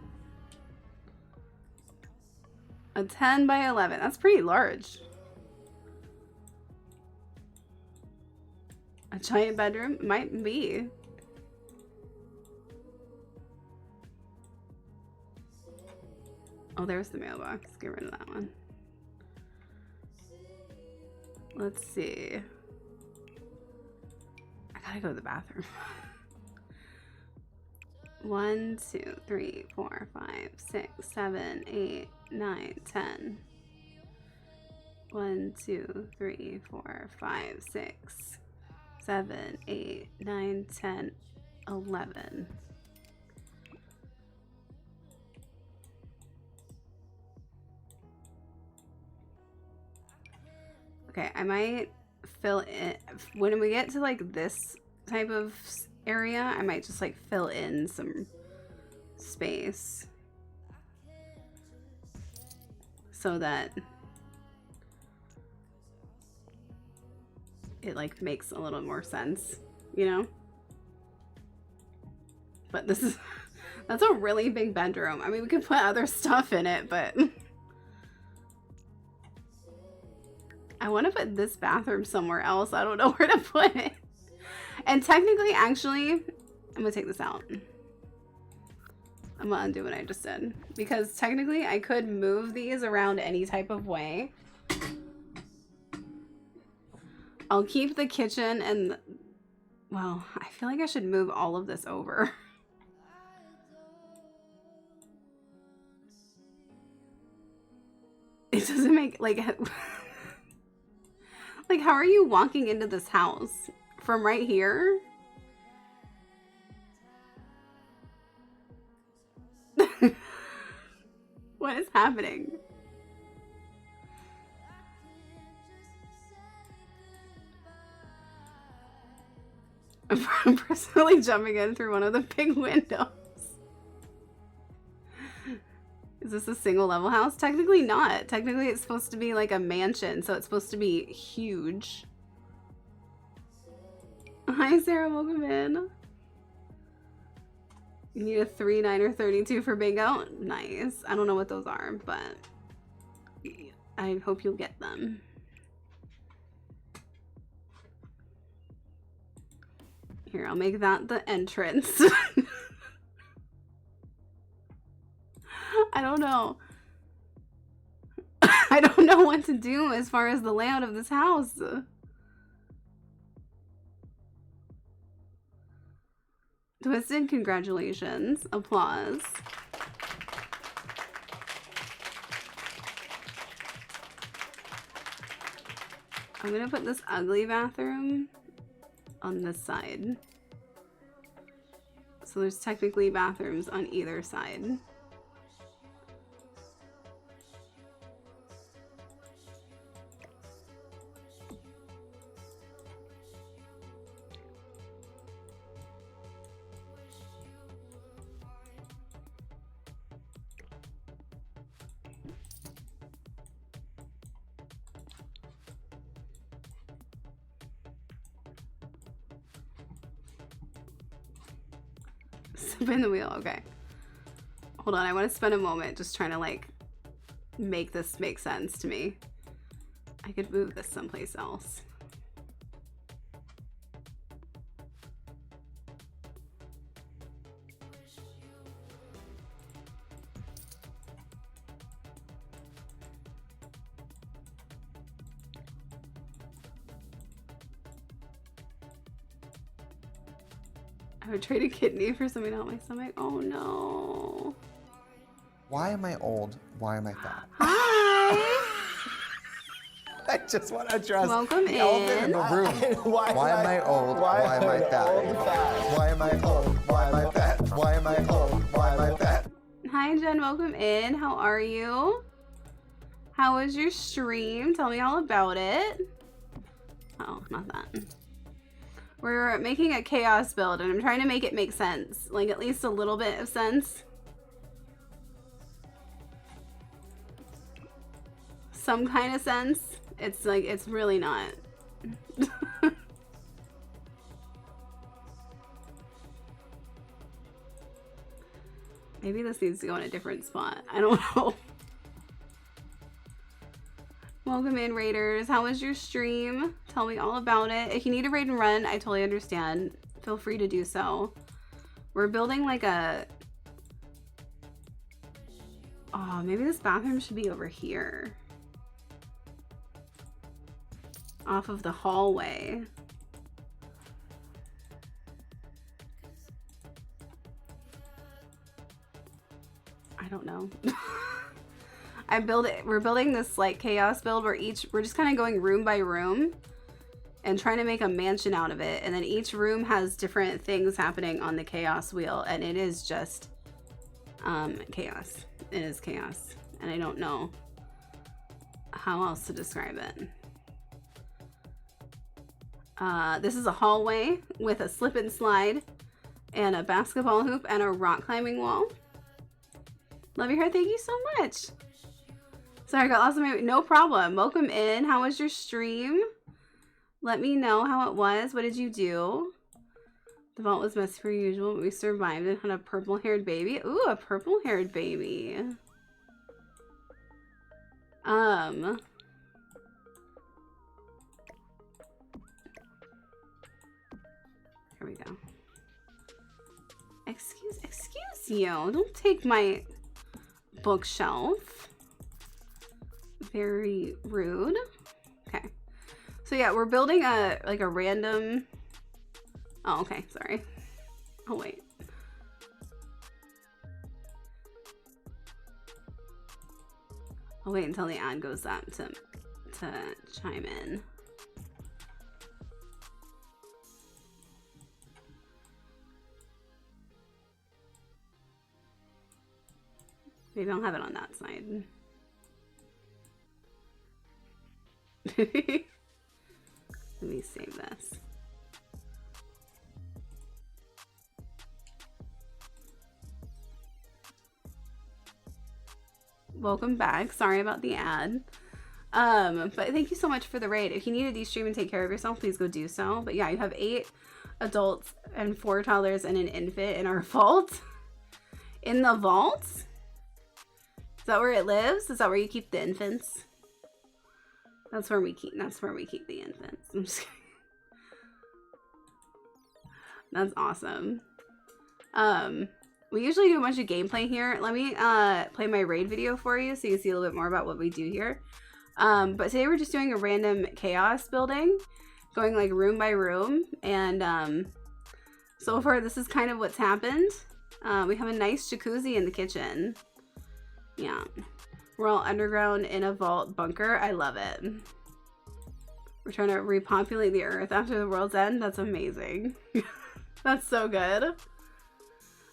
A 10 by 11. That's pretty large. A giant bedroom? Might be. Oh, there's the mailbox. Get rid of that one. Let's see. I gotta go to the bathroom. 1, 2, 3, 4, 5, 6, 7, 8, 9, 10. 1, 2, 3, 4, 5, 6, 7, 8, 9, 10, 11. Okay, I might fill in when we get to like this type of area. I might just like fill in some space so that it like makes a little more sense, you know? But this is that's a really big bedroom. I mean, we could put other stuff in it, but I want to put this bathroom somewhere else. I don't know where to put it. And technically, actually, I'm gonna take this out. I'm gonna undo what I just did, because technically I could move these around any type of way. I'll keep the kitchen and, well, I feel like I should move all of this over. It doesn't make, like, like, how are you walking into this house? From right here? What is happening? I'm personally jumping in through one of the big windows. Is this a single level house? Technically not. Technically it's supposed to be like a mansion, so it's supposed to be huge. Hi Sarah, welcome in. You need a 3, 9, or 32 for bingo? Nice. I don't know what those are, but I hope you'll get them. Here, I'll make that the entrance. I don't know. I don't know what to do as far as the layout of this house. Twisted, congratulations. Applause. I'm gonna put this ugly bathroom on this side. So there's technically bathrooms on either side. Spin the wheel, okay. Hold on, I want to spend a moment just trying to like make this make sense to me. I could move this someplace else. I would trade a kidney for something to help my stomach. Oh no. Why am I old? Why am I fat? Hi. I just want to address Welcome the elephant in in. the room. Why am I old? Why am I fat? Why am I old? Why am I fat? Why am I old? Why am I fat? Hi Jen, welcome in. How are you? How was your stream? Tell me all about it. Oh, not that. We're making a chaos build and I'm trying to make it make sense. Like at least a little bit of sense. Some kind of sense. It's like, it's really not. Maybe this needs to go in a different spot. I don't know. Welcome in, Raiders. How was your stream? Tell me all about it. If you need a raid and run, I totally understand. Feel free to do so. We're building like a... Oh, maybe this bathroom should be over here. Off of the hallway. I don't know. We're building this like chaos build where we're just kind of going room by room and trying to make a mansion out of it. And then each room has different things happening on the chaos wheel. And it is just chaos. It is chaos. And I don't know how else to describe it. This is a hallway with a slip and slide and a basketball hoop and a rock climbing wall. Love your hair. Thank you so much. Sorry, I got lost in my... No problem. Welcome in. How was your stream? Let me know how it was. What did you do? The vault was messy per usual, but we survived and had a purple-haired baby. Ooh, a purple-haired baby. Here we go. Excuse you. Don't take my bookshelf. Very rude. Okay. So yeah, we're building a random... Oh, okay, sorry. Oh, wait. I'll wait until the ad goes up to chime in. Maybe I'll have it on that side. Let me save this. Welcome back. Sorry about the ad. But thank you so much for the raid. If you need to de-stream and take care of yourself, please go do so. But yeah, you have 8 adults and 4 toddlers and an infant in our vault. In the vault? Is that where it lives? Is that where you keep the infants? That's where we keep the infants. I'm just kidding. That's awesome. We usually do a bunch of gameplay here. Let me play my raid video for you so you can see a little bit more about what we do here. But today we're just doing a random chaos building, going like room by room, and so far this is kind of what's happened. We have a nice jacuzzi in the kitchen. Yeah. We're all underground in a vault bunker. I love it. We're trying to repopulate the earth after the world's end. That's amazing. That's so good.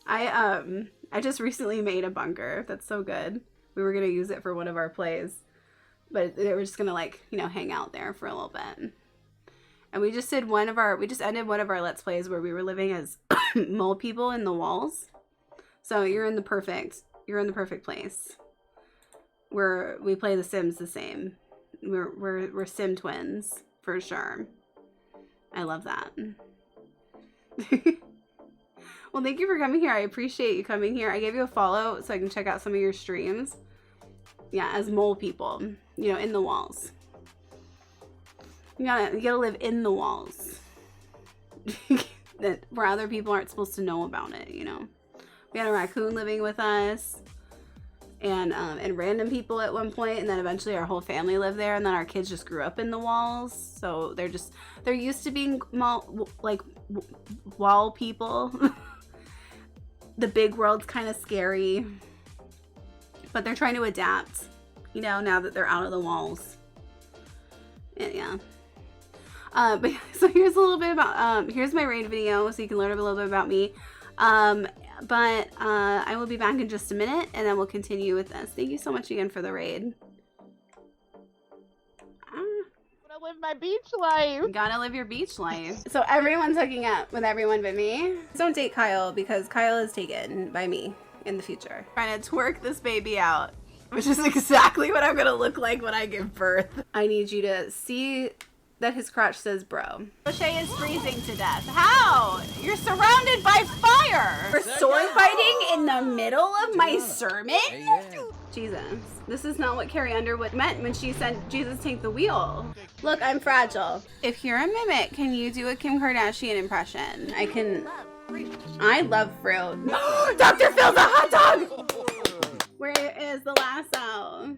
I just recently made a bunker. That's so good. We were gonna use it for one of our plays, but they were just gonna, like, you know, hang out there for a little bit. And we just ended one of our Let's Plays where we were living as mole people in the walls. So you're in the perfect place. Where we play The Sims the same. We're Sim twins for sure. I love that. Well, thank you for coming here. I appreciate you coming here. I gave you a follow so I can check out some of your streams. Yeah, as mole people, you know, in the walls. You gotta live in the walls. Where other people aren't supposed to know about it, you know. We had a raccoon living with us. And random people at one point, and then eventually our whole family lived there, and then our kids just grew up in the walls, so they're used to being wall people. The big world's kind of scary, but they're trying to adapt, you know, now that they're out of the walls. And yeah. But so here's a little bit about here's my raid video, so you can learn a little bit about me. But I will be back in just a minute, and then we'll continue with this. Thank you so much again for the raid. Gotta live my beach life. Gotta live your beach life. So everyone's hooking up with everyone but me. Don't date Kyle because Kyle is taken by me in the future. Trying to twerk this baby out, which is exactly what I'm gonna look like when I give birth. I need you to see that his crotch says bro. O'Shea is freezing to death. How? You're surrounded by fire! We're sword fighting in the middle of my sermon? Jesus. This is not what Carrie Underwood meant when she said, Jesus take the wheel. Look, I'm fragile. If you're a mimic, can you do a Kim Kardashian impression? I love fruit. Dr. Phil's a hot dog! Where is the lasso?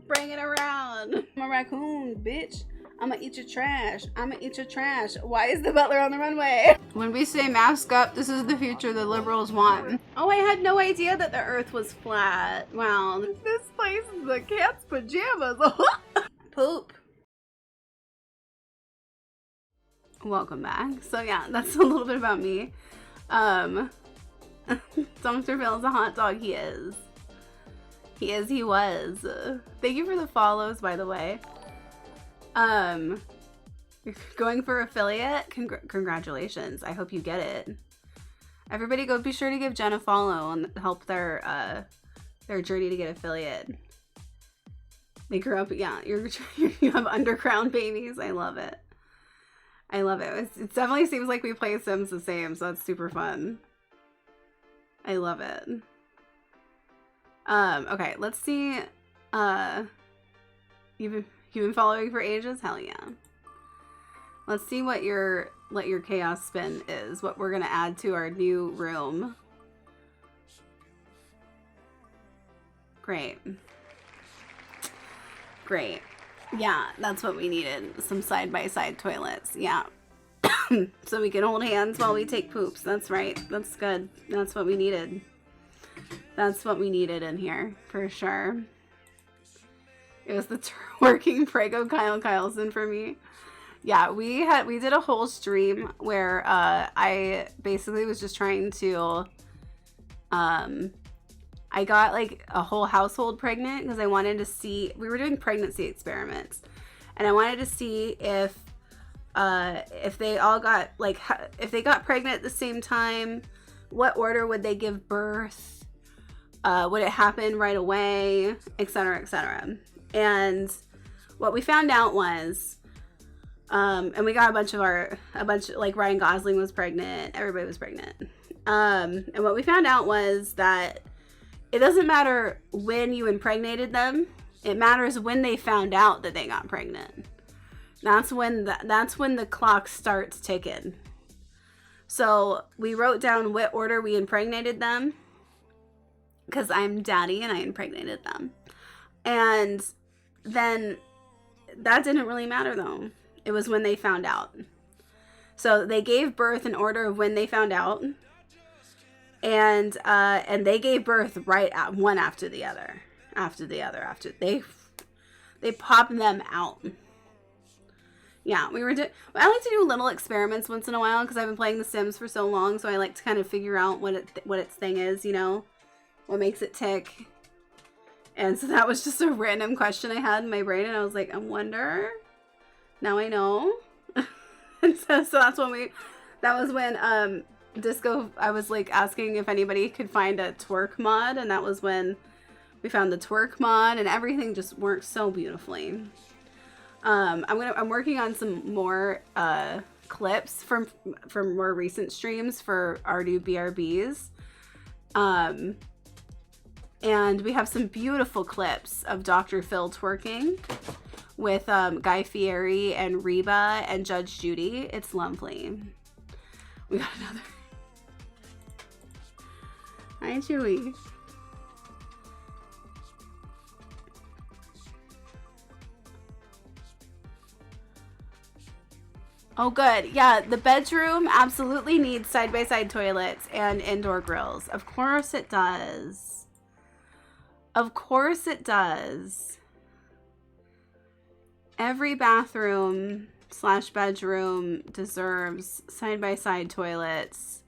Bring it around. I'm a raccoon, bitch. I'ma eat your trash. I'ma eat your trash. Why is the butler on the runway? When we say mask up, this is the future the liberals want. Oh, I had no idea that the earth was flat. Wow. This place is a cat's pajamas. Poop. Welcome back. So yeah, that's a little bit about me. Dr. Phil is a hot dog. He is. He was. Thank you for the follows, by the way. You're going for affiliate? Congratulations. I hope you get it. Everybody go be sure to give Jen a follow and help their journey to get affiliate. They grew up, yeah, you have underground babies. I love it. I love it. It definitely seems like we play Sims the same, so that's super fun. I love it. Okay, let's see. You've been following for ages? Hell yeah. Let's see what your chaos spin is, what we're gonna add to our new room. Great. Great. Yeah, that's what we needed. Some side-by-side toilets. Yeah. So we can hold hands while we take poops. That's right. That's good. That's what we needed. That's what we needed in here, for sure. It was the working Prego Kyle Kyleson for me. Yeah, we did a whole stream where I basically was just trying to I got like a whole household pregnant because I wanted to see, we were doing pregnancy experiments, and I wanted to see if they all got like, if they got pregnant at the same time, what order would they give birth? Would it happen right away, etc., etc. And what we found out was, and we got a bunch like Ryan Gosling was pregnant, everybody was pregnant. And what we found out was that it doesn't matter when you impregnated them. It matters when they found out that they got pregnant. That's when the clock starts ticking. So we wrote down what order we impregnated them, because I'm daddy and I impregnated them. And then that didn't really matter though. It was when they found out. So they gave birth in order of when they found out. And they gave birth right at one after the other. After they popped them out. Yeah, I like to do little experiments once in a while because I've been playing The Sims for so long, so I like to kind of figure out what its thing is, you know, what makes it tick. And so that was just a random question I had in my brain, and I was like, I wonder. Now I know. And so that's when Disco, I was like asking if anybody could find a twerk mod, and that was when we found the twerk mod, and everything just works so beautifully. I'm working on some more clips from more recent streams for our new BRBs. And we have some beautiful clips of Dr. Phil twerking with Guy Fieri and Reba and Judge Judy. It's lovely. We got another. Hi, Chewy. Oh, good. Yeah, the bedroom absolutely needs side-by-side toilets and indoor grills. Of course it does. Of course it does. Every bathroom / bedroom deserves side-by-side toilets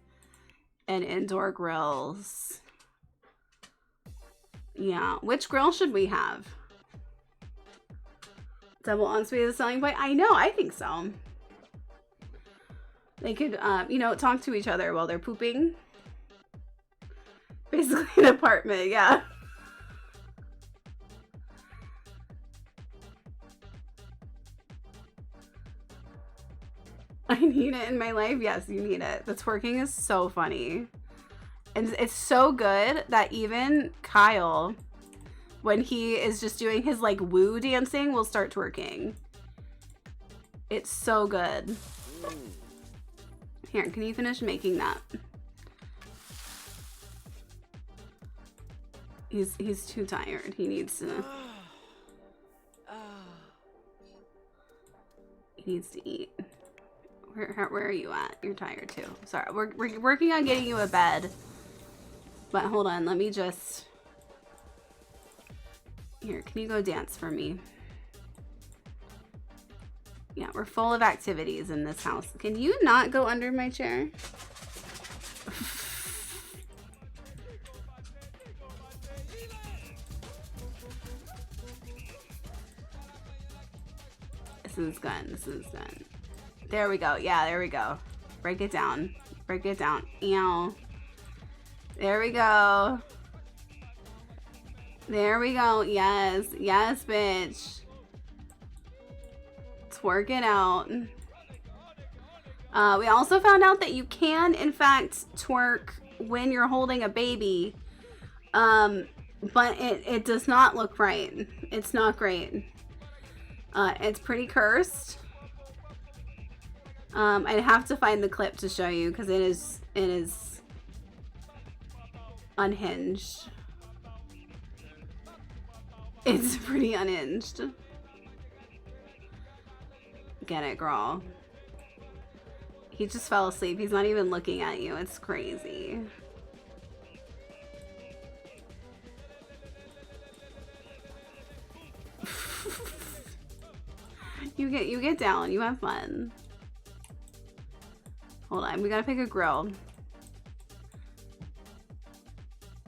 and indoor grills. Yeah. Which grill should we have? Double ensuite is a selling point? I know, I think so. They could, you know, talk to each other while they're pooping. Basically an apartment, yeah. I need it in my life. Yes, you need it. The twerking is so funny. And it's so good that even Kyle, when he is just doing his like woo dancing, will start twerking. It's so good. Here, can you finish making that? He's too tired. He needs to. He needs to eat. Where are you at? You're tired too. Sorry, we're working on getting you a bed. But hold on, let me just. Here, can you go dance for me? Yeah, we're full of activities in this house. Can you not go under my chair? This is good. This is good. There we go. Yeah, there we go. Break it down. Break it down. Ew. There we go. There we go. Yes. Yes, bitch. Twerk it out. We also found out that you can, in fact, twerk when you're holding a baby. But it does not look right. It's not great. It's pretty cursed. I'd have to find the clip to show you because it is unhinged. It's pretty unhinged. Get it, girl. He just fell asleep. He's not even looking at you. It's crazy. You get down. You have fun. Hold on. We gotta pick a grill.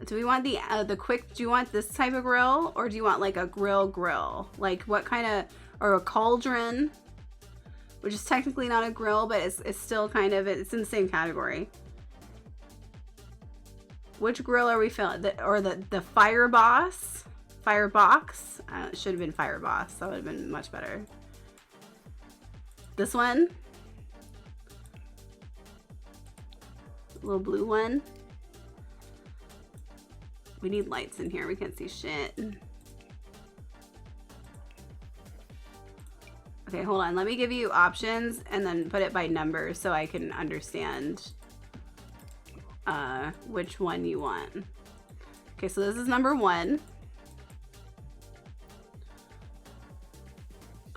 Do we want the quick? Do you want this type of grill, or do you want like a grill? Like what kind of, or a cauldron? Which is technically not a grill, but it's still kind of, it's in the same category. Which grill are we feeling? The Fire Boss? Firebox? It should have been Fire Boss. That would have been much better. This one? Little blue one. We need lights in here. We can't see shit. Okay, hold on. Let me give you options and then put it by number so I can understand which one you want. Okay, so this is number 1.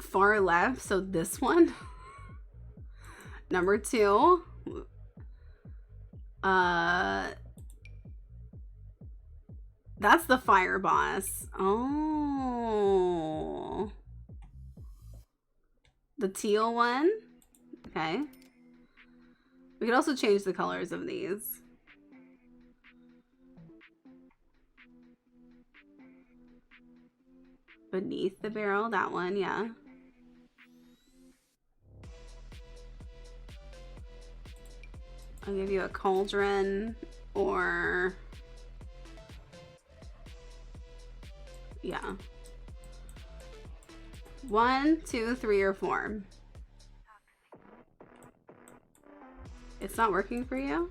Far left, so this one. Number 2. That's the Fire Boss. Oh. The teal one. Okay. We could also change the colors of these. Beneath the barrel, that one, yeah. I'll give you a cauldron or... yeah. 1, 2, 3, or 4. It's not working for you?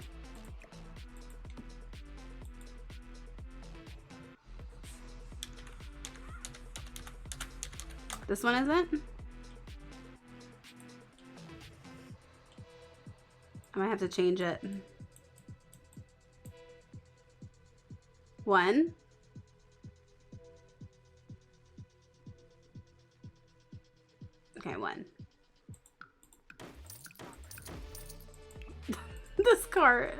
This one isn't? I might have to change it. 1. Okay, 1. This cart.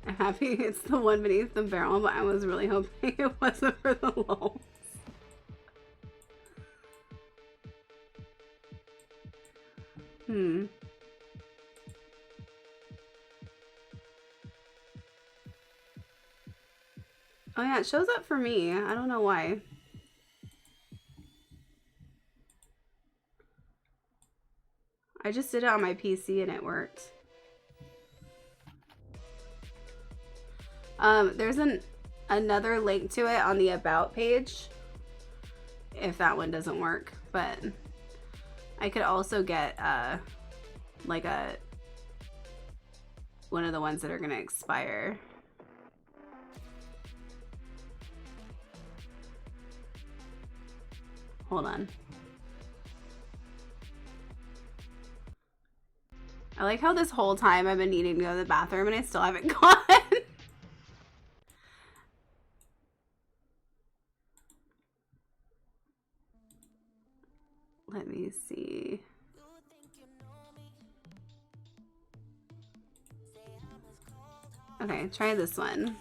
I'm happy it's the one beneath the barrel, but I was really hoping it wasn't for the lulz. Oh yeah, it shows up for me. I don't know why. I just did it on my PC and it worked. There's another link to it on the About page if that one doesn't work, but I could also get like one of the ones that are gonna expire. Hold on. I like how this whole time I've been needing to go to the bathroom and I still haven't gone. Let me see. Okay, try this one.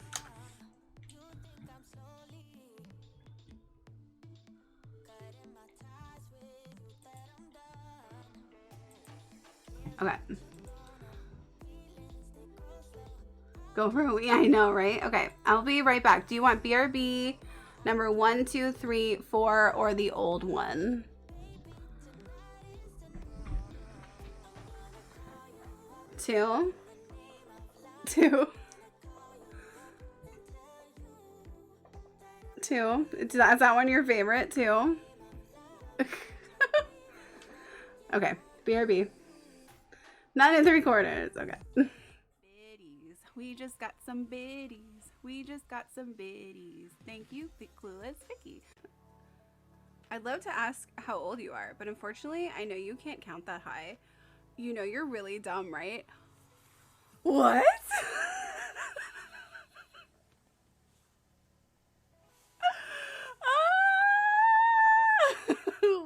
Okay. Go for a wee. I know, right? Okay, I'll be right back. Do you want BRB number 1, 2, 3, 4, or the old one? Two. Is that one your favorite too? Okay, BRB. 9 3/4. Okay. Biddies. We just got some biddies. We just got some biddies. Thank you, Clueless Vicky. I'd love to ask how old you are, but unfortunately, I know you can't count that high. You know you're really dumb, right? What?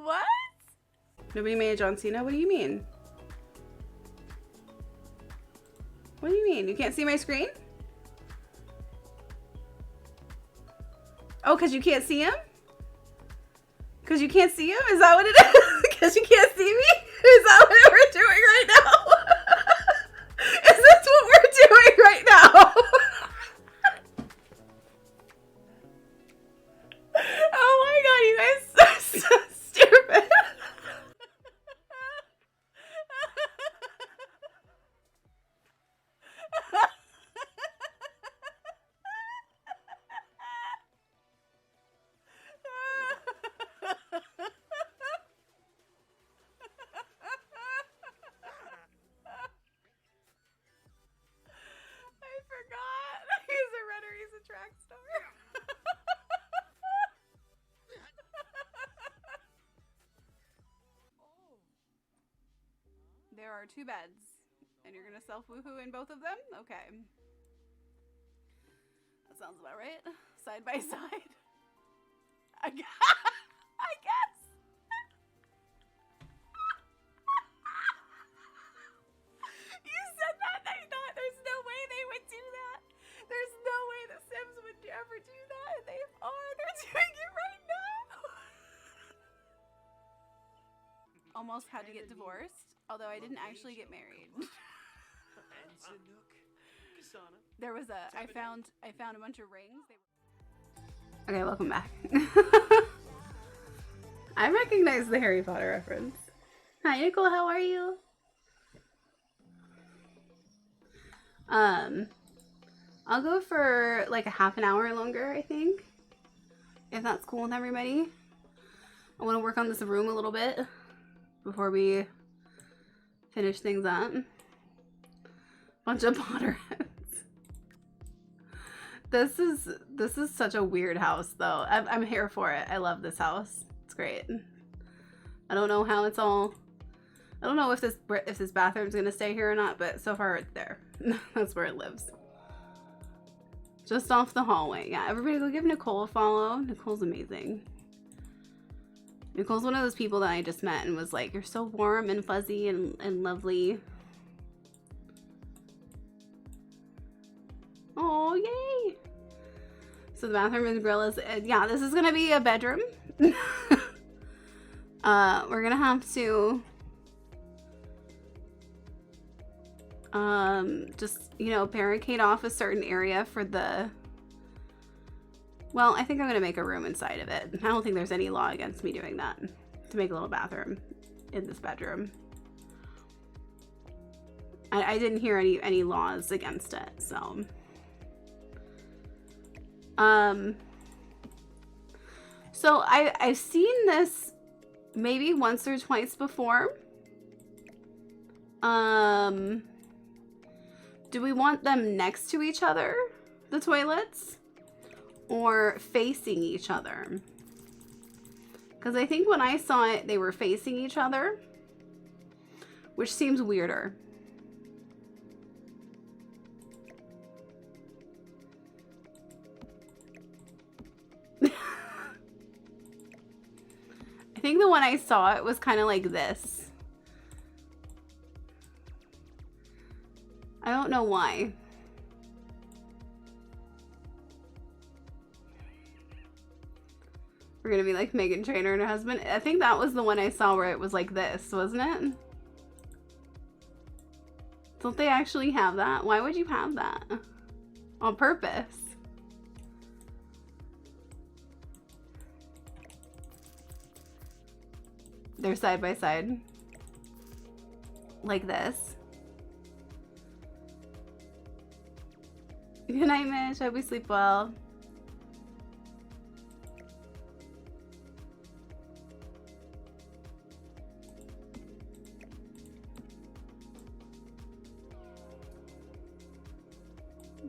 What? Nobody made a John Cena? What do you mean? What do you mean? You can't see my screen? Oh, because you can't see him? Because you can't see him? Is that what it is? Because you can't see me? Is that what we're doing right now? Is this what we're doing right now? Oh my god, you guys are so stupid. I forgot. He's a runner, he's a track star. There are 2 beds, and you're gonna self-woohoo in both of them? Okay. That sounds about right. Side by side. I guess. You said that and I thought there's no way they would do that. There's no way the Sims would ever do that. And they are. They're doing it right now. Almost had to get divorced, although I didn't actually get married. There was I found a bunch of rings. Okay, welcome back. I recognize the Harry Potter reference. Hi, Nicole, how are you? I'll go for like a half an hour longer, I think. If that's cool with everybody. I want to work on this room a little bit before we finish things up. Bunch of Potterheads. This is such a weird house though. I'm here for it. I love this house. It's great. I don't know how it's all. I don't know if this bathroom's gonna stay here or not, but so far it's there. That's where it lives. Just off the hallway. Yeah, everybody go give Nicole a follow. Nicole's amazing. Nicole's one of those people that I just met and was like, you're so warm and fuzzy and lovely. Oh, yay! So the bathroom and grill is, yeah, this is gonna be a bedroom. We're gonna have to just, you know, barricade off a certain area for the, well, I think I'm gonna make a room inside of it. I don't think there's any law against me doing that, to make a little bathroom in this bedroom. I didn't hear any laws against it, so. So I've seen this maybe once or twice before. Do we want them next to each other, the toilets, or facing each other? Because I think when I saw it, they were facing each other, which seems weirder. I think the one I saw, it was kind of like this. I don't know why. We're gonna be like Meghan Trainor and her husband. I think that was the one I saw where it was like this, wasn't it? Don't they actually have that? Why would you have that? On purpose. They're side by side. Like this. Good night, Mish. Hope you sleep well.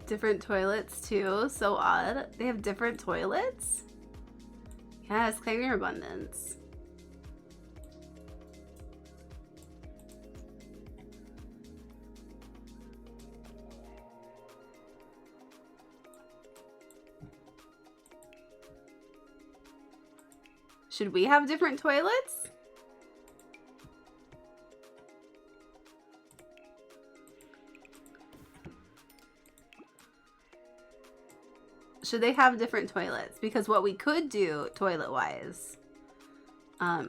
Different toilets too. So odd. They have different toilets? Yes, claim your abundance. Should we have different toilets? Should they have different toilets? Because what we could do toilet-wise,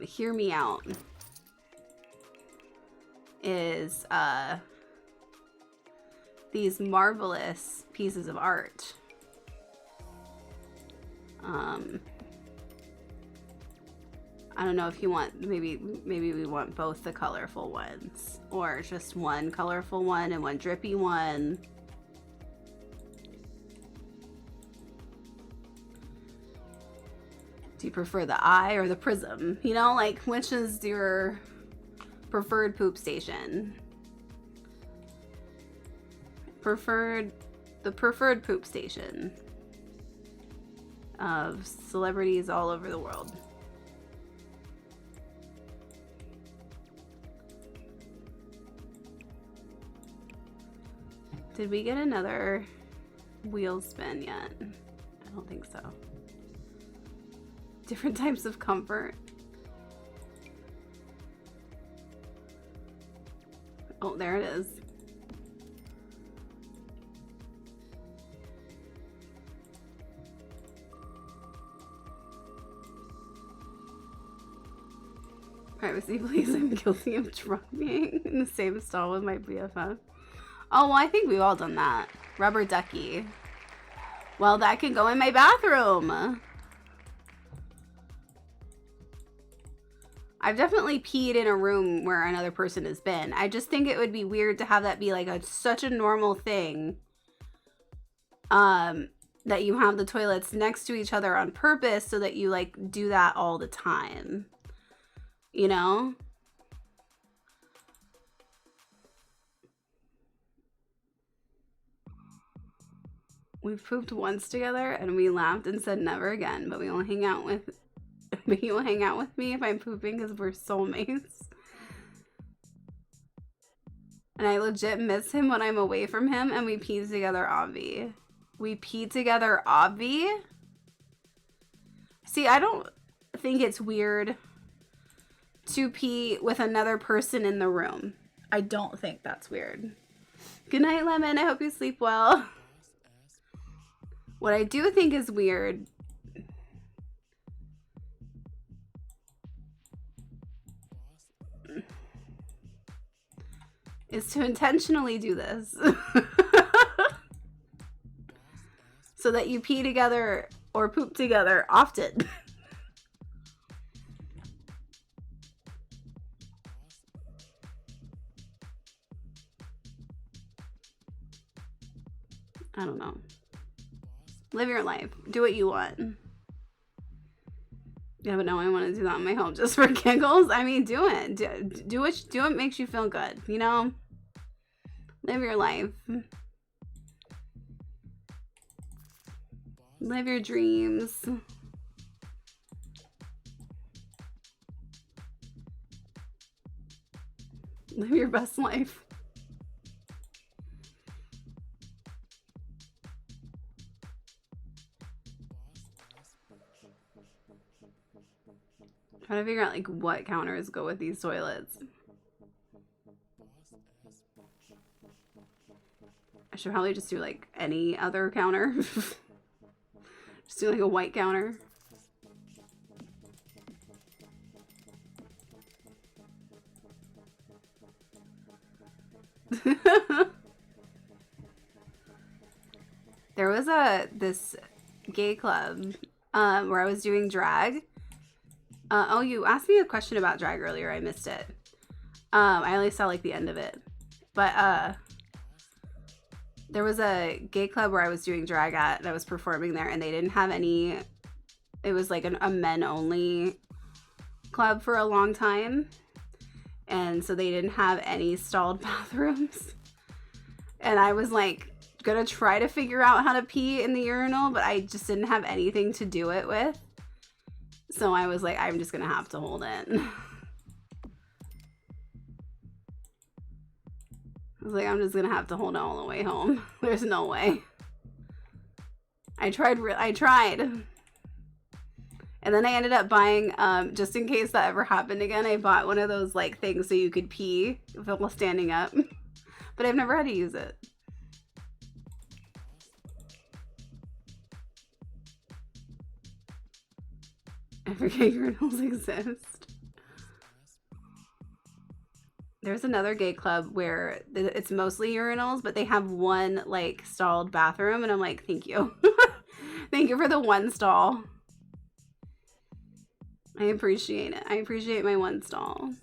hear me out, is these marvelous pieces of art. I don't know if you want, maybe we want both the colorful ones, or just one colorful one and one drippy one. Do you prefer the eye or the prism? You know, like, which is your preferred poop station? The preferred poop station of celebrities all over the world. Did we get another wheel spin yet? I don't think so. Different types of comfort. Oh, there it is. Privacy, please. I'm guilty of drugging in the same stall with my BFF. Oh, well, I think we've all done that. Rubber ducky. Well, that can go in my bathroom. I've definitely peed in a room where another person has been. I just think it would be weird to have that be like such a normal thing. That you have the toilets next to each other on purpose so that you like do that all the time. You know? We've pooped once together and we laughed and said never again, but we will hang out with but you will hang out with me if I'm pooping because we're soulmates. And I legit miss him when I'm away from him, and we pee together, Obvi. We pee together, Obvi? See, I don't think it's weird to pee with another person in the room. I don't think that's weird. Good night, Lemon. I hope you sleep well. What I do think is weird is to intentionally do this. So that you pee together or poop together often. I don't know. Live your life. Do what you want. Yeah, but no, I want to do that in my home just for giggles. I mean, do it. Do what makes you feel good, you know? Live your life. Live your dreams. Live your best life. Trying to figure out like what counters go with these toilets. I should probably just do like any other counter. Just do like a white counter. There was this gay club where I was doing drag. Oh, you asked me a question about drag earlier. I missed it. I only saw like the end of it. But there was a gay club where I was doing drag at, and I was performing there, and they didn't have any. It was like a men only club for a long time, and so they didn't have any stalled bathrooms. And I was like gonna try to figure out how to pee in the urinal, but I just didn't have anything to do it with. So I was like, I'm just gonna have to hold it. I was like, I'm just gonna have to hold it all the way home. There's no way. I tried. And then I ended up buying, just in case that ever happened again, I bought one of those like things so you could pee while standing up. But I've never had to use it. I forget urinals exist. There's another gay club where it's mostly urinals, but they have one like stalled bathroom, and I'm like, thank you. Thank you for the one stall. I appreciate it. I appreciate my one stall.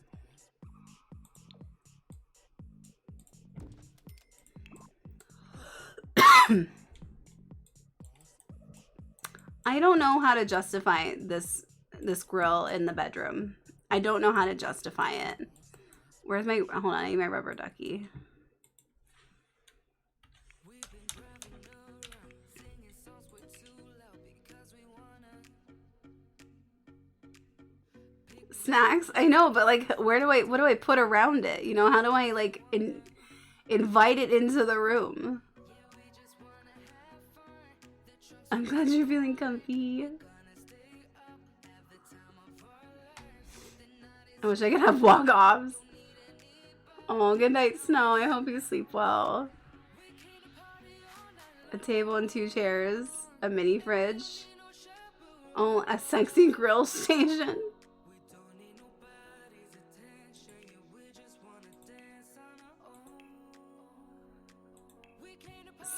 I don't know how to justify this grill in the bedroom. I don't know how to justify it. Where's my, hold on, I need my rubber ducky. Snacks? I know, but like, what do I put around it? You know, how do I like invite it into the room? I'm glad you're feeling comfy. I wish I could have walk-offs. Oh, good night, Snow. I hope you sleep well. A table and 2 chairs. A mini fridge. Oh, a sexy grill station.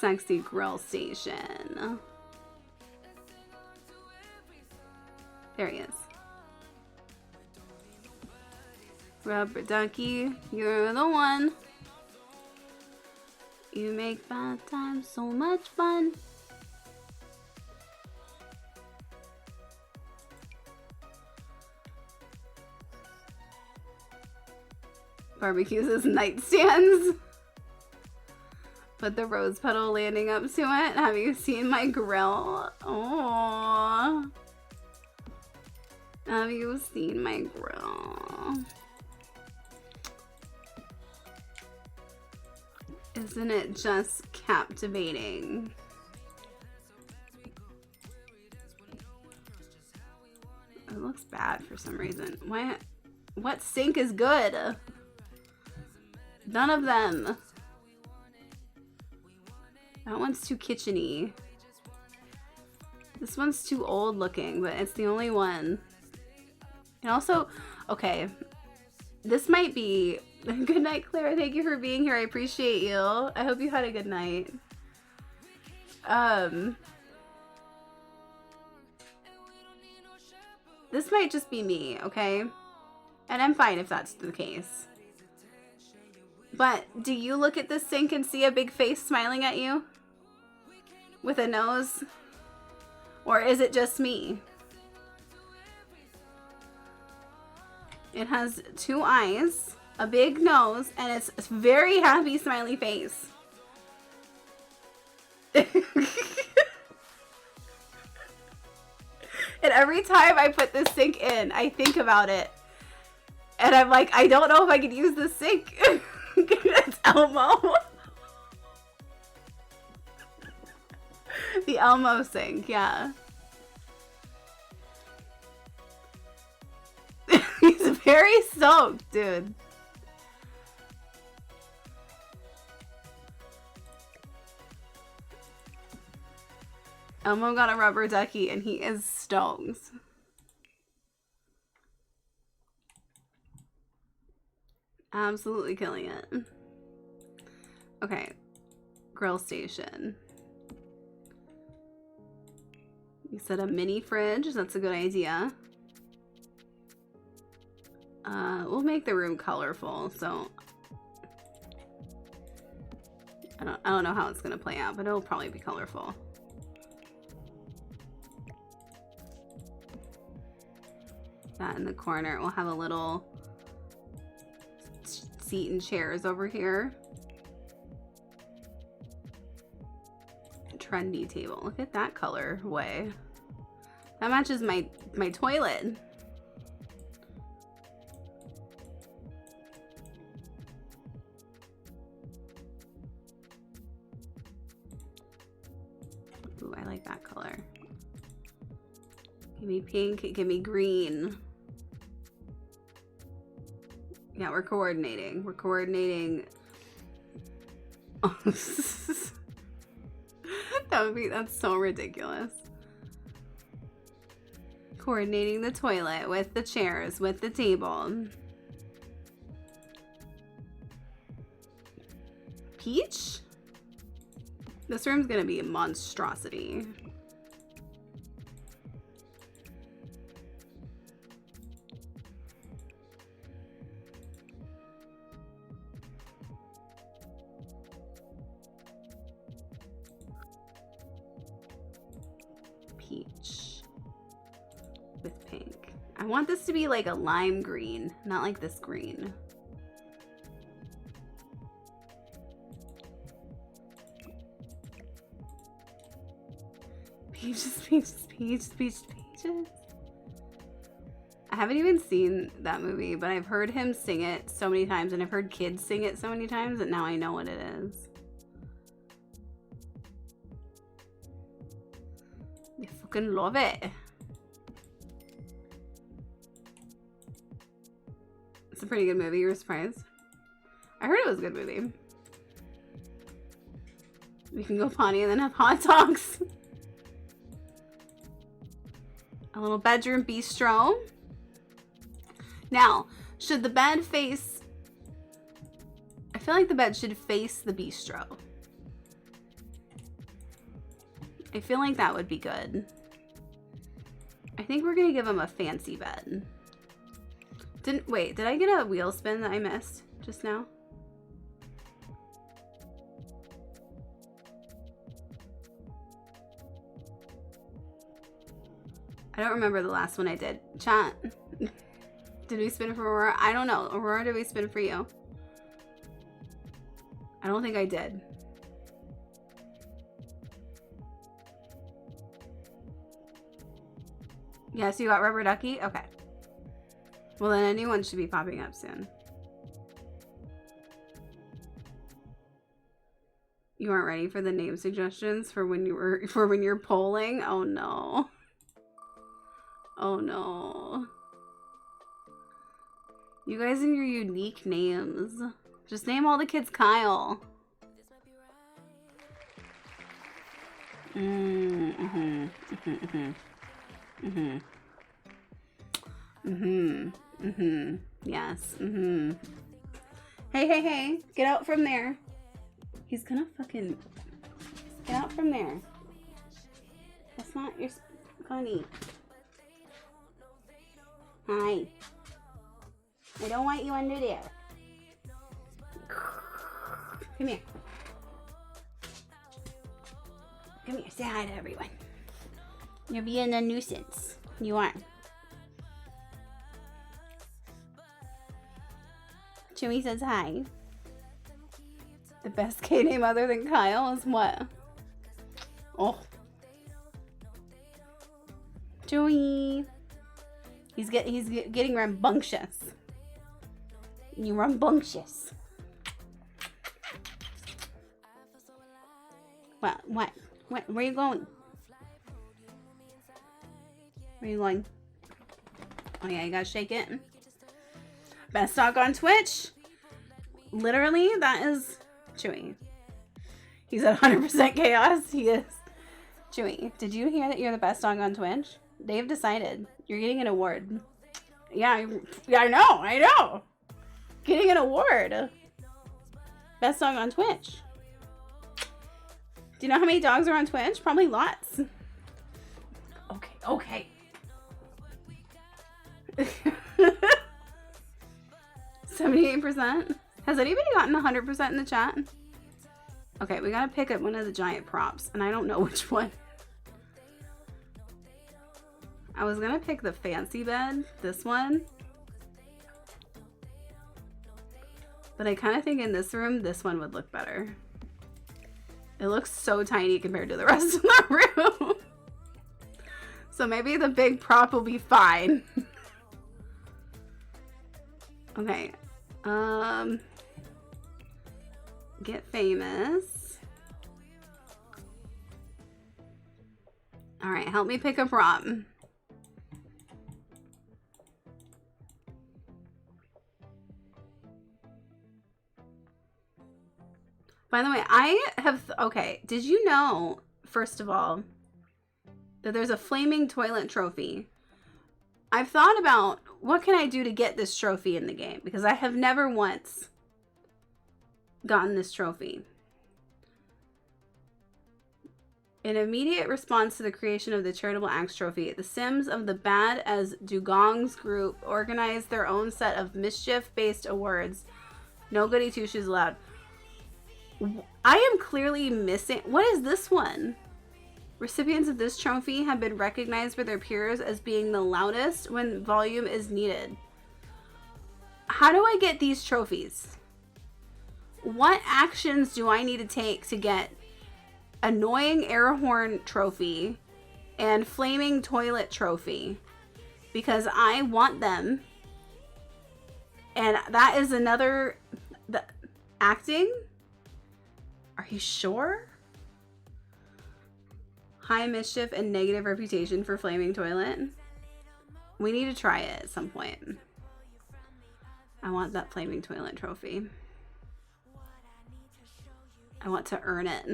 Sexy grill station. There he is. Rubber ducky, you're the one. You make bad times so much fun. Barbecues as nightstands. Put the rose petal landing up to it. Have you seen my grill? Oh. Have you seen my grill? Isn't it just captivating? It looks bad for some reason. What sink is good? None of them. That one's too kitchen-y. This one's too old looking, but it's the only one. And also, okay, this might be... Good night, Claire. Thank you for being here. I appreciate you. I hope you had a good night. This might just be me, okay? And I'm fine if that's the case. But do you look at this sink and see a big face smiling at you? With a nose? Or is it just me? It has 2 eyes, a big nose, and it's a very happy smiley face. And every time I put this sink in, I think about it. And I'm like, I don't know if I could use this sink. It's Elmo. The Elmo sink, yeah. He's very stoked, dude. Elmo got a rubber ducky and he is stoked. Absolutely killing it. Okay. Grill station. You said a mini fridge. That's a good idea. We'll make the room colorful, so I don't know how it's gonna play out, but it'll probably be colorful. That in the corner. We'll have a little seat and chairs over here. Trendy table. Look at that color way. That matches my toilet. Ooh, I like that color. Give me pink, give me green. Yeah, we're coordinating. We're coordinating. That's so ridiculous. Coordinating the toilet with the chairs, with the table. Peach? This room's gonna be a monstrosity. Peach with pink. I want this to be like a lime green, not like this green. Peaches, peaches, peaches, peaches, peaches. I haven't even seen that movie, but I've heard him sing it so many times, and I've heard kids sing it so many times that now I know what it is. I fucking love it. It's a pretty good movie. You were surprised? I heard it was a good movie. We can go potty and then have hot dogs. A little bedroom bistro. Now, should the bed face... I feel like the bed should face the bistro. I feel like that would be good. I think we're gonna give him a fancy bed. Wait, did I get a wheel spin that I missed just now? I don't remember the last one I did. Chat. Did we spin for Aurora? I don't know. Aurora, did we spin for you? I don't think I did. Yes, you got Rubber Ducky? Okay. Well, then a new one should be popping up soon. You aren't ready for the name suggestions for when you're polling? Oh no. Oh no. You guys and your unique names. Just name all the kids Kyle. Yes. Hey. Get out from there. He's gonna fucking... Get out from there. That's not your... Connie. Hi. I don't want you under there. Come here. Come here. Say hi to everyone. You're being a nuisance. You are. Chewy says hi. The best K name other than Kyle is what? Oh. Chewy. He's getting rambunctious. You rambunctious. What? Where are you going? Where are you going? Oh yeah, you gotta shake it. Best dog on Twitch. Literally, that is Chewy. He's at 100% chaos. He is. Chewy, did you hear that you're the best dog on Twitch? They've decided. You're getting an award. Yeah, I know. Getting an award. Best dog on Twitch. Do you know how many dogs are on Twitch? Probably lots. Okay. 78%? Has anybody gotten 100% in the chat? Okay, we gotta pick up one of the giant props, and I don't know which one. I was gonna pick the fancy bed, this one. But I kind of think in this room, this one would look better. It looks so tiny compared to the rest of the room. So maybe the big prop will be fine. Okay. Get famous. All right, help me pick a prop. By the way, okay, did you know, first of all, that there's a flaming toilet trophy? I've thought about what can I do to get this trophy in the game, because I have never once gotten this trophy. In immediate response to the creation of the Charitable Acts trophy, the Sims of the Bad as Dugong's group organized their own set of mischief-based awards. No goody two-shoes allowed. I am clearly missing. What is this one? Recipients of this trophy have been recognized by their peers as being the loudest when volume is needed. How do I get these trophies? What actions do I need to take to get annoying air horn trophy and flaming toilet trophy? Because I want them. And that is another... acting? Are you sure? High mischief and negative reputation for flaming toilet. We need to try it at some point. I want that flaming toilet trophy. I want to earn it.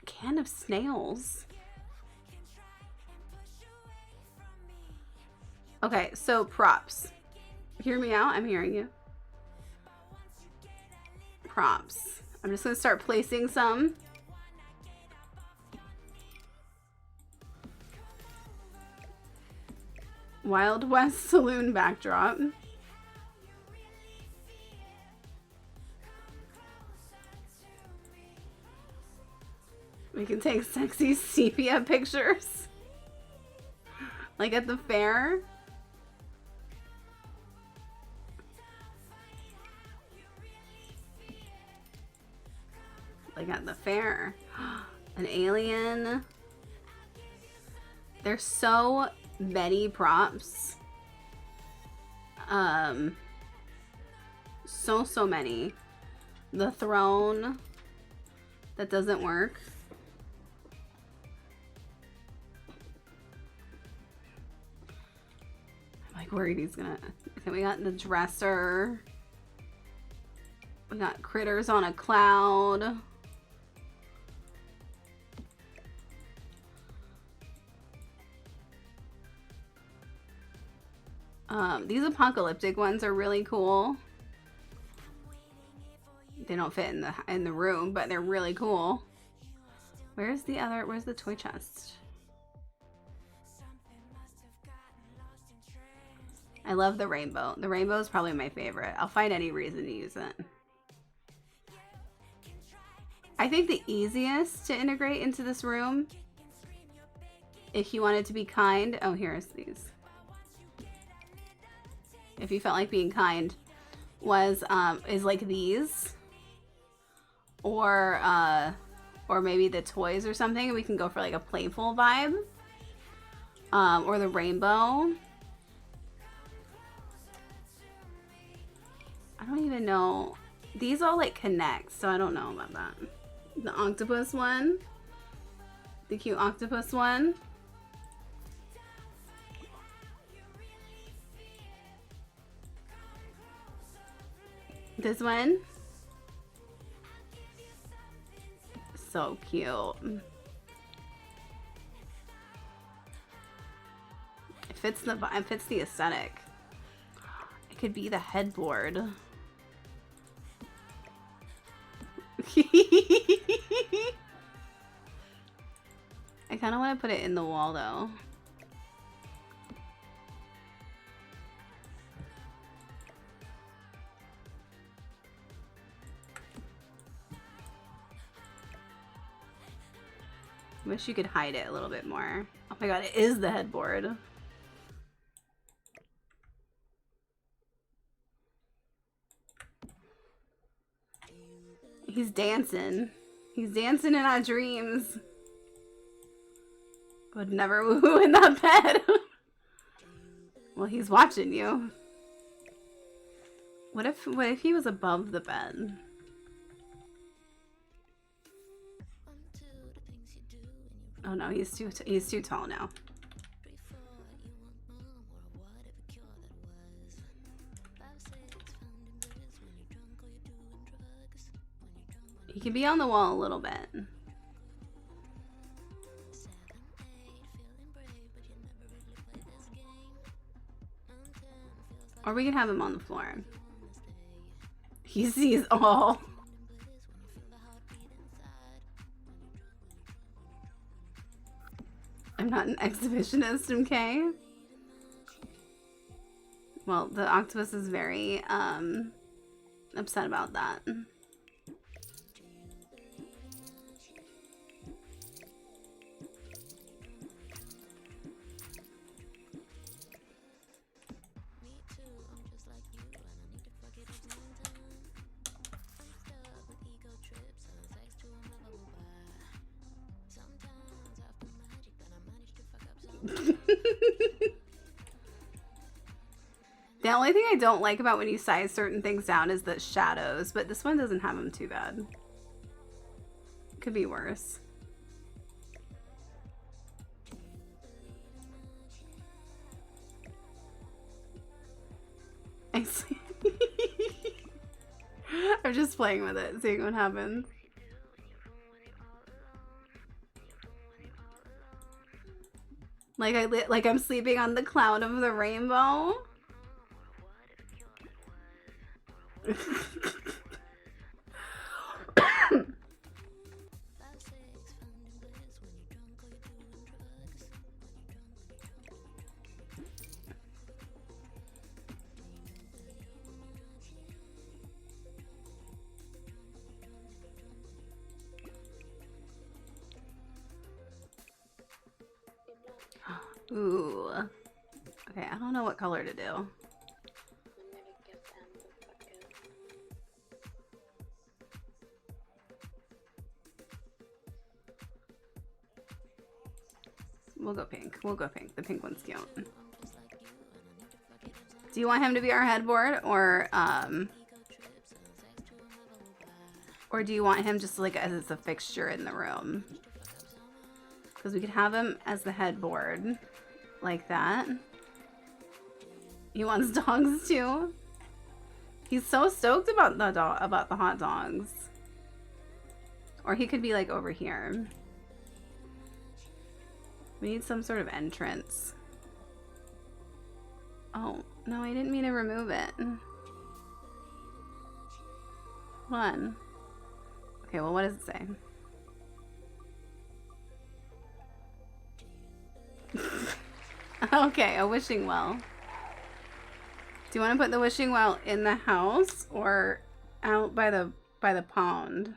Can of snails. Okay, so props. Hear me out. I'm hearing you. Props. I'm just gonna start placing some. Wild West Saloon backdrop. We can take sexy sepia pictures. Like at the fair. Like at the fair. An alien. There's so many props. So many. The throne. That doesn't work. I'm like worried he's gonna... Okay, we got the dresser. We got critters on a cloud. These apocalyptic ones are really cool. They don't fit in the room, but they're really cool. Where's the toy chest? I love the rainbow. The rainbow is probably my favorite. I'll find any reason to use it. I think the easiest to integrate into this room, if you wanted to be kind, oh, here's these. If you felt like being kind, is like these, or maybe the toys or something. We can go for like a playful vibe, or the rainbow. I don't even know. These all like connect, so I don't know about that. The octopus one, the cute octopus one. This one. So cute. It fits the aesthetic. It could be the headboard. kind of want to put it in the wall though. Wish you could hide it a little bit more. Oh my god, it is the headboard. He's dancing. He's dancing in our dreams. Would never woo in that bed. Well, he's watching you. What if he was above the bed? Oh no, he's too tall now. He can be on the wall a little bit. Or we can have him on the floor. He sees all. I'm not an exhibitionist, okay? Well, the octopus is very upset about that. The only thing I don't like about when you size certain things down is the shadows, but this one doesn't have them too bad. Could be worse. I'm just playing with it, seeing what happens. Like I'm sleeping on the cloud of the rainbow. Ooh. Okay, I don't know what color to do. We'll go pink. We'll go pink. The pink one's cute. Do you want him to be our headboard, or do you want him just like as a fixture in the room? Because we could have him as the headboard, like that. He wants dogs too. He's so stoked about the hot dogs. Or he could be like over here. We need some sort of entrance. Oh, no, I didn't mean to remove it. Hold on. Okay, well, what does it say? Okay, a wishing well. Do you want to put the wishing well in the house or out by the pond?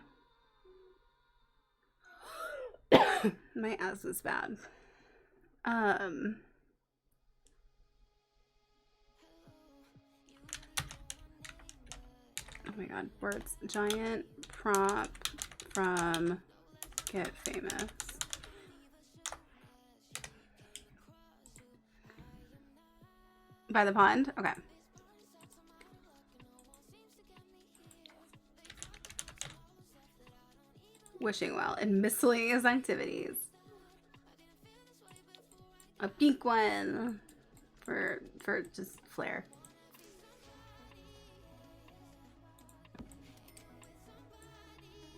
My ass is bad. Oh my god, Bert's giant prop from Get Famous. By the pond? Okay. Wishing well and miscellaneous activities. A pink one for just flair.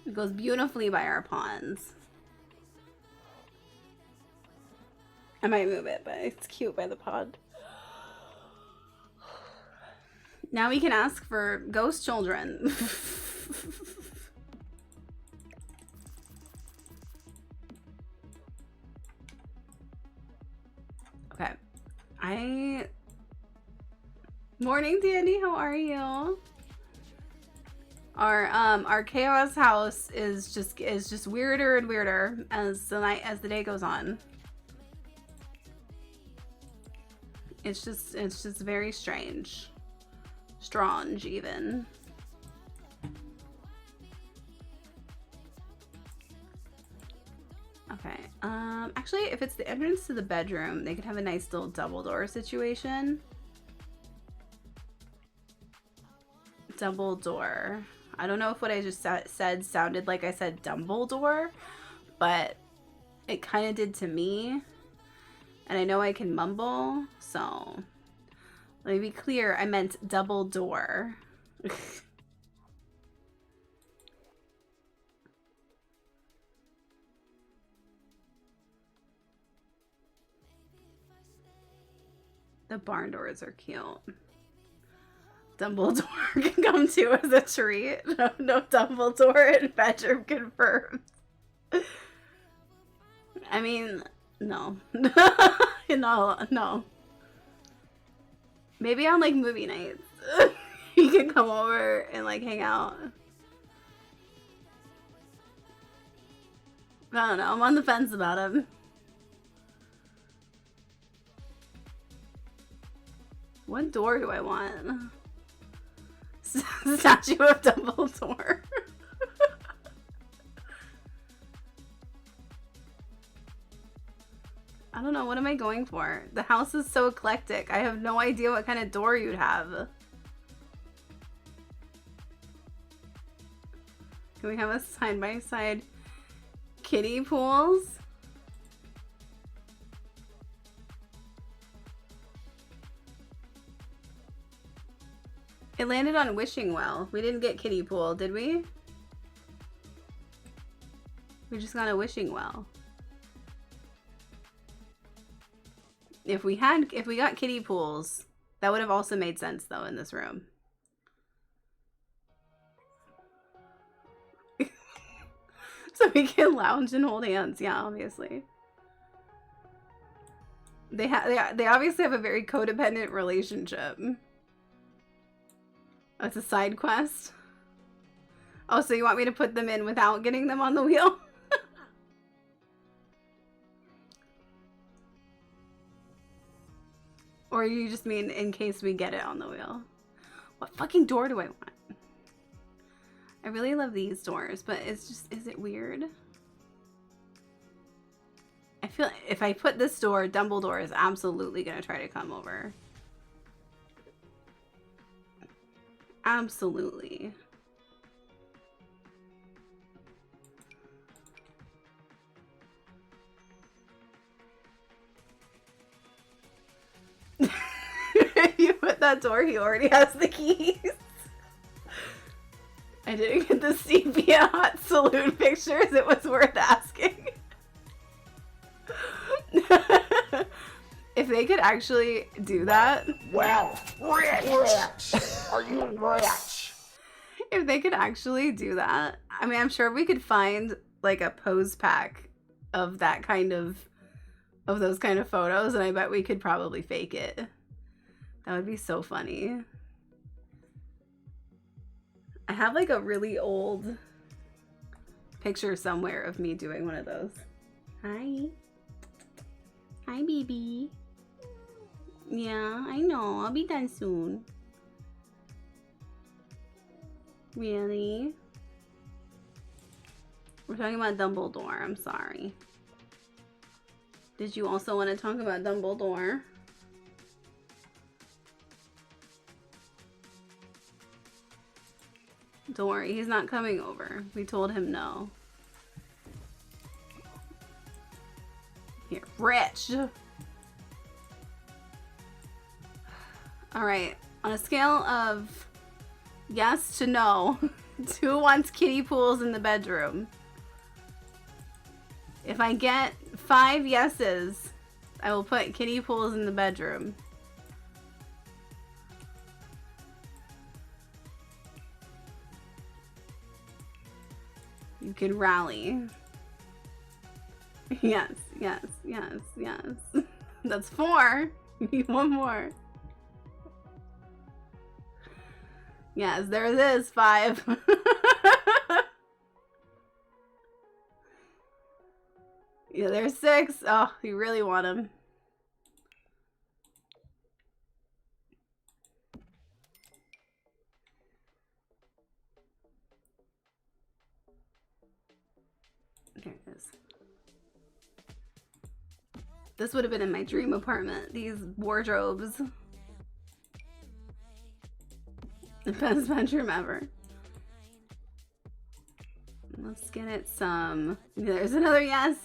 It goes beautifully by our ponds. I might move it, but it's cute by the pond. Now we can ask for ghost children. Okay. Morning, Danny. How are you? Our chaos house is just weirder and weirder as the day goes on. It's just very strange. Strange even. Okay. Actually, if it's the entrance to the bedroom, they could have a nice little double door situation. Double door. I don't know if what I just said sounded like I said Dumbledore, but it kind of did to me. And I know I can mumble, so let me be clear. I meant double door. The barn doors are cute. Dumbledore can come too as a treat. No Dumbledore in bedroom confirmed. I mean, no. No. Maybe on like movie nights. He can come over and like hang out. I don't know. I'm on the fence about him. What door do I want? Statue of Dumbledore. I don't know. What am I going for? The house is so eclectic. I have no idea what kind of door you'd have. Can we have a side-by-side kiddie pools? It landed on Wishing Well. We didn't get kiddie pool, did we? We just got a Wishing Well. If we got kiddie pools, that would have also made sense though in this room. So we can lounge and hold hands, yeah, obviously. They obviously have a very codependent relationship. Oh, it's a side quest? Oh, so you want me to put them in without getting them on the wheel? Or you just mean in case we get it on the wheel? What fucking door do I want? I really love these doors, but it's just, is it weird? I feel like if I put this door, Dumbledore is absolutely gonna try to come over. Absolutely. If you put that door, he already has the keys. I didn't get the sepia hot saloon pictures. It was worth asking. If they could actually do that. Well, rich. Are you rich? If they could actually do that. I mean, I'm sure we could find like a pose pack of that kind of those kind of photos, and I bet we could probably fake it. That would be so funny. I have like a really old picture somewhere of me doing one of those. Hi. Hi, baby. Yeah, I know. I'll be done soon. Really? We're talking about Dumbledore. I'm sorry. Did you also want to talk about Dumbledore? Don't worry, he's not coming over. We told him no. Here, Rich! Alright, on a scale of yes to no, who wants kiddie pools in the bedroom? If I get 5 yeses, I will put kiddie pools in the bedroom. You can rally. Yes, yes, yes, yes. That's 4. You need 1 more. Yes, there it is. 5. Yeah, there's 6. Oh, you really want him. There it is. This would have been in my dream apartment. These wardrobes. The best bedroom ever. Let's get it some. There's another yes.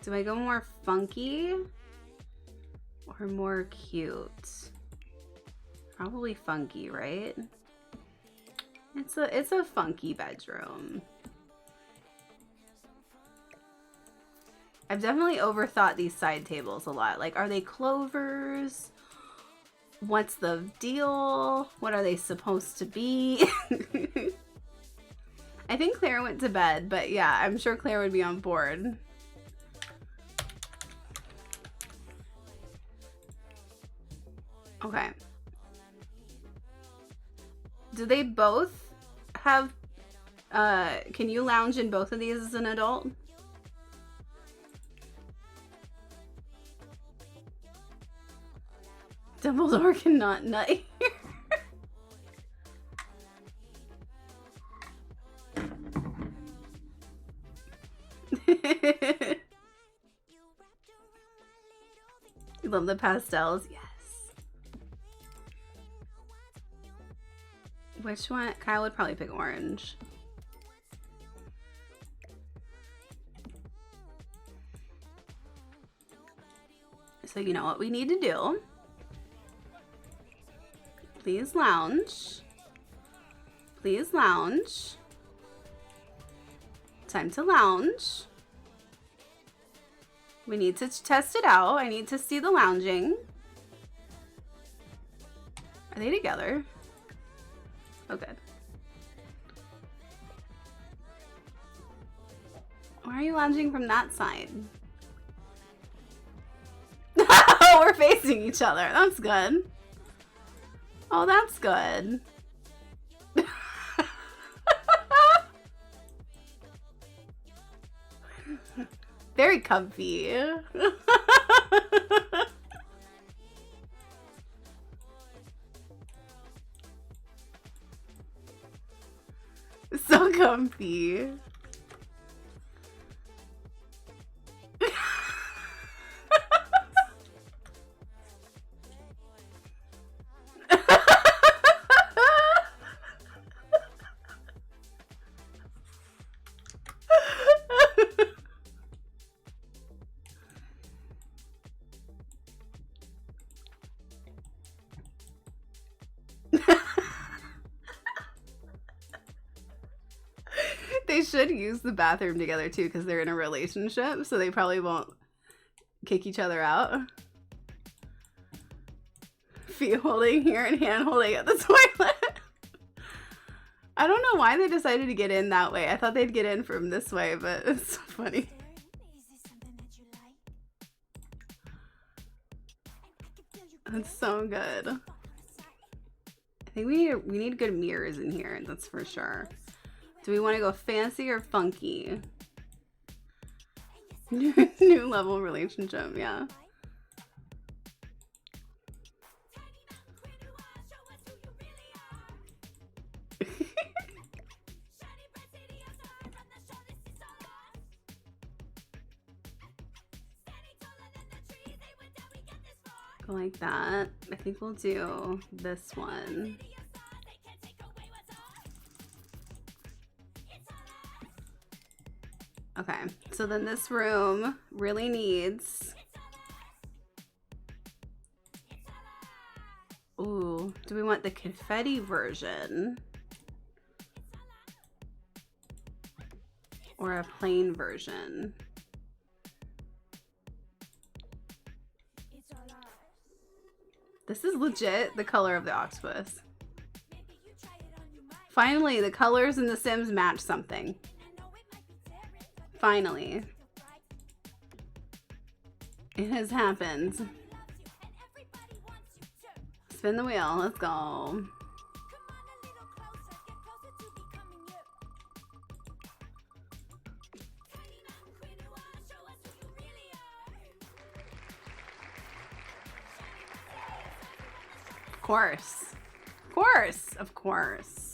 Do I go more funky or more cute? Probably funky, right? It's a funky bedroom. I've definitely overthought these side tables a lot. Like, are they clovers? What's the deal? What are they supposed to be? I think Claire went to bed, but yeah, I'm sure Claire would be on board. Okay. Do they both have, can you lounge in both of these as an adult? Dumbledore cannot nut here. You love the pastels? Yes. Which one? Kyle would probably pick orange. So you know what we need to do. Please lounge. Please lounge. Time to lounge. We need to test it out. I need to see the lounging. Are they together? Oh, good. Why are you lounging from that side? Oh, we're facing each other. That's good. Oh, that's good. Very comfy. So comfy. They should use the bathroom together too, because they're in a relationship, so they probably won't kick each other out. Feet holding here and hand holding at the toilet. I don't know why they decided to get in that way. I thought they'd get in from this way, but it's so funny. That's so good. I think we need good mirrors in here, that's for sure. Do we want to go fancy or funky? New level relationship, yeah. Go like that. I think we'll do this one. Okay, so then this room really needs... Ooh, do we want the confetti version? Or a plain version? This is legit the color of the octopus. Finally, the colors in The Sims match something. Finally. It has happened. Spin the wheel. Let's go. Of course. Of course. Of course.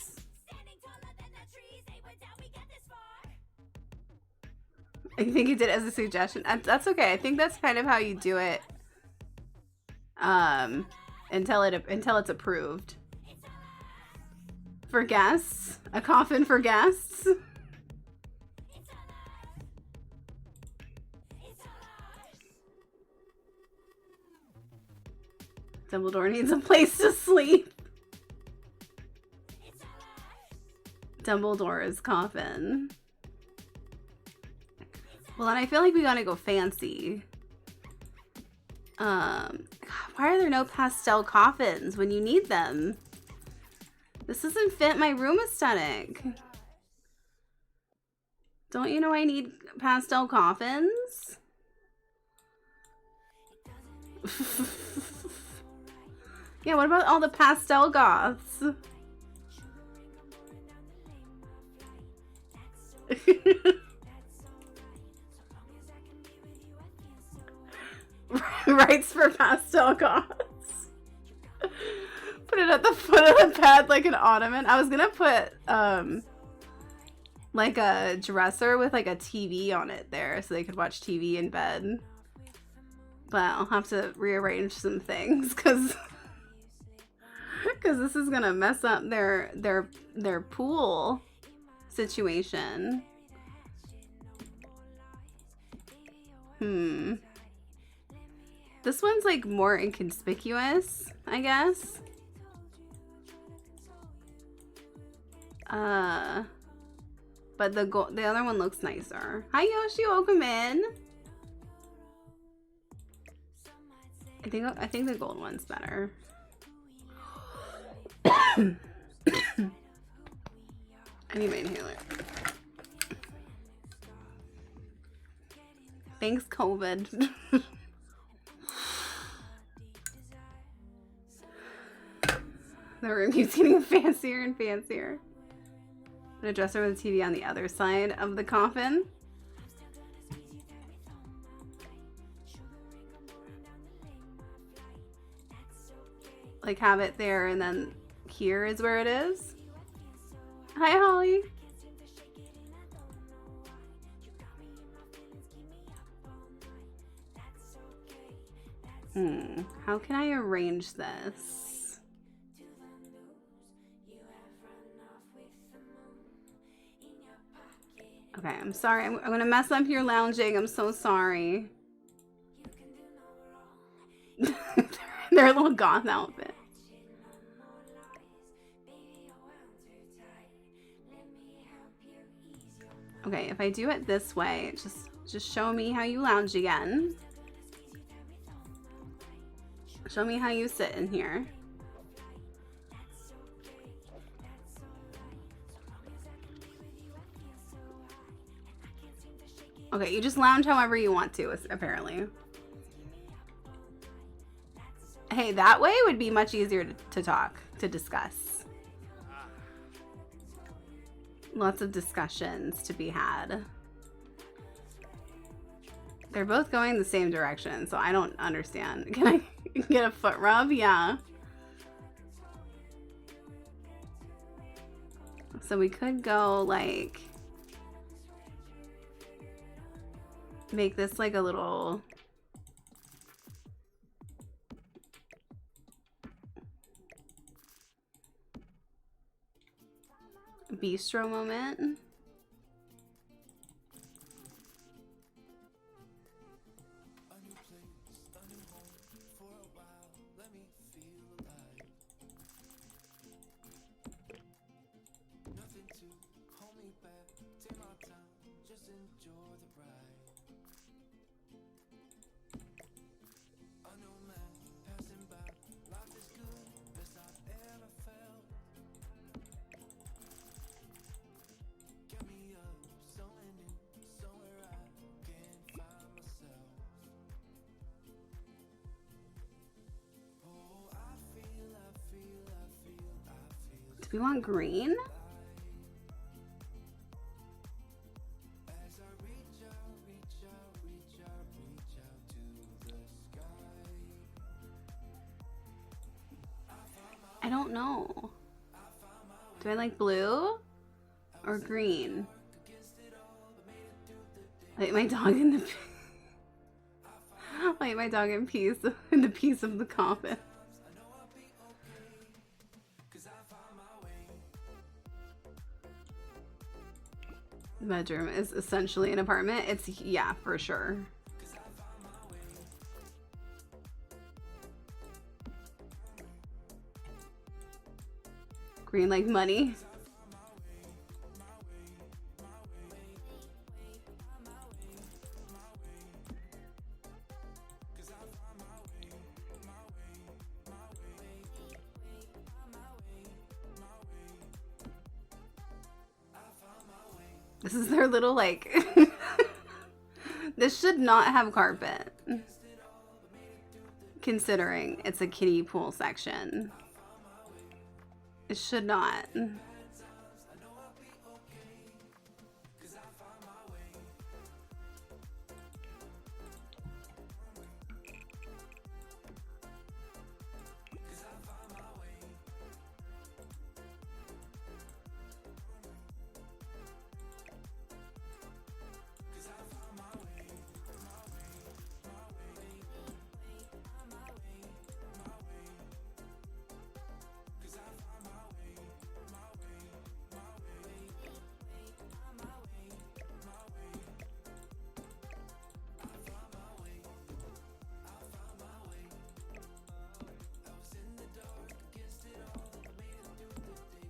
I think you did it as a suggestion. That's okay. I think that's kind of how you do it. Until it's approved. For guests, a coffin for guests. Dumbledore needs a place to sleep. Dumbledore's coffin. Well, then I feel like we gotta go fancy. Why are there no pastel coffins when you need them? This doesn't fit my room aesthetic. Don't you know I need pastel coffins? Yeah, what about all the pastel goths? Rights for pastel goths. Put it at the foot of the bed like an ottoman. I was gonna put like a dresser with like a TV on it there so they could watch TV in bed. But I'll have to rearrange some things because this is gonna mess up their pool situation. This one's like more inconspicuous, I guess. But the other one looks nicer. Hi Yoshi, welcome in. I think the gold one's better. I need my inhaler. Thanks, COVID. The room keeps getting fancier and fancier. Put a dresser with a TV on the other side of the coffin. Like have it there and then here is where it is. Hi Holly. How can I arrange this? Okay, I'm sorry. I'm gonna mess up your lounging. I'm so sorry. Their little goth outfit. Okay, if I do it this way, just show me how you lounge again. Show me how you sit in here. Okay, you just lounge however you want to, apparently. Hey, that way would be much easier to talk, to discuss. Lots of discussions to be had. They're both going the same direction, so I don't understand. Can I get a foot rub? Yeah. So we could go like... make this like a little... bistro moment. we want green? I don't know. Do I like blue or green? Like my dog in the like my dog in peace in the peace of the coffin. The bedroom is essentially an apartment. It's, yeah, for sure. Green like money. This is their little, like... This should not have carpet. Considering it's a kiddie pool section. It should not.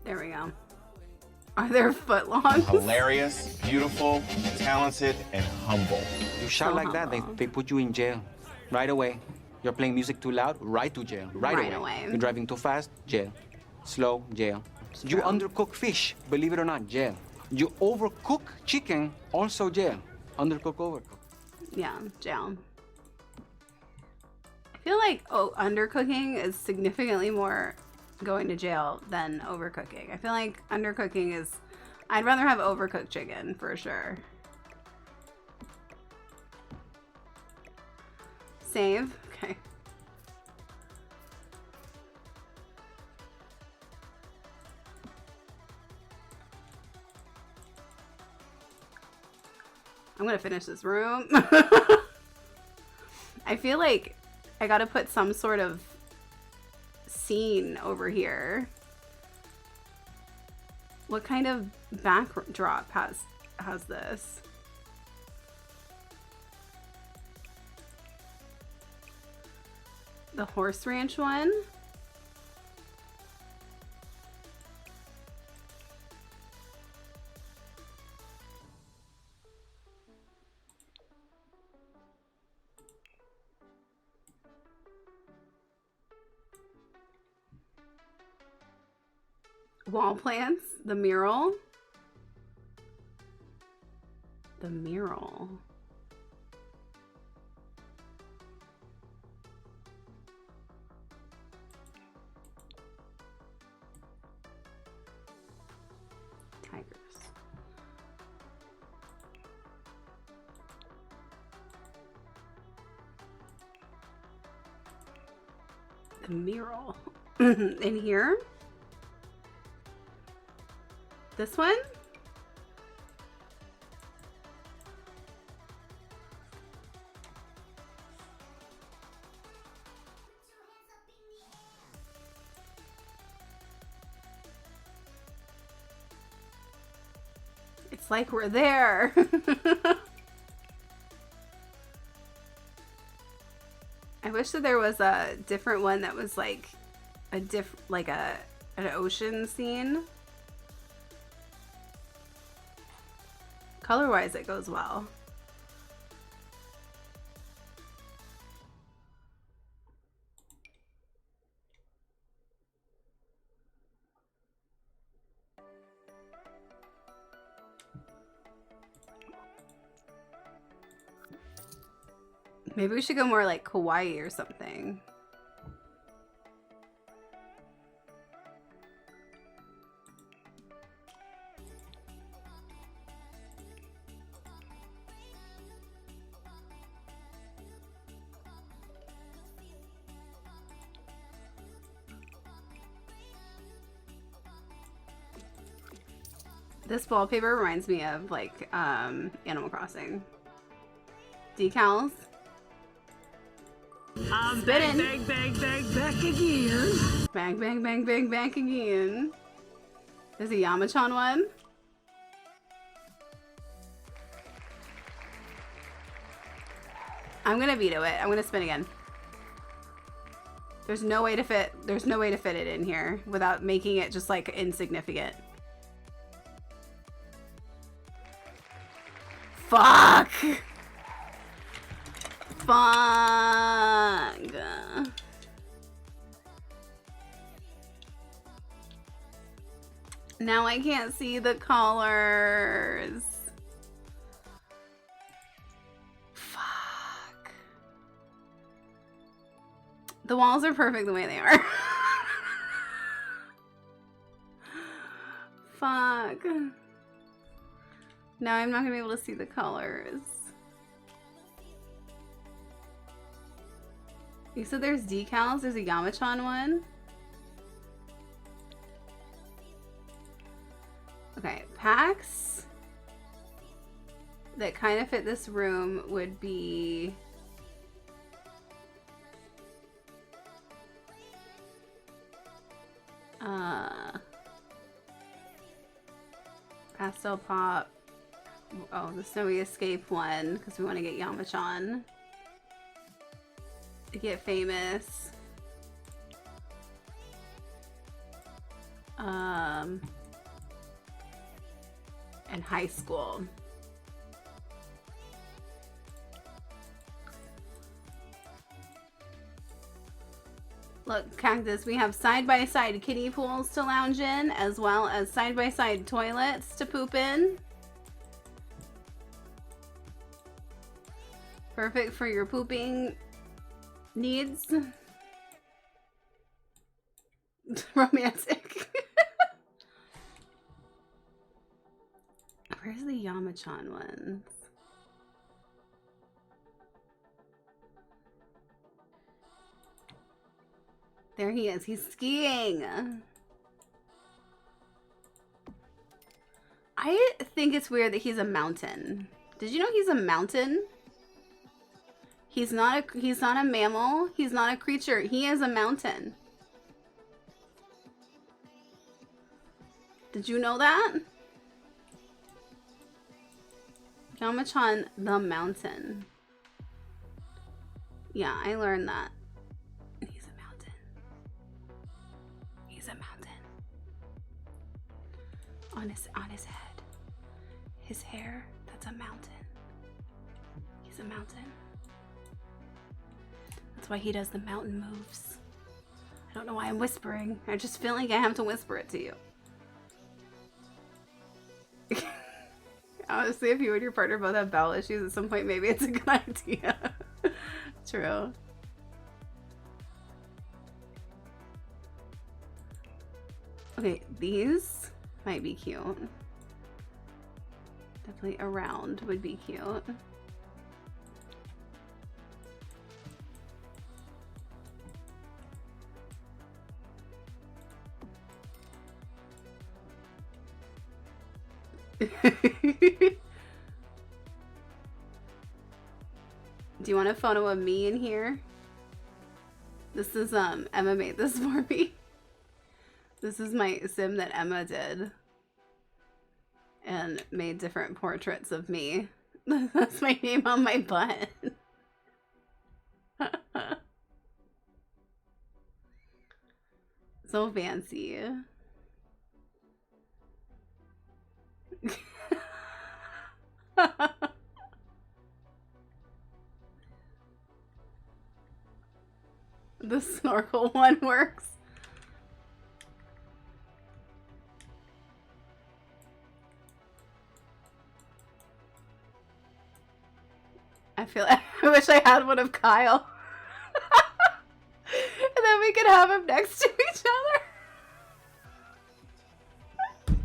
There we go. Are there footlongs? Hilarious, beautiful, talented, and humble. You shout like that, they put you in jail. Right away. You're playing music too loud, right to jail. Right away. You're driving too fast, jail. Slow, jail. You undercook fish, believe it or not, jail. You overcook chicken, also jail. Undercook, overcook. Yeah, jail. I feel like undercooking is significantly more going to jail than overcooking. I feel like undercooking is... I'd rather have overcooked chicken, for sure. Save? Okay. I'm gonna finish this room. I feel like I gotta put some sort of scene over here. What kind of backdrop has this? The horse ranch one? Wall plants, the mural. The mural. Tigers. The mural. In here? This one? It's like we're there. I wish that there was a different one that was like an ocean scene. Color-wise, it goes well. Maybe we should go more like kawaii or something. This wallpaper reminds me of like Animal Crossing. Decals. Spinning. Bang, bang, bang, back again. Bang, bang, bang, bang, back again. There's a Yamachan one. I'm gonna veto it. I'm gonna spin again. There's no way to fit it in here without making it just like insignificant. Fuck! Fuck! Now I can't see the colors. Fuck. The walls are perfect the way they are. Fuck. Now I'm not gonna be able to see the colors. You said there's decals? There's a Yamachan one? Okay, packs that kind of fit this room would be Pastel Pop. Oh, the Snowy Escape one, because we want to get Yamachan. To get famous. And high school. Look, Cactus, we have side-by-side kiddie pools to lounge in, as well as side-by-side toilets to poop in. Perfect for your pooping needs. Romantic. Where's the Yamachan ones? There he is. He's skiing. I think it's weird that he's a mountain. Did you know he's a mountain? He's not a mammal. He's not a creature. He is a mountain. Did you know that? Yamachan the mountain. Yeah, I learned that. He's a mountain. He's a mountain. On his head. His hair, that's a mountain. He's a mountain. That's why he does the mountain moves. I don't know why I'm whispering. I just feel like I have to whisper it to you. Honestly, if you and your partner both have bowel issues at some point, maybe it's a good idea. True. Okay, these might be cute. Definitely around would be cute. Do you want a photo of me in here? This is Emma made this for me. This is my sim that Emma did and made different portraits of me. That's my name on my butt. So fancy. The snorkel one works. I wish I had one of Kyle. And then we could have him next to each other.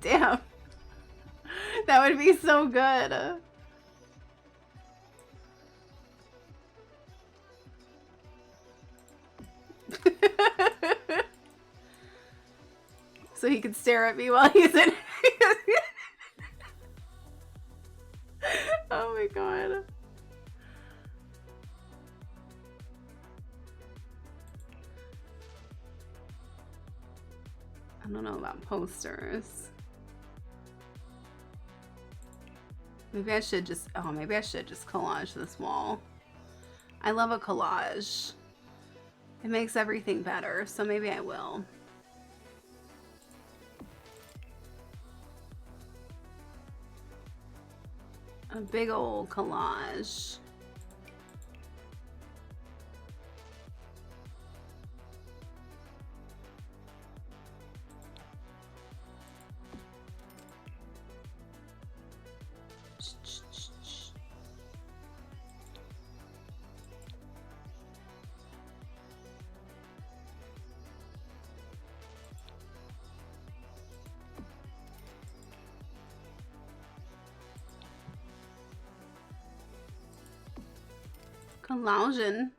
Damn. That would be so good. So he could stare at me while he's in. god. I don't know about posters. Maybe I should just, oh, maybe I should just collage this wall. I love a collage. It makes everything better, so maybe I will. A big old collage. Collaging.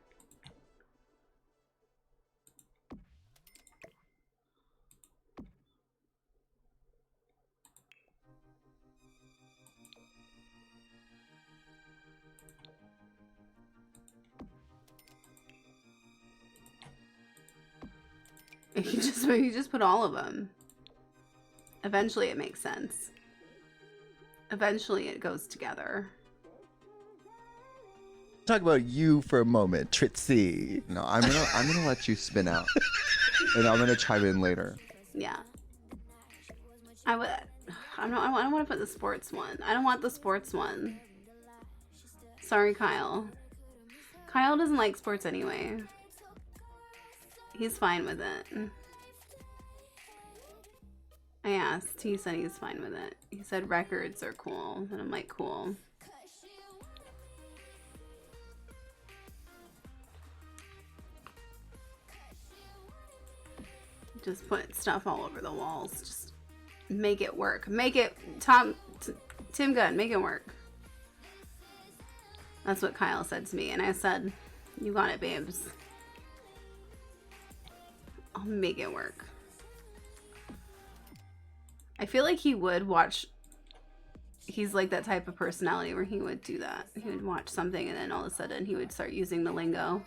You just put all of them. Eventually it makes sense. Eventually it goes together. Talk about you for a moment, Trixie. No, I'm gonna let you spin out, and I'm gonna chime in later. Yeah. I don't want to put the sports one. I don't want the sports one. Sorry, Kyle. Kyle doesn't like sports anyway. He's fine with it. I asked. He said he's fine with it. He said records are cool, and I'm like, cool. Just put stuff all over the walls. Just make it work. Make it, Tim Gunn, make it work. That's what Kyle said to me, and I said, you got it, babes. I'll make it work. I feel like he would watch, he's like that type of personality where he would do that. He would watch something and then all of a sudden he would start using the lingo.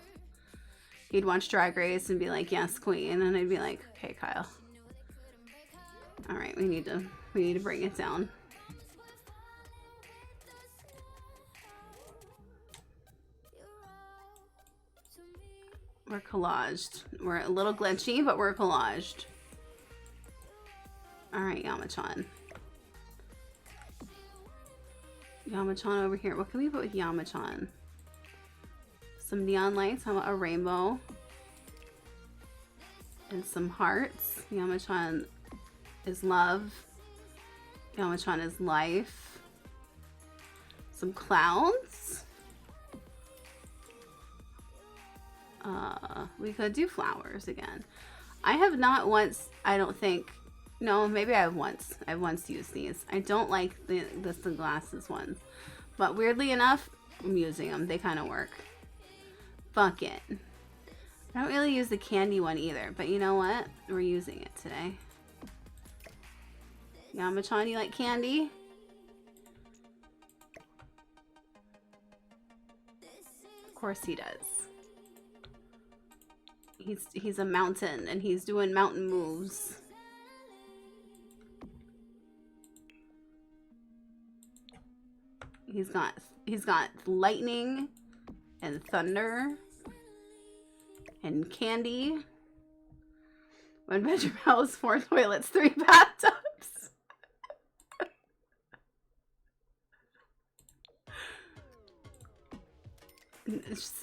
He'd watch Drag Race and be like, yes, queen. And I'd be like, okay, Kyle. All right, we need to bring it down. We're collaged. We're a little glitchy, but we're collaged. All right, Yamachan. Yamachan over here. What can we put with Yamachan? Some neon lights. How about a rainbow? And some hearts. Yamachan is love. Yamachan is life. Some clouds. We could do flowers again. I have not once, I don't think, no, maybe I have once. I've once used these. I don't like the sunglasses ones. But weirdly enough, I'm using them. They kind of work. Fuck it. I don't really use the candy one either, but you know what? We're using it today. Yamachan, you like candy? Of course he does. He's a mountain and he's doing mountain moves. He's got lightning and thunder and candy. 1 bedroom house, 4 toilets, 3 bathtubs.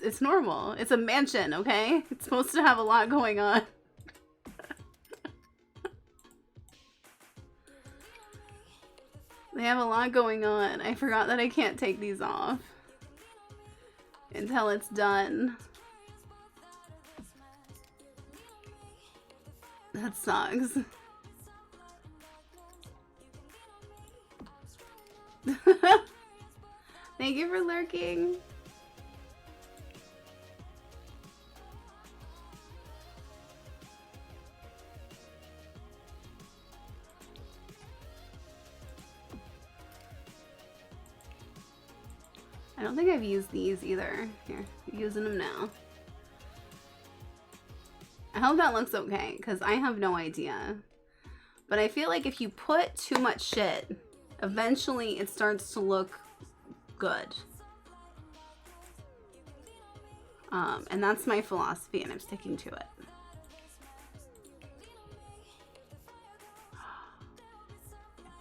It's normal. It's a mansion, okay? It's supposed to have a lot going on. They have a lot going on. I forgot that I can't take these off until it's done. That sucks. Thank you for lurking. don't think I've used these either. Here, using them now. I hope that looks okay, because I have no idea. But I feel like if you put too much shit, eventually it starts to look good. And that's my philosophy, and I'm sticking to it.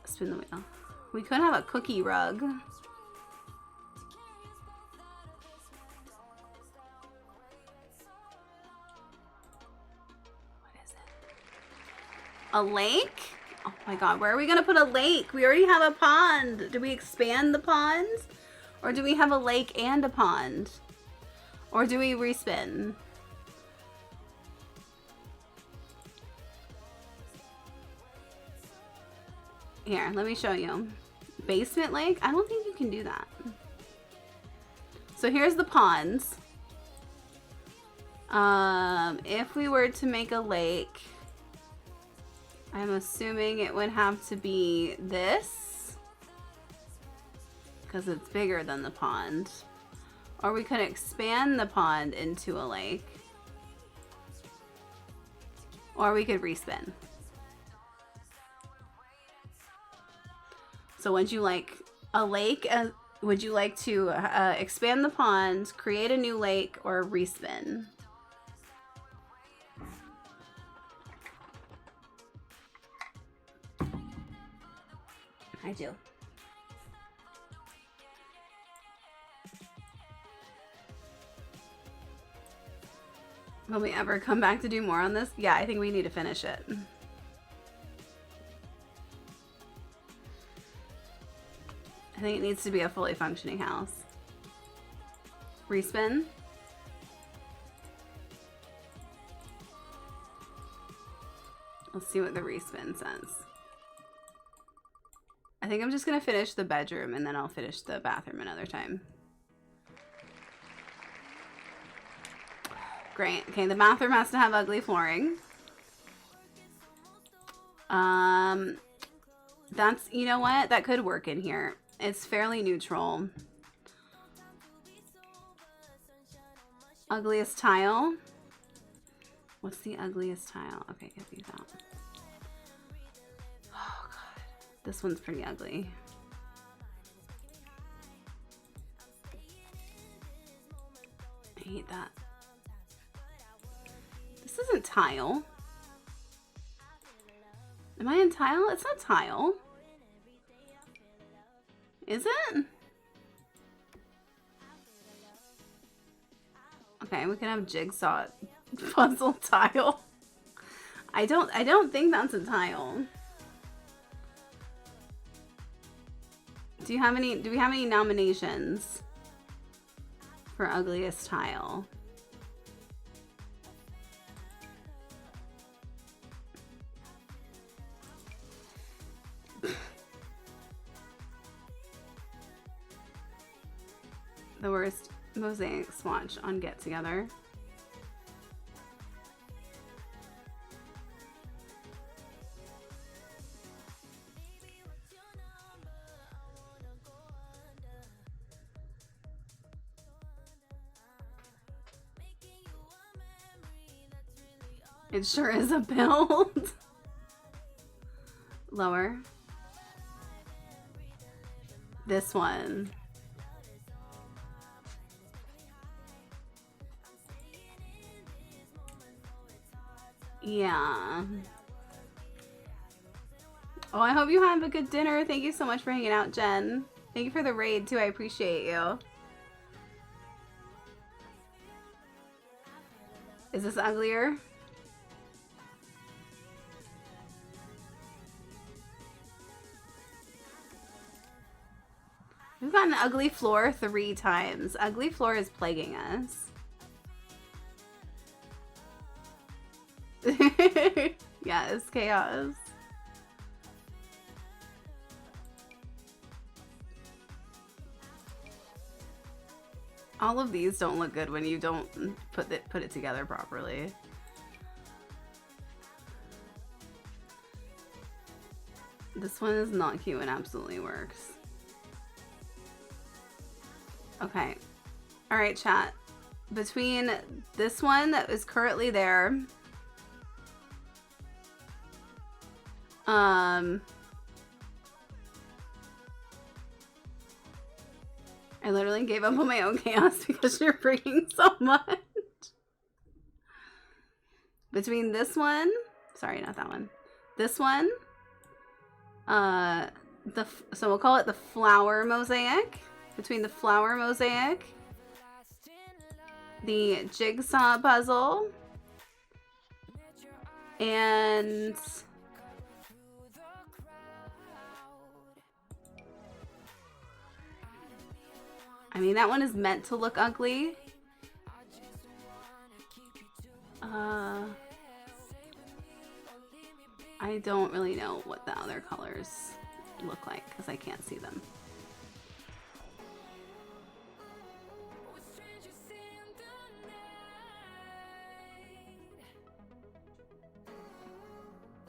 Spin the wheel. We could have a cookie rug. What is it? A lake? Oh my god, where are we gonna put a lake? We already have a pond. Do we expand the pond? Or do we have a lake and a pond? Or do we respin? Here, let me show you. Basement lake? I don't think you can do that. So here's the ponds. If we were to make a lake, I'm assuming it would have to be this, because it's bigger than the pond. Or we could expand the pond into a lake. Or we could respin. So would you like a lake? Would you like to expand the pond, create a new lake, or respin? I do. Will we ever come back to do more on this? Yeah, I think we need to finish it. I think it needs to be a fully functioning house. Respin. Let's see what the respin says. I think I'm just gonna finish the bedroom and then I'll finish the bathroom another time. Great. Okay, the bathroom has to have ugly flooring. That's, you know what? That could work in here. It's fairly neutral. Ugliest tile. What's the ugliest tile? Okay, get these out. Oh god. This one's pretty ugly. I hate that. This isn't tile. Am I in tile? It's not tile. Is it? Okay, we can have jigsaw puzzle tile. I don't think that's a tile. Do we have any nominations for ugliest tile? The worst mosaic swatch on Get Together. It sure is a build. Lower. This one. Yeah. Oh, I hope you have a good dinner. Thank you so much for hanging out, Jen. Thank you for the raid, too. I appreciate you. Is this uglier? We've gotten ugly floor 3 times. Ugly floor is plaguing us. Yeah, it's chaos. All of these don't look good when you don't put it together properly. This one is not cute and absolutely works. Okay. All right, chat. Between this one that is currently there, I literally gave up on my own chaos because you're bringing so much. Between this one, sorry, not that one. This one, so we'll call it the flower mosaic. Between the flower mosaic, the jigsaw puzzle, and I mean, that one is meant to look ugly. I don't really know what the other colors look like because I can't see them.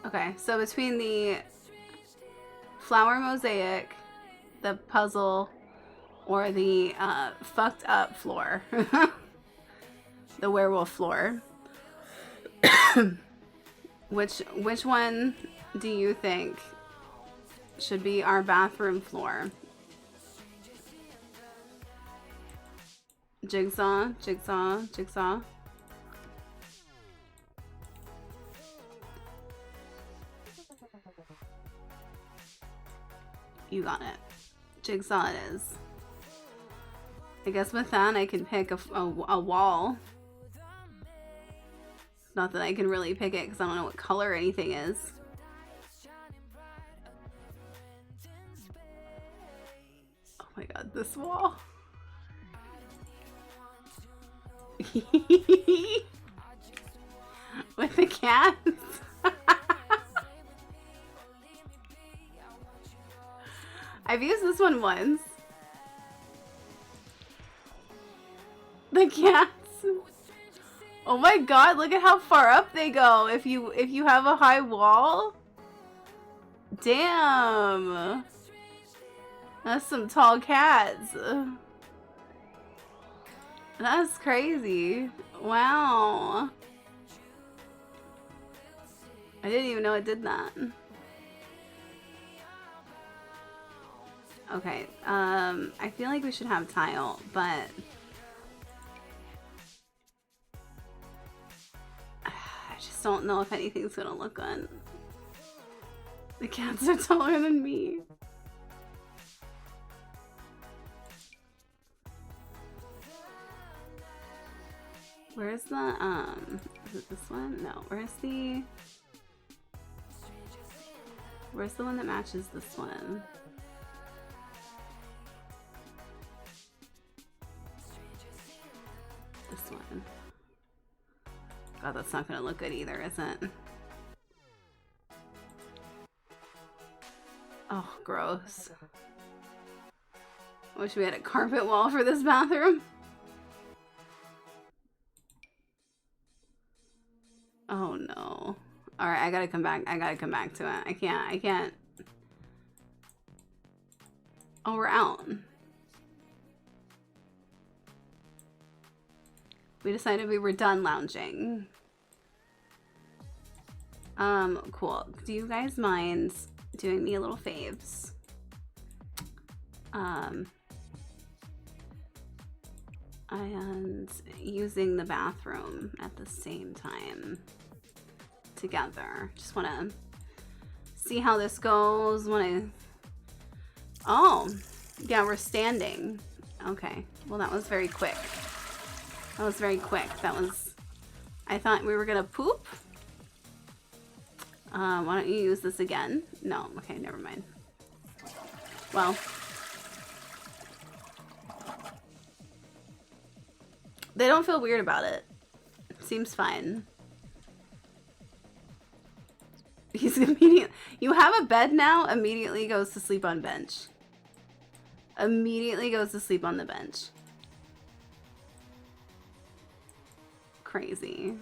Okay, so between the flower mosaic, the puzzle, or the fucked up floor, the werewolf floor, which one do you think should be our bathroom floor? Jigsaw, jigsaw, jigsaw. You got it. Jigsaw it is. I guess with that I can pick a wall. Not that I can really pick it because I don't know what color anything is. Oh my god, this wall. With the cats. I've used this one once. The cats. Oh my god, look at how far up they go if you have a high wall. Damn. That's some tall cats. That's crazy. Wow. I didn't even know it did that. Okay, I feel like we should have tile, but I just don't know if anything's gonna look good. The cats are taller than me. Where's the, is it this one? No, where's the one that matches this one? This one. God, that's not gonna look good either, is it? Oh, gross. I wish we had a carpet wall for this bathroom. Oh no. Alright, I gotta come back. I gotta come back to it. I can't. Oh, we're out. We decided we were done lounging. Cool. Do you guys mind doing me a little faves? And using the bathroom at the same time together. Just want to see how this goes. Oh, yeah, we're standing. Okay, well that was very quick. That was very quick. I thought we were gonna poop. Why don't you use this again? No, okay, never mind. Well. They don't feel weird about it. Seems fine. He's immediate. You have a bed now, immediately goes to sleep on bench. Immediately goes to sleep on the bench. Crazy.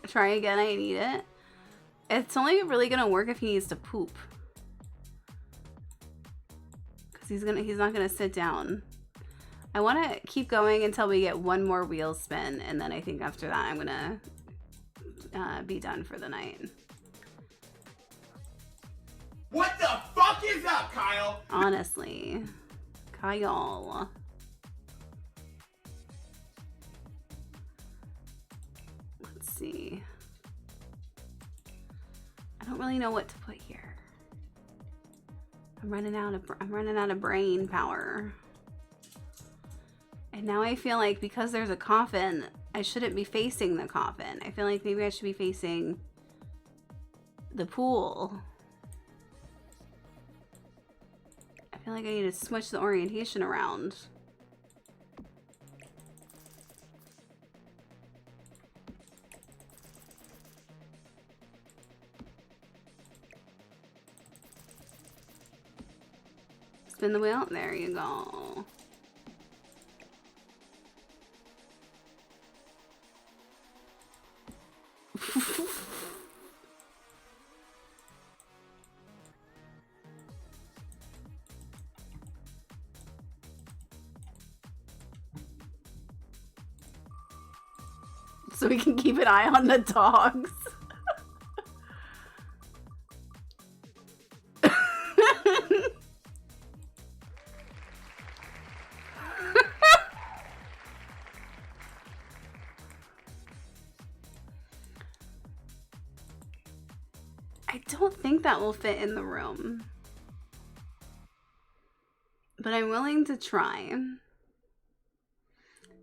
Try again, I need it. It's only really gonna work if he needs to poop. Cause he's not gonna sit down. I want to keep going until we get one more wheel spin, and then I think after that I'm gonna be done for the night. What the fuck is up, Kyle? Honestly, Kyle. Let's see. I don't really know what to put here. I'm running out of brain power. And now I feel like because there's a coffin, I shouldn't be facing the coffin. I feel like maybe I should be facing the pool. I feel like I need to switch the orientation around. Spin the wheel. There you go. So we can keep an eye on the dogs. I don't think that will fit in the room, but I'm willing to try.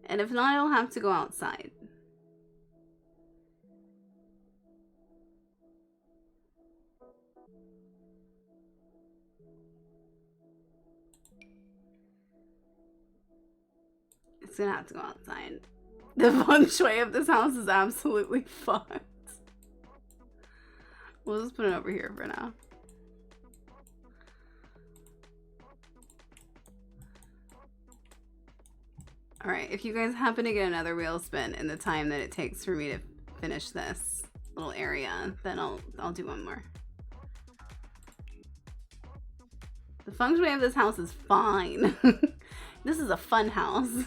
And if not, I'll have to go outside. It's gonna have to go outside. The feng shui of this house is absolutely fucked. We'll just put it over here for now. Alright, if you guys happen to get another wheel spin in the time that it takes for me to finish this little area, then I'll do one more. The feng shui of this house is fine. This is a fun house.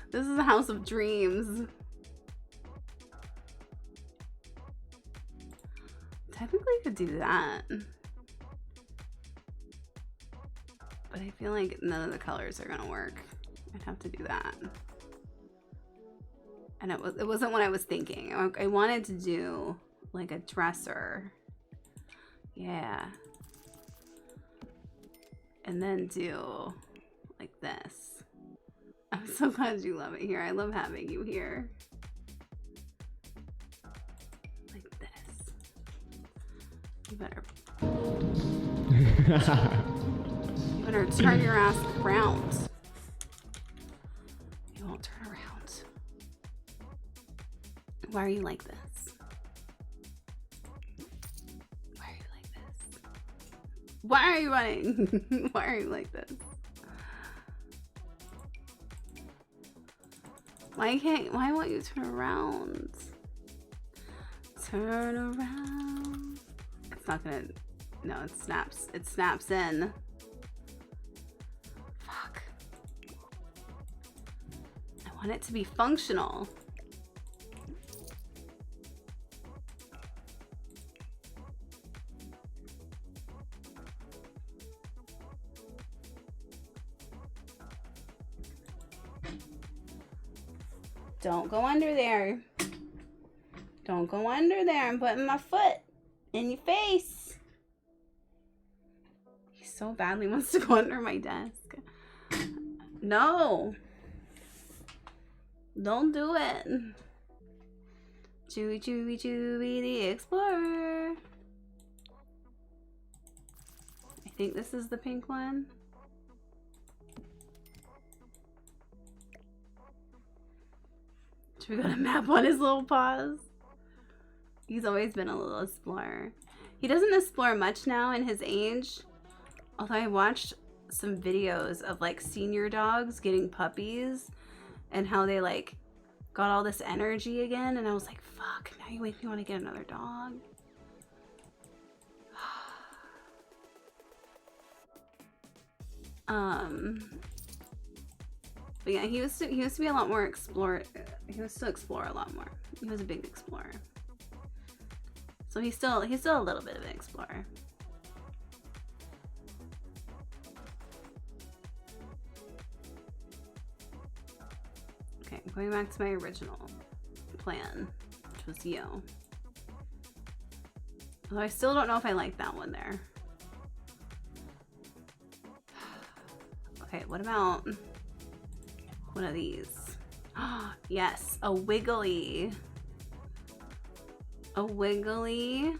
This is a house of dreams. Technically I could do that, but I feel like none of the colors are gonna work. I'd have to do that, and it wasn't what I was thinking. I wanted to do like a dresser, yeah, and then do like this. I'm so glad you love it here. I love having you here. You better turn your ass around. You won't turn around. Why are you like this? Why are you like this? Why are you running? Why are you like this? Why won't you turn around? Turn around. It's not gonna, no, it snaps in. Fuck. I want it to be functional. Don't go under there. Don't go under there. I'm putting my foot in your face. He so badly wants to go under my desk. No. Don't do it. Chewy, chewy, chewy, the explorer. I think this is the pink one. Should we got a map on his little paws? He's always been a little explorer. He doesn't explore much now in his age. Although I watched some videos of like senior dogs getting puppies and how they like got all this energy again, and I was like, fuck, now you make me want to get another dog. But yeah, he used to be a lot more explore. He used to explore a lot more. He was a big explorer. So he's still a little bit of an explorer. Okay, going back to my original plan, which was you. Although I still don't know if I like that one there. Okay, what about one of these? Yes, a wiggly. A wiggly.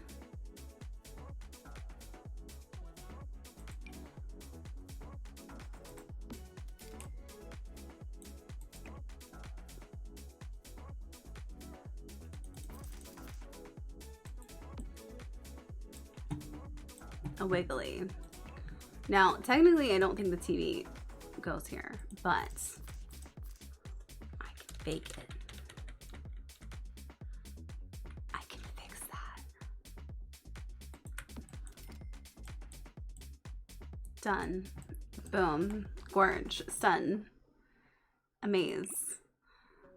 A wiggly. Now, technically, I don't think the TV goes here, but I can fake it. I can fix that. Done. Boom. Gorge. Stun. Amaze.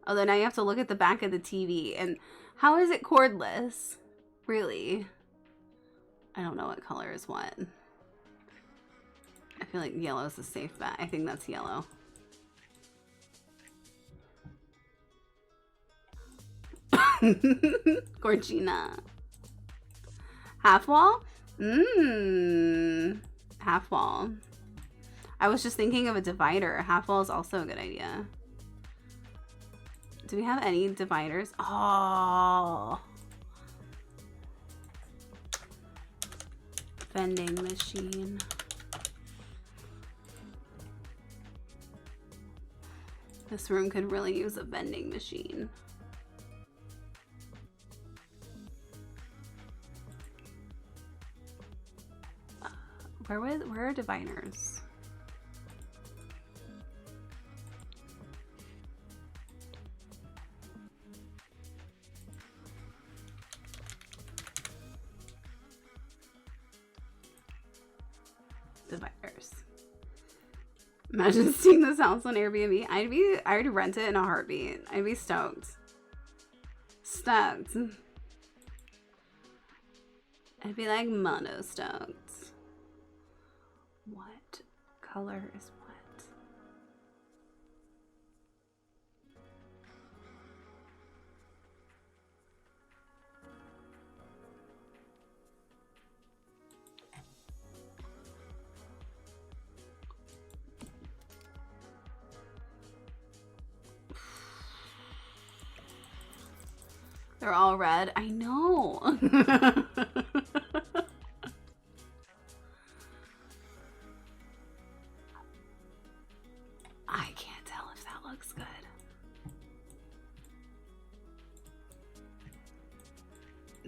Although now you have to look at the back of the TV, and how is it cordless? Really? I don't know what color is what. I feel like yellow is a safe bet. I think that's yellow. Gorgina. Half wall? Half wall. I was just thinking of a divider. Half wall is also a good idea. Do we have any dividers? Oh. Vending machine. This room could really use a vending machine. Where are diviners? Dividers. Imagine seeing this house on Airbnb. I'd rent it in a heartbeat. I'd be stoked. Stoked. I'd be like mono stoked. What color is what? They're all red. I know. I can't tell if that looks good.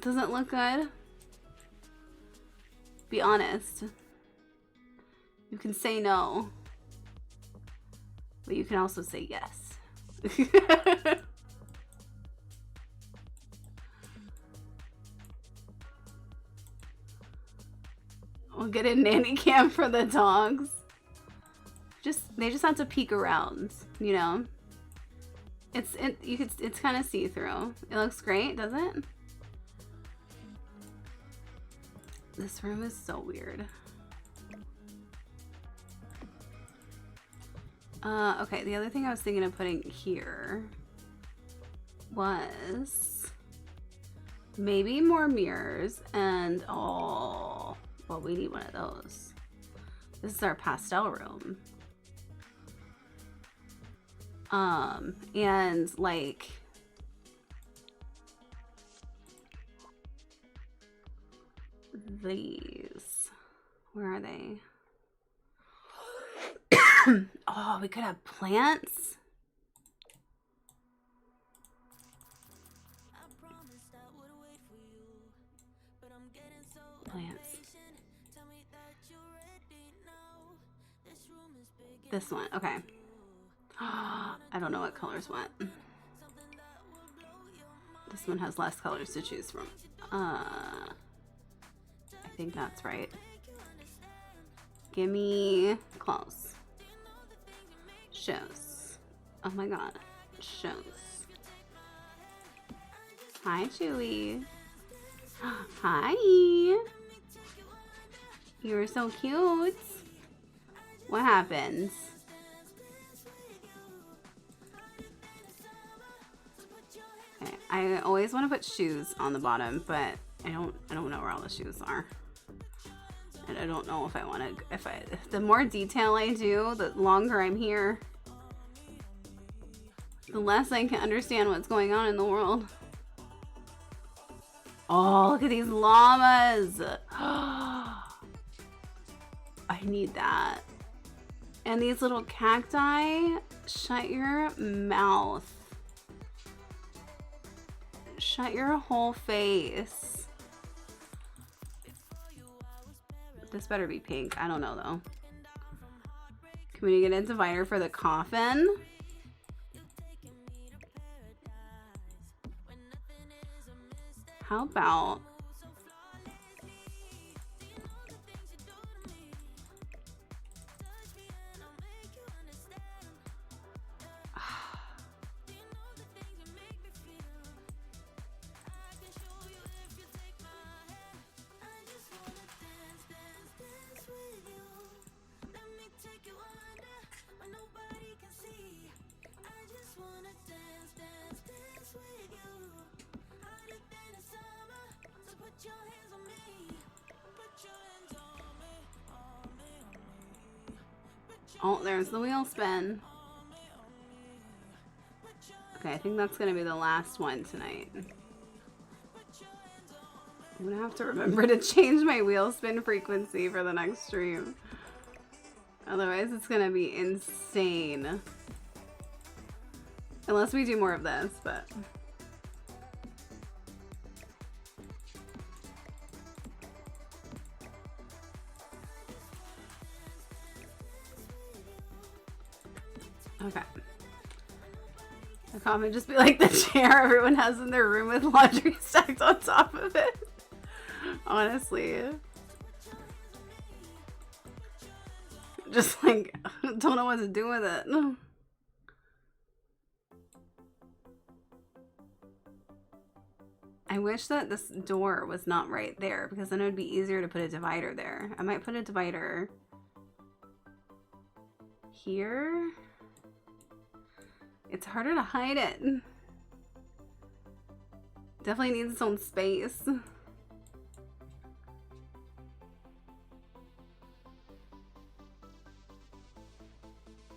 Doesn't look good? Be honest. You can say no. But you can also say yes. We'll get a nanny cam for the dogs. They just have to peek around, you know. It's kind of see-through. It looks great, doesn't it? This room is so weird. Okay, the other thing I was thinking of putting here was maybe more mirrors and oh, well, we need one of those. This is our pastel room. And like these, where are they? Oh, we could have plants. Plants. This one, okay. I don't know what colors went. This one has less colors to choose from. I think that's right. Gimme close. Shows. Oh my god. Shows. Hi, Chewy. Hi. You were so cute. What happens? Okay, I always want to put shoes on the bottom, but I don't know where all the shoes are. And I don't know if I want to, if the more detail I do, the longer I'm here, the less I can understand what's going on in the world. Oh, look at these llamas. I need that. And these little cacti. Shut your mouth. Shut your whole face. This better be pink. I don't know though. Can we get a divider for the coffin? How about oh, there's the wheel spin. Okay, I think that's gonna be the last one tonight. I'm gonna have to remember to change my wheel spin frequency for the next stream. Otherwise, it's gonna be insane. Unless we do more of this, but... Okay. The comment just be like the chair everyone has in their room with laundry stacked on top of it. Honestly. Just like, don't know what to do with it. I wish that this door was not right there because then it would be easier to put a divider there. I might put a divider here. It's harder to hide it. Definitely needs its own space.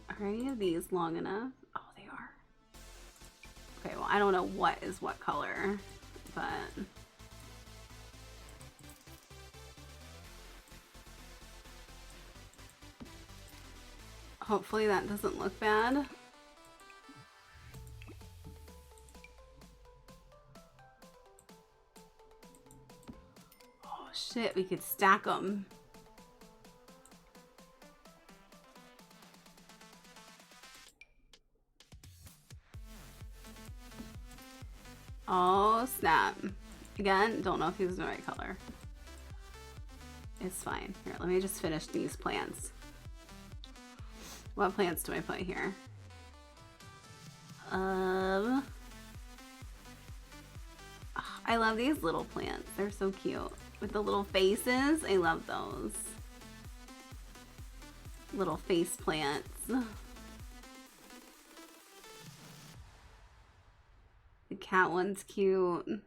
Are any of these long enough? Oh, they are. Okay, well, I don't know what is what color, but... hopefully that doesn't look bad. Shit, we could stack them. Oh, snap. Again, don't know if he was the right color. It's fine. Here, let me just finish these plants. What plants do I put here? I love these little plants. They're so cute. With the little faces, I love those. Little face plants. The cat one's cute.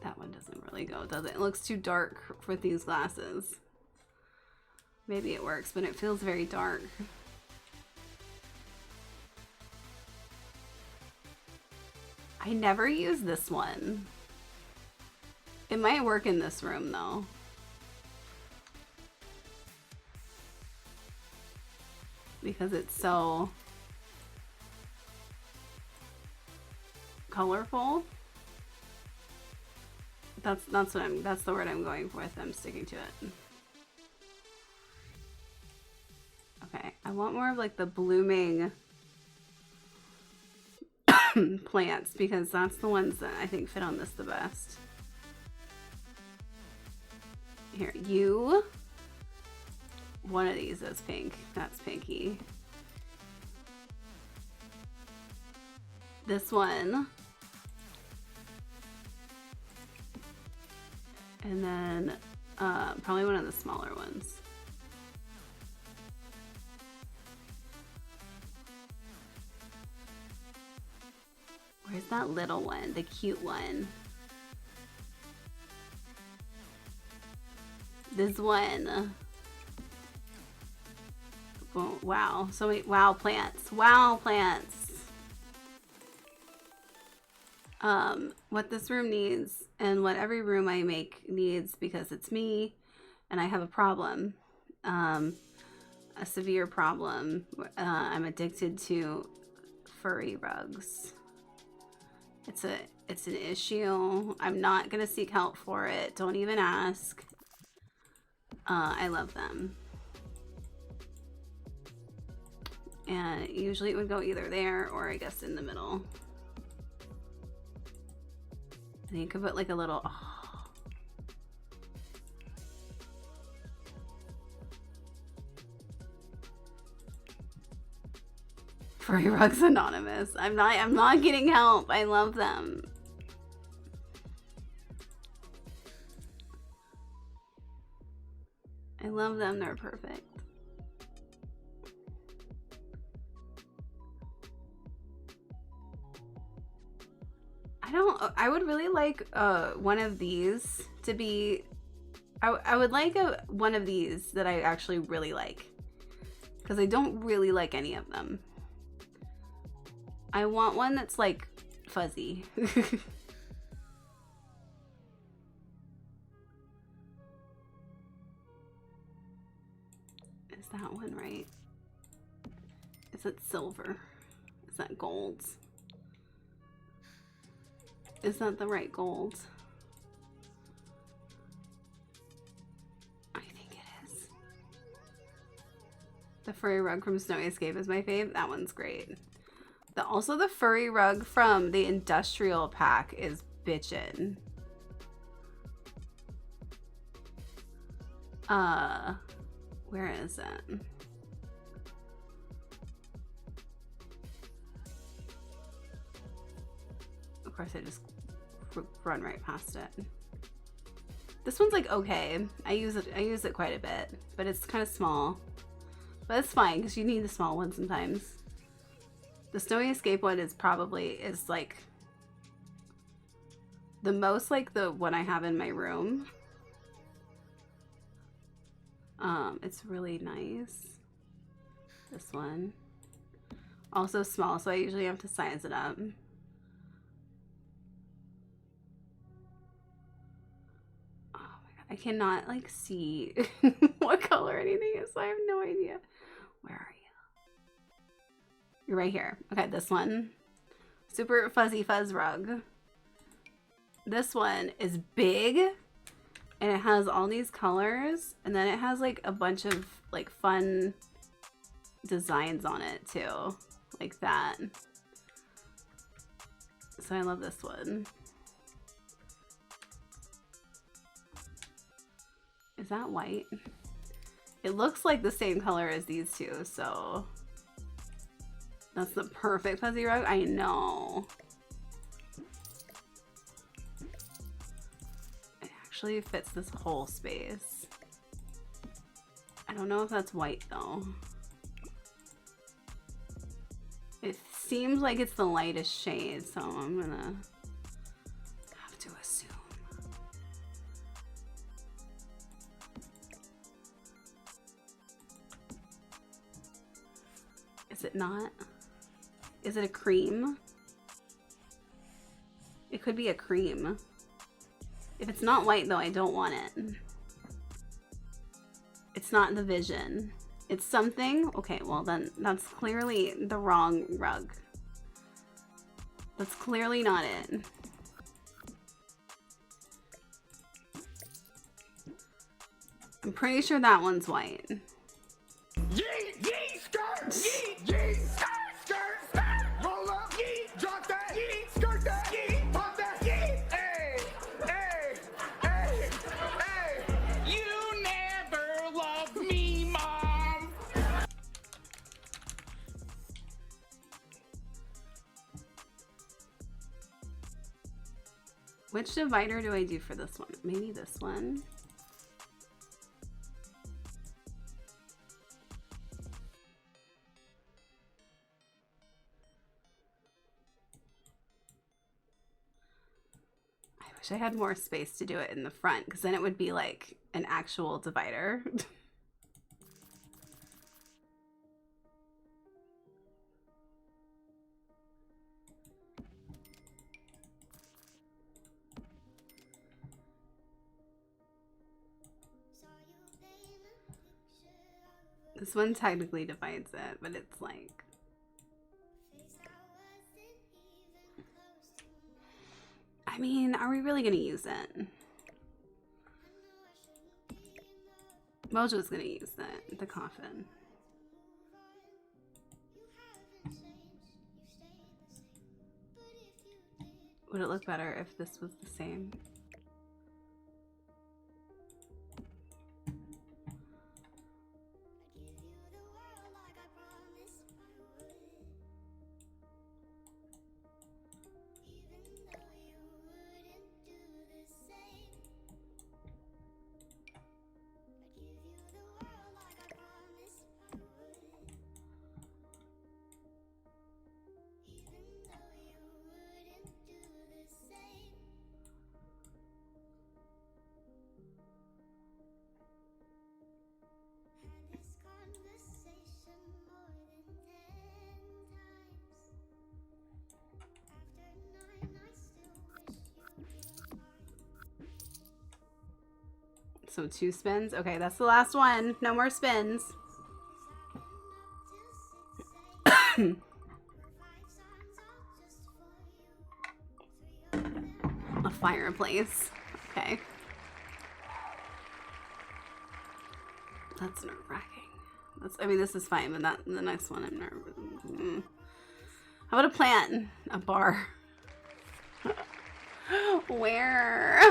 That one doesn't really go, does it? It looks too dark for these glasses. Maybe it works, but it feels very dark. I never use this one. It might work in this room though. Because it's so colorful. That's the word I'm going with. I'm sticking to it. Okay, I want more of like the blooming plants because that's the ones that I think fit on this the best. Here, you. One of these is pink. That's pinky. This one. And then probably one of the smaller ones. Where's that little one? The cute one. This one. Oh, wow. So many wow plants. Wow plants. What this room needs, and what every room I make needs, because it's me and I have a problem, a severe problem. I'm addicted to furry rugs. It's an issue. I'm not gonna seek help for it. Don't even ask. I love them. And usually it would go either there or I guess in the middle. And you could put like a little, oh. Furry Rugs Anonymous. I'm not getting help. I love them. I love them. They're perfect. I would really like one of these to be, I would like one of these that I actually really like, because I don't really like any of them. I want one that's like fuzzy. Is that one right? Is it silver? Is that gold? Is that the right gold? I think it is. The furry rug from Snowy Escape is my fave. That one's great. Also the furry rug from the industrial pack is bitchin'. Where is it? Of course I just run right past it. This one's like okay. I use it quite a bit, but it's kind of small. But it's fine because you need the small one sometimes. The Snowy Escape one is like the most like the one I have in my room. It's really nice. This one. Also small, so I usually have to size it up. I cannot like see what color anything is, so I have no idea. Where are you? You're right here. Okay, this one. Super Fuzzy Fuzz Rug. This one is big and it has all these colors, and then it has like a bunch of like fun designs on it too. Like that. So I love this one. Is that white? It looks like the same color as these two, so that's the perfect fuzzy rug. I know. It actually fits this whole space. I don't know if that's white though. It seems like it's the lightest shade, so I'm gonna have to assume. Is it not? Is it a cream? It could be a cream. If it's not white though, I don't want it. It's not the Vision. It's something. Okay, well then that's clearly the wrong rug. That's clearly not it. I'm pretty sure that one's white. Yeet, yeet, skirt, yeet, yeet, skirt, skirt, skirt. Roll up, yeet, drop that, yeet, skirt that, yeet, pop that, yeet. Hey, hey, hey, hey. You Which divider do I do for this one? Maybe this one. I wish I had more space to do it in the front, because then it would be like an actual divider. This one technically divides it, but it's like... I mean, are we really gonna use it? Mojo's gonna use the coffin. Would it look better if this was the same? So 2 spins. Okay, that's the last one. No more spins. A fireplace. Okay. That's nerve-wracking. I mean, this is fine, but the next one I'm nervous. How about a plant? A bar. Where?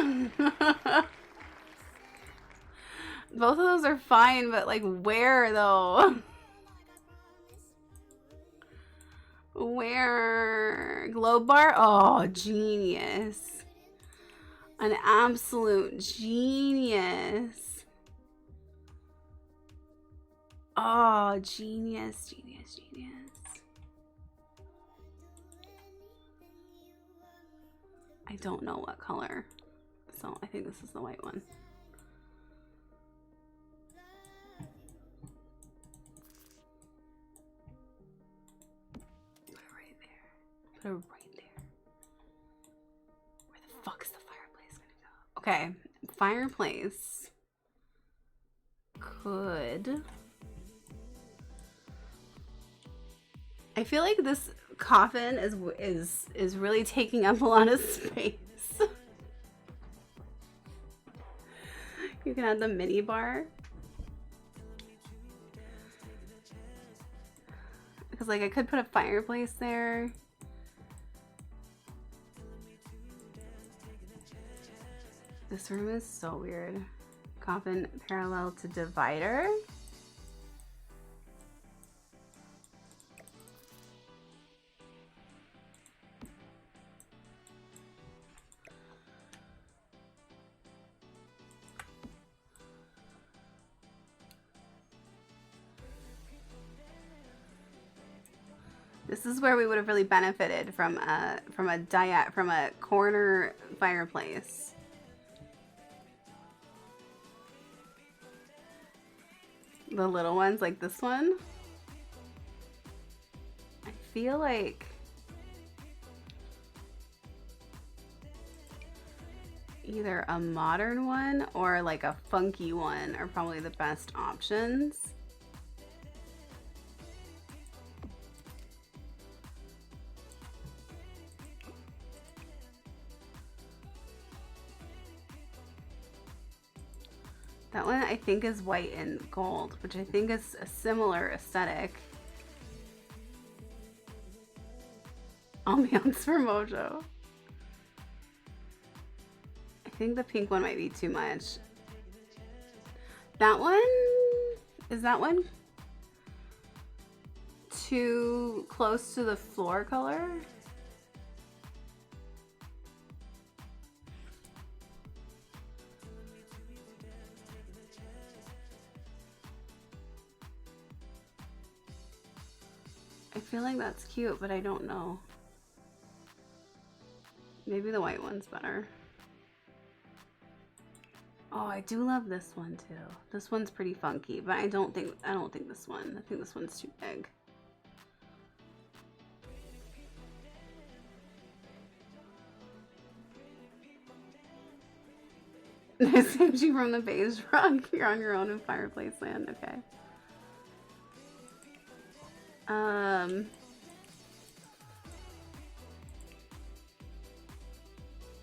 Both of those are fine, but like where though? Where? Globe bar? Oh, genius. An absolute genius. Oh, genius, genius, genius. I don't know what color, so I think this is the white one. Put it right there. Where the fuck's the fireplace gonna go? Okay, fireplace could... I feel like this coffin is really taking up a lot of space. You can add the mini bar. Because like I could put a fireplace there. This room is so weird. Coffin parallel to divider. This is where we would have really benefited from a corner fireplace. The little ones like this one. I feel like either a modern one or like a funky one are probably the best options. That one I think is white and gold, which I think is a similar aesthetic. Ambiance for Mojo. I think the pink one might be too much. That one? Is that one too close to the floor color? feel like that's cute, but I don't know. Maybe the white one's better. Oh, I do love this one too. This one's pretty funky, but I don't think this one. I think this one's too big. I saved you from the beige rug. You're on your own in Fireplace Land. Okay.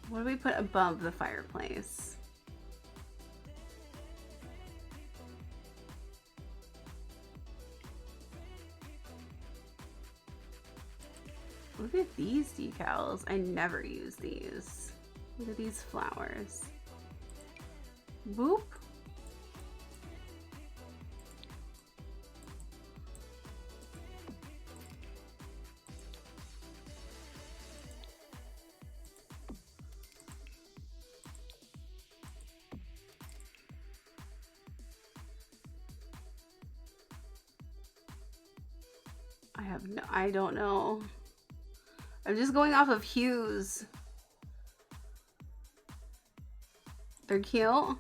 What do we put above the fireplace? Look at these decals. I never use these. Look at these flowers. Boop. I don't know. I'm just going off of hues. They're cute.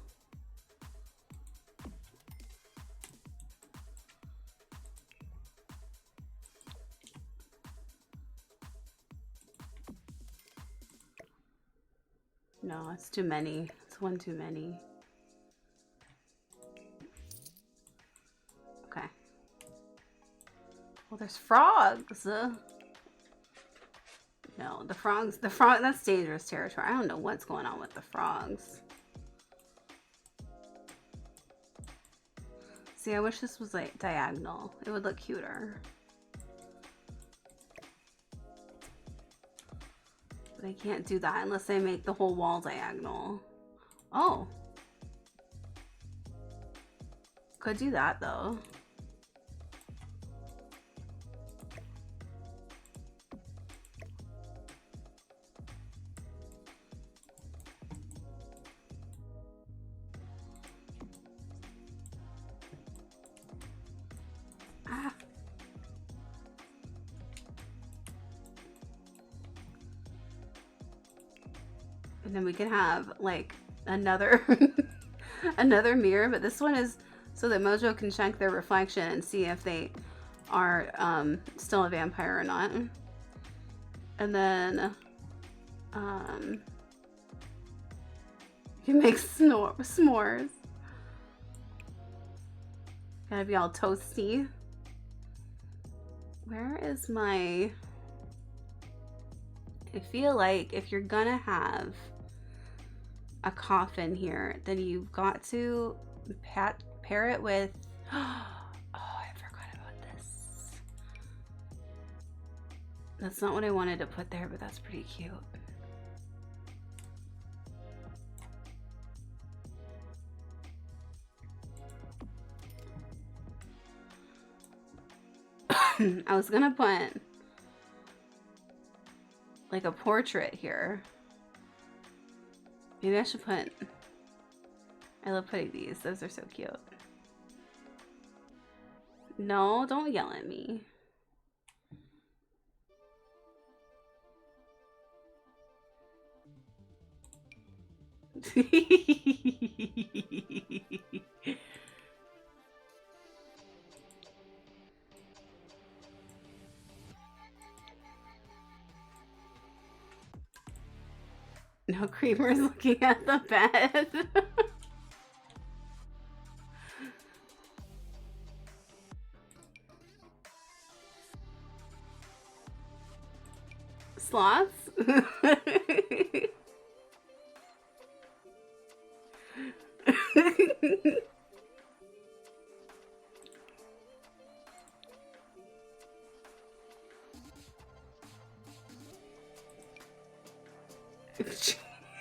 No, it's too many. It's one too many. Okay. Well, there's frogs. No, the frogs, that's dangerous territory. I don't know what's going on with the frogs. See, I wish this was like diagonal. It would look cuter. But I can't do that unless I make the whole wall diagonal. Oh. Could do that though. And then we can have like another another mirror, but this one is so that Mojo can check their reflection and see if they are still a vampire or not. And then you can make s'mores. Gotta be all toasty. Where is my... I feel like if you're gonna have a coffin here, then you've got to pair it with... Oh, I forgot about this. That's not what I wanted to put there, but that's pretty cute. I was gonna put like a portrait here. Maybe I should put... I love putting these. Those are so cute. No, don't yell at me. No, Creeper's looking at the bed. Sloths?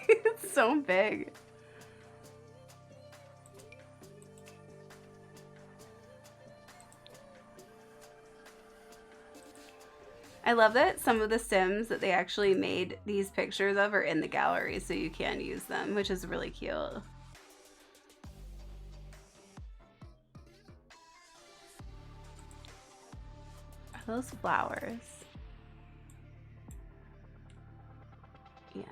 It's so big. I love that some of the Sims that they actually made these pictures of are in the gallery, so you can use them, which is really cute. I those flowers. Yes.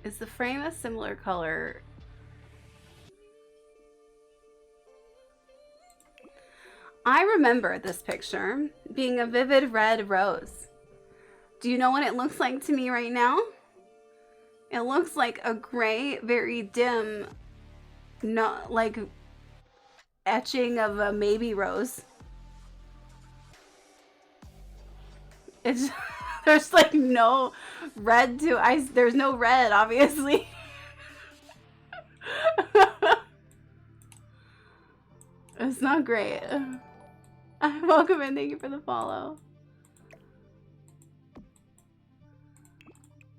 Is the frame a similar color? I remember this picture being a vivid red rose. Do you know what it looks like to me right now? It looks like a gray, very dim, not like etching of a maybe rose. It's there's like no red to there's no red, obviously. It's not great. Welcome and thank you for the follow.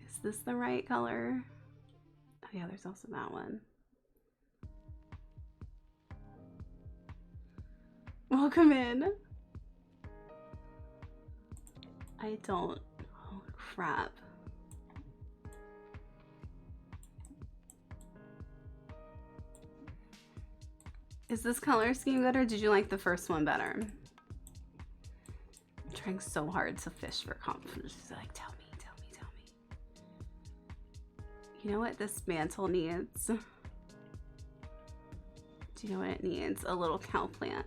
Is this the right color? Oh yeah, there's also that one. Welcome in. I don't. Oh crap. Is this color scheme good or did you like the first one better? I'm trying so hard to fish for confidence. Like, tell me. You know what this mantle needs? Do you know what it needs? A little cow plant.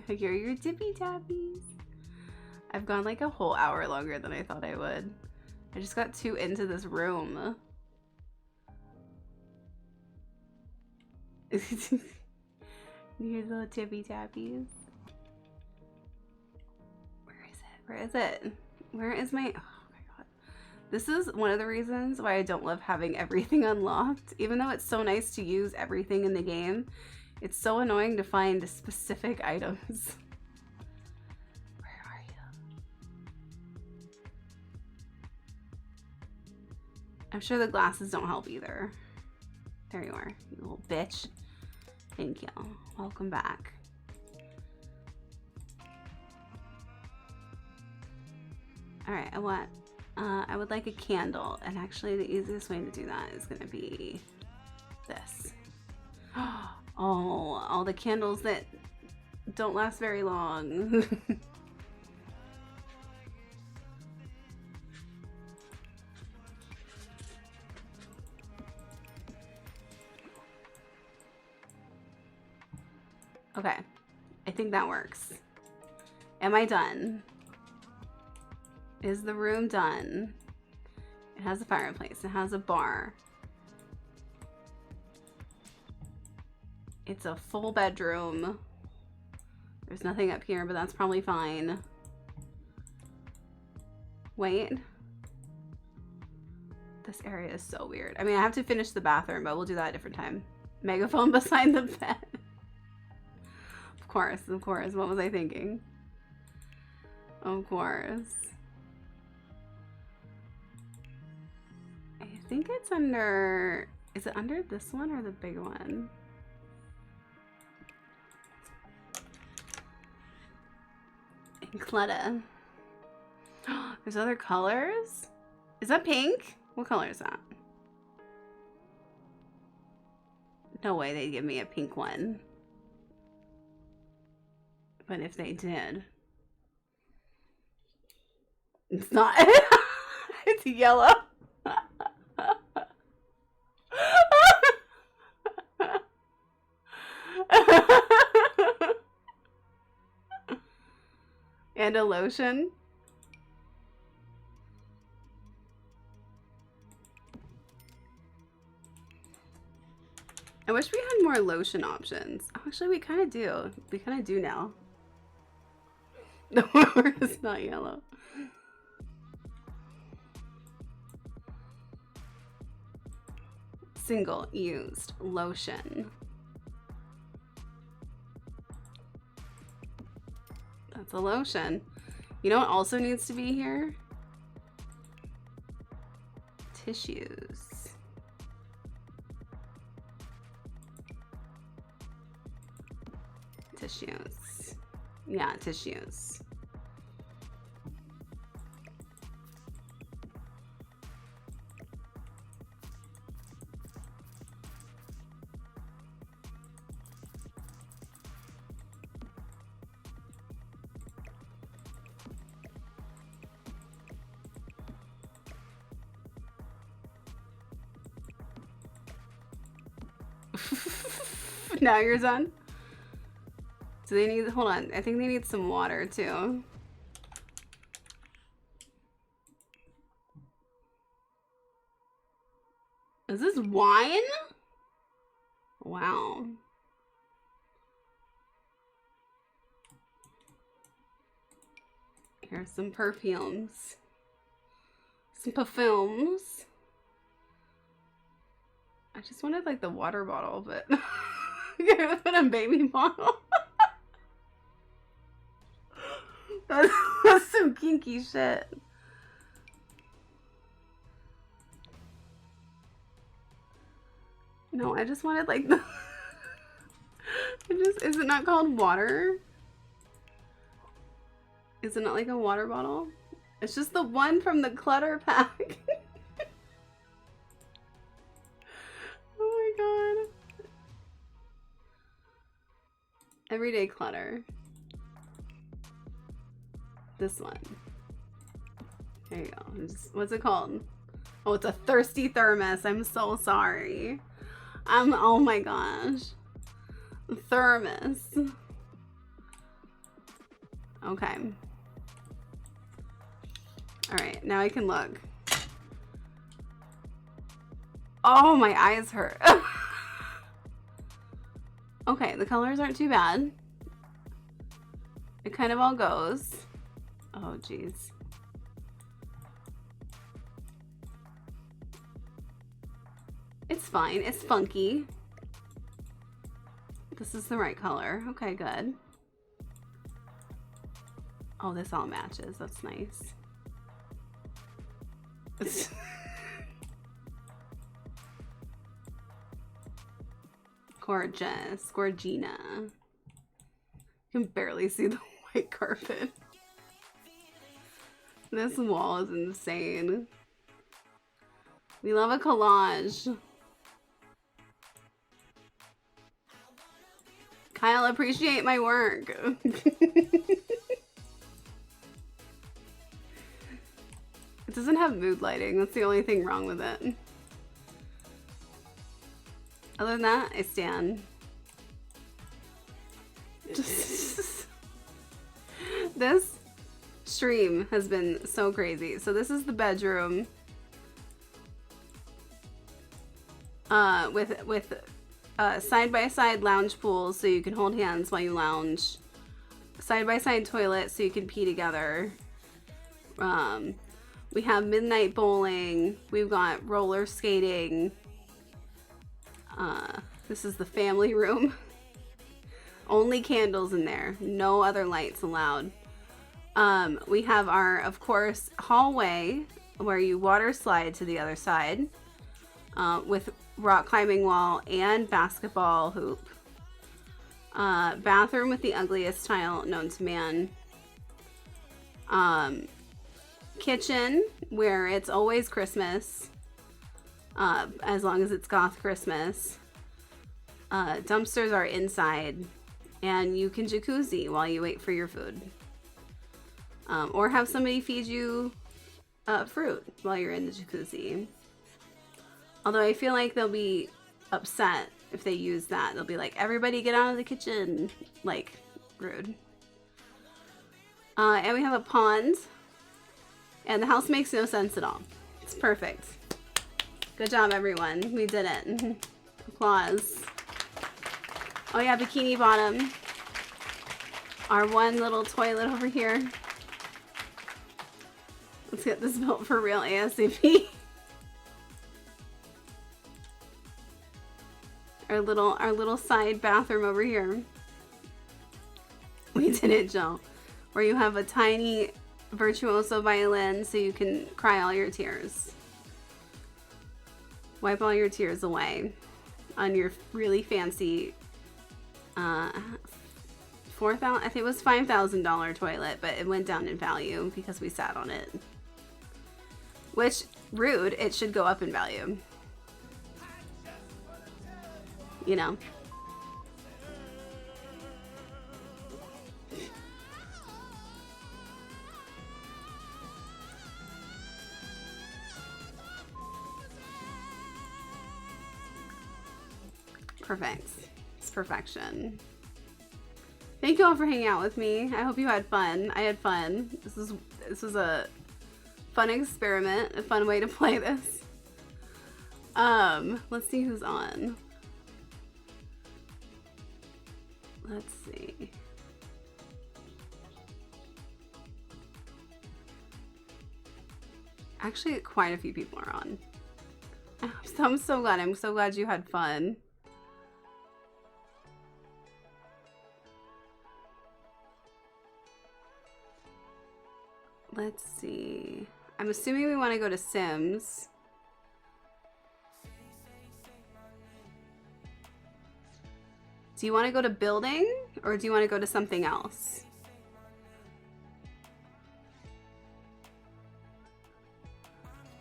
You're your tippy tappies. I've gone like a whole hour longer than I thought I would. I just got too into this room. Your little tippy tappies. Where is it? Where is my... Oh my god. This is one of the reasons why I don't love having everything unlocked. Even though it's so nice to use everything in the game, it's so annoying to find specific items. Where are you? I'm sure the glasses don't help either. There you are, you little bitch. Thank you. Welcome back. Alright, I would like a candle, and actually the easiest way to do that is gonna be this. Oh, all the candles that don't last very long. Okay, I think that works. Am I done? Is the room done? It has a fireplace. It has a bar. It's a full bedroom. There's nothing up here, but that's probably fine. Wait. This area is so weird. I mean, I have to finish the bathroom, but we'll do that a different time. Megaphone beside the bed. Of course. What was I thinking? Of course. I think it's under... Is it under this one or the big one? Clutter. There's other colors? Is that pink? What color is that? No way they'd give me a pink one. But if they did... It's not... It's yellow. And a lotion. I wish we had more lotion options. Actually, we kind of do. We kind of do now. No, it's not yellow. Single used lotion. That's a lotion. You know what also needs to be here? Tissues. Tissues. Yeah, tissues. Now you're done. So they need, hold on, I think they need some water too. Is this wine? Wow. Here's some perfumes. Some perfumes. I just wanted like the water bottle, but I put a baby bottle. That's some kinky shit. No, I just wanted like the is it not called water? Is it not like a water bottle? It's just the one from the clutter pack. Oh my god. Everyday clutter. This one. There you go. What's it called? Oh, it's a thirsty thermos. I'm so sorry. Oh my gosh. Thermos. Okay. Alright, now I can look. Oh, my eyes hurt. Okay, the colors aren't too bad. It kind of all goes. Oh, geez. It's fine. It's funky. This is the right color. Okay, good. Oh, this all matches. That's nice. Gorgeous. Gorgina. You can barely see the white carpet. This wall is insane. We love a collage. Kyle, appreciate my work. It doesn't have mood lighting. That's the only thing wrong with it. Other than that, I stand. This stream has been so crazy. So this is the bedroom. With side-by-side lounge pools so you can hold hands while you lounge. Side-by-side toilet so you can pee together. We have midnight bowling. We've got roller skating. This is the family room. Only candles in there. No other lights allowed. We have our, of course, hallway where you water slide to the other side. With rock climbing wall and basketball hoop. Bathroom with the ugliest tile known to man. Kitchen where it's always Christmas. As long as it's goth Christmas. Dumpsters are inside. And you can jacuzzi while you wait for your food. Or have somebody feed you fruit while you're in the jacuzzi. Although I feel like they'll be upset if they use that. They'll be like, everybody get out of the kitchen. Like, rude. And we have a pond. And the house makes no sense at all. It's perfect. Good job, everyone. We did it. Applause. Oh yeah, bikini bottom. Our one little toilet over here. Let's get this built for real ASAP. Our little side bathroom over here. We did it, Joe. Where you have a tiny virtuoso violin so you can cry all your tears. Wipe all your tears away on your really fancy $4,000, I think it was $5,000 toilet, but it went down in value because we sat on it. Which, rude, it should go up in value. You know. Perfect. It's perfection. Thank you all for hanging out with me. I hope you had fun. I had fun. This was a fun experiment, a fun way to play this. Let's see who's on. Let's see. Actually, quite a few people are on. I'm so glad. I'm so glad you had fun. Let's see. I'm assuming we want to go to Sims. Do you want to go to building or do you want to go to something else?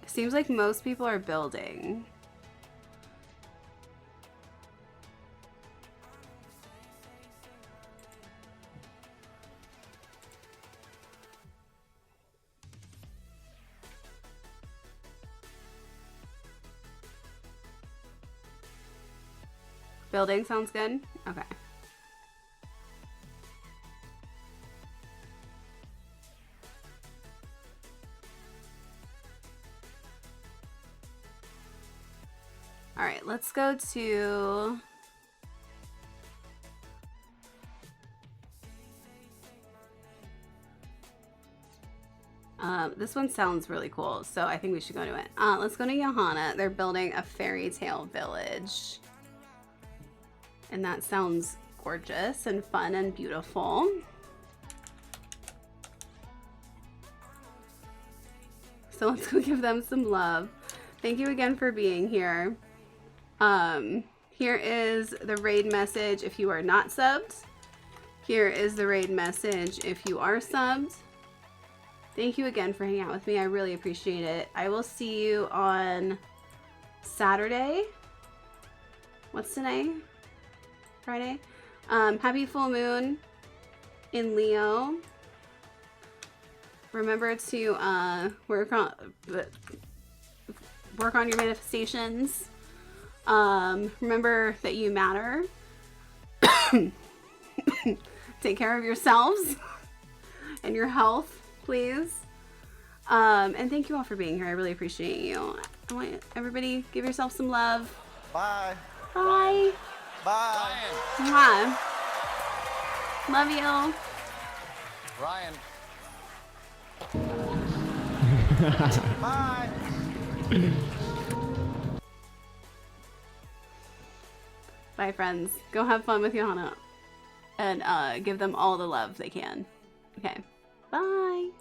Seems like most people are building. Building sounds good? Okay. All right, let's go to... this one sounds really cool, so I think we should go to it. Let's go to Johanna. They're building a fairy tale village. And that sounds gorgeous and fun and beautiful. So let's go give them some love. Thank you again for being here. Here is the raid message if you are not subbed. Here is the raid message if you are subbed. Thank you again for hanging out with me. I really appreciate it. I will see you on Saturday. What's today? Friday. Happy full moon in Leo. Remember to work on your manifestations. Remember that you matter. Take care of yourselves and your health, please. And thank you all for being here. I really appreciate you. I want everybody give yourself some love. Bye. Bye. Bye. Mwah. Love you. Ryan. Bye. Bye, friends. Go have fun with Johanna. And give them all the love they can. Okay. Bye.